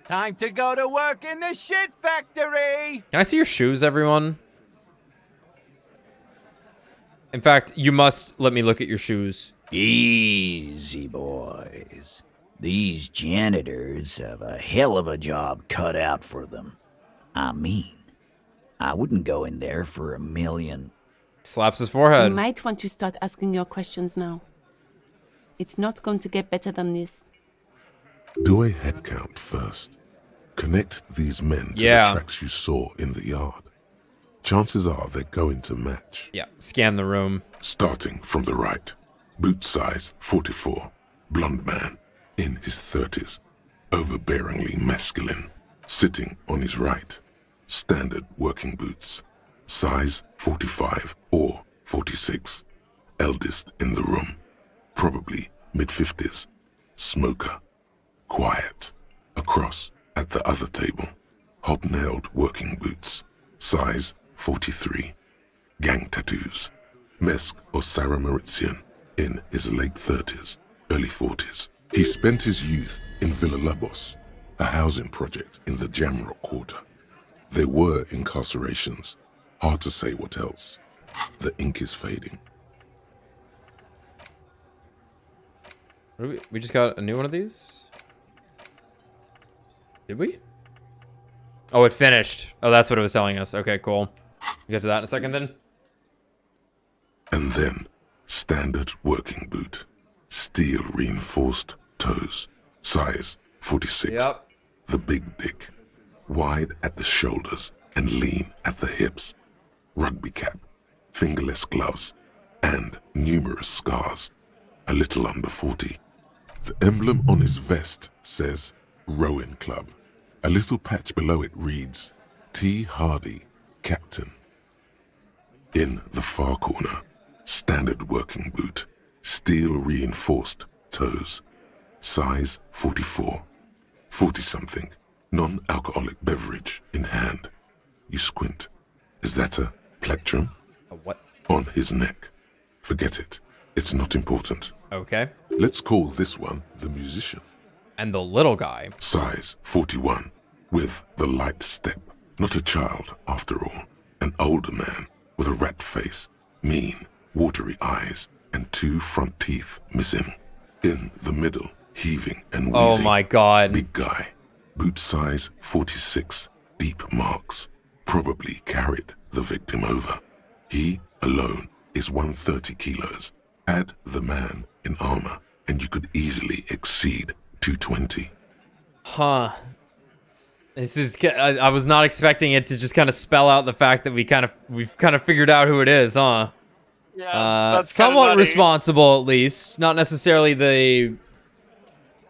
S5: Time to go to work in the shit factory!
S2: Can I see your shoes, everyone? In fact, you must let me look at your shoes.
S8: Easy, boys. These janitors have a hell of a job cut out for them. I mean, I wouldn't go in there for $1 million.
S2: Slaps his forehead.
S7: You might want to start asking your questions now. It's not going to get better than this.
S3: Do a head count first. Connect these men to the tracks you saw in the yard. Chances are they're going to match.
S2: Yeah, scan the room.
S3: Starting from the right. Boot size 44. Blonde man. In his 30s. Overbearingly masculine. Sitting on his right. Standard working boots. Size 45 or 46. Eldest in the room. Probably mid-50s. Smoker. Quiet. Across at the other table. Hobnailed working boots. Size 43. Gang tattoos. Mesk or Sarah Mauritian. In his late 30s, early 40s. He spent his youth in Villa Labos, a housing project in the Jamrock Quarter. There were incarcerations. Hard to say what else. The ink is fading.
S2: We just got a new one of these? Did we? Oh, it finished. Oh, that's what it was telling us. Okay, cool. We'll get to that in a second then.
S3: And then, standard working boot. Steel reinforced toes. Size 46.
S2: Yep.
S3: The big dick. Wide at the shoulders and lean at the hips. Rugby cap. Fingerless gloves. And numerous scars. A little under 40. The emblem on his vest says Rowing Club. A little patch below it reads T. Hardy, Captain. In the far corner, standard working boot, steel reinforced toes, size 44, 40-something, non-alcoholic beverage in hand. You squint. Is that a plectrum?
S2: A what?
S3: On his neck. Forget it. It's not important.
S2: Okay.
S3: Let's call this one the musician.
S2: And the little guy.
S3: Size 41, with the light step. Not a child, after all. An older man with a rat face, mean, watery eyes, and 2 front teeth missing. In the middle, heaving and wheezing.
S2: Oh my god.
S3: Big guy. Boot size 46, deep marks. Probably carried the victim over. He, alone, is 130 kilos. Add the man in armor, and you could easily exceed 220.
S2: Huh. This is. I was not expecting it to just kind of spell out the fact that we've kind of figured out who it is, huh?
S1: Yeah, that's
S2: somewhat responsible, at least. Not necessarily the.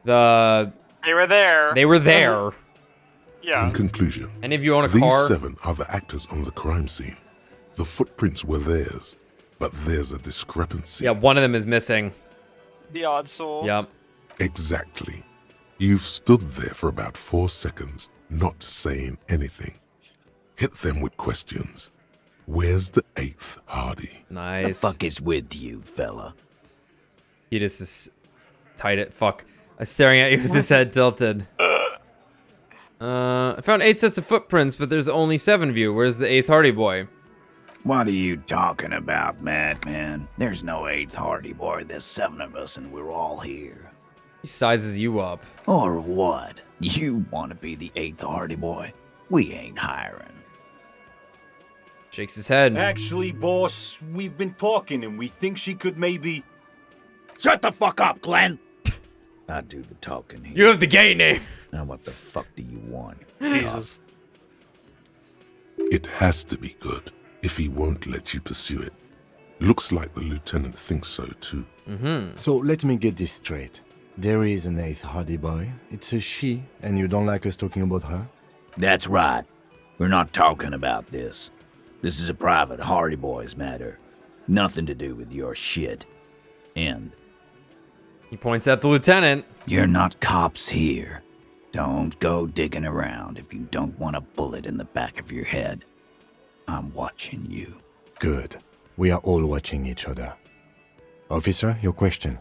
S1: They were there.
S2: They were there.
S1: Yeah.
S3: In conclusion,
S2: any of you own a
S3: these
S2: car?
S3: 7 are the actors on the crime scene. The footprints were theirs, but there's a discrepancy.
S2: Yeah, one of them is missing.
S1: The odd soul.
S2: Yep.
S3: Exactly. You've stood there for about 4 seconds, not saying anything. Hit them with questions. Where's the 8th Hardy?
S2: Nice.
S8: The fuck is with you, fella?
S2: He just is tight at fuck. Staring at you with his head tilted. I found 8 sets of footprints, but there's only 7 of you. Where's the 8th Hardy boy?
S8: What are you talking about, madman? There's no 8th Hardy boy. There's 7 of us, and we're all here.
S2: He sizes you up.
S8: Or what? You want to be the 8th Hardy boy? We ain't hiring.
S2: Shakes his head.
S10: Actually, boss, we've been talking, and we think she could maybe...
S8: Shut the fuck up, Glenn! I do the talking here.
S2: You have the gay name.
S8: Now what the fuck do you want?
S17: Jesus.
S3: It has to be good if he won't let you pursue it. Looks like the lieutenant thinks so too.
S4: So let me get this straight. There is an 8th Hardy boy. It's a she, and you don't like us talking about her?
S8: That's right. We're not talking about this. This is a private Hardy Boys matter. Nothing to do with your shit. End.
S2: He points at the lieutenant.
S8: You're not cops here. Don't go digging around if you don't want a bullet in the back of your head. I'm watching you.
S4: Good. We are all watching each other. Officer, your question.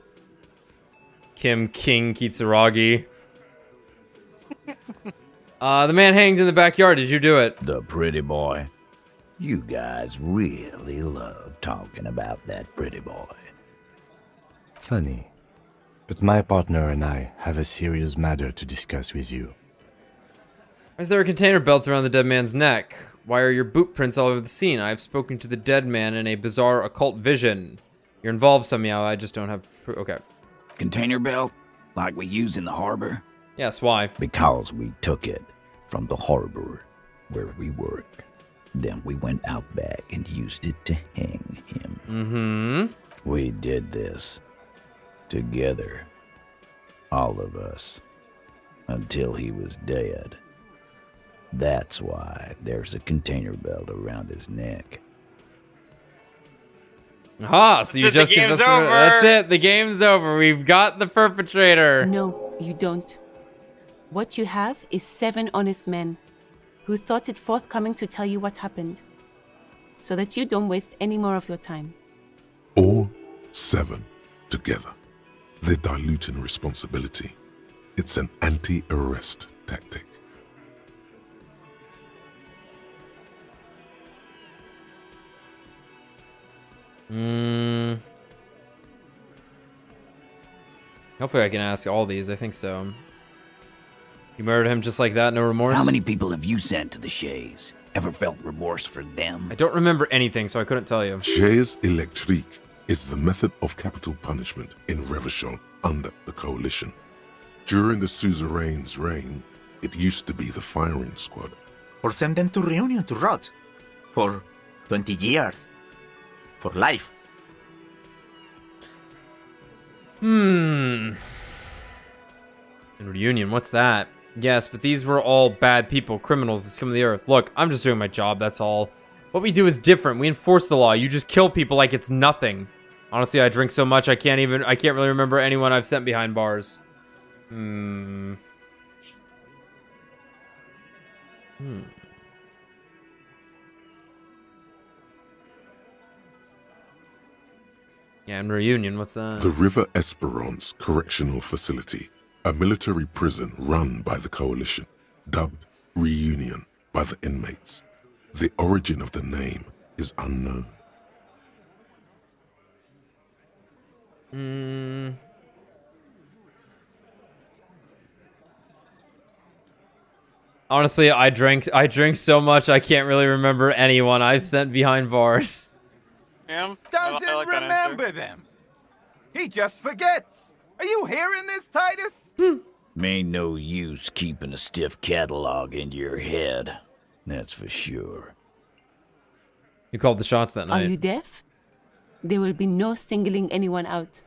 S2: Kim King Kitsuragi. The man hanged in the backyard. Did you do it?
S8: The pretty boy. You guys really love talking about that pretty boy.
S4: Funny. But my partner and I have a serious matter to discuss with you.
S2: Why is there a container belt around the dead man's neck? Why are your boot prints all over the scene? I've spoken to the dead man in a bizarre occult vision. You're involved somehow. I just don't have... Okay.
S8: Container belt? Like we use in the harbor?
S2: Yes, why?
S8: Because we took it from the harbor where we work. Then we went out back and used it to hang him.
S2: Mm-hmm.
S8: We did this together. All of us. Until he was dead. That's why there's a container belt around his neck.
S2: Aha, so you just give us... That's it, the game's over. We've got the perpetrator.
S7: No, you don't. What you have is 7 honest men who thought it forthcoming to tell you what happened, so that you don't waste any more of your time.
S3: All 7 together. They're diluting responsibility. It's an anti-arrest tactic.
S2: Hopefully I can ask all these. I think so. You murdered him just like that, no remorse?
S8: How many people have you sent to the Shays? Ever felt remorse for them?
S2: I don't remember anything, so I couldn't tell you.
S3: Chaise électrique is the method of capital punishment in Revachol under the Coalition. During the suzerain's reign, it used to be the firing squad.
S12: Or send them to Reunion to rot. For 20 years. For life.
S2: In Reunion, what's that? Yes, but these were all bad people, criminals, the scum of the earth. Look, I'm just doing my job, that's all. What we do is different. We enforce the law. You just kill people like it's nothing. Honestly, I drink so much I can't really remember anyone I've sent behind bars. Yeah, in Reunion, what's that?
S3: The River Esperance Correctional Facility, a military prison run by the Coalition, dubbed Reunion by the inmates. The origin of the name is unknown.
S2: Honestly, I drink so much I can't really remember anyone I've sent behind bars.
S1: Yeah,
S5: Doesn't remember them. He just forgets. Are you hearing this, Titus?
S8: Ain't no use keeping a stiff catalog in your head. That's for sure.
S2: You called the shots that night.
S7: Are you deaf? There will be no singling anyone out.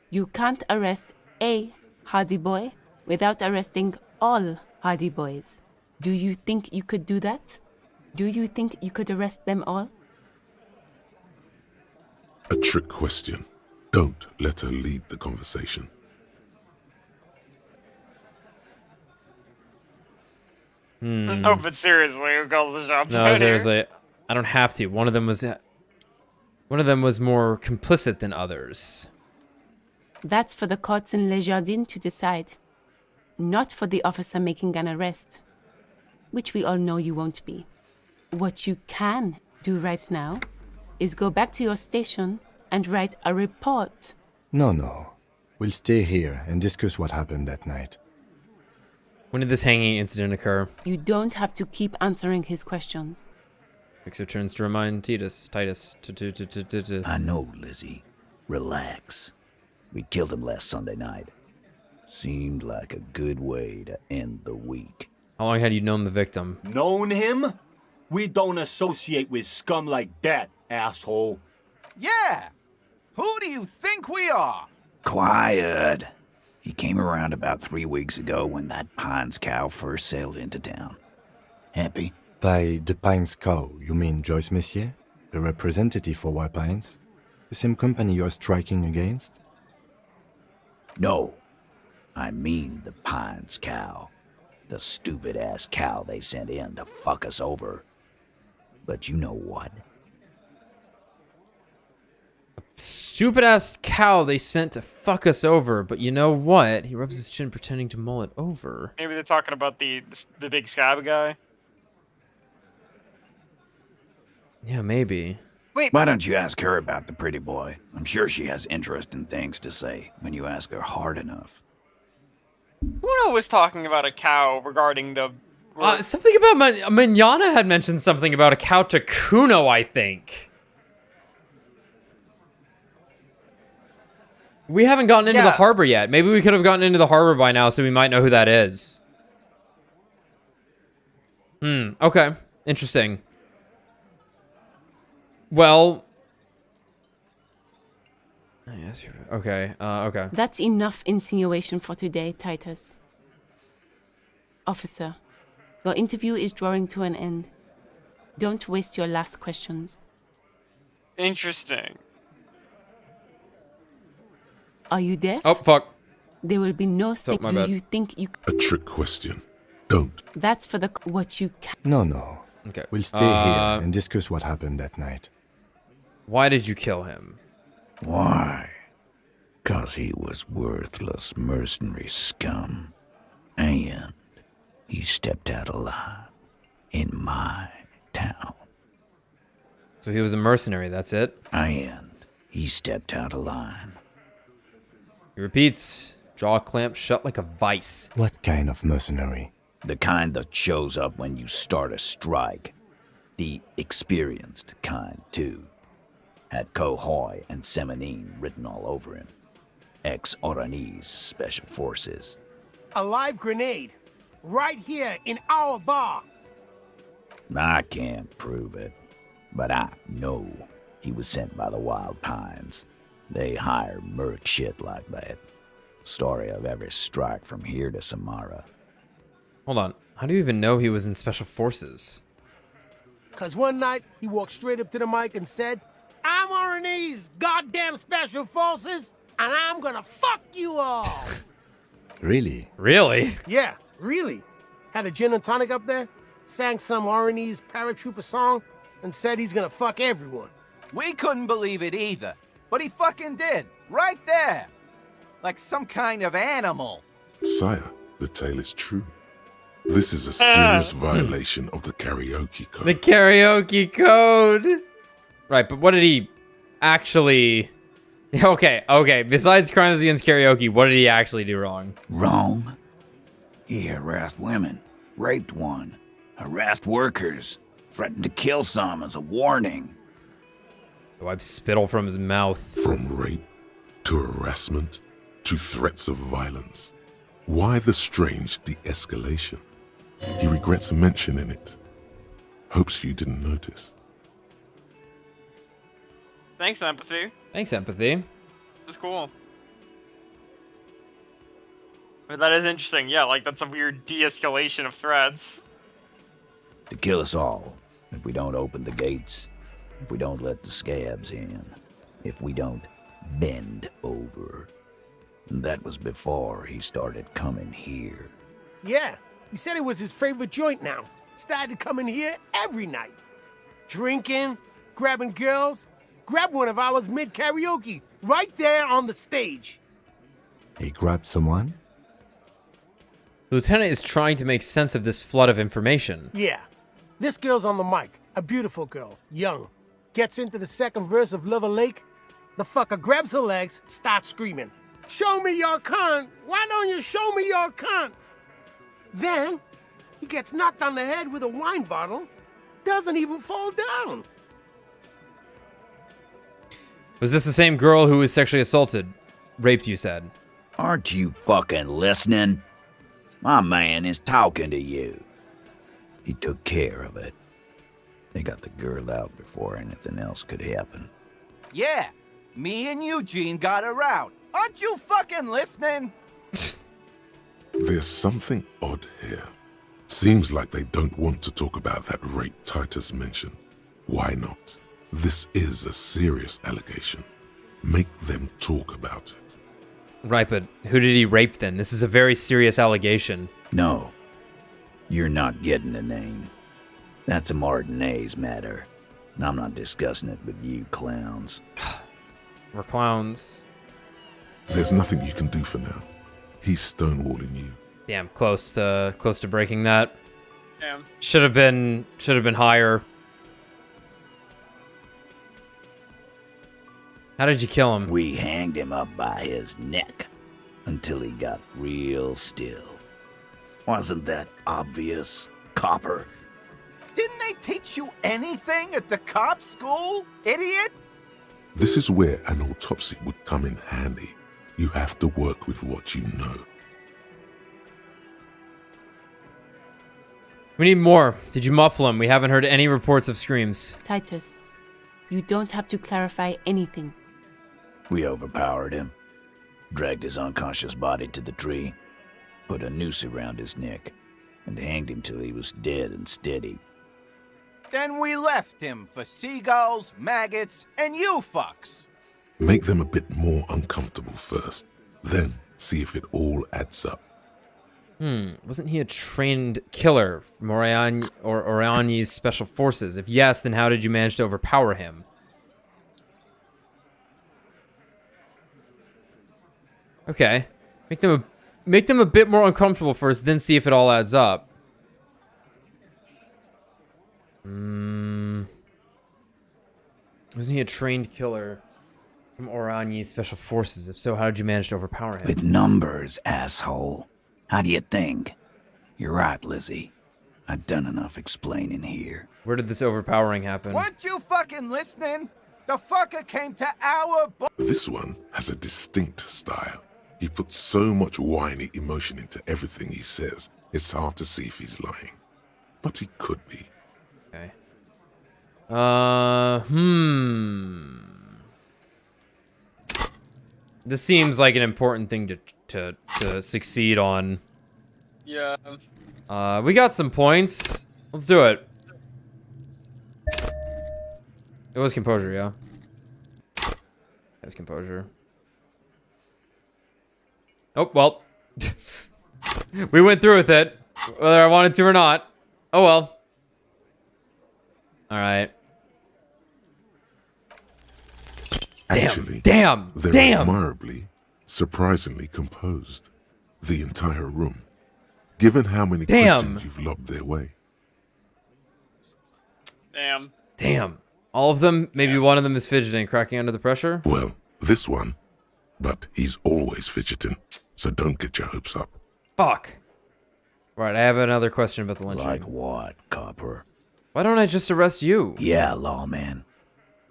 S7: You can't arrest a Hardy Boy without arresting all Hardy Boys. Do you think you could do that? Do you think you could arrest them all?
S3: A trick question. Don't let her lead the conversation.
S1: No, but seriously, who calls the shots?
S2: No,
S1: out
S2: seriously.
S1: Here?
S2: I don't have to. One of them was more complicit than others.
S7: That's for the courts in Les Jardins to decide. Not for the officer making an arrest. Which we all know you won't be. What you can do right now is go back to your station and write a report.
S4: No. We'll stay here and discuss what happened that night.
S2: When did this hanging incident occur?
S7: You don't have to keep answering his questions.
S2: Fixer turns to remind Titus.
S8: I know, Lizzie. Relax. We killed him last Sunday night. Seemed like a good way to end the week.
S2: How long had you known the victim?
S10: Known him? We don't associate with scum like that, asshole.
S5: Yeah! Who do you think we are?
S8: Quiet. He came around about 3 weeks ago when that Pines cow first sailed into town. Happy?
S4: By the Pines cow, you mean Joyce Messier? The representative for White Pines? The same company you're striking against?
S8: No. I mean the Pines cow. The stupid-ass cow they sent in to fuck us over. But you know what?
S2: Stupid-ass cow they sent to fuck us over, but you know what? He rubs his chin pretending to mull it over.
S1: Maybe they're talking about the big scab guy.
S2: Yeah, maybe.
S1: Wait.
S8: Why don't you ask her about the pretty boy? I'm sure she has interesting things to say when you ask her hard enough.
S1: Cuno was talking about a cow regarding the...
S2: Something about... Manana had mentioned something about a cow to Cuno, I think. We haven't gotten into the harbor yet. Maybe we could have gotten into the harbor by now, so we might know who that is. Okay. Interesting. Well... Okay, okay.
S7: That's enough insinuation for today, Titus. Officer, your interview is drawing to an end. Don't waste your last questions.
S1: Interesting.
S7: Are you deaf?
S2: Oh, fuck.
S7: There will be no thing.
S2: my
S7: Do
S2: bad.
S7: you think you...
S3: A trick question. Don't.
S7: That's for the... What you can...
S4: No.
S2: Okay.
S4: We'll stay here and discuss what happened that night.
S2: Why did you kill him?
S8: Why? 'Cause he was worthless mercenary scum. And he stepped out alive in my town.
S2: So he was a mercenary, that's it?
S8: And he stepped out of line.
S2: He repeats, jaw clamped shut like a vice.
S4: What kind of mercenary?
S8: The kind that shows up when you start a strike. The experienced kind, too. Had Cohoy and Semenine written all over him. Ex-Oranese Special Forces.
S11: A live grenade. Right here in our bar.
S8: I can't prove it, but I know he was sent by the Wild Pines. They hire merc shit like that. Story of every strike from here to Samara.
S2: Hold on. How do you even know he was in Special Forces?
S11: 'Cause one night, he walked straight up to the mic and said, I'm Oranese goddamn Special Forces, and I'm gonna fuck you all.
S4: Really?
S2: Really?
S11: Yeah, really. Had a gin and tonic up there, sang some Oranese paratrooper song, and said he's gonna fuck everyone.
S5: We couldn't believe it either, but he fucking did, right there. Like some kind of animal.
S3: Sire, the tale is true. This is a serious violation of the karaoke code.
S2: The karaoke code! Right, but what did he actually... Okay. Besides crimes against karaoke, what did he actually do wrong?
S8: Wrong? He harassed women, raped one, harassed workers, threatened to kill some as a warning.
S2: Wipe spittle from his mouth.
S3: From rape to harassment to threats of violence. Why the strange de-escalation? He regrets mentioning it. Hopes you didn't notice.
S1: Thanks, Empathy.
S2: Thanks, Empathy.
S1: That's cool. But that is interesting. Yeah, like that's a weird de-escalation of threats.
S8: To kill us all, if we don't open the gates, if we don't let the scabs in, if we don't bend over. That was before he started coming here.
S11: Yeah, he said it was his favorite joint now. Started coming here every night. drinking, grabbing girls. Grab one of ours mid-karaoke, right there on the stage.
S4: He grabbed someone?
S2: The lieutenant is trying to make sense of this flood of information.
S11: Yeah. This girl's on the mic. A beautiful girl. Young. Gets into the second verse of Lover Lake. The fucker grabs her legs, starts screaming. Show me your cunt! Why don't you show me your cunt? Then, he gets knocked on the head with a wine bottle. Doesn't even fall down.
S2: Was this the same girl who was sexually assaulted? Raped, you said.
S8: Aren't you fucking listening? My man is talking to you. He took care of it. They got the girl out before anything else could happen.
S5: Yeah, me and Eugene got her out. Aren't you fucking listening?
S3: There's something odd here. Seems like they don't want to talk about that rape Titus mentioned. Why not? This is a serious allegation. Make them talk about it.
S2: Right, but who did he rape then? This is a very serious allegation.
S8: No. You're not getting the name. That's a Martinez matter. And I'm not discussing it with you clowns.
S2: We're clowns.
S3: There's nothing you can do for now. He's stonewalling you.
S2: Damn, close to breaking that.
S1: Damn.
S2: Should have been higher. How did you kill him?
S8: We hanged him up by his neck until he got real still. Wasn't that obvious, Copper?
S5: Didn't they teach you anything at the cop school, idiot?
S3: This is where an autopsy would come in handy. You have to work with what you know.
S2: We need more. Did you muffle him? We haven't heard any reports of screams.
S7: Titus, you don't have to clarify anything.
S8: We overpowered him, dragged his unconscious body to the tree, put a noose around his neck, and hanged him till he was dead and steady.
S5: Then we left him for seagulls, maggots, and you fucks.
S3: Make them a bit more uncomfortable first, then see if it all adds up.
S2: Wasn't he a trained killer from Oriani's special forces? If yes, then how did you manage to overpower him? Okay. Make them a bit more uncomfortable first, then see if it all adds up. Wasn't he a trained killer from Oriani's special forces? If so, how did you manage to overpower him?
S8: With numbers, asshole. How do you think? You're right, Lizzie. I've done enough explaining here.
S2: Where did this overpowering happen?
S5: Weren't you fucking listening? The fucker came to our
S3: This one has a distinct style. He puts so much whiny emotion into everything he says, it's hard to see if he's lying. But he could be.
S2: Okay. This seems like an important thing to succeed on.
S1: Yeah.
S2: We got some points. Let's do it. It was composure, yeah. It was composure. Oh, well. We went through with it, whether I wanted to or not. Oh, well. Alright.
S3: Actually,
S2: Damn!
S3: they're admirably, surprisingly composed. The entire room. Given how many questions you've lobbed their way.
S1: Damn.
S2: All of them? Maybe one of them is fidgeting, cracking under the pressure?
S3: Well, this one. But he's always fidgeting, so don't get your hopes up.
S2: Fuck. Right, I have another question about the lynching.
S8: Like what, Copper?
S2: Why don't I just arrest you?
S8: Yeah, lawman.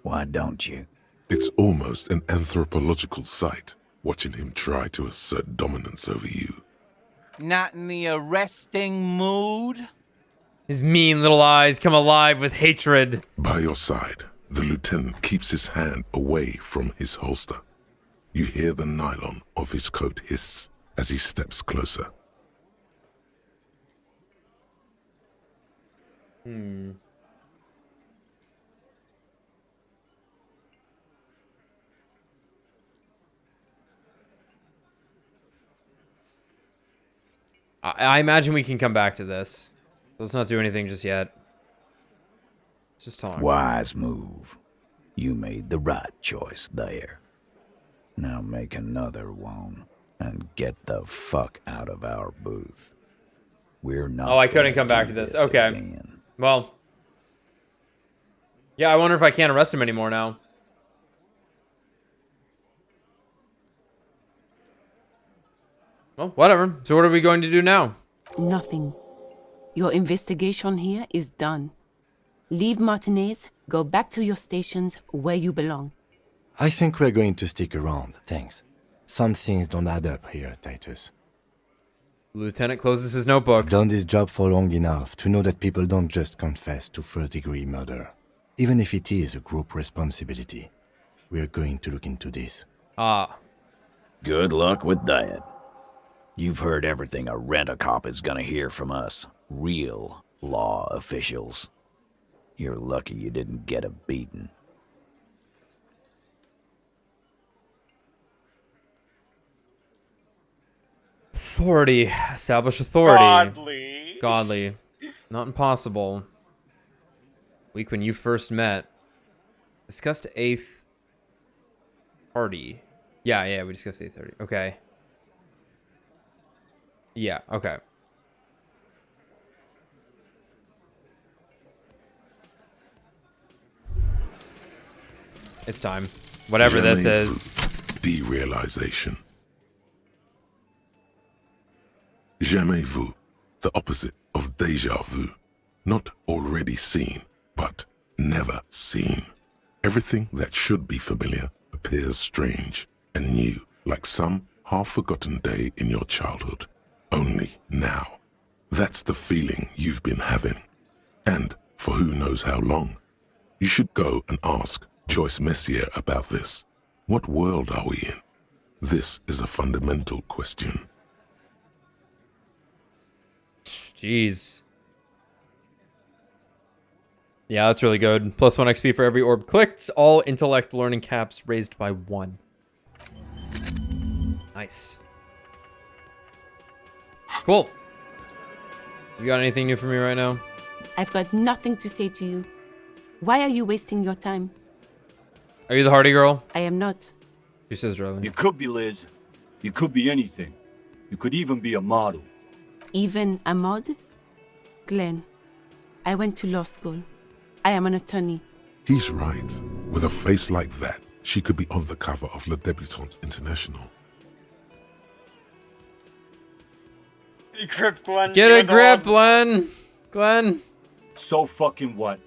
S8: Why don't you?
S3: It's almost an anthropological sight, watching him try to assert dominance over you.
S5: Not in the arresting mood?
S2: His mean little eyes come alive with hatred.
S3: By your side, the lieutenant keeps his hand away from his holster. You hear the nylon of his coat hiss as he steps closer.
S2: I imagine we can come back to this. Let's not do anything just yet. Just talk.
S8: Wise move. You made the right choice there. Now make another one and get the fuck out of our booth. We're not.
S2: Oh, I couldn't come back to this. Okay.
S8: Again.
S2: Well. Yeah, I wonder if I can't arrest him anymore now. Well, whatever. So what are we going to do now?
S7: Nothing. Your investigation here is done. Leave Martinez, go back to your stations where you belong.
S4: I think we're going to stick around, thanks. Some things don't add up here, Titus.
S2: Lieutenant closes his notebook.
S4: I've done this job for long enough to know that people don't just confess to first-degree murder. Even if it is a group responsibility. We're going to look into this.
S2: Ah.
S8: Good luck with that. You've heard everything a rent-a-cop is gonna hear from us. Real law officials. You're lucky you didn't get a beating.
S2: Authority. Establish authority.
S1: Godly.
S2: Godly. Not impossible. Week when you first met. Discussed 8th party. Yeah, we discussed 8:30. Okay. Yeah, okay. It's time. Whatever this is.
S3: Derealization. Jamais vu, the opposite of déjà vu. Not already seen, but never seen. Everything that should be familiar appears strange and new, like some half-forgotten day in your childhood. Only now. That's the feeling you've been having. And for who knows how long. You should go and ask Joyce Messier about this. What world are we in? This is a fundamental question.
S2: Jeez. Yeah, that's really good. +1 XP for every orb clicked. All intellect learning caps raised by 1. Nice. Cool. You got anything new for me right now?
S7: I've got nothing to say to you. Why are you wasting your time?
S2: Are you the Hardy girl?
S7: I am not.
S2: She says, Riley.
S10: You could be Liz. You could be anything. You could even be a model.
S7: Even a mod? Glenn, I went to law school. I am an attorney.
S3: He's right. With a face like that, she could be on the cover of Le Debutante International.
S1: Get a grip, Glenn.
S2: Get a grip, Glenn. Glenn.
S10: So fucking what?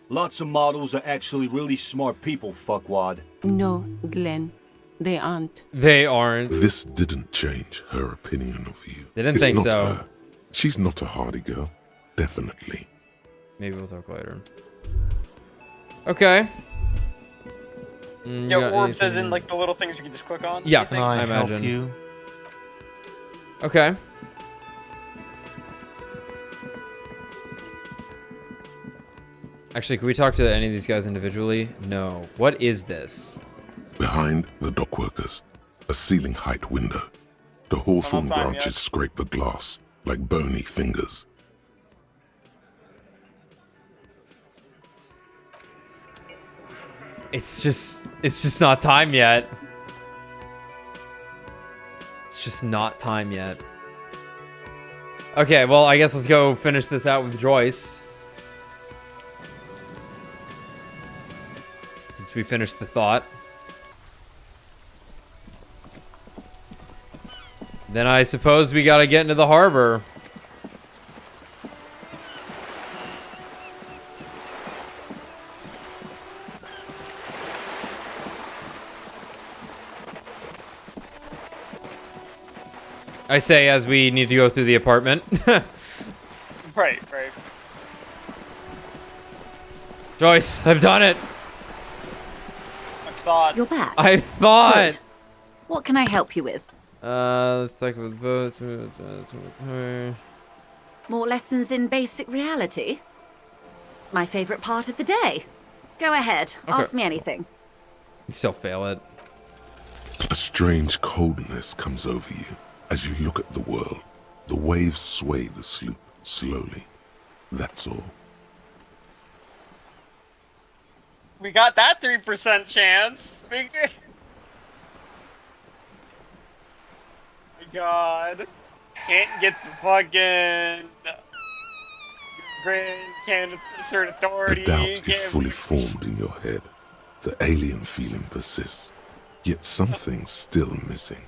S10: Lots of models are actually really smart people, fuckwad.
S7: No, Glenn. They aren't.
S2: They aren't.
S3: This didn't change her opinion of you.
S2: They didn't
S3: It's
S2: think
S3: not
S2: so.
S3: her. She's not a Hardy girl. Definitely.
S2: Maybe we'll talk later. Okay. You
S1: Yeah,
S2: got
S1: orbs as
S2: anything?
S1: in like the little things you can just click on?
S2: Yeah,
S1: you think?
S2: I imagine. Okay. Actually, can we talk to any of these guys individually? No. What is this?
S3: Behind the dockworkers, a ceiling height window. The hawthorn branches scrape the glass like bony fingers.
S2: It's just not time yet. It's just not time yet. Okay, well, I guess let's go finish this out with Joyce. Since we finished the thought. Then I suppose we gotta get into the harbor. I say as we need to go through the apartment.
S1: Right.
S2: Joyce, I've done it.
S1: I thought.
S6: You're back.
S2: I thought.
S6: Good. What can I help you with?
S2: Let's talk with both.
S6: More lessons in basic reality? My favorite part of the day. Go ahead.
S2: Okay.
S6: Ask me anything.
S2: You still fail it.
S3: A strange coldness comes over you as you look at the world. The waves sway the sloop slowly. That's all.
S1: We got that 3% chance. My God. Can't get the fucking Grand can't assert
S3: The
S1: authority.
S3: doubt is fully formed in your head. The alien feeling persists. Yet something's still missing.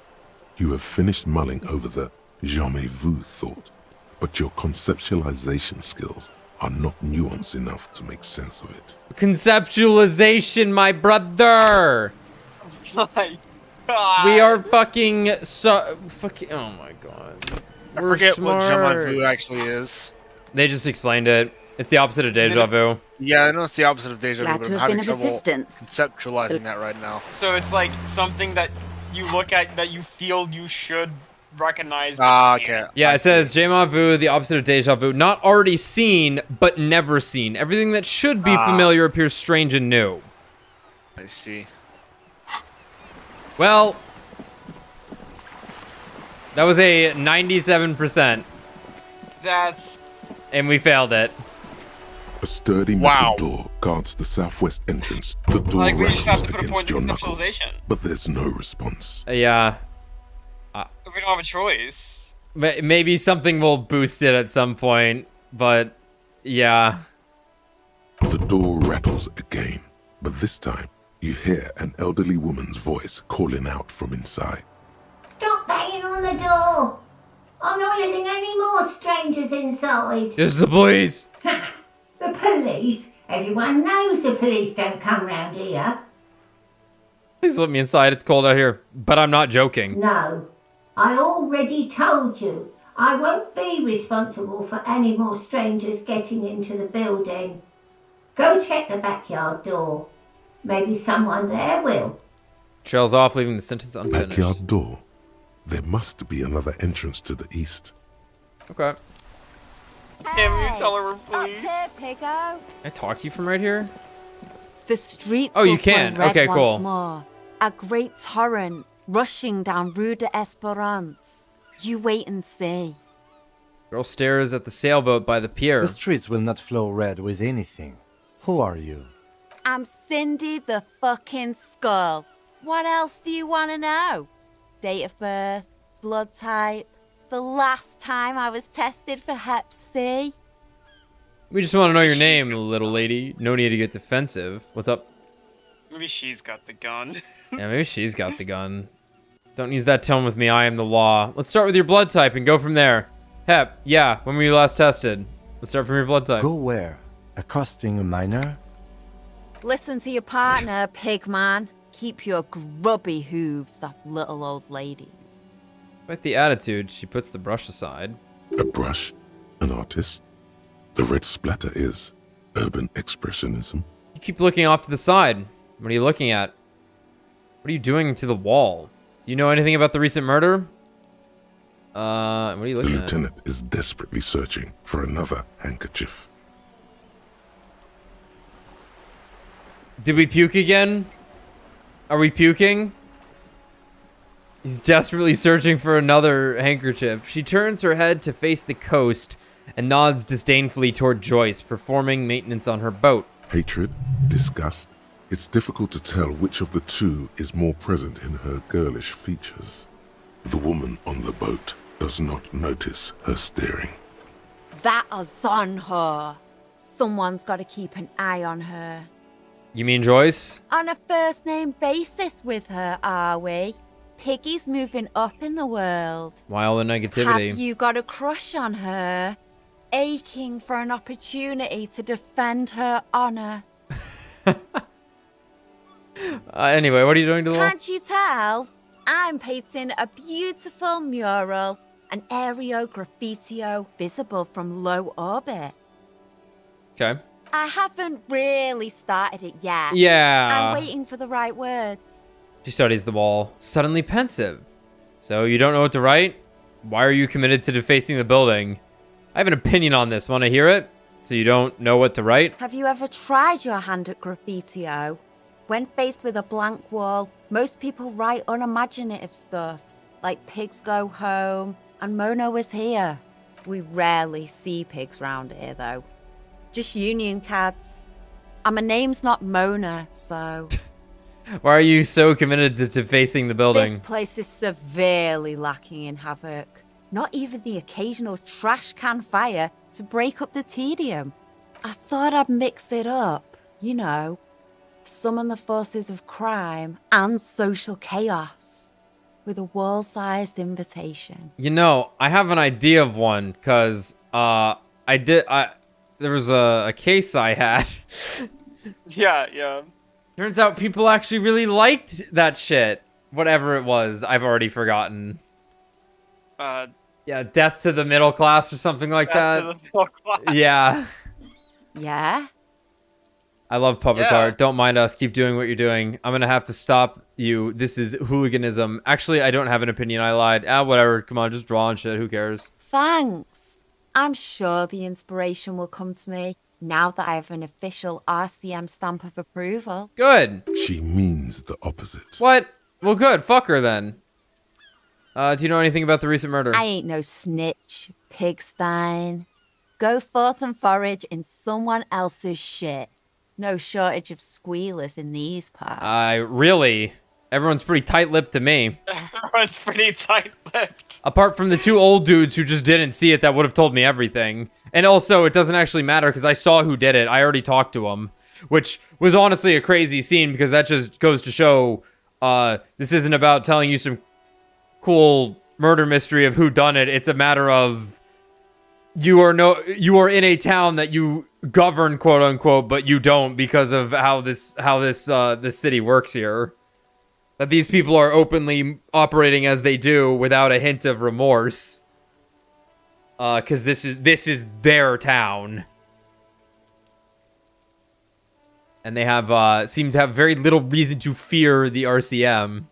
S3: You have finished mulling over the jamais vu thought, but your conceptualization skills are not nuanced enough to make sense of it.
S2: Conceptualization, my brother!
S1: My God.
S2: We are fucking oh my God.
S17: I
S2: We're
S17: forget
S2: smart.
S17: what jamais vu actually is.
S2: They just explained it. It's the opposite of deja vu.
S17: Yeah, I know it's the opposite of deja vu,
S6: Glad
S17: but
S6: to
S17: I'm
S6: have been
S17: having
S6: of
S17: trouble
S6: assistance.
S17: conceptualizing that right now.
S1: So it's like something that you look at that you feel you should recognize.
S17: Ah, okay.
S2: Yeah, it says déjà vu, the opposite of deja vu. Not already seen, but never seen. Everything that should be familiar appears strange and new.
S17: I see.
S2: Well, that was a 97%,
S1: That's...
S2: and we failed it.
S3: A sturdy metal door guards the southwest entrance. The door
S1: Like, we just have
S3: rattles
S1: to put a point
S3: against your
S1: in
S3: knuckles,
S1: conceptualization.
S3: but there's no response.
S2: Yeah.
S1: We don't have a choice.
S2: Maybe something will boost it at some point, but yeah.
S3: The door rattles again, but this time you hear an elderly woman's voice calling out from inside.
S13: Stop banging on the door. I'm not letting any more strangers inside.
S2: It's the police.
S13: The police? Everyone knows the police don't come round here.
S2: Please let me inside. It's cold out here. But I'm not joking.
S13: No. I already told you. I won't be responsible for any more strangers getting into the building. Go check the backyard door. Maybe someone there will.
S2: Trails off, leaving the sentence unfinished.
S3: Backyard door. There must be another entrance to the east.
S2: Okay.
S1: Can you tell her we're police?
S2: Can I talk to you from right here?
S14: The streets
S2: Oh, you
S14: will flow
S2: can.
S14: red
S2: Okay, cool.
S14: once more. A great torrent rushing down Rue de Esperance. You wait and see.
S2: Girl stares at the sailboat by the pier.
S4: The streets will not flow red with anything. Who are you?
S14: I'm Cindy the fucking Skull. What else do you want to know? Date of birth, blood type, the last time I was tested for Hep C.
S2: We just want to know your name, little lady. No need to get defensive. What's up?
S1: Maybe she's got the gun.
S2: Yeah, maybe she's got the gun. Don't use that tone with me. I am the law. Let's start with your blood type and go from there. Hep, yeah, when were you last tested? Let's start from your blood type.
S4: Go where? Accosting a minor?
S14: Listen to your partner, pig man. Keep your grubby hooves off little old ladies.
S2: With the attitude, she puts the brush aside.
S3: A brush? An artist? The red splatter is urban expressionism.
S2: You keep looking off to the side. What are you looking at? What are you doing to the wall? Do you know anything about the recent murder? What are you
S3: The
S2: looking at?
S3: lieutenant is desperately searching for another handkerchief.
S2: Did we puke again? Are we puking? He's desperately searching for another handkerchief. She turns her head to face the coast and nods disdainfully toward Joyce, performing maintenance on her boat.
S3: Hatred? Disgust? It's difficult to tell which of the two is more present in her girlish features. The woman on the boat does not notice her staring.
S14: That is on her. Someone's got to keep an eye on her.
S2: You mean Joyce?
S14: On a first name basis with her, are we? Piggy's moving up in the world.
S2: Why all the negativity?
S14: Have you got a crush on her? Aching for an opportunity to defend her honor.
S2: Anyway, what are you doing to the wall?
S14: Can't you tell? I'm painting a beautiful mural, an aereo graffitio visible from low orbit.
S2: Okay.
S14: I haven't really started it yet.
S2: Yeah.
S14: I'm waiting for the right words.
S2: She studies the wall, suddenly pensive. So you don't know what to write? Why are you committed to defacing the building? I have an opinion on this. Want to hear it? So you don't know what to write?
S14: Have you ever tried your hand at graffitio? When faced with a blank wall, most people write unimaginative stuff, like pigs go home and Mono is here. We rarely see pigs round here, though. Just union cards. And my name's not Mona, so...
S2: Why are you so committed to facing the building?
S14: This place is severely lacking in havoc. Not even the occasional trash can fire to break up the tedium. I thought I'd mix it up, you know. Summon the forces of crime and social chaos with a wall-sized invitation.
S2: You know, I have an idea of one, because there was a case I had.
S1: Yeah.
S2: Turns out people actually really liked that shit. Whatever it was, I've already forgotten. Yeah, Death to the Middle Class or something like that.
S1: To the middle class.
S2: Yeah.
S14: Yeah?
S2: I love public art. Don't mind us. Keep doing what you're doing. I'm gonna have to stop you. This is hooliganism. Actually, I don't have an opinion. I lied. Whatever. Come on, just draw and shit. Who cares?
S14: Thanks. I'm sure the inspiration will come to me now that I have an official RCM stamp of approval.
S2: Good.
S3: She means the opposite.
S2: What? Well, good. Fuck her then. Do you know anything about the recent murder?
S14: I ain't no snitch, pigstein. Go forth and forage in someone else's shit. No shortage of squealers in these parts.
S2: Really? Everyone's pretty tight-lipped to me.
S1: Everyone's pretty tight-lipped.
S2: Apart from the two old dudes who just didn't see it that would have told me everything. And also, it doesn't actually matter because I saw who did it. I already talked to him. Which was honestly a crazy scene because that just goes to show this isn't about telling you some cool murder mystery of who done it. It's a matter of you are in a town that you govern, quote unquote, but you don't because of how this city works here. That these people are openly operating as they do without a hint of remorse. Because this is their town. And they have seem to have very little reason to fear the RCM.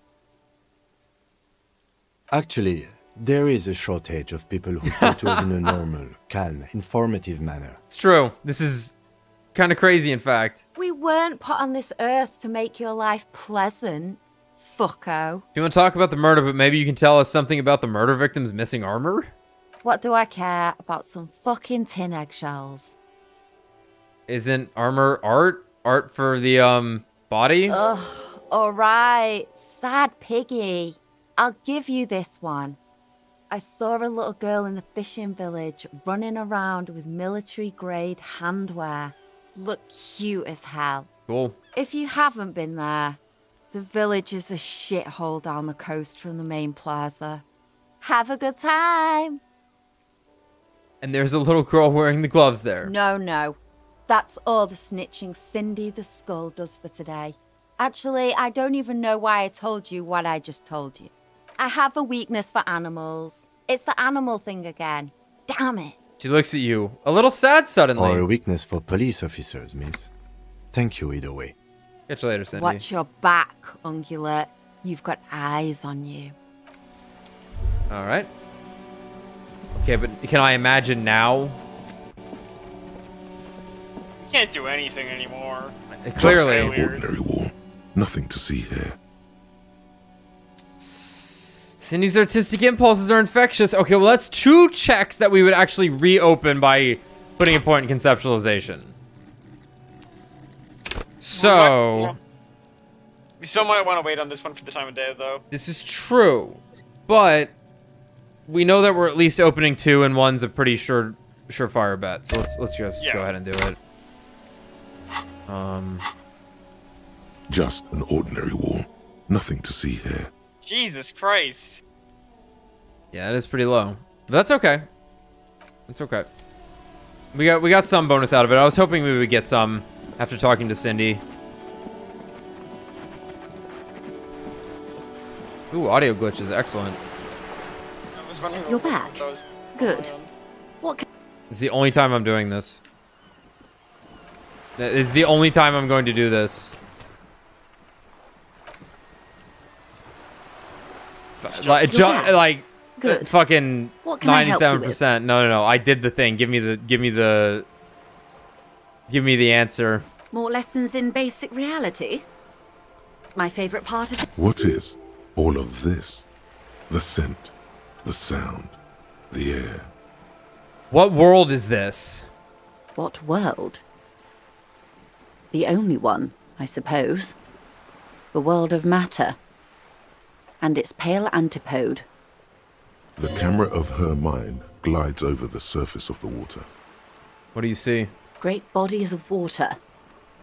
S4: Actually, there is a shortage of people who talk to us in a normal, calm, informative manner.
S2: It's true. This is kind of crazy, in fact.
S14: We weren't put on this earth to make your life pleasant, fucko.
S2: Do you want to talk about the murder, but maybe you can tell us something about the murder victim's missing armor?
S14: What do I care about some fucking tin eggshells?
S2: Isn't armor art? Art for the, body?
S14: Ugh, alright. Sad piggy. I'll give you this one. I saw a little girl in the fishing village running around with military-grade handwear. Look cute as hell.
S2: Cool.
S14: If you haven't been there, the village is a shithole down the coast from the main plaza. Have a good time.
S2: And there's a little girl wearing the gloves there.
S14: No. That's all the snitching Cindy the Skull does for today. Actually, I don't even know why I told you what I just told you. I have a weakness for animals. It's the animal thing again. Damn it.
S2: She looks at you, a little sad suddenly.
S4: Or a weakness for police officers, miss. Thank you either way.
S2: Catch you later, Cindy.
S14: Watch your back, Ungulate. You've got eyes on you.
S2: Alright. Okay, but can I imagine now?
S1: You can't do anything anymore.
S2: Clearly.
S3: Ordinary wall. Nothing to see here.
S2: Cindy's artistic impulses are infectious. Okay, well, that's 2 checks that we would actually reopen by putting a point in conceptualization. So...
S1: We still might want to wait on this one for the time of day, though.
S2: This is true, but we know that we're at least opening 2, and 1's a pretty surefire bet. So let's just go ahead and do it.
S3: Just an ordinary wall. Nothing to see here.
S1: Jesus Christ.
S2: Yeah, it is pretty low. But that's okay. It's okay. We got some bonus out of it. I was hoping we would get some after talking to Cindy. Ooh, audio glitch is excellent.
S6: You're back. Good. What?
S2: It's the only time I'm doing this. That is the only time I'm going to do this. Like
S6: Good.
S2: Fucking
S6: What can I help you with?
S2: 97%. No. I did the thing. Give me the answer.
S6: More lessons in basic reality? My favorite part of...
S3: What is all of this? The scent, the sound, the air.
S2: What world is this?
S6: What world? The only one, I suppose. The world of matter. And its pale antipode.
S3: The camera of her mind glides over the surface of the water.
S2: What do you see?
S6: Great bodies of water.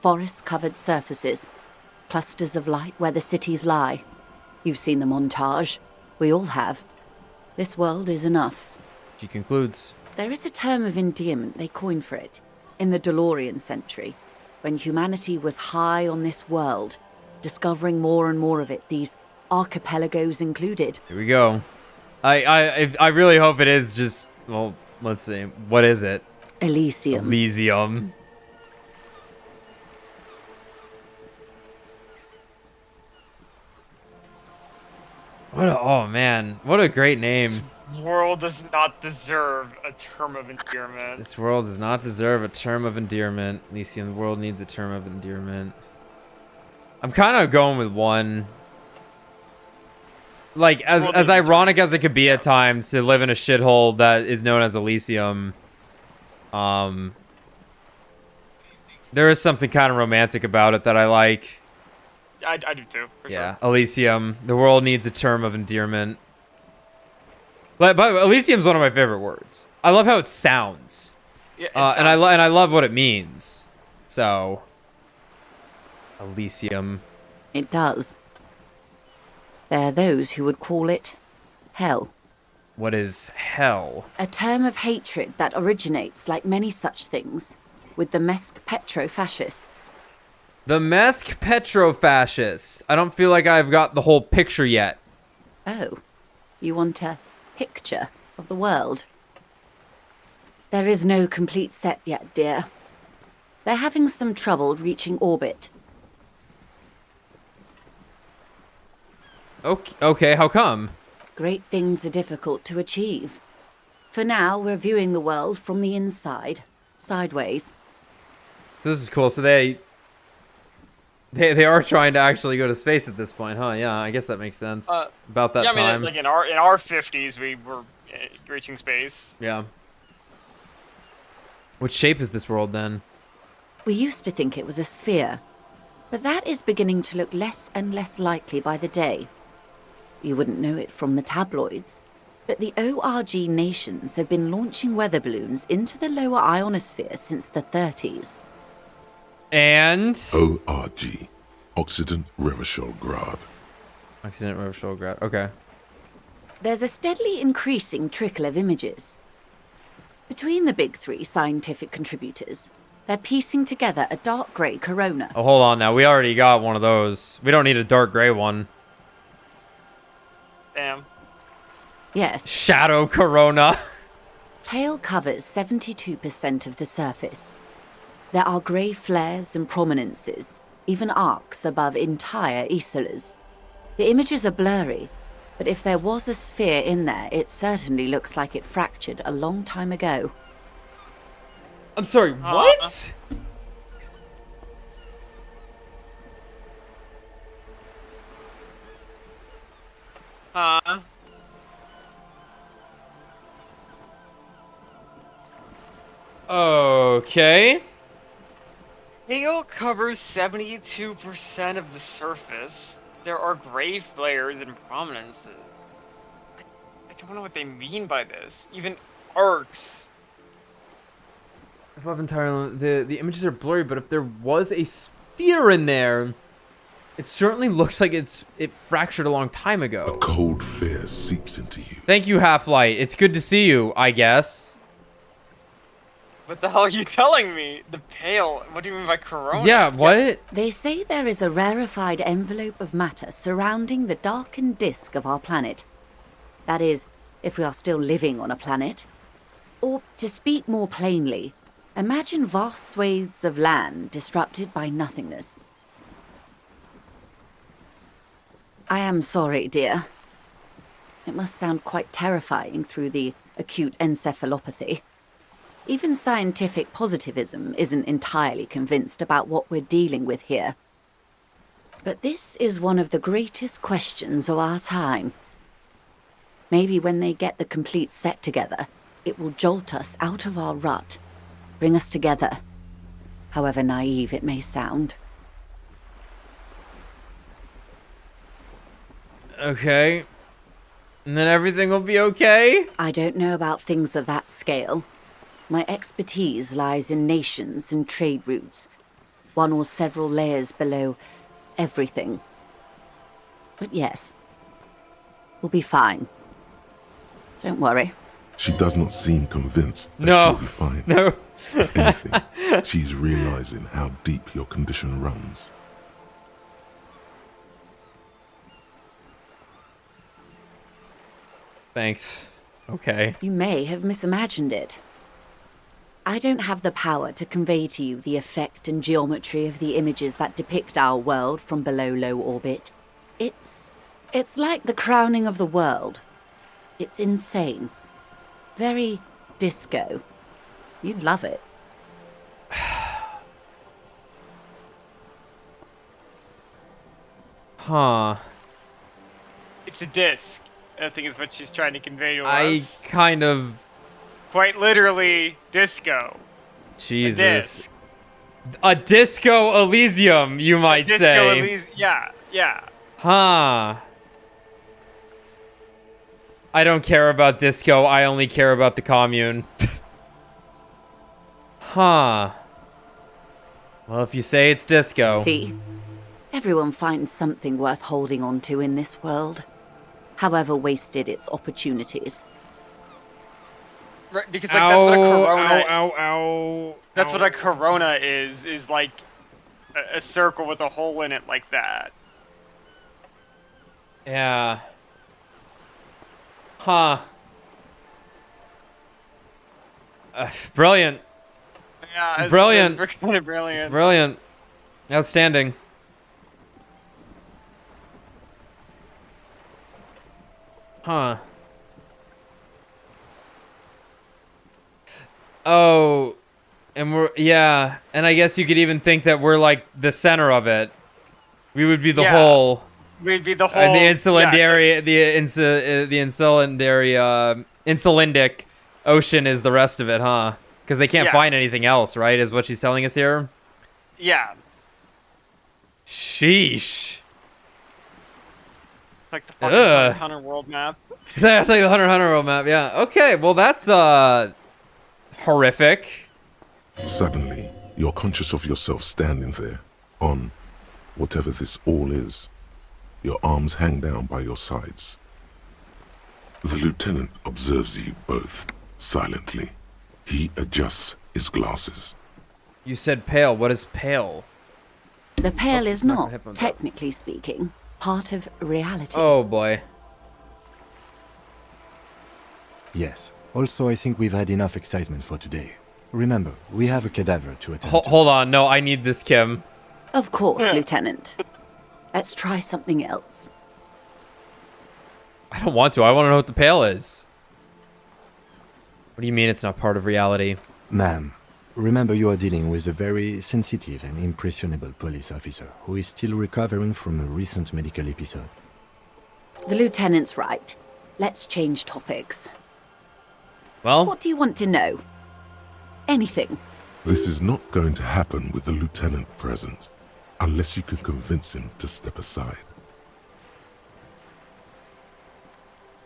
S6: Forest-covered surfaces. Clusters of light where the cities lie. You've seen the montage. We all have. This world is enough.
S2: She concludes.
S6: There is a term of endearment they coined for it. In the DeLorean century. When humanity was high on this world. Discovering more and more of it. These archipelagos included.
S2: Here we go. I really hope it is just, well, let's see. What is it?
S6: Elysium.
S2: Elysium. Oh man, what a great name.
S1: This world does not deserve a term of endearment.
S2: This world does not deserve a term of endearment. Elysium, the world needs a term of endearment. I'm kind of going with one. Like, as ironic as it could be at times to live in a shithole that is known as Elysium, there is something kind of romantic about it that I like.
S1: I do too, for
S2: sure. Elysium, the world needs a term of endearment. But by the way, Elysium's one of my favorite words. I love how it sounds.
S1: Yeah,
S2: and I love what it means. So, Elysium.
S6: It does. There are those who would call it hell.
S2: What is hell?
S6: A term of hatred that originates, like many such things, with the Mesk Petro-fascists.
S2: The Mesk Petro-fascists. I don't feel like I've got the whole picture yet.
S6: Oh, you want a picture of the world? There is no complete set yet, dear. They're having some trouble reaching orbit.
S2: Okay, how come?
S6: Great things are difficult to achieve. For now, we're viewing the world from the inside, sideways.
S2: So this is cool. So they are trying to actually go to space at this point, huh? Yeah, I guess that makes sense. About that time.
S1: Yeah, I mean, like in our 50s, we were reaching space.
S2: Yeah. What shape is this world then?
S6: We used to think it was a sphere, but that is beginning to look less and less likely by the day. You wouldn't know it from the tabloids, but the ORG nations have been launching weather balloons into the lower ionosphere since the 30s.
S2: And?
S3: ORG. Occident Reverscholgrad.
S2: Occident Reverscholgrad, okay.
S6: There's a steadily increasing trickle of images. Between the big three scientific contributors, they're piecing together a dark grey corona.
S2: Oh, hold on now. We already got one of those. We don't need a dark grey one.
S1: Damn.
S6: Yes.
S2: Shadow corona.
S6: Pale covers 72% of the surface. There are grey flares and prominences, even arcs above entire isolas. The images are blurry, but if there was a sphere in there, it certainly looks like it fractured a long time ago.
S2: I'm sorry, what? Okay.
S1: Hail covers 72% of the surface. There are gray flares and prominences. I don't know what they mean by this. Even arcs.
S2: Above entirely, the images are blurry, but if there was a sphere in there, it certainly looks like it fractured a long time ago.
S3: A cold fear seeps into you.
S2: Thank you, Half-Light. It's good to see you, I guess.
S1: What the hell are you telling me? The pale. What do you mean by corona?
S2: Yeah, what?
S6: They say there is a rarefied envelope of matter surrounding the darkened disk of our planet. That is, if we are still living on a planet. Or, to speak more plainly, imagine vast swathes of land disrupted by nothingness. I am sorry, dear. It must sound quite terrifying through the acute encephalopathy. Even scientific positivism isn't entirely convinced about what we're dealing with here. But this is one of the greatest questions of our time. Maybe when they get the complete set together, it will jolt us out of our rut, bring us together, however naive it may sound.
S2: Okay. And then everything will be okay?
S6: I don't know about things of that scale. My expertise lies in nations and trade routes, one or several layers below everything. But yes, we'll be fine. Don't worry.
S3: She does not seem convinced that
S2: No.
S3: she'll be fine.
S2: No.
S3: If anything, she's realizing how deep your condition runs.
S2: Thanks. Okay.
S6: You may have misimagined it. I don't have the power to convey to you the effect and geometry of the images that depict our world from below low orbit. It's like the crowning of the world. It's insane. Very disco. You'd love it.
S2: Huh.
S1: It's a disc, I think is what she's trying to convey to
S2: I
S1: us.
S2: kind of...
S1: Quite literally, disco.
S2: Jesus.
S1: A disc.
S2: A disco Elysium, you might
S1: Disco
S2: say.
S1: Elysium. Yeah, yeah.
S2: Huh. I don't care about disco, I only care about the commune. Huh. Well, if you say it's disco.
S6: See, everyone finds something worth holding on to in this world, however wasted its opportunities.
S1: Right, because like that's what a corona.
S2: Ow.
S1: That's what a corona is like a circle with a hole in it like that.
S2: Yeah. Huh. Brilliant.
S1: Yeah,
S2: Brilliant.
S1: It's kind of brilliant.
S2: Brilliant. Outstanding. Huh. Oh, and and I guess you could even think that we're like the center of it. We would be the whole.
S1: We'd be the whole.
S2: And the insulindic, insulindic ocean is the rest of it, huh? Because they can't find anything else, right? Is what she's telling us here.
S1: Yeah.
S2: Sheesh.
S1: It's like the fucking Hunter World map.
S2: It's like the Hunter World map, yeah. Okay, well that's horrific.
S3: Suddenly, you're conscious of yourself standing there, on whatever this all is. Your arms hang down by your sides. The lieutenant observes you both, silently. He adjusts his glasses.
S2: You said pale. What is pale?
S6: The pale is not, technically speaking, part of reality.
S2: Oh boy.
S4: Yes. Also, I think we've had enough excitement for today. Remember, we have a cadaver to attend to.
S2: Hold on. No, I need this, Kim.
S6: Of course, Lieutenant. Let's try something else.
S2: I don't want to. I want to know what the pale is. What do you mean it's not part of reality?
S4: Ma'am, remember you are dealing with a very sensitive and impressionable police officer who is still recovering from a recent medical episode.
S6: The Lieutenant's right. Let's change topics.
S2: Well?
S6: What do you want to know? Anything.
S3: This is not going to happen with the lieutenant present, unless you can convince him to step aside.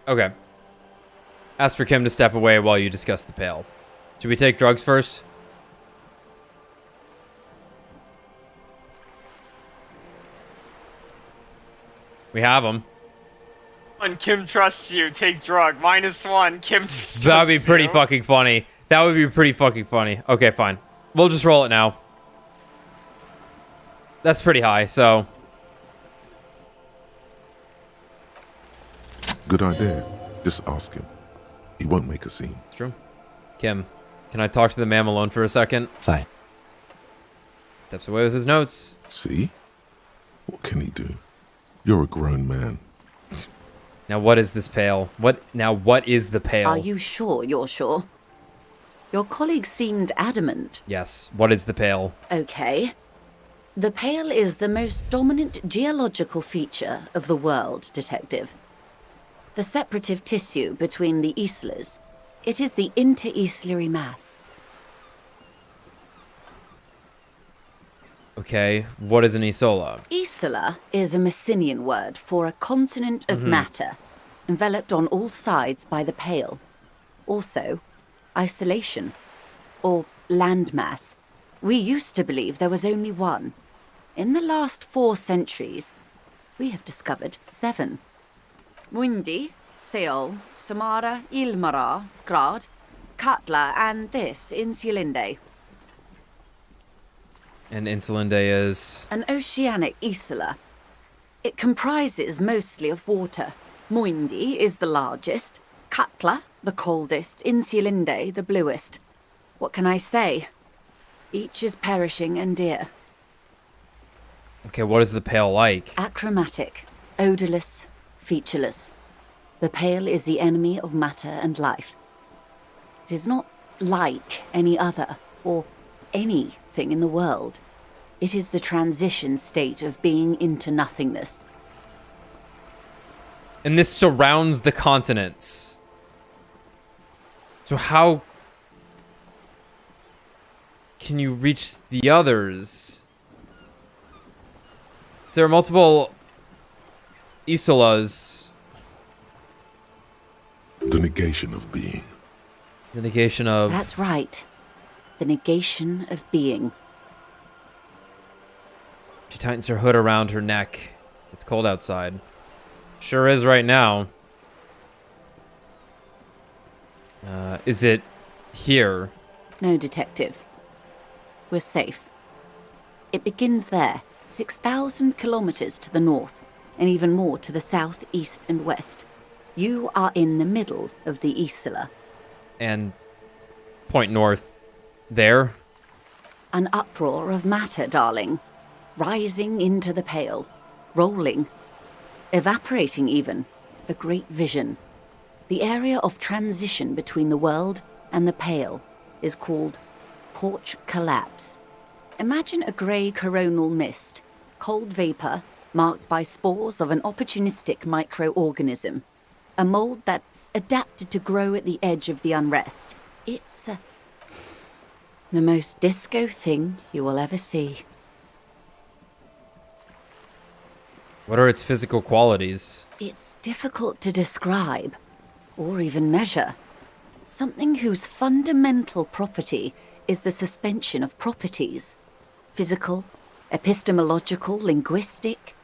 S2: Okay. Ask for Kim to step away while you discuss the pale. Should we take drugs first? We have them.
S1: And Kim trusts you. Take drug. -1. Kim trusts
S2: That would be pretty
S1: you.
S2: fucking funny. That would be pretty fucking funny. Okay, fine. We'll just roll it now. That's pretty high, so...
S3: Good idea. Just ask him. He won't make a scene.
S2: It's true. Kim, can I talk to the man alone for a second?
S4: Fine.
S2: Steps away with his notes.
S3: See? What can he do? You're a grown man.
S2: Now what is this pale? What is the pale?
S6: Are you sure you're sure? Your colleague seemed adamant.
S2: Yes. What is the pale?
S6: Okay. The pale is the most dominant geological feature of the world, Detective. The separative tissue between the islas. It is the inter-islary mass.
S2: Okay, what is an Isola?
S6: Isola is a Messinian word for a continent of matter, enveloped on all sides by the Pale. Also, isolation, or landmass. We used to believe there was only one. In the last 4 centuries, we have discovered 7. Mundi, Seol, Samara, Ilmara, Grad, Katla, and this, Insulinde.
S2: And Insulinde is...
S6: An oceanic isola. It comprises mostly of water. Muindi is the largest, Katla the coldest, Insulinde the bluest. What can I say? Each is perishing and dear.
S2: Okay, what is the Pale like?
S6: Achromatic, odorless, featureless. The Pale is the enemy of matter and life. It is not like any other, or anything in the world. It is the transition state of being into nothingness.
S2: And this surrounds the continents. So how can you reach the others? There are multiple Isolas.
S3: The negation of being.
S2: The negation of...
S6: That's right. The negation of being.
S2: She tightens her hood around her neck. It's cold outside. Sure is right now. Is it here?
S6: No, detective. We're safe. It begins there, 6,000 kilometers to the north, and even more to the south, east, and west. You are in the middle of the Isola.
S2: And point north there?
S6: An uproar of matter, darling. Rising into the Pale. Rolling. Evaporating even. A great vision. The area of transition between the world and the Pale is called porch collapse. Imagine a grey coronal mist, cold vapor marked by spores of an opportunistic microorganism, a mold that's adapted to grow at the edge of the unrest. It's the most disco thing you will ever see.
S2: What are its physical qualities?
S6: It's difficult to describe, or even measure. Something whose fundamental property is the suspension of properties. Physical, epistemological, linguistic.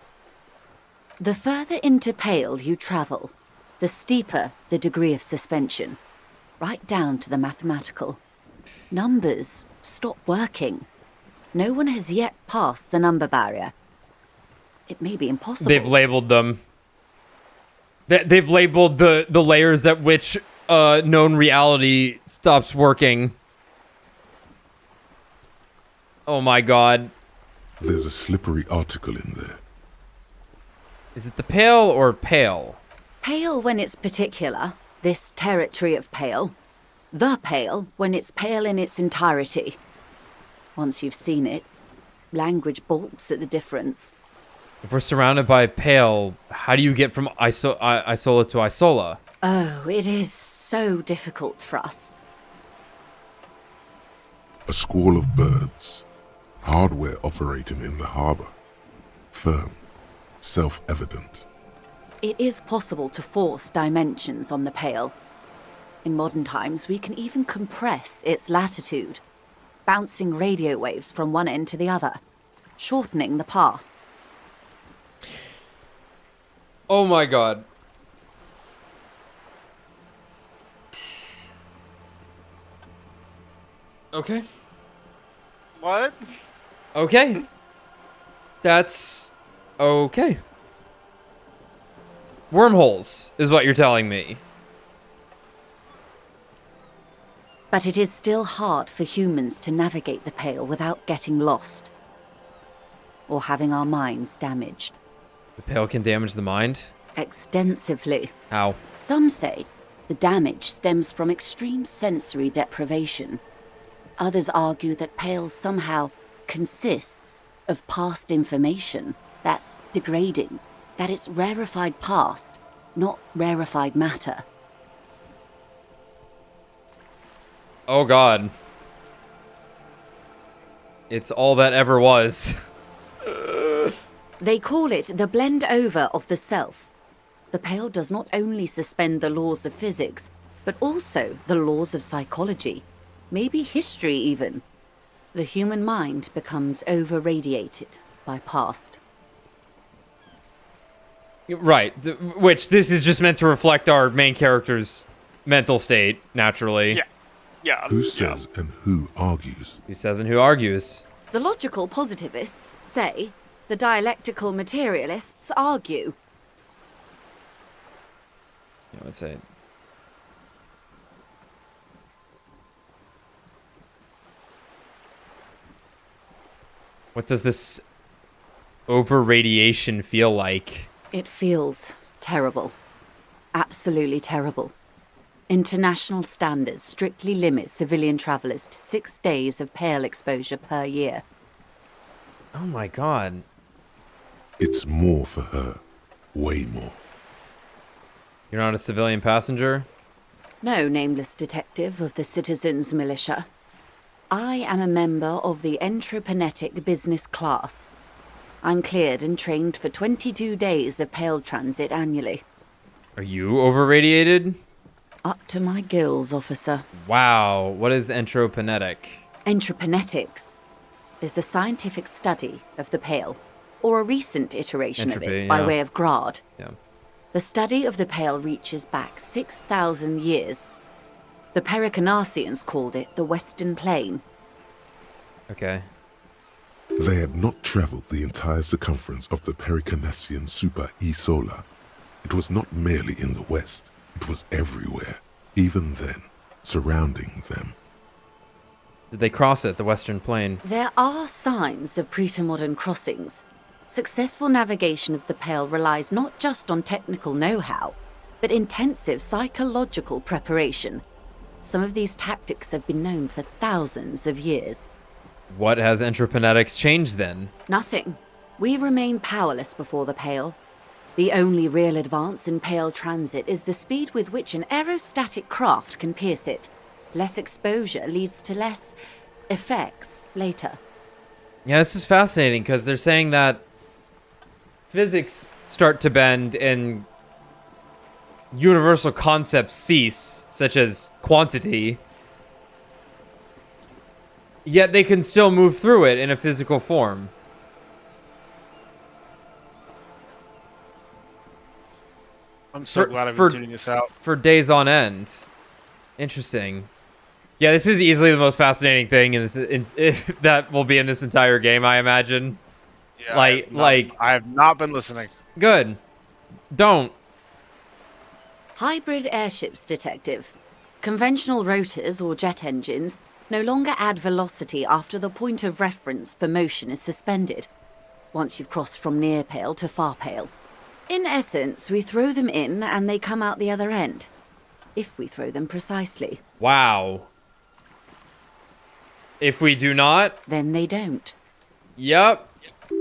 S6: The further into Pale you travel, the steeper the degree of suspension, right down to the mathematical. Numbers stop working. No one has yet passed the number barrier. It may be impossible.
S2: They've labeled them. They've labeled the layers at which known reality stops working. Oh my god.
S3: There's a slippery article in there.
S2: Is it the Pale or Pale?
S6: Pale when it's particular, this territory of Pale. The Pale when it's pale in its entirety. Once you've seen it, language balks at the difference.
S2: If we're surrounded by Pale, how do you get from Isola to Isola?
S6: Oh, it is so difficult for us.
S3: A squall of birds. Hardware operating in the harbor. Firm. Self-evident.
S6: It is possible to force dimensions on the Pale. In modern times, we can even compress its latitude, bouncing radio waves from one end to the other, shortening the path.
S2: Oh my god. Okay.
S1: What?
S2: Okay. That's okay. Wormholes is what you're telling me.
S6: But it is still hard for humans to navigate the Pale without getting lost. Or having our minds damaged.
S2: The Pale can damage the mind?
S6: Extensively.
S2: How?
S6: Some say the damage stems from extreme sensory deprivation. Others argue that Pale somehow consists of past information that's degrading, that it's rarefied past, not rarefied matter.
S2: Oh god. It's all that ever was.
S15: They call it the blend over of the self. The Pale does not only suspend the laws of physics, but also the laws of psychology, maybe history even. The human mind becomes over-radiated by past.
S2: Right, which this is just meant to reflect our main character's mental state, naturally.
S1: Yeah. Yeah.
S3: Who says and who argues?
S2: Who says and who argues?
S15: The logical positivists say, the dialectical materialists argue.
S2: Yeah, let's say. What does this over-radiation feel like?
S15: It feels terrible. Absolutely terrible. International standards strictly limit civilian travelers to 6 days of Pale exposure per year.
S2: Oh my god.
S3: It's more for her. Way more.
S2: You're not a civilian passenger?
S15: No, nameless detective of the Citizens Militia. I am a member of the Entroponetic Business Class. I'm cleared and trained for 22 days of Pale transit annually.
S2: Are you over-radiated?
S15: Up to my gills, officer.
S2: Wow, what is entroponetic?
S15: Entroponetics is the scientific study of the Pale, or a recent iteration
S2: Entropy,
S15: of it by
S2: yeah.
S15: way of grad.
S2: Yeah.
S15: The study of the Pale reaches back 6,000 years. The Pericarnassians called it the Western Plain.
S2: Okay.
S3: They had not traveled the entire circumference of the Pericarnassian Super E-Solar. It was not merely in the west, it was everywhere, even then, surrounding them.
S2: Did they cross it, the Western Plain?
S15: There are signs of pre-modern crossings. Successful navigation of the Pale relies not just on technical know-how, but intensive psychological preparation. Some of these tactics have been known for thousands of years.
S2: What has entroponetics changed then?
S15: Nothing. We remain powerless before the Pale. The only real advance in Pale transit is the speed with which an aerostatic craft can pierce it. Less exposure leads to less effects later.
S2: Yeah, this is fascinating because they're saying that physics start to bend and universal concepts cease, such as quantity. Yet they can still move through it in a physical form.
S17: I'm so glad I've been tuning this out.
S2: For days on end. Interesting. Yeah, this is easily the most fascinating thing in this that will be in this entire game, I imagine.
S17: Yeah, I have not been listening.
S2: Good. Don't.
S15: Hybrid airships, Detective. Conventional rotors or jet engines no longer add velocity after the point of reference for motion is suspended, once you've crossed from near Pale to far Pale. In essence, we throw them in and they come out the other end, if we throw them precisely.
S2: Wow. If we do not?
S15: Then they don't.
S2: Yep.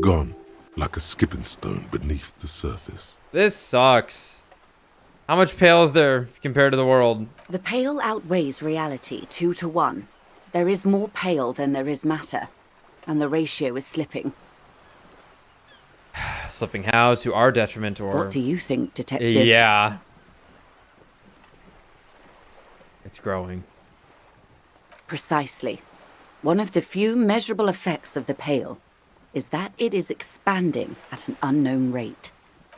S3: Gone, like a skipping stone beneath the surface.
S2: This sucks. How much Pale is there compared to the world?
S15: The Pale outweighs reality 2 to 1. There is more Pale than there is matter, and the ratio is slipping.
S2: Slipping how? To our detriment, or...
S15: What do you think, Detective?
S2: Yeah. It's growing.
S15: Precisely. One of the few measurable effects of the Pale is that it is expanding at an unknown rate.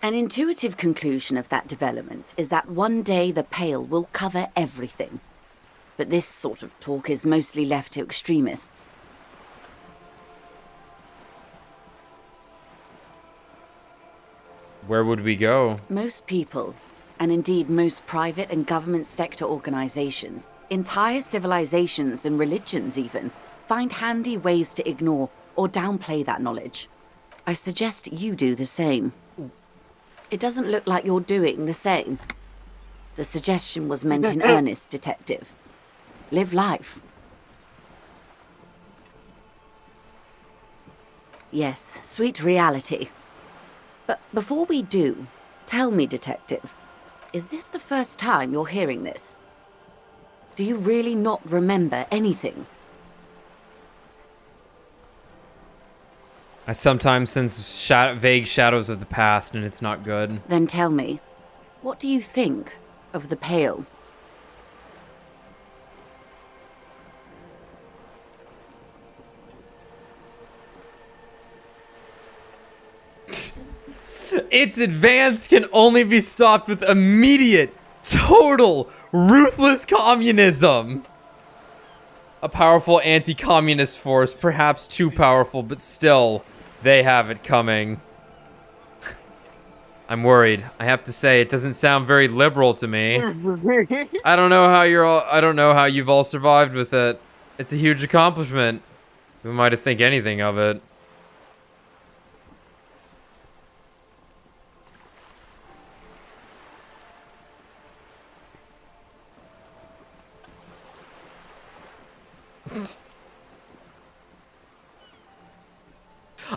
S15: An intuitive conclusion of that development is that one day the Pale will cover everything. But this sort of talk is mostly left to extremists.
S2: Where would we go?
S15: Most people, and indeed most private and government sector organizations, entire civilizations and religions even, find handy ways to ignore or downplay that knowledge. I suggest you do the same. It doesn't look like you're doing the same. The suggestion was meant in earnest, Detective. Live life. Yes, sweet reality. But before we do, tell me, Detective, is this the first time you're hearing this? Do you really not remember anything?
S2: I sometimes sense vague shadows of the past, and it's not good.
S15: Then tell me, what do you think of the Pale?
S2: Its advance can only be stopped with immediate, total, ruthless communism. A powerful anti-communist force, perhaps too powerful, but still, they have it coming. I'm worried. I have to say, it doesn't sound very liberal to me. I don't know how you've all survived with it. It's a huge accomplishment. Who am I to think anything of it?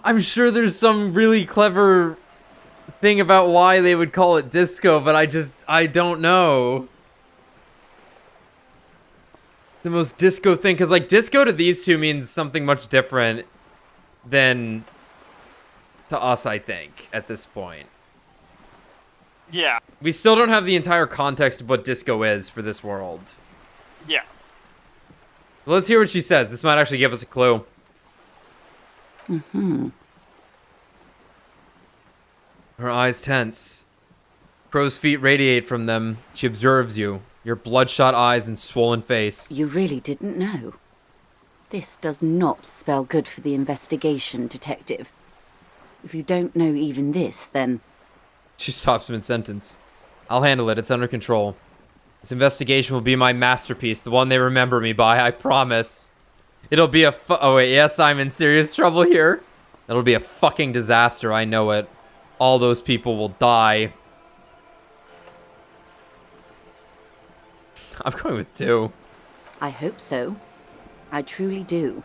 S2: I'm sure there's some really clever thing about why they would call it disco, but I don't know. The most disco thing, because like disco to these two means something much different than to us, I think, at this point.
S1: Yeah.
S2: We still don't have the entire context of what disco is for this world.
S1: Yeah.
S2: Let's hear what she says. This might actually give us a clue.
S15: Mm-hmm.
S2: Her eyes tense. Crow's feet radiate from them. She observes you. Your bloodshot eyes and swollen face.
S15: You really didn't know. This does not spell good for the investigation, Detective. If you don't know even this, then...
S2: She stops mid-sentence. I'll handle it. It's under control. This investigation will be my masterpiece, the one they remember me by, I promise. It'll be a oh wait, yes, I'm in serious trouble here. It'll be a fucking disaster, I know it. All those people will die. I'm going with 2.
S15: I hope so. I truly do.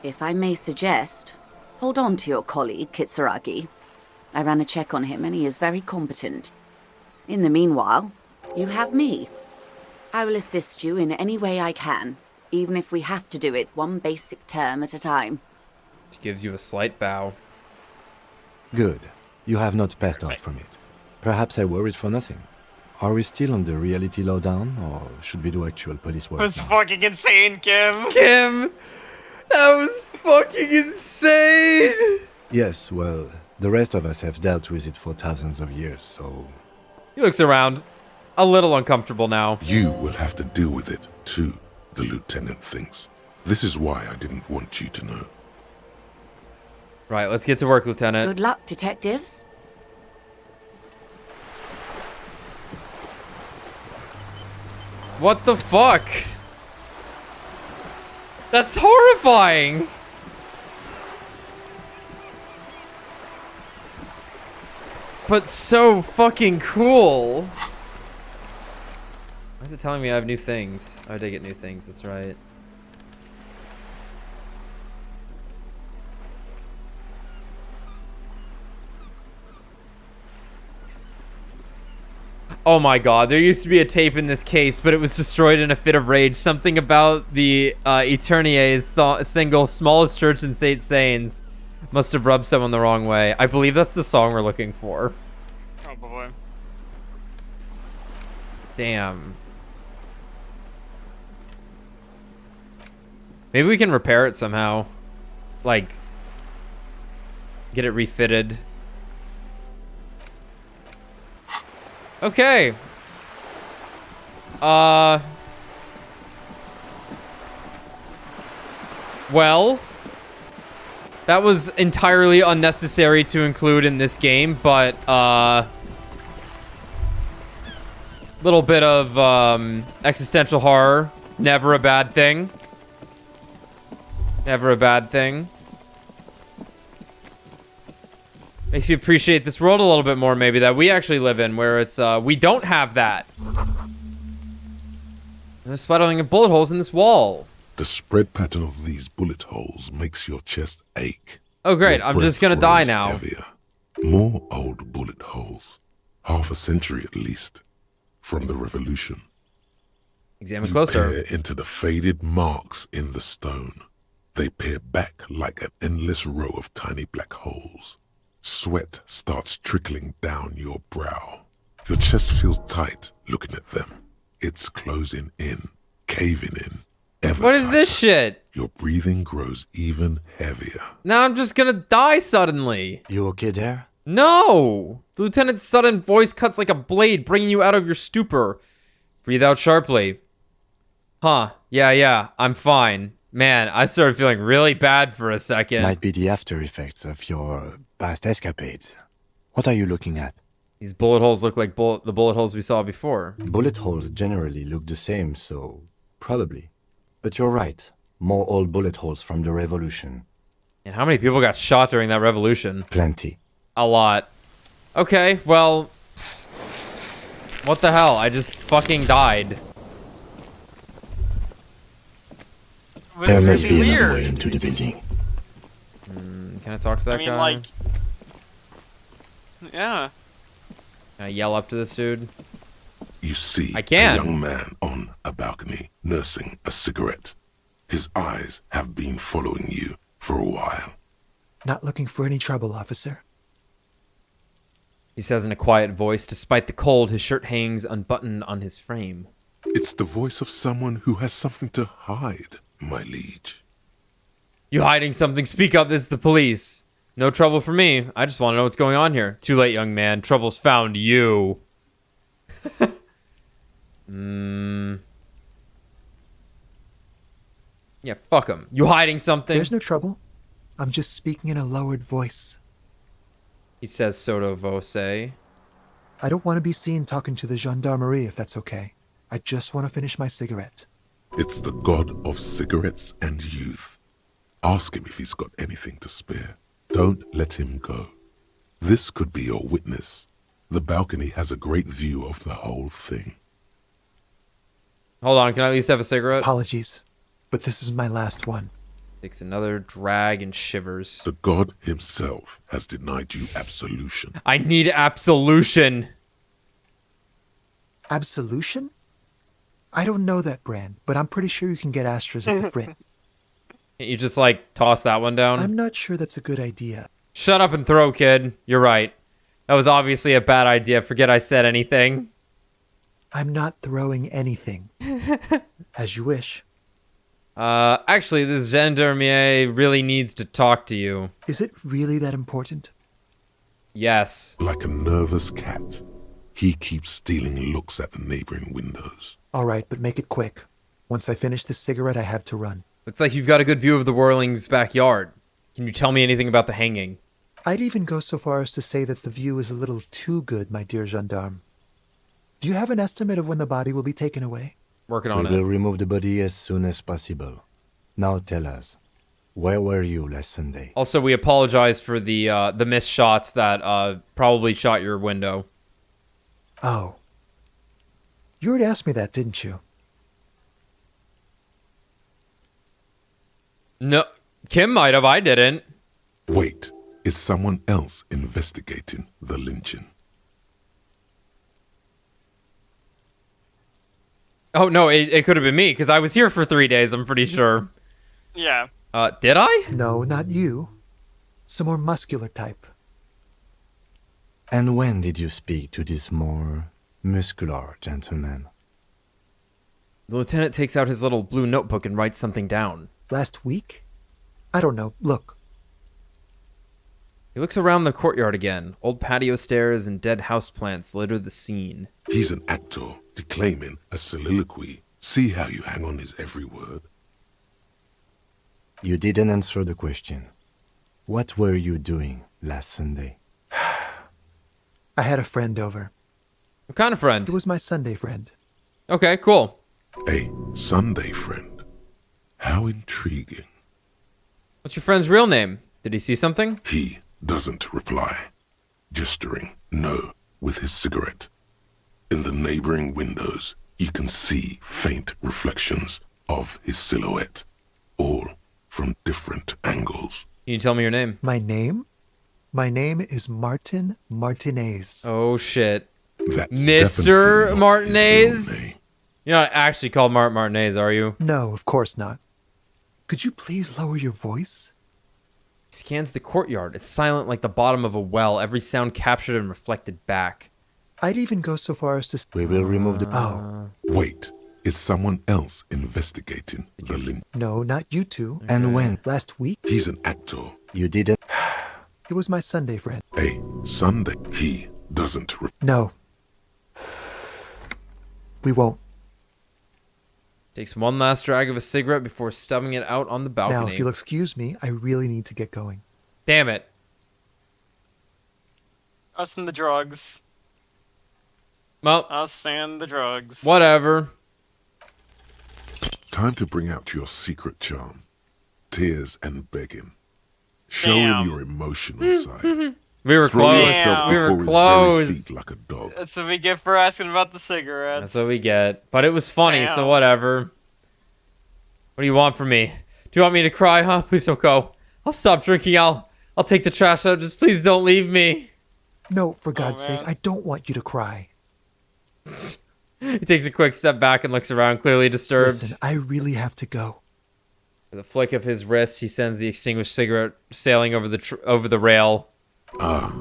S15: If I may suggest, hold on to your colleague, Kitsuragi. I ran a check on him and he is very competent. In the meanwhile, you have me. I will assist you in any way I can, even if we have to do it one basic term at a time.
S2: She gives you a slight bow.
S4: Good. You have not passed out from it. Perhaps I worried for nothing. Are we still on the reality lowdown, or should we do actual police work?
S1: That was fucking insane, Kim.
S2: Kim! That was fucking insane!
S4: Yes, well, the rest of us have dealt with it for thousands of years, so...
S2: He looks around. A little uncomfortable now.
S3: You will have to deal with it, too, the lieutenant thinks. This is why I didn't want you to know.
S2: Right, let's get to work, Lieutenant.
S15: Good luck, detectives.
S2: What the fuck? That's horrifying! But so fucking cool! Why is it telling me I have new things? Oh, I did get new things, that's right. Oh my god, there used to be a tape in this case, but it was destroyed in a fit of rage. Something about the Eternier's single Smallest Church in St. Sains must have rubbed someone the wrong way. I believe that's the song we're looking for.
S1: Oh boy.
S2: Damn. Maybe we can repair it somehow. Like, get it refitted. Okay. Well, that was entirely unnecessary to include in this game, but, little bit of, existential horror. Never a bad thing. Never a bad thing. Makes you appreciate this world a little bit more, maybe, that we actually live in, where it's, we don't have that. There's splattering of bullet holes in this wall.
S3: The spread pattern of these bullet holes makes your chest ache.
S2: Oh, great. I'm just gonna die now.
S3: Heavier. More old bullet holes. Half a century at least. From the revolution.
S2: Examine closer.
S3: Peer into the faded marks in the stone. They peer back like an endless row of tiny black holes. Sweat starts trickling down your brow. Your chest feels tight looking at them. It's closing in, caving in, ever
S2: What is
S3: tighter.
S2: this shit?
S3: Your breathing grows even heavier.
S2: Now I'm just gonna die suddenly.
S4: You okay there?
S2: No! The lieutenant's sudden voice cuts like a blade, bringing you out of your stupor. Breathe out sharply. Huh. Yeah, I'm fine. Man, I started feeling really bad for a second.
S4: Might be the after effects of your past escapades. What are you looking at?
S2: These bullet holes look like the bullet holes we saw before.
S4: Bullet holes generally look the same, so probably. But you're right. More old bullet holes from the revolution.
S2: And how many people got shot during that revolution?
S4: Plenty.
S2: A lot. Okay, well... What the hell? I just fucking died.
S4: There must be another way into the building.
S2: Can I talk to that guy?
S1: like... Yeah.
S2: Can I yell up to this dude?
S3: You see
S2: I can.
S3: a young man on a balcony nursing a cigarette. His eyes have been following you for a while.
S16: Not looking for any trouble, officer.
S2: He says in a quiet voice. Despite the cold, his shirt hangs unbuttoned on his frame.
S3: It's the voice of someone who has something to hide, my liege.
S2: You hiding something? Speak up, this is the police. No trouble for me. I just want to know what's going on here. Too late, young man. Trouble's found you. Yeah, fuck him. You hiding something?
S16: There's no trouble. I'm just speaking in a lowered voice.
S2: He says sotto voce.
S16: I don't want to be seen talking to the gendarmerie if that's okay. I just want to finish my cigarette.
S3: It's the god of cigarettes and youth. Ask him if he's got anything to spare. Don't let him go. This could be your witness. The balcony has a great view of the whole thing.
S2: Hold on, can I at least have a cigarette?
S16: Apologies, but this is my last one.
S2: Takes another drag and shivers.
S3: The god himself has denied you absolution.
S2: I need absolution.
S16: Absolution? I don't know that brand, but I'm pretty sure you can get Astras at the Frit.
S2: Can't you just, like, toss that one down?
S16: I'm not sure that's a good idea.
S2: Shut up and throw, kid. You're right. That was obviously a bad idea. Forget I said anything.
S16: I'm not throwing anything. As you wish.
S2: Actually, this gendarme really needs to talk to you.
S16: Is it really that important?
S2: Yes.
S3: Like a nervous cat, he keeps stealing looks at the neighboring windows.
S16: All right, but make it quick. Once I finish this cigarette, I have to run.
S2: Looks like you've got a good view of the Whirling's backyard. Can you tell me anything about the hanging?
S16: I'd even go so far as to say that the view is a little too good, my dear gendarme. Do you have an estimate of when the body will be taken away?
S2: Working on it.
S4: We will remove the body as soon as possible. Now tell us, where were you last Sunday?
S2: Also, we apologize for the missed shots that probably shot your window.
S16: Oh. You already asked me that, didn't you?
S2: No, Kim might have. I didn't.
S3: Wait, is someone else investigating the lynching?
S2: Oh, no, it could have been me, because I was here for 3 days, I'm pretty sure.
S1: Yeah.
S2: Did I?
S16: No, not you. Some more muscular type.
S4: And when did you speak to this more muscular gentleman?
S2: The lieutenant takes out his little blue notebook and writes something down.
S16: Last week? I don't know. Look.
S2: He looks around the courtyard again. Old patio stairs and dead houseplants litter the scene.
S3: He's an actor, declaiming a soliloquy. See how you hang on his every word.
S4: You didn't answer the question. What were you doing last Sunday?
S16: I had a friend over.
S2: What kind of friend?
S16: It was my Sunday friend.
S2: Okay, cool.
S3: A Sunday friend. How intriguing.
S2: What's your friend's real name? Did he see something?
S3: He doesn't reply, gesturing no with his cigarette. In the neighboring windows, you can see faint reflections of his silhouette, all from different angles.
S2: Can you tell me your name?
S16: My name? My name is Martin Martinez.
S2: Oh, shit.
S3: That's
S2: Mr. Martinez? You're not actually called Martinez, are you?
S16: No, of course not. Could you please lower your voice?
S2: He scans the courtyard. It's silent like the bottom of a well, every sound captured and reflected back.
S16: I'd even go so far as to...
S4: We will remove the...
S16: Oh.
S3: Wait, is someone else investigating the link?
S16: No, not you two.
S4: And when?
S16: Last week?
S3: He's an actor.
S4: You didn't?
S16: It was my Sunday friend.
S3: Hey, Sunday. He doesn't...
S16: No. We won't.
S2: Takes one last drag of a cigarette before stubbing it out on the balcony.
S16: Now, if you'll excuse me, I really need to get going.
S2: Damn it.
S1: Us and the drugs.
S2: Well,
S1: us and the drugs.
S2: Whatever.
S3: Time to bring out your secret charm. Tears and begging. Show
S1: Damn.
S3: him your emotional side.
S2: We were
S3: Throw
S2: close.
S3: yourself
S2: We were
S3: before his very
S2: close.
S3: feet like a dog.
S1: That's what we get for asking about the cigarettes.
S2: That's what we get. But it was funny, so
S1: Damn.
S2: whatever. What do you want from me? Do you want me to cry, huh? Please don't go. I'll stop drinking. I'll take the trash out. Just please don't leave me.
S16: No, for God's sake, I don't want you to cry.
S2: He takes a quick step back and looks around, clearly disturbed.
S16: Listen, I really have to go.
S2: With a flick of his wrist, he sends the extinguished cigarette sailing over the rail.
S3: Ah,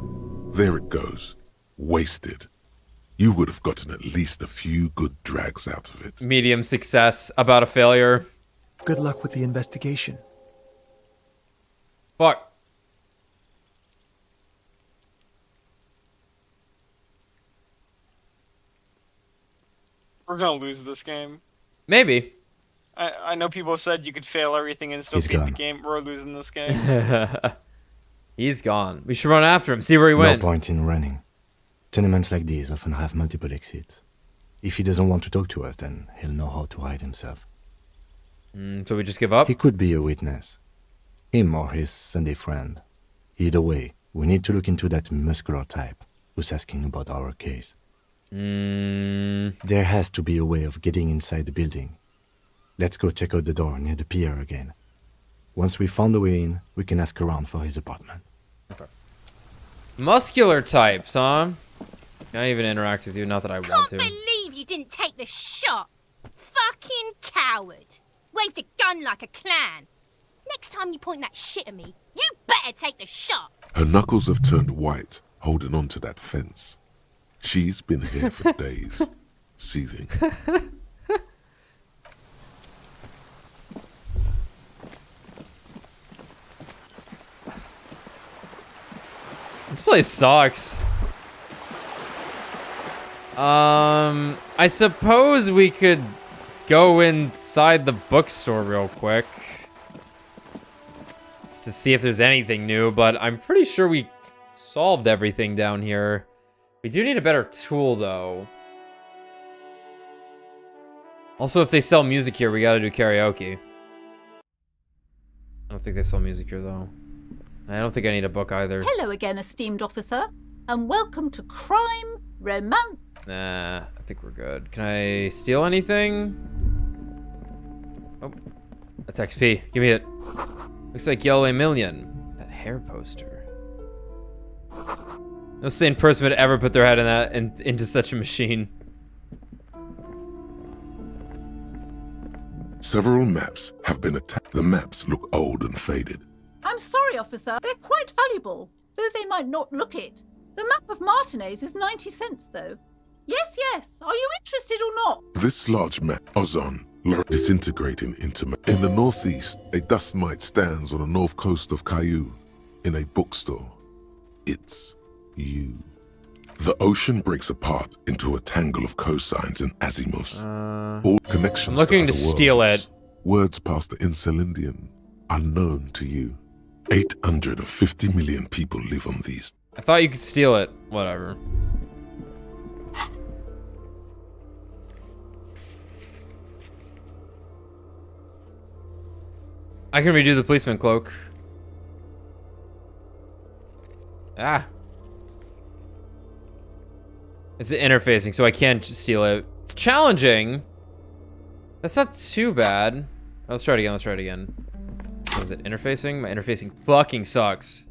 S3: there it goes. Wasted. You would have gotten at least a few good drags out of it.
S2: Medium success. About a failure.
S16: Good luck with the investigation.
S2: Fuck.
S1: We're gonna lose this game.
S2: Maybe.
S1: I know people said you could fail everything and still
S4: He's
S1: beat the
S4: gone.
S1: game. We're losing this game.
S2: He's gone. We should run after him, see where he
S4: No
S2: went.
S4: point in running. Tenements like these often have multiple exits. If he doesn't want to talk to us, then he'll know how to hide himself.
S2: So we just give up?
S4: He could be a witness. Him or his Sunday friend. Either way, we need to look into that muscular type who's asking about our case. There has to be a way of getting inside the building. Let's go check out the door near the pier again. Once we found a way in, we can ask around for his apartment.
S2: Okay. Muscular types, huh? Can't even interact with you, not that I want to.
S21: Can't believe you didn't take the shot. Fucking coward. Waved a gun like a clown. Next time you point that shit at me, you better take the shot.
S3: Her knuckles have turned white, holding on to that fence. She's been here for days, seething.
S2: This place sucks. I suppose we could go inside the bookstore real quick. Just to see if there's anything new, but I'm pretty sure we solved everything down here. We do need a better tool, though. Also, if they sell music here, we gotta do karaoke. I don't think they sell music here, though. I don't think I need a book either.
S9: Hello again, esteemed officer, and welcome to Crime, Romance.
S2: Nah, I think we're good. Can I steal anything? Oh, that's XP. Give me it. Looks like Yellow A Million. That hair poster. No sane person would ever put their head in that into such a machine.
S3: Several maps have been attacked. The maps look old and faded.
S9: I'm sorry, officer. They're quite valuable, though they might not look it. The map of Martinez is 90 cents, though. Yes, yes. Are you interested or not?
S3: This large map, Ozon, disintegrating into... In the northeast, a dust mite stands on the north coast of Caillou, in a bookstore. It's you. The ocean breaks apart into a tangle of cosines and azimuths. All connections.
S2: I'm looking to
S3: other
S2: steal
S3: worlds.
S2: it.
S3: Words past the Insulindian, unknown to you. 850 million people live on these.
S2: I thought you could steal it. Whatever. I can redo the policeman cloak. Ah. It's interfacing, so I can't steal it. It's challenging. That's not too bad. Let's try it again. Let's try it again. What is it? Interfacing? My interfacing fucking sucks.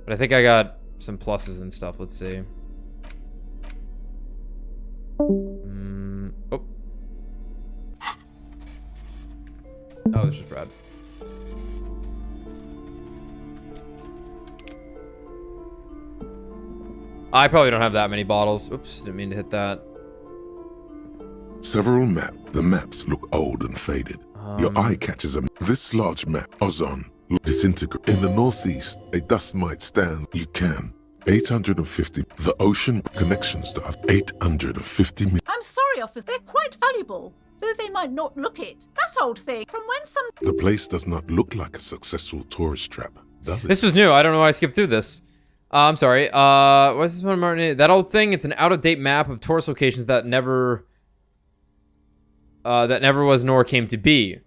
S2: But I think I got some pluses and stuff. Let's see. Oh. Oh, it's just red. I probably don't have that many bottles. Oops, didn't mean to hit that.
S3: Several the maps look old and faded. Your eye catches this large map, Ozon, disintegrate. In the northeast, a dust mite stands. You can. 850. The ocean connections to 850 million.
S9: I'm sorry, officer. They're quite valuable, though they might not look it. That old thing, from when some...
S3: The place does not look like a successful tourist trap, does it?
S2: This was new. I don't know why I skipped through this. I'm sorry. What's this one, Martin? That old thing, it's an out-of-date map of tourist locations that never was nor came to be.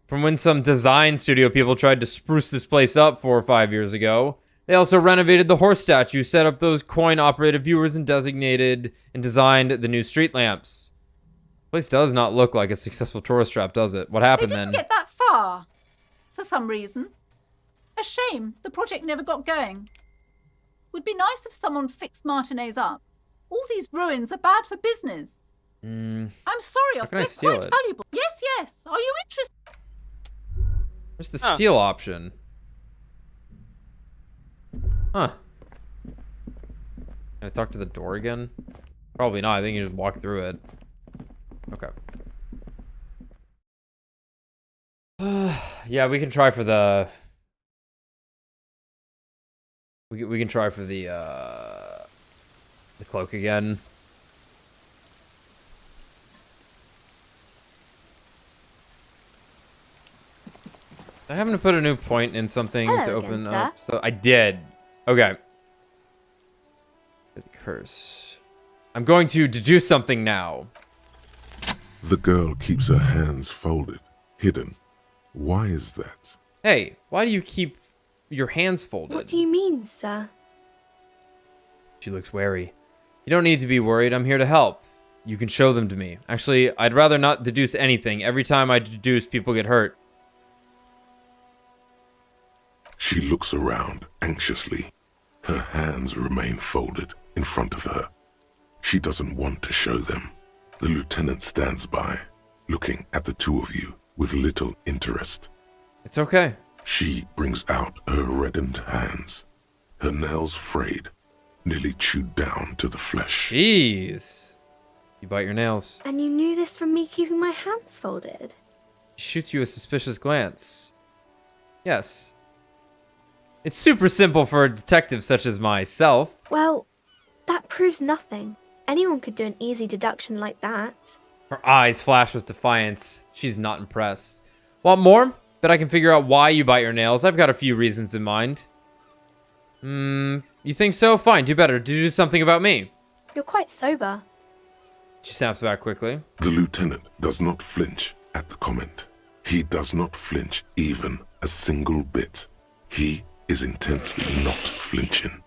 S2: From when some design studio people tried to spruce this place up 4 or 5 years ago. They also renovated the horse statue, set up those coin-operated viewers, and designated and designed the new street lamps. The place does not look like a successful tourist trap, does it? What happened then?
S9: They didn't get that far, for some reason. A shame the project never got going. Would be nice if someone fixed Martinez up. All these ruins are bad for business. I'm sorry, they're quite valuable. Yes, yes. Are you interested?
S2: Where's the steal option? Huh. Can I talk to the door again? Probably not. I think you just walk through it. Okay. Yeah, we can try for the... We can try for the cloak again. I happen to put a new point in something to open up. So I did. Okay. Curse. I'm going to deduce something now.
S3: The girl keeps her hands folded, hidden. Why is that?
S2: Hey, why do you keep your hands folded?
S19: What do you mean, sir?
S2: She looks wary. You don't need to be worried. I'm here to help. You can show them to me. Actually, I'd rather not deduce anything. Every time I deduce, people get hurt.
S3: She looks around anxiously. Her hands remain folded in front of her. She doesn't want to show them. The lieutenant stands by, looking at the two of you with little interest.
S2: It's okay.
S3: She brings out her reddened hands, her nails frayed, nearly chewed down to the flesh.
S2: Jeez. You bite your nails.
S19: And you knew this from me keeping my hands folded?
S2: She shoots you a suspicious glance. Yes. It's super simple for a detective such as myself.
S19: Well, that proves nothing. Anyone could do an easy deduction like that.
S2: Her eyes flash with defiance. She's not impressed. Want more? Bet I can figure out why you bite your nails. I've got a few reasons in mind. You think so? Fine, do better. Do something about me.
S19: You're quite sober.
S2: She snaps back quickly.
S3: The lieutenant does not flinch at the comment. He does not flinch even a single bit. He is intensely not flinching.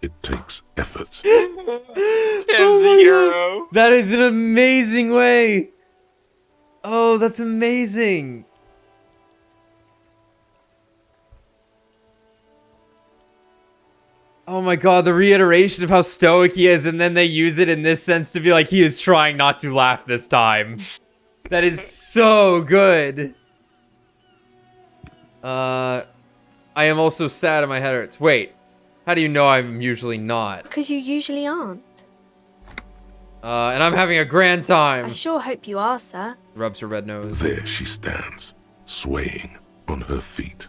S3: It takes effort.
S1: Him's a hero.
S2: That is an amazing way. Oh, that's amazing. Oh my god, the reiteration of how stoic he is, and then they use it in this sense to be like, he is trying not to laugh this time. That is so good. I am also sad and my head hurts. Wait, how do you know I'm usually not?
S19: Because you usually aren't.
S2: And I'm having a grand time.
S19: I sure hope you are, sir.
S2: Rubs her red nose.
S3: There she stands, swaying on her feet,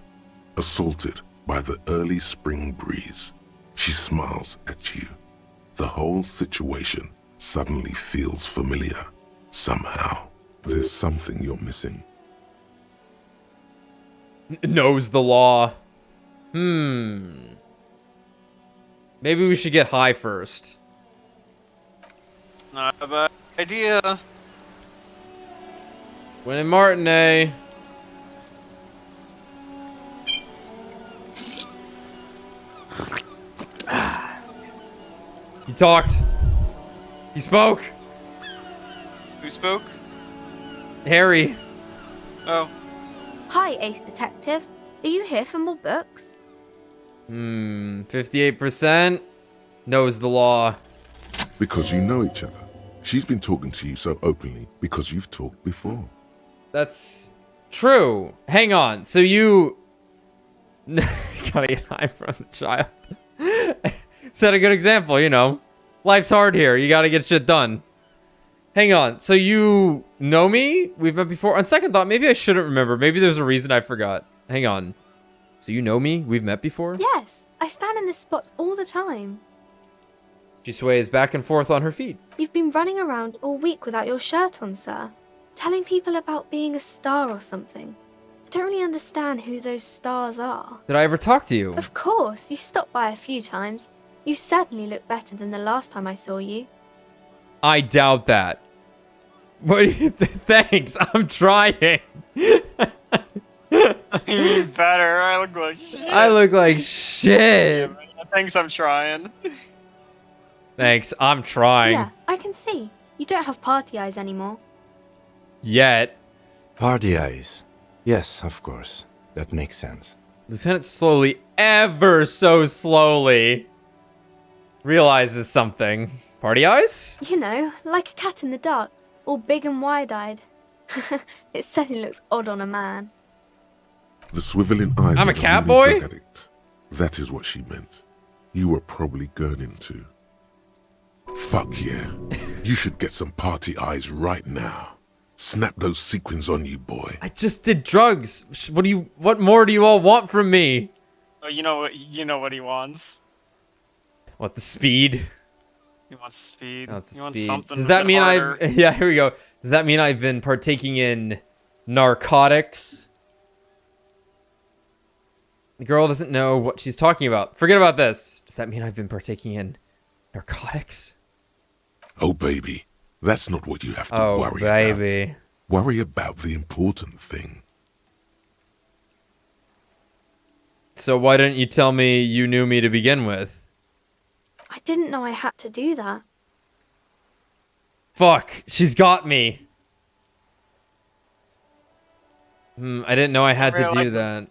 S3: assaulted by the early spring breeze. She smiles at you. The whole situation suddenly feels familiar. Somehow, there's something you're missing.
S2: Knows the law. Maybe we should get high first.
S1: Not a bad idea.
S2: Winning Martinez. He talked. He spoke.
S1: Who spoke?
S2: Harry.
S1: Oh.
S19: Hi, Ace Detective. Are you here for more books?
S2: 58% knows the law.
S3: Because you know each other. She's been talking to you so openly because you've talked before.
S2: That's true. Hang on. So you... Gotta get high from the child. Set a good example, you know. Life's hard here. You gotta get shit done. Hang on. So you know me? We've met before? On second thought, maybe I shouldn't remember. Maybe there's a reason I forgot. Hang on. So you know me? We've met before?
S19: Yes, I stand in this spot all the time.
S2: She sways back and forth on her feet.
S19: You've been running around all week without your shirt on, sir. Telling people about being a star or something. I don't really understand who those stars are.
S2: Did I ever talk to you?
S19: Of course, you've stopped by a few times. You certainly look better than the last time I saw you.
S2: I doubt that. What do you thanks, I'm trying.
S1: You mean better? I look like shit.
S2: I look like shit.
S1: Thanks, I'm trying.
S2: Thanks, I'm trying.
S19: Yeah, I can see. You don't have party eyes anymore.
S2: Yet.
S4: Party eyes. Yes, of course. That makes sense.
S2: Lieutenant slowly, ever so slowly, realizes something. Party eyes?
S19: You know, like a cat in the dark, all big and wide-eyed. It certainly looks odd on a man.
S3: The swiveling eyes.
S2: I'm a
S3: of
S2: cat
S3: newly
S2: boy?
S3: drug addict. That is what she meant. You were probably gurning too. Fuck yeah. You should get some party eyes right now. Snap those sequins on you, boy.
S2: I just did drugs. What more do you all want from me?
S1: Oh, you know what he wants.
S2: What, the speed?
S1: He wants speed.
S2: Oh, it's the
S1: He wants
S2: speed.
S1: something.
S2: Does
S1: a
S2: that
S1: bit
S2: mean
S1: harder.
S2: yeah, here we go. Does that mean I've been partaking in narcotics? The girl doesn't know what she's talking about. Forget about this. Does that mean I've been partaking in narcotics?
S3: Oh, baby. That's not what you have to
S2: Oh,
S3: worry
S2: baby.
S3: about. Worry about the important thing.
S2: So why didn't you tell me you knew me to begin with?
S19: I didn't know I had to do that.
S2: Fuck, she's got me. I didn't know I had to do that.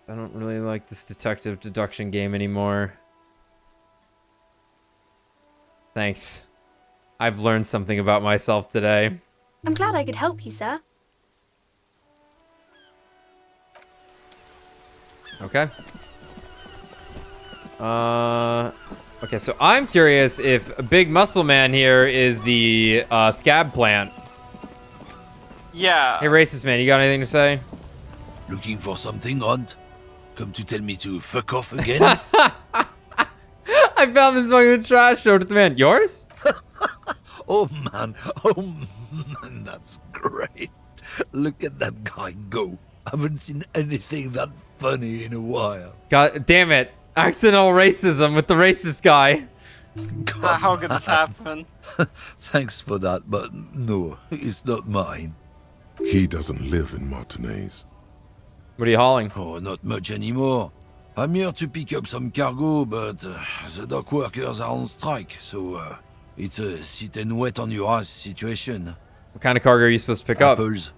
S2: I don't really like this detective deduction game anymore. Thanks. I've learned something about myself today.
S19: I'm glad I could help you, sir.
S2: Okay. Okay, so I'm curious if a big muscle man here is the scab plant.
S1: Yeah.
S2: Hey, racist man, you got anything to say?
S18: Looking for something, Hunt? Come to tell me to fuck off again?
S2: I found this one in the trash. Showed it to the man. Yours?
S18: Oh man, that's great. Look at that guy go. Haven't seen anything that funny in a while.
S2: God damn it. Accidental racism with the racist guy.
S1: How could this happen?
S18: Thanks for that, but no, it's not mine.
S3: He doesn't live in Martinez.
S2: What are you hauling?
S18: Oh, not much anymore. I'm here to pick up some cargo, but the dock workers are on strike, so it's a sit and wait on your ass situation.
S2: What kind of cargo are you supposed to pick up?
S18: Apples.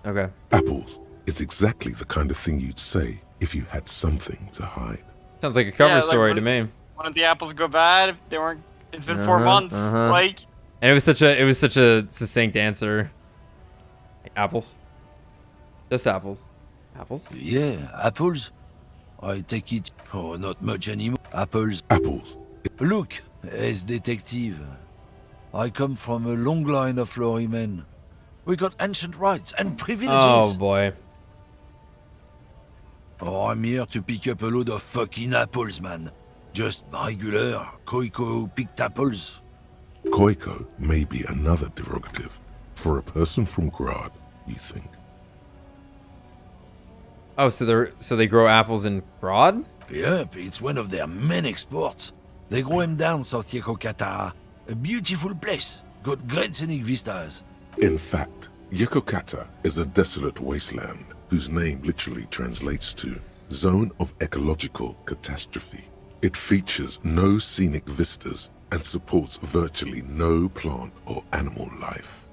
S2: Okay.
S3: Apples is exactly the kind of thing you'd say if you had something to hide.
S2: Sounds like a cover
S1: like
S2: story
S1: when-
S2: to me.
S1: When did the apples go bad? If they weren't. It's been 4 months. Like.
S2: And it was such a succinct answer. Apples. Just apples. Apples?
S18: Yeah, apples. I take it. Oh, not much anymore. Apples.
S3: Apples.
S18: Look, as detective. I come from a long line of lorrymen. We got ancient rights and privileges.
S2: Oh boy.
S18: Oh, I'm here to pick up a load of fucking apples, man. Just regular Koiko picked apples.
S3: Koiko may be another derogative for a person from Grad, you think.
S2: Oh, so they grow apples in Broad?
S18: Yep, it's one of their main exports. They grow them down South Yekokata. A beautiful place. Got great scenic vistas.
S3: In fact, Yekokata is a desolate wasteland whose name literally translates to Zone of Ecological Catastrophe. It features no scenic vistas and supports virtually no plant or animal life.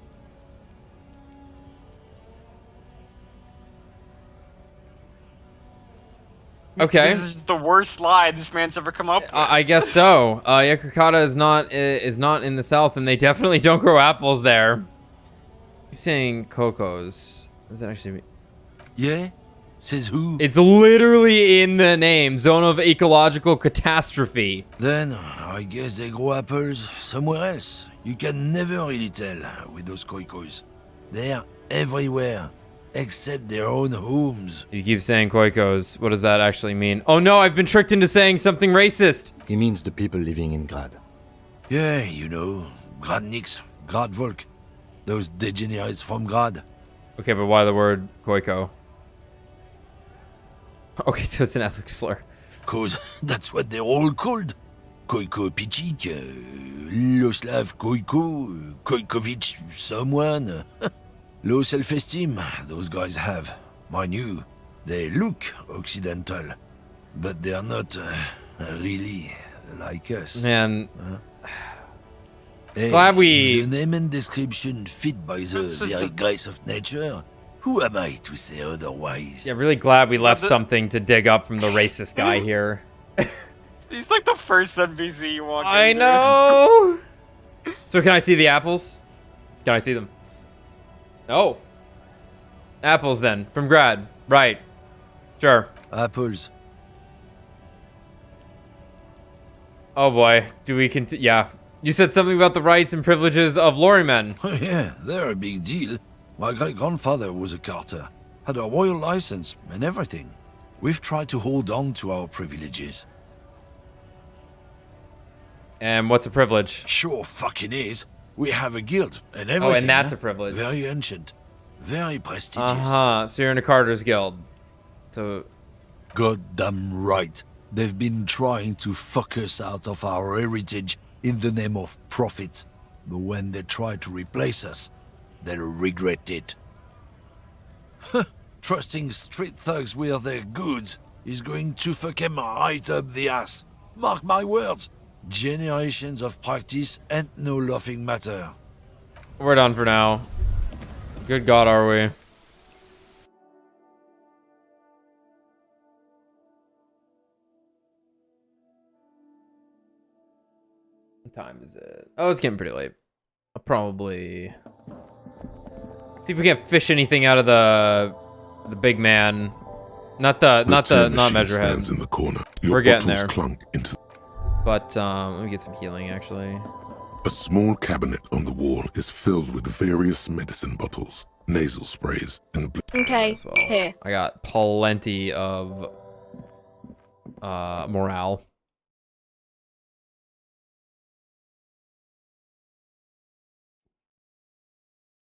S2: Okay.
S1: This is the worst lie this man's ever come up with.
S2: I guess so. Yekokata is not in the south, and they definitely don't grow apples there. You're saying cocos. What does that actually mean?
S18: Yeah? Says who?
S2: It's literally in the name. Zone of ecological catastrophe.
S18: Then, I guess they grow apples somewhere else. You can never really tell with those koikos. They're everywhere, except their own homes.
S2: You keep saying koikos. What does that actually mean? Oh no, I've been tricked into saying something racist.
S4: He means the people living in Grad.
S18: Yeah, you know, Gradniks, Gradvolk. Those degenerates from Grad.
S2: Okay, but why the word koiko? Okay, so it's an ethnic slur.
S18: 'Cause that's what they're all called. Koiko Pichik, Loslav Koiko, Koikovich someone. Low self-esteem, those guys have. Mind you, they look Occidental, but they're not really like us.
S2: Man,
S18: hey,
S2: glad we...
S18: The name and description fit by the very grace of nature. Who am I to say otherwise?
S2: Yeah, really glad we left something to dig up from the racist guy here.
S1: He's like the first NPC you walk
S2: I
S1: into.
S2: know! So can I see the apples? Can I see them? No. Apples then, from Grad. Right. Sure.
S18: Apples.
S2: Oh boy, do we continue? Yeah. You said something about the rights and privileges of lorrymen.
S18: Oh yeah, they're a big deal. My great-grandfather was a carter, had a royal license and everything. We've tried to hold on to our privileges.
S2: And what's a privilege?
S18: Sure fucking is. We have a guild and everything.
S2: Oh, and that's a privilege.
S18: Very ancient. Very prestigious.
S2: Uh-huh, so you're in a Carter's Guild. So...
S18: Goddamn right. They've been trying to fuck us out of our heritage in the name of profit. But when they try to replace us, they'll regret it. Trusting street thugs with their goods is going to fuck them right up the ass. Mark my words. Generations of practice and no laughing matter.
S2: We're done for now. Good God, are we? What time is it? Oh, it's getting pretty late. I'll probably see if we can't fish anything out of the big man. Not Measurehead.
S3: In the corner.
S2: We're getting there.
S3: Clunk into
S2: But let me get some healing actually.
S3: A small cabinet on the wall is filled with various medicine bottles, nasal sprays, and
S19: Okay, here.
S2: I got plenty of morale.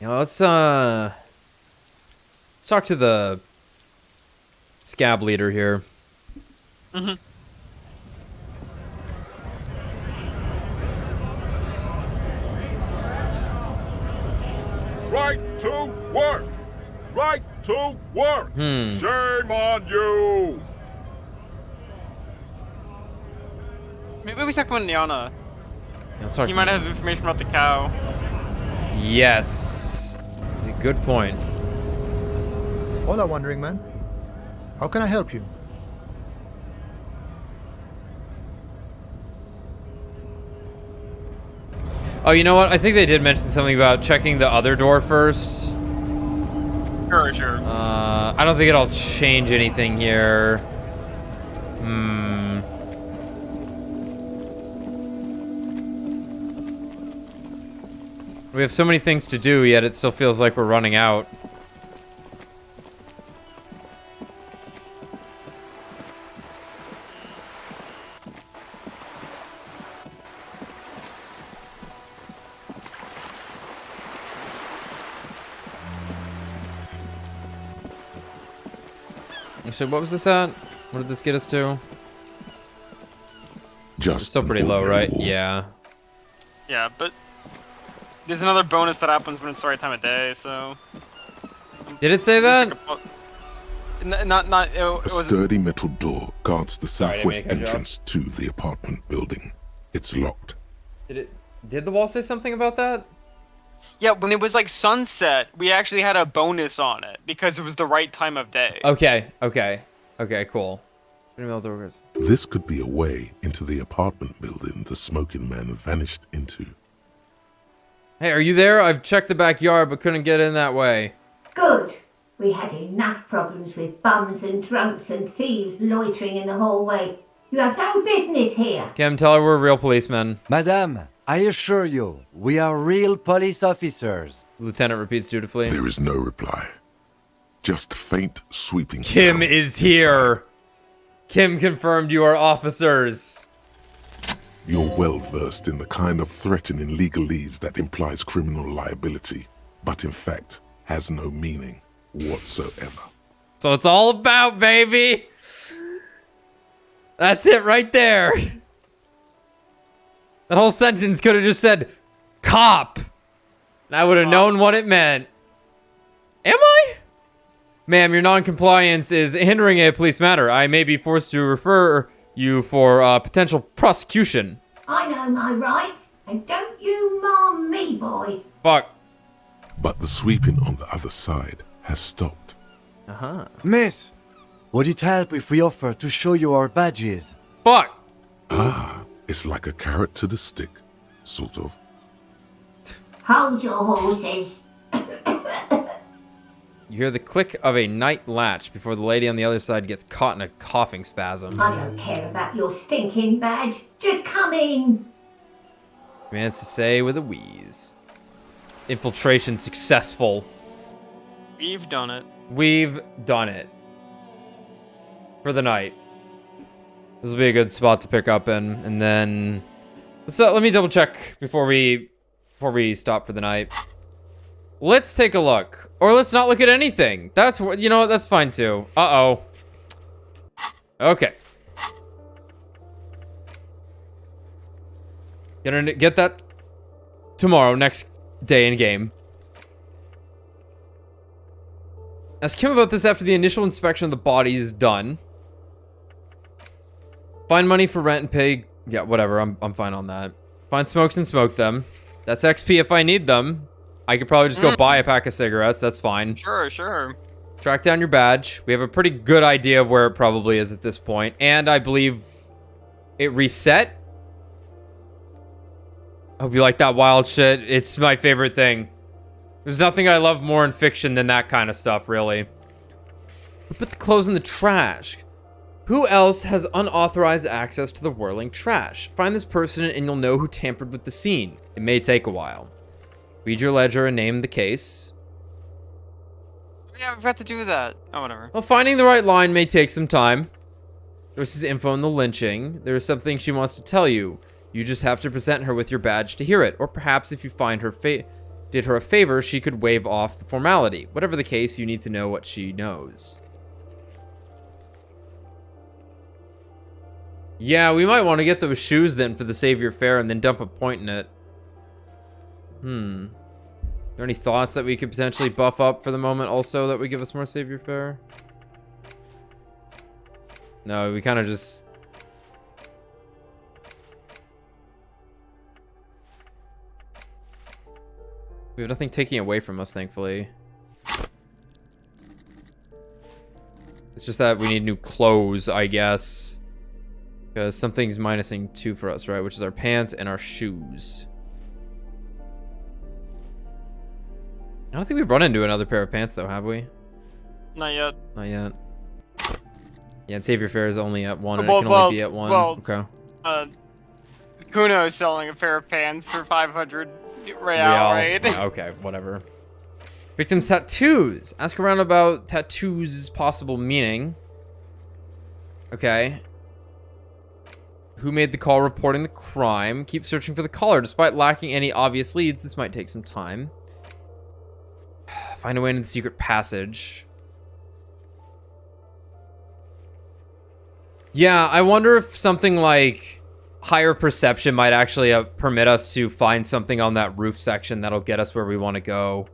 S2: You know, let's talk to the scab leader here.
S1: Mm-hmm.
S20: Right to work! Right to work! Shame on you!
S1: Maybe we talk about Niana.
S2: Yeah,
S1: he might have information about the cow.
S2: Yes. Good point.
S16: Hola, Wandering Man. How can I help you?
S2: Oh, you know what? I think they did mention something about checking the other door first.
S1: Sure.
S2: I don't think it'll change anything here. We have so many things to do, yet it still feels like we're running out. So what was this at? What did this get us to?
S3: Just
S2: it's still pretty low, right? Yeah.
S1: Yeah, but there's another bonus that happens when it's the right time of day, so...
S2: Did it say that?
S3: A sturdy metal door guards the southwest entrance to the apartment building. It's locked.
S2: Did the wall say something about that?
S1: Yeah, when it was like sunset, we actually had a bonus on it because it was the right time of day.
S2: Okay, cool.
S3: This could be a way into the apartment building the smoking man vanished into.
S2: Hey, are you there? I've checked the backyard but couldn't get in that way.
S13: Good. We had enough problems with bums and drunks and thieves loitering in the hallway. You have no business here.
S2: Kim, tell her we're real policemen.
S4: Madame, I assure you, we are real police officers.
S2: Lieutenant repeats dutifully.
S3: There is no reply. Just faint, sweeping
S2: Kim
S3: sounds
S2: is here. Kim confirmed you are officers.
S3: You're well versed in the kind of threatening legalese that implies criminal liability, but in fact has no meaning whatsoever.
S2: So it's all about, baby. That's it right there. That whole sentence could have just said, cop. And I would have known what it meant. Am I? Ma'am, your non-compliance is hindering a police matter. I may be forced to refer you for potential prosecution.
S13: I know my rights, and don't you mom me, boy.
S2: Fuck.
S3: But the sweeping on the other side has stopped.
S4: Miss, would it help if we offer to show you our badges?
S2: Fuck.
S3: Ah, it's like a carrot to the stick, sort of.
S13: Hold your horses.
S2: You hear the click of a night latch before the lady on the other side gets caught in a coughing spasm.
S13: I don't care about your stinking badge. Just come in.
S2: Managed to say with a wheeze. Infiltration successful.
S1: We've done it.
S2: We've done it. For the night. This will be a good spot to pick up in, and then... So let me double check before we stop for the night. Let's take a look. Or let's not look at anything. That's what, you know what, that's fine too. Uh-oh. Okay. Get that tomorrow, next day in game. Ask Kim about this after the initial inspection of the body is done. Find money for rent and pay. Yeah, whatever. I'm fine on that. Find smokes and smoke them. That's XP if I need them. I could probably just go buy a pack of cigarettes. That's fine.
S1: Sure.
S2: Track down your badge. We have a pretty good idea of where it probably is at this point. And I believe it reset. I hope you like that wild shit. It's my favorite thing. There's nothing I love more in fiction than that kind of stuff, really. We put the clothes in the trash. Who else has unauthorized access to the whirling trash? Find this person and you'll know who tampered with the scene. It may take a while. Read your ledger and name the case.
S1: Yeah, we forgot to do that. Oh, whatever.
S2: Well, finding the right line may take some time. This is info on the lynching. There is something she wants to tell you. You just have to present her with your badge to hear it. Or perhaps if you find her did her a favor, she could waive off the formality. Whatever the case, you need to know what she knows. Yeah, we might want to get those shoes then for the Savior Fair and then dump a point in it. Are there any thoughts that we could potentially buff up for the moment also that would give us more Savior Fare? No, we kind of just... We have nothing taking away from us, thankfully. It's just that we need new clothes, I guess. Because something's minusing 2 for us, right? Which is our pants and our shoes. I don't think we've run into another pair of pants, though, have we?
S1: Not yet.
S2: Not yet. Yeah, and Savior Fair is only at 1, and it can only be at 1. Okay.
S1: Cuno is selling a pair of pants for 500 real, right?
S2: Yeah, okay, whatever. Victim's tattoos. Ask around about tattoos' possible meaning. Okay. Who made the call reporting the crime? Keep searching for the caller. Despite lacking any obvious leads, this might take some time. Find a way into the secret passage. Yeah, I wonder if something like higher perception might actually permit us to find something on that roof section that'll get us where we want to go.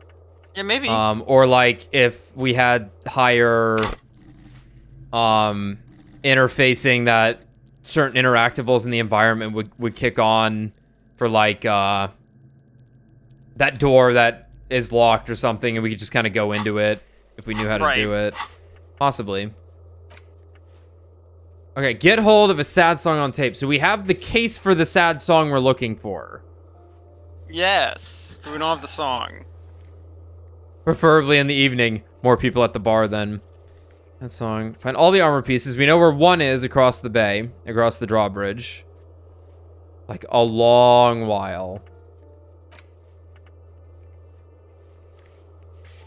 S1: Yeah, maybe.
S2: Or like if we had higher interfacing that certain interactables in the environment would kick on for like that door that is locked or something, and we could just kind of go into it if we knew how to do it. Possibly. Okay, get hold of a sad song on tape. So we have the case for the sad song we're looking for.
S1: Yes, but we don't have the song.
S2: Preferably in the evening. more people at the bar then. That song. Find all the armor pieces. We know where one is across the bay, across the drawbridge. Like a long while.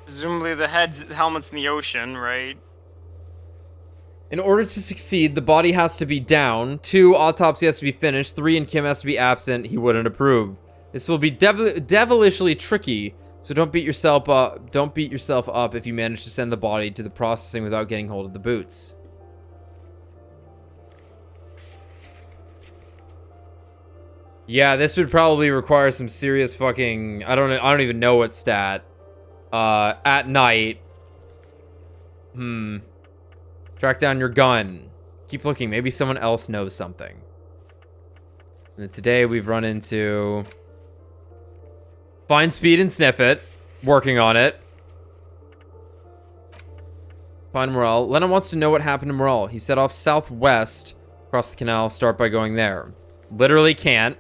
S1: Presumably the helmet's in the ocean, right?
S2: In order to succeed, the body has to be down. 2, autopsy has to be finished. 3, and Kim has to be absent. He wouldn't approve. This will be devilishly tricky, so don't beat yourself up. Don't beat yourself up if you manage to send the body to the processing without getting hold of the boots. Yeah, this would probably require some serious fucking... I don't even know what stat. At night. Track down your gun. Keep looking. Maybe someone else knows something. And today we've run into... Find speed and sniff it. Working on it. Find Morel. Lennon wants to know what happened to Morel. He set off southwest across the canal. Start by going there. Literally can't.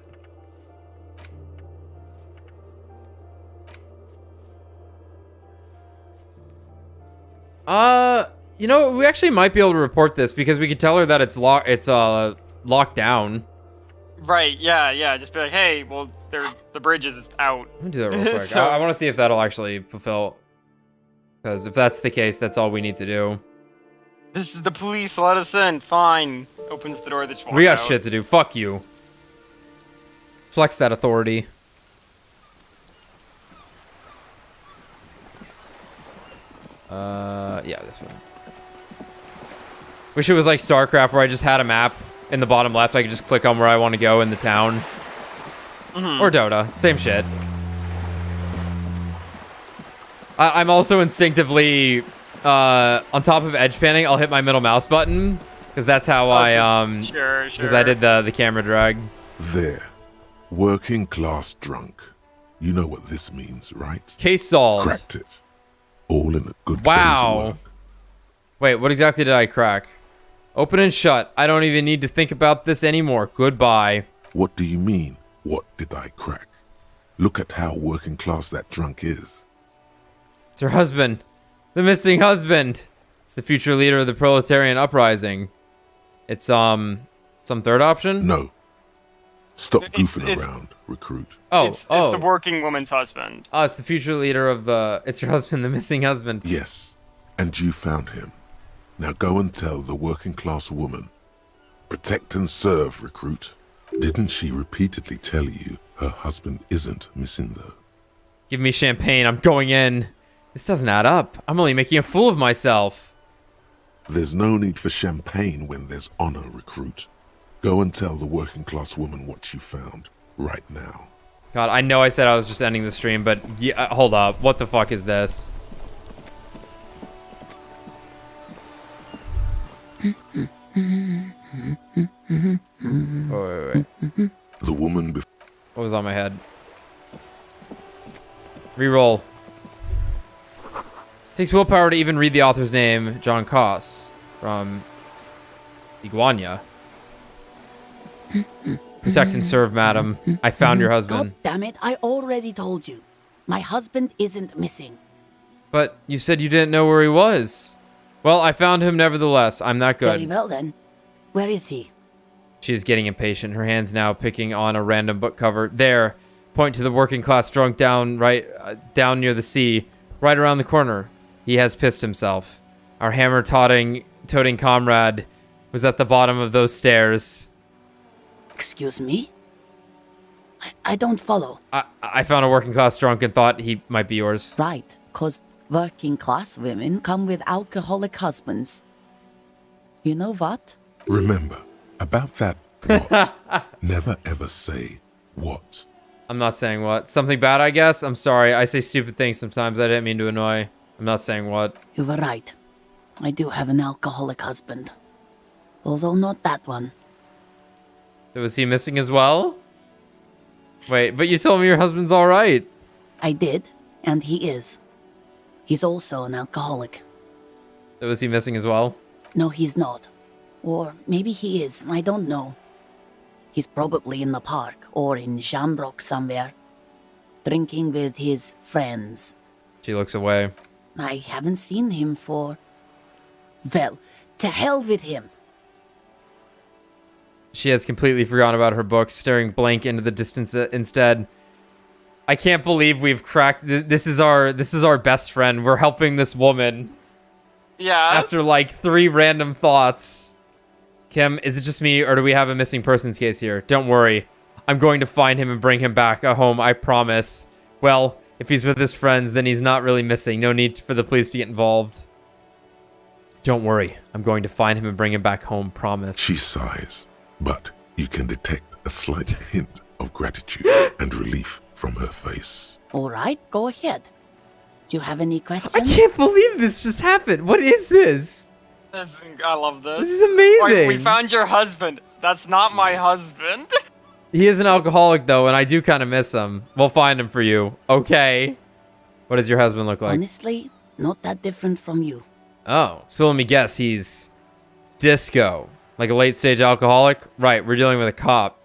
S2: You know, we actually might be able to report this because we could tell her that it's locked down.
S1: Right, yeah. Just be like, hey, well, the bridge is out.
S2: Let me do that real quick. So, I want to see if that'll actually fulfill. Because if that's the case, that's all we need to do.
S1: This is the police. Let us in. Fine. Opens the door. That you
S2: We got
S1: out.
S2: shit to do. Fuck you. Flex that authority. Yeah, this one. Wish it was like StarCraft where I just had a map in the bottom left. I could just click on where I want to go in the town. Or Dota. Same shit. I'm also instinctively, on top of edge panning, I'll hit my middle mouse button. Because that's how
S1: Sure.
S2: Because I did the camera drag.
S3: There. Working class drunk. You know what this means, right?
S2: Case solved.
S3: Cracked it. All in a good day's
S2: Wow.
S3: work.
S2: Wait, what exactly did I crack? Open and shut. I don't even need to think about this anymore. Goodbye.
S3: What do you mean, what did I crack? Look at how working class that drunk is.
S2: It's her husband. The missing husband. It's the future leader of the proletarian uprising. It's, some third option?
S3: No. Stop goofing around, recruit.
S1: It's the working woman's husband.
S2: Oh, it's the future leader of the... It's her husband, the missing husband.
S3: Yes, and you found him. Now go and tell the working class woman. Protect and serve, recruit. Didn't she repeatedly tell you her husband isn't missing though?
S2: Give me champagne. I'm going in. This doesn't add up. I'm only making a fool of myself.
S3: There's no need for champagne when there's honor, recruit. Go and tell the working class woman what you found right now.
S2: God, I know I said I was just ending the stream, but yeah, hold up. What the fuck is this? Oh, wait.
S3: The woman
S2: What was on my head? Reroll. Takes willpower to even read the author's name, John Koss, from Iguana. Protect and serve, madam. I found your husband.
S12: God damn it, I already told you. My husband isn't missing.
S2: But you said you didn't know where he was. Well, I found him nevertheless. I'm that good.
S12: Very well then. Where is he?
S2: She is getting impatient. Her hands now picking on a random book cover. There. Point to the working class drunk down down near the sea. Right around the corner. He has pissed himself. Our hammer-toting comrade was at the bottom of those stairs.
S12: Excuse me? I don't follow.
S2: I found a working class drunk and thought he might be yours.
S12: Right, because working class women come with alcoholic husbands. You know what?
S3: Remember, about that what, never ever say what.
S2: I'm not saying what. Something bad, I guess? I'm sorry. I say stupid things sometimes. I didn't mean to annoy. I'm not saying what.
S12: You were right. I do have an alcoholic husband. Although not that one.
S2: Was he missing as well? Wait, but you told me your husband's all right.
S12: I did, and he is. He's also an alcoholic.
S2: Was he missing as well?
S12: No, he's not. Or maybe he is, I don't know. He's probably in the park or in Shamrock somewhere, drinking with his friends.
S2: She looks away.
S12: I haven't seen him for... Well, to hell with him.
S2: She has completely forgotten about her books, staring blank into the distance instead. I can't believe we've cracked... This is our best friend. We're helping this woman.
S1: Yeah.
S2: After, like, 3 random thoughts. Kim, is it just me, or do we have a missing persons case here? Don't worry. I'm going to find him and bring him back home, I promise. Well, if he's with his friends, then he's not really missing. No need for the police to get involved. Don't worry. I'm going to find him and bring him back home, promise.
S3: She sighs, but you can detect a slight hint of gratitude and relief from her face.
S12: All right, go ahead. Do you have any questions?
S2: I can't believe this just happened. What is this?
S1: I love this.
S2: This is amazing.
S1: Like, we found your husband. That's not my husband.
S2: He is an alcoholic, though, and I do kind of miss him. We'll find him for you. Okay. What does your husband look like?
S12: Honestly, not that different from you.
S2: Oh, so let me guess. He's disco. Like a late-stage alcoholic? Right, we're dealing with a cop.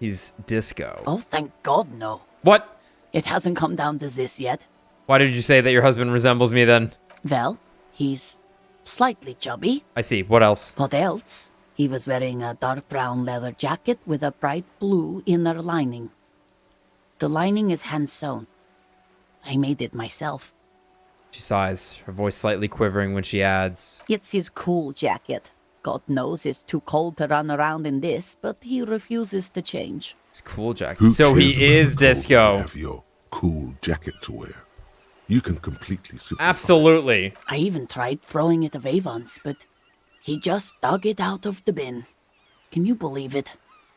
S2: He's disco.
S12: Oh, thank God, no.
S2: What?
S12: It hasn't come down to this yet.
S2: Why did you say that your husband resembles me, then?
S12: Well, he's slightly chubby.
S2: I see. What else?
S12: What else? He was wearing a dark brown leather jacket with a bright blue inner lining. The lining is hand-sewn. I made it myself.
S2: She sighs, her voice slightly quivering when she adds,
S12: It's his cool jacket. God knows it's too cold to run around in this, but he refuses to change.
S2: His cool jacket.
S3: Who
S2: So
S3: cares
S2: he
S3: about
S2: is
S3: the cold
S2: disco.
S3: You have your cool jacket to wear. You can completely simplify.
S2: Absolutely.
S12: I even tried throwing it away once, but he just dug it out of the bin. Can you believe it?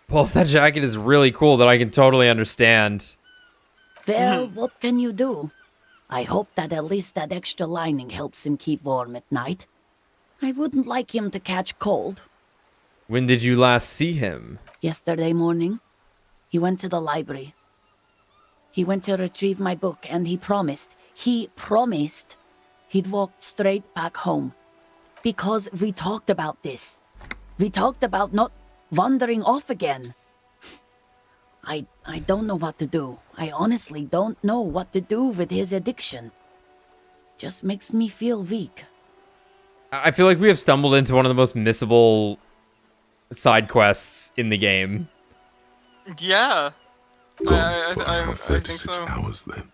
S2: Well, if that jacket is really cool, then I can totally understand.
S12: Well, what can you do? I hope that at least that extra lining helps him keep warm at night. I wouldn't like him to catch cold.
S2: When did you last see him?
S12: Yesterday morning, he went to the library. He went to retrieve my book, and he promised he'd walk straight back home. Because we talked about this. We talked about not wandering off again. I don't know what to do. I honestly don't know what to do with his addiction. Just makes me feel weak.
S2: I feel like we have stumbled into one of the most missable side quests in the game.
S1: Yeah.
S3: Gone for
S1: I
S3: around
S1: think
S3: 36
S1: so.
S3: hours then.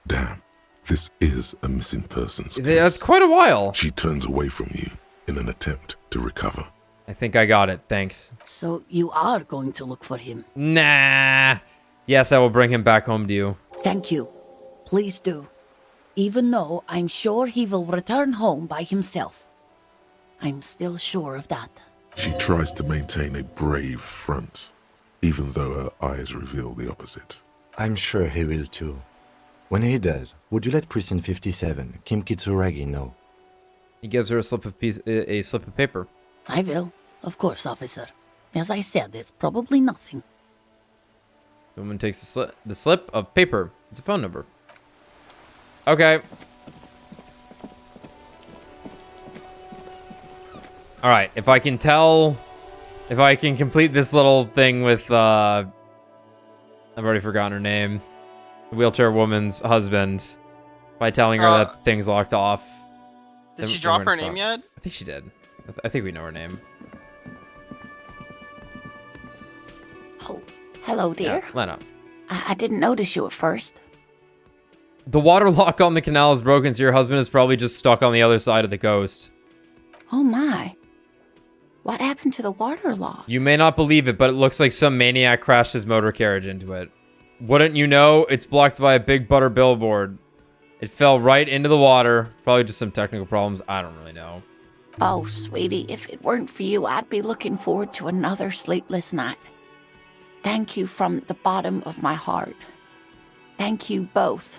S3: Damn, this is a missing persons case.
S2: That's quite a while.
S3: She turns away from you in an attempt to recover.
S2: I think I got it, thanks.
S12: So you are going to look for him?
S2: Nah. Yes, I will bring him back home to you.
S12: Thank you. Please do. Even though I'm sure he will return home by himself. I'm still sure of that.
S3: She tries to maintain a brave front, even though her eyes reveal the opposite.
S4: I'm sure he will too. When he does, would you let Precinct 57, Kim Kitsuragi, know?
S2: He gives her a slip of paper.
S12: I will. Of course, officer. As I said, it's probably nothing.
S2: The woman takes the slip of paper. It's a phone number. Okay. Alright, if I can complete this little thing with, I've already forgotten her name. The wheelchair woman's husband. By telling her that thing's locked off.
S1: Did she drop her name yet?
S2: I think she did. I think we know her name.
S6: Oh, hello, dear.
S2: Yeah, Lena.
S6: I didn't notice you at first.
S2: The water lock on the canal is broken, so your husband is probably just stuck on the other side of the coast.
S6: Oh my. What happened to the water lock?
S2: You may not believe it, but it looks like some maniac crashed his motor carriage into it. Wouldn't you know, it's blocked by a big butter billboard. It fell right into the water. Probably just some technical problems. I don't really know.
S6: Oh, sweetie, if it weren't for you, I'd be looking forward to another sleepless night. Thank you from the bottom of my heart. Thank you both.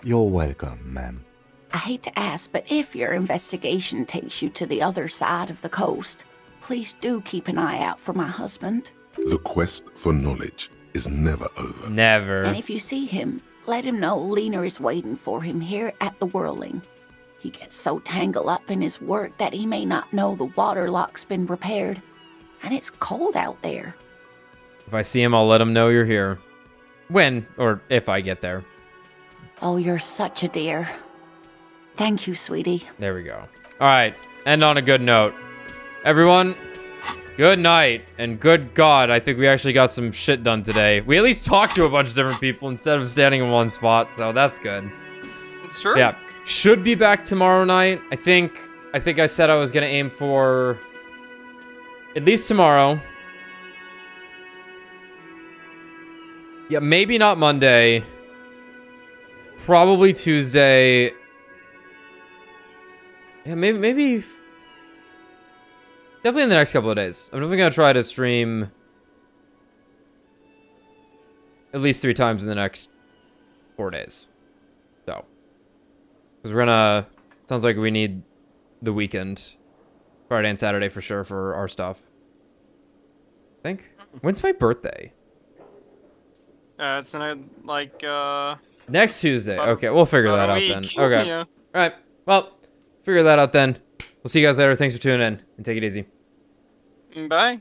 S4: You're welcome, ma'am.
S6: I hate to ask, but if your investigation takes you to the other side of the coast, please do keep an eye out for my husband.
S3: The quest for knowledge is never over.
S2: Never.
S6: And if you see him, let him know Lena is waiting for him here at the Whirling. He gets so tangled up in his work that he may not know the water lock's been repaired. And it's cold out there.
S2: If I see him, I'll let him know you're here. When, or if I get there.
S6: Oh, you're such a dear. Thank you, sweetie.
S2: There we go. All right. End on a good note. Everyone, good night. And good God, I think we actually got some shit done today. We at least talked to a bunch of different people instead of standing in one spot, so that's good.
S1: It's true.
S2: Yeah. Should be back tomorrow night. I think I said I was going to aim for at least tomorrow. Yeah, maybe not Monday. Probably Tuesday. Yeah, maybe. Definitely in the next couple of days. I'm definitely going to try to stream at least 3 times in the next 4 days. So. Because we're going to... Sounds like we need the weekend. Friday and Saturday for sure for our stuff. I think. When's my birthday?
S1: It's in like,
S2: Next Tuesday. Okay, we'll figure that out then. Okay.
S1: Yeah.
S2: All right. Well, figure that out then. We'll see you guys later. Thanks for tuning in, and take it easy.
S1: Bye.